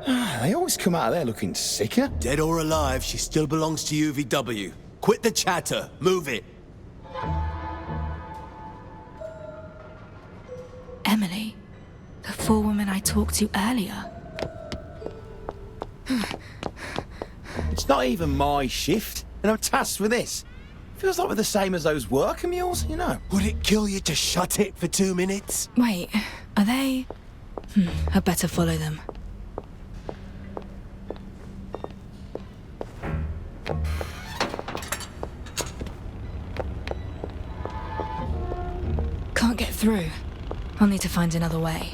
They always come out of there looking sicker. Dead or alive, she still belongs to UVW. Quit the chatter. Move it. Emily, the forewoman I talked to earlier. It's not even my shift, and I'm tasked with this. Feels like we're the same as those worker mules, you know. Would it kill you to shut it for 2 minutes? Wait, are they... I better follow them. Can't get through. I'll need to find another way.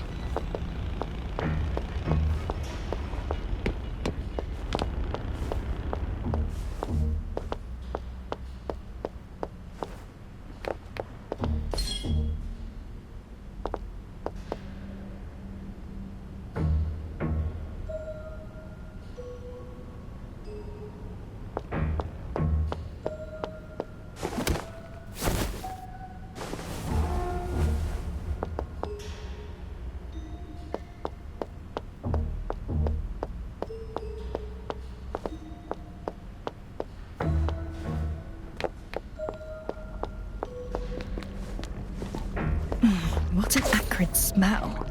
metal.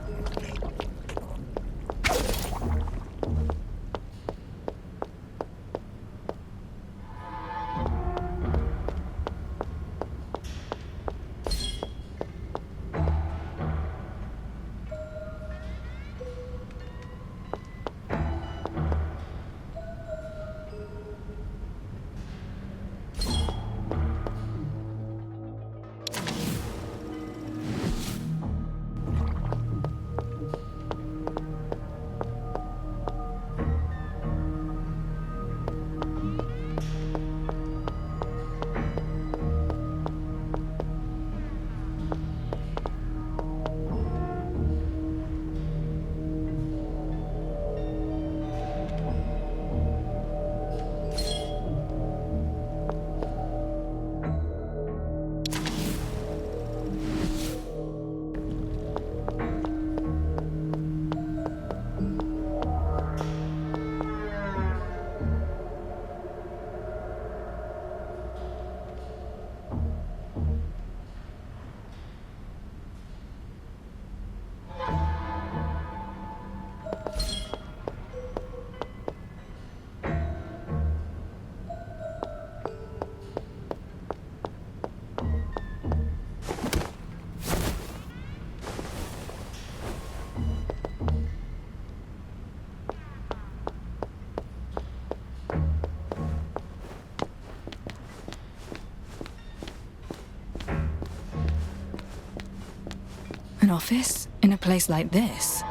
An office in a place like this?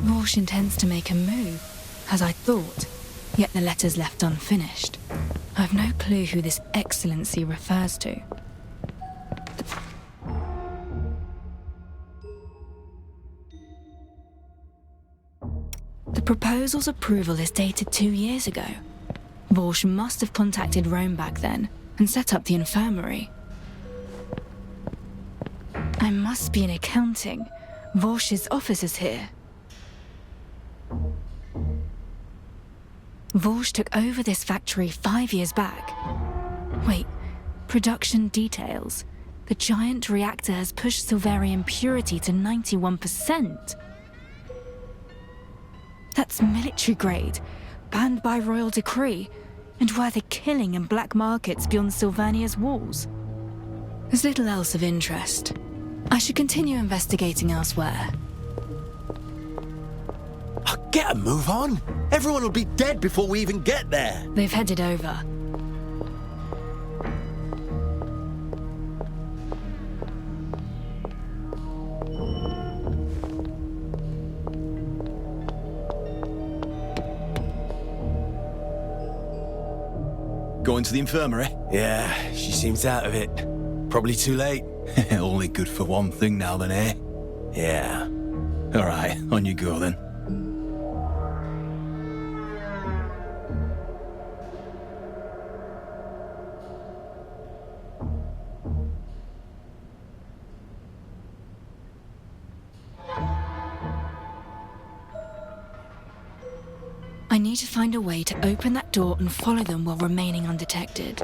Walsh intends to make a move, as I thought, yet the letter's left unfinished. I've no clue who this excellency refers to. The proposal's approval is dated 2 years ago. Walsh must have contacted Rome back then and set up the infirmary. I must be in accounting. Walsh's office is here. Walsh took over this factory 5 years back. Wait, production details. The giant reactor has pushed Silverian purity to 91%. That's military grade, banned by royal decree, and worth a killing in black markets beyond Sylvania's walls. There's little else of interest. I should continue investigating elsewhere. Get a move on! Everyone will be dead before we even get there! They've headed over. Going to the infirmary? Yeah, she seems out of it. Probably too late. Only good for one thing now then, eh? Yeah. Alright, on you go then. I need to find a way to open that door and follow them while remaining undetected.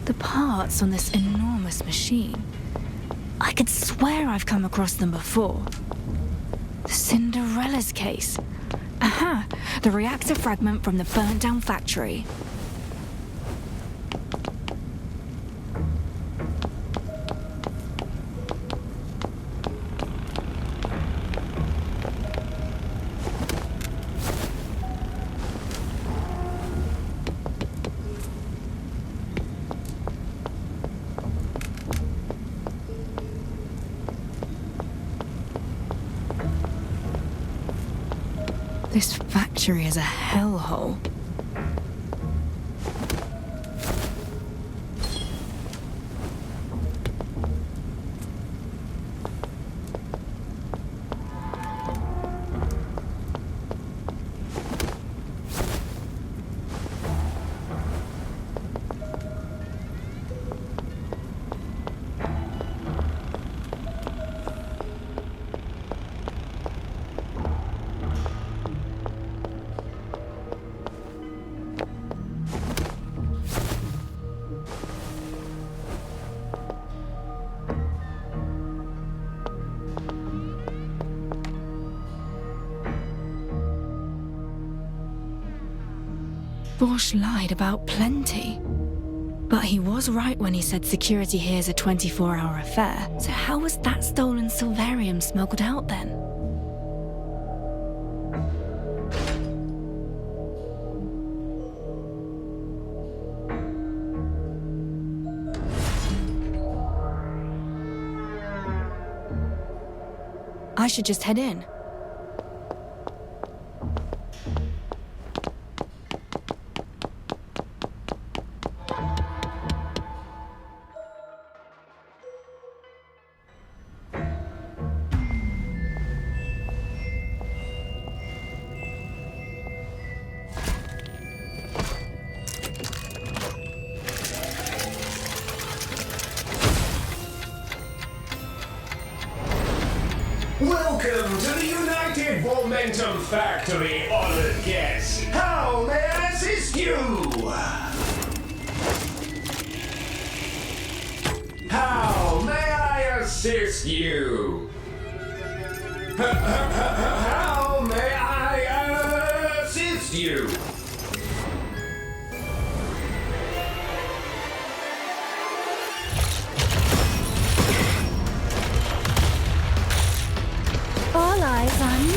The parts on this enormous machine. I could swear I've come across them before. The Cinderella's case. Aha! The reactor fragment from the burnt down factory. This factory is a hellhole. Bosch lied about plenty. But he was right when he said security here is a 24-hour affair. So how was that stolen silverium smuggled out then? I should just head in. Welcome to the United Momentum Factory, honored guests. How may I assist you? How may I assist you? How may I assist you? All eyes on me.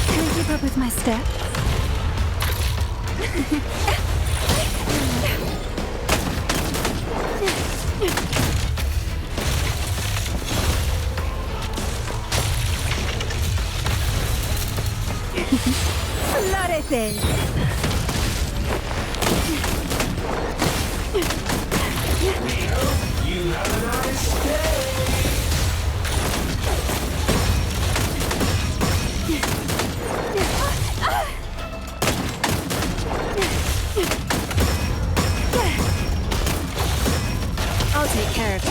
Can I keep up with my step? Florece. You have a nice day. I'll take care of you.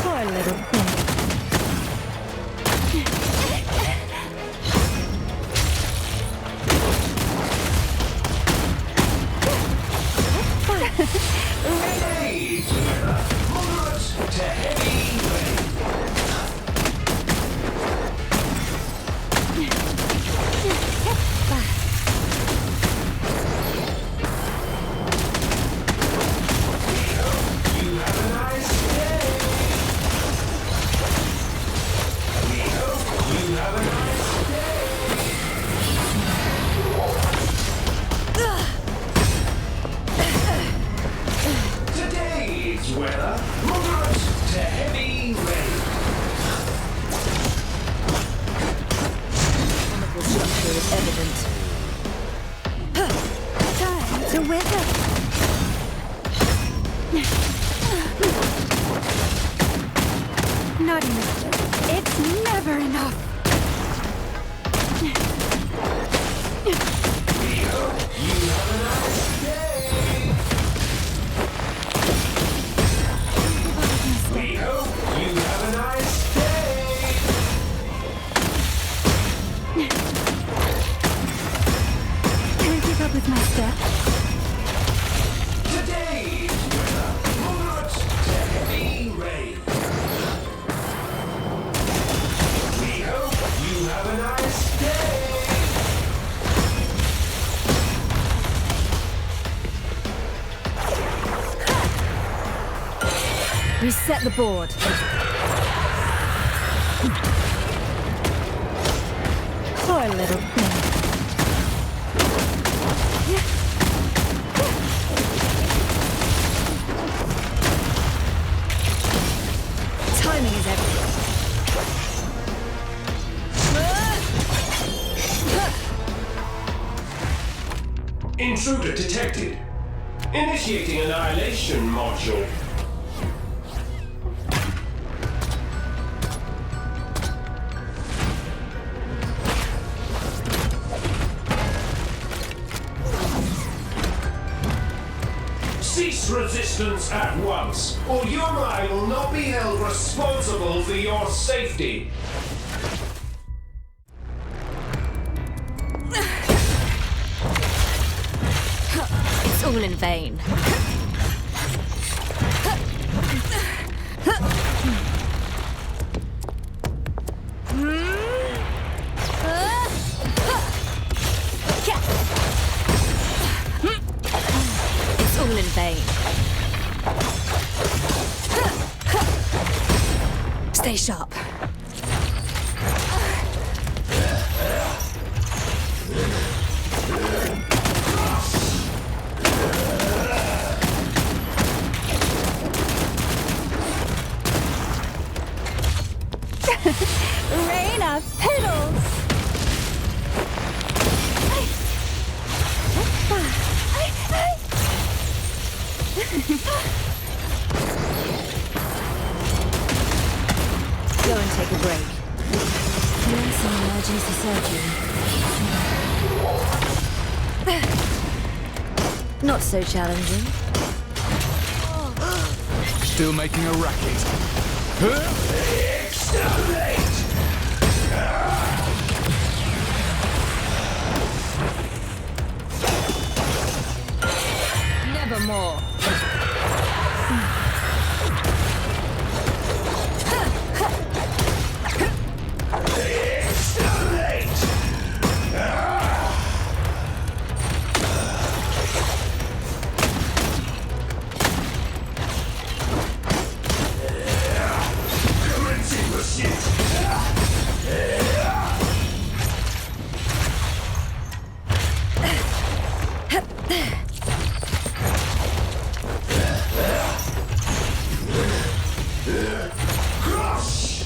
Poor little thing. Ready to moderate to heavy rain. You have a nice day. We hope you have a nice day. Today's weather, moderate to heavy rain. Chemical structure is evident. Time to wither. Not enough. It's never enough. We hope you have a nice day. We hope you have a nice day. Can I keep up with my step? Today's weather, moderate to heavy rain. We hope you have a nice day. Reset the board. Poor little thing. Timing is everything. Intruder detected. Initiating annihilation module. Cease resistance at once, or you and I will not be held responsible for your safety. It's all in vain. It's all in vain. Stay sharp. Rain of petals! Go and take a break. Doing some emergency surgery. Not so challenging. Still making a racket. Exterminate! Nevermore. Exterminate! Commencing pursuit! Crush!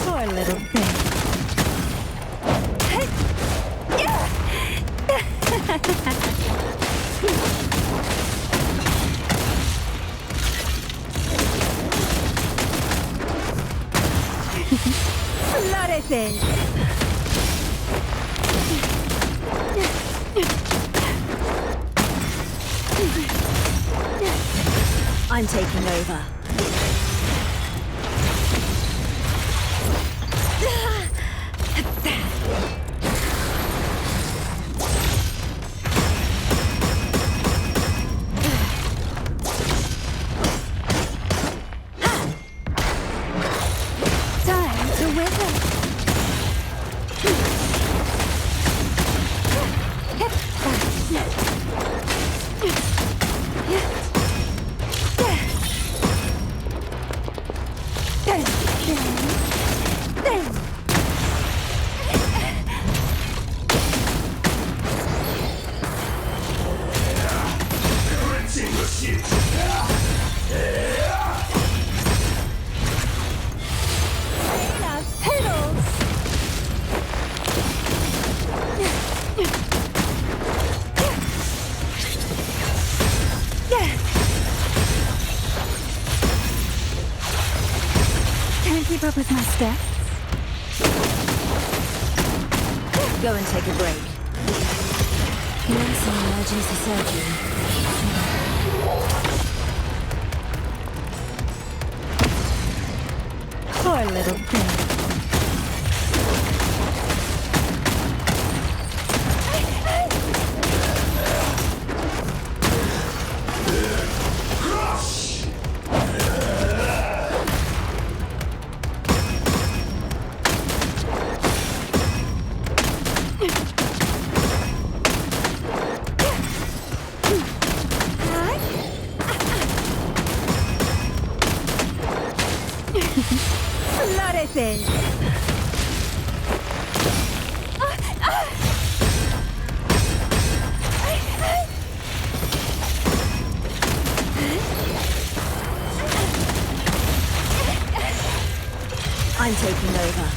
Poor little thing. Florece. I'm taking over. Time to wither. Commencing pursuit! Rain of petals. Can't keep up with my steps. Go and take a break. Doing some emergency surgery. Poor little thing. Crush! this. I'm taking over.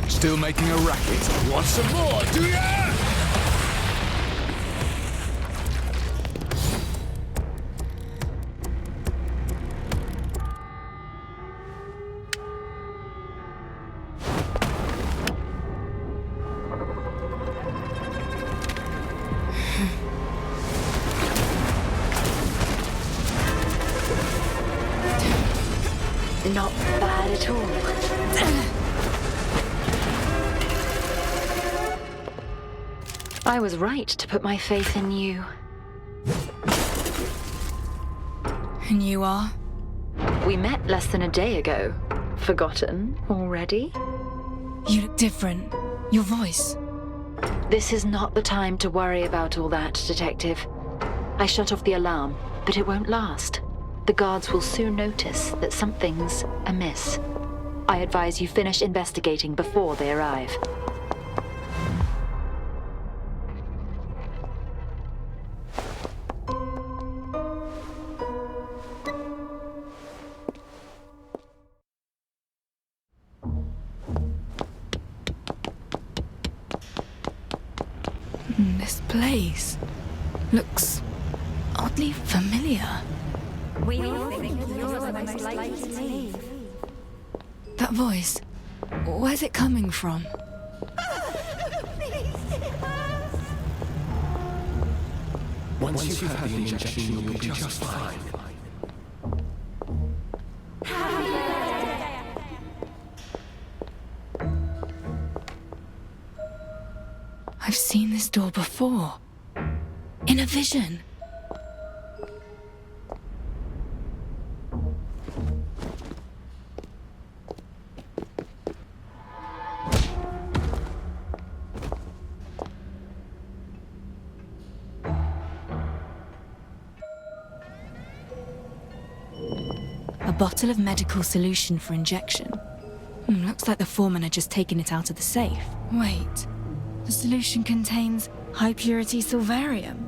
Still making a racket? Want some more, do ya? Not bad at all. I was right to put my faith in you. And you are? We met less than a day ago. Forgotten already? You look different. Your voice. This is not the time to worry about all that, Detective. I shut off the alarm, but it won't last. The guards will soon notice that something's amiss. I advise you finish investigating before they arrive. This place looks oddly familiar. We all think you're the most likely to leave. That voice, where's it coming from? Once you've had the injection, you'll be just fine. I've seen this door before. In a vision. A bottle of medical solution for injection. Looks like the foreman had just taken it out of the safe. Wait, the solution contains high-purity silverium.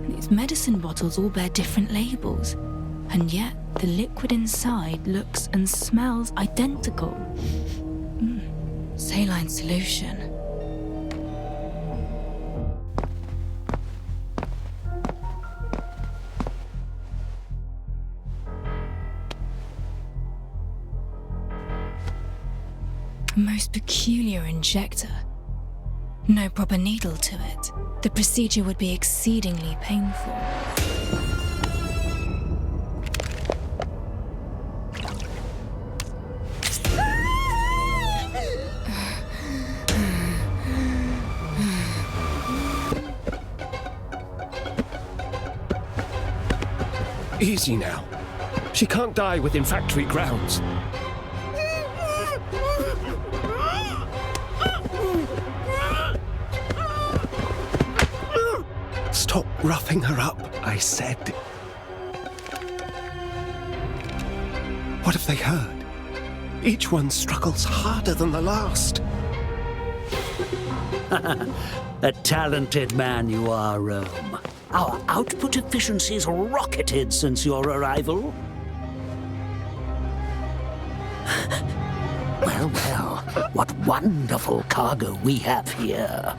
These medicine bottles all bear different labels, and yet the liquid inside looks and smells identical. Saline solution. A most peculiar injector. No proper needle to it. The procedure would be exceedingly painful. Easy now. She can't die within factory grounds. Stop roughing her up, I said. What have they heard? Each one struggles harder than the last. A talented man you are, Rome. Our output efficiency's rocketed since your arrival. Well, well, what wonderful cargo we have here.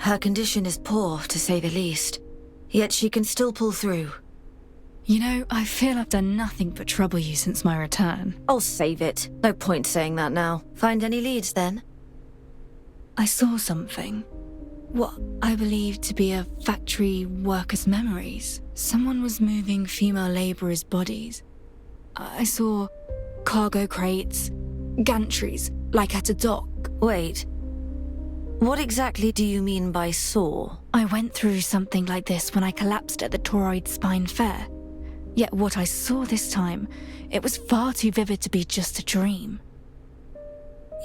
Her condition is poor, to say the least. Yet she can still pull through. You know, I feel I've done nothing but trouble you since my return. I'll save it. No point saying that now. Find any leads, then? I saw something. What I believe to be a factory worker's memories. Someone was moving female labourers' bodies. I saw cargo crates, gantries, like at a dock. Wait. What exactly do you mean by saw? I went through something like this when I collapsed at the Toroid Spine Fair. Yet what I saw this time, it was far too vivid to be just a dream.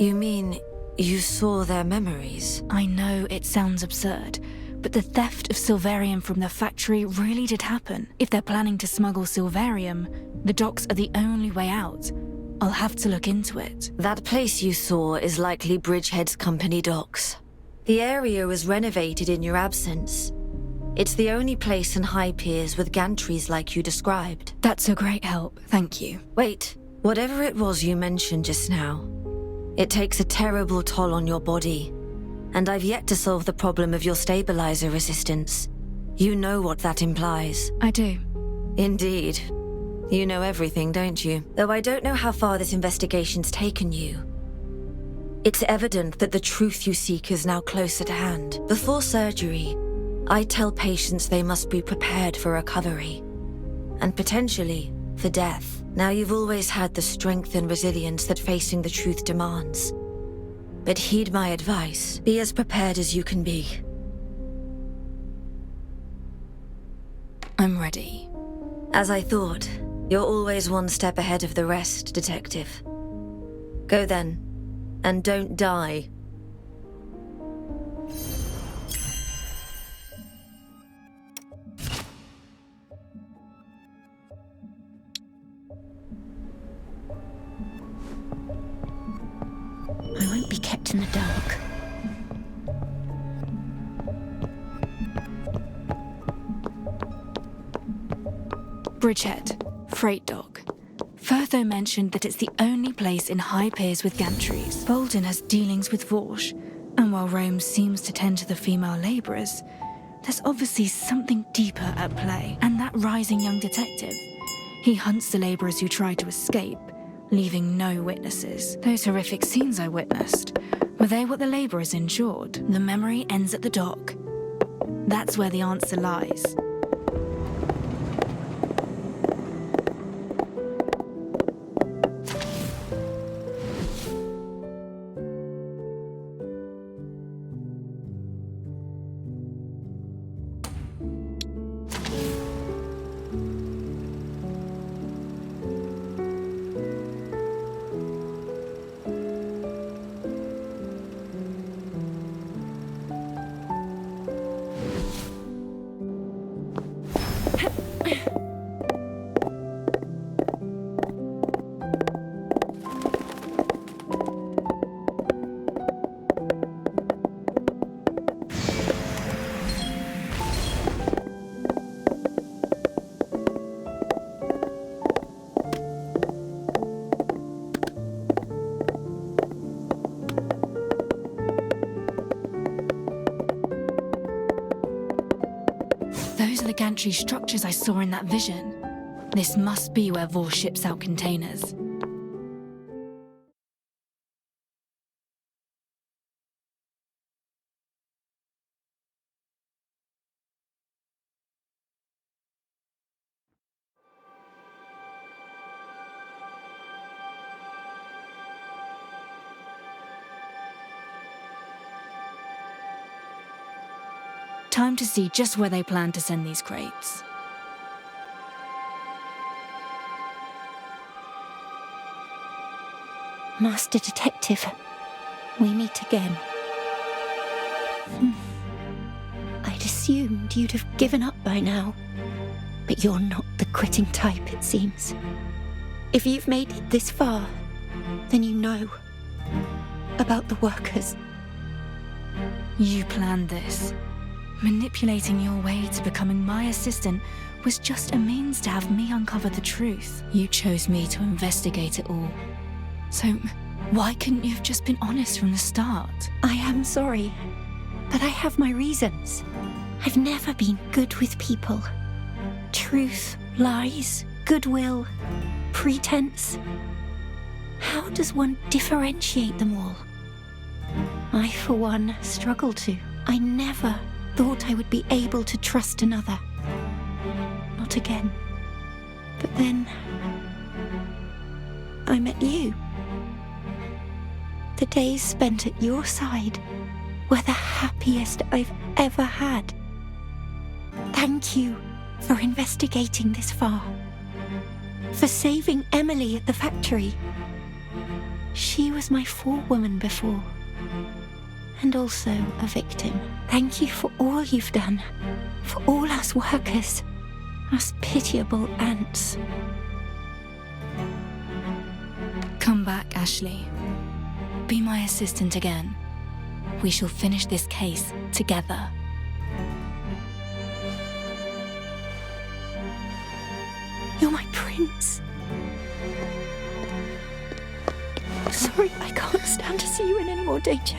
You mean you saw their memories? I know it sounds absurd, but the theft of Silverium from the factory really did happen. If they're planning to smuggle Silverium, the docks are the only way out. I'll have to look into it. That place you saw is likely Bridgehead's company docks. The area was renovated in your absence. It's the only place in High Piers with gantries like you described. That's a great help, thank you. Wait, whatever it was you mentioned just now, it takes a terrible toll on your body. And I've yet to solve the problem of your stabilizer resistance. You know what that implies. I do. Indeed. You know everything, don't you? Though I don't know how far this investigation's taken you. It's evident that the truth you seek is now closer to hand. Before surgery, I tell patients they must be prepared for recovery. And potentially, for death. Now you've always had the strength and resilience that facing the truth demands. But heed my advice. Be as prepared as you can be. I'm ready. As I thought, you're always one step ahead of the rest, Detective. Go then, and don't die. I won't be kept in the dark. Bridgehead, freight dock. Firtho mentioned that it's the only place in High Piers with gantries. Bolden has dealings with Vorsh, and while Rome seems to tend to the female labourers, there's obviously something deeper at play. And that rising young detective, he hunts the labourers who try to escape, leaving no witnesses. Those horrific scenes I witnessed, were they what the labourers endured? The memory ends at the dock. That's where the answer lies. Those are the gantry structures I saw in that vision. This must be where Vor ships out containers. Time to see just where they plan to send these crates. Master Detective, we meet again. I'd assumed you'd have given up by now, but you're not the quitting type, it seems. If you've made it this far, then you know about the workers. You planned this. Manipulating your way to becoming my assistant was just a means to have me uncover the truth. You chose me to investigate it all. So, why couldn't you have just been honest from the start? I am sorry, but I have my reasons. I've never been good with people. Truth, lies, goodwill, pretense. How does one differentiate them all? I, for one, struggle to. I never thought I would be able to trust another. Not again. But then I met you. The days spent at your side were the happiest I've ever had. Thank you for investigating this far. For saving Emily at the factory. She was my forewoman before. And also a victim. Thank you for all you've done. For all us workers. Us pitiable ants. Come back, Ashley. Be my assistant again. We shall finish this case together. You're my prince. Sorry, I can't stand to see you in any more danger.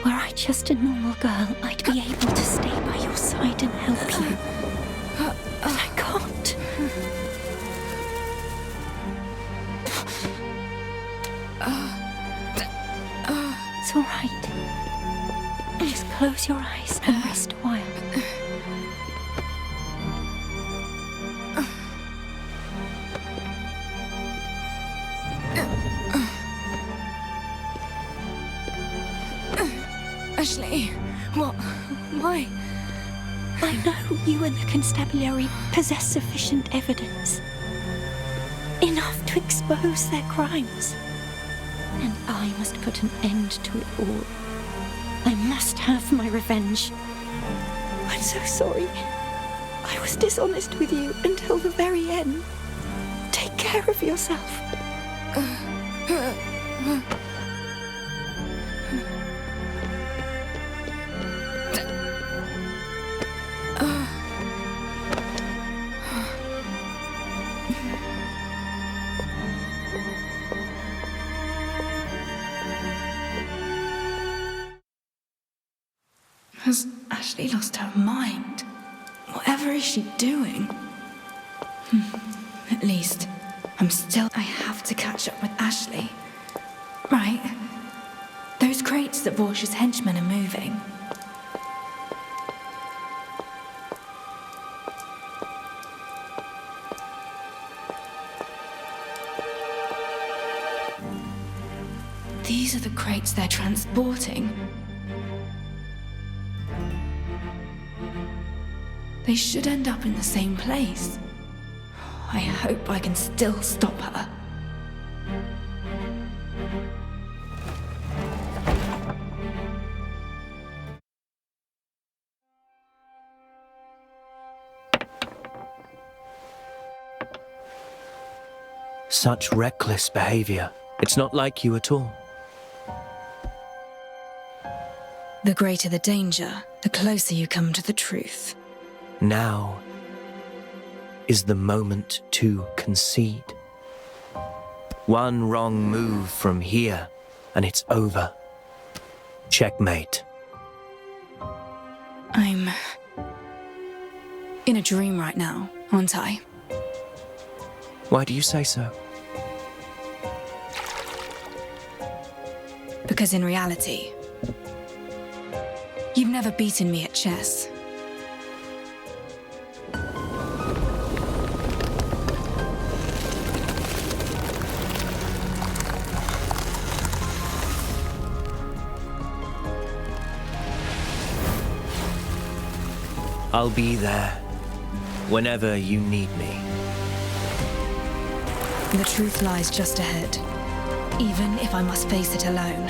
Were I just a normal girl, I'd be able to stay by your side and help you. But I can't. It's all right. Just close your eyes and rest a while. Ashley, what? Why? I know you and the constabulary possess sufficient evidence. Enough to expose their crimes. And I must put an end to it all. I must have my revenge. I'm so sorry. I was dishonest with you until the very end. Take care of yourself. Has Ashley lost her mind? Whatever is she doing? At least, I have to catch up with Ashley. Right. Those crates that Vorsh's henchmen are moving. These are the crates they're transporting. They should end up in the same place. I hope I can still stop her. Such reckless behavior. It's not like you at all. The greater the danger, the closer you come to the truth. Now is the moment to concede. One wrong move from here, and it's over. Checkmate. I'm in a dream right now, aren't I? Why do you say so? Because in reality, you've never beaten me at chess. I'll be there whenever you need me. The truth lies just ahead, even if I must face it alone.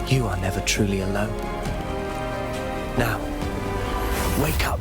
You are never truly alone. Now, wake up.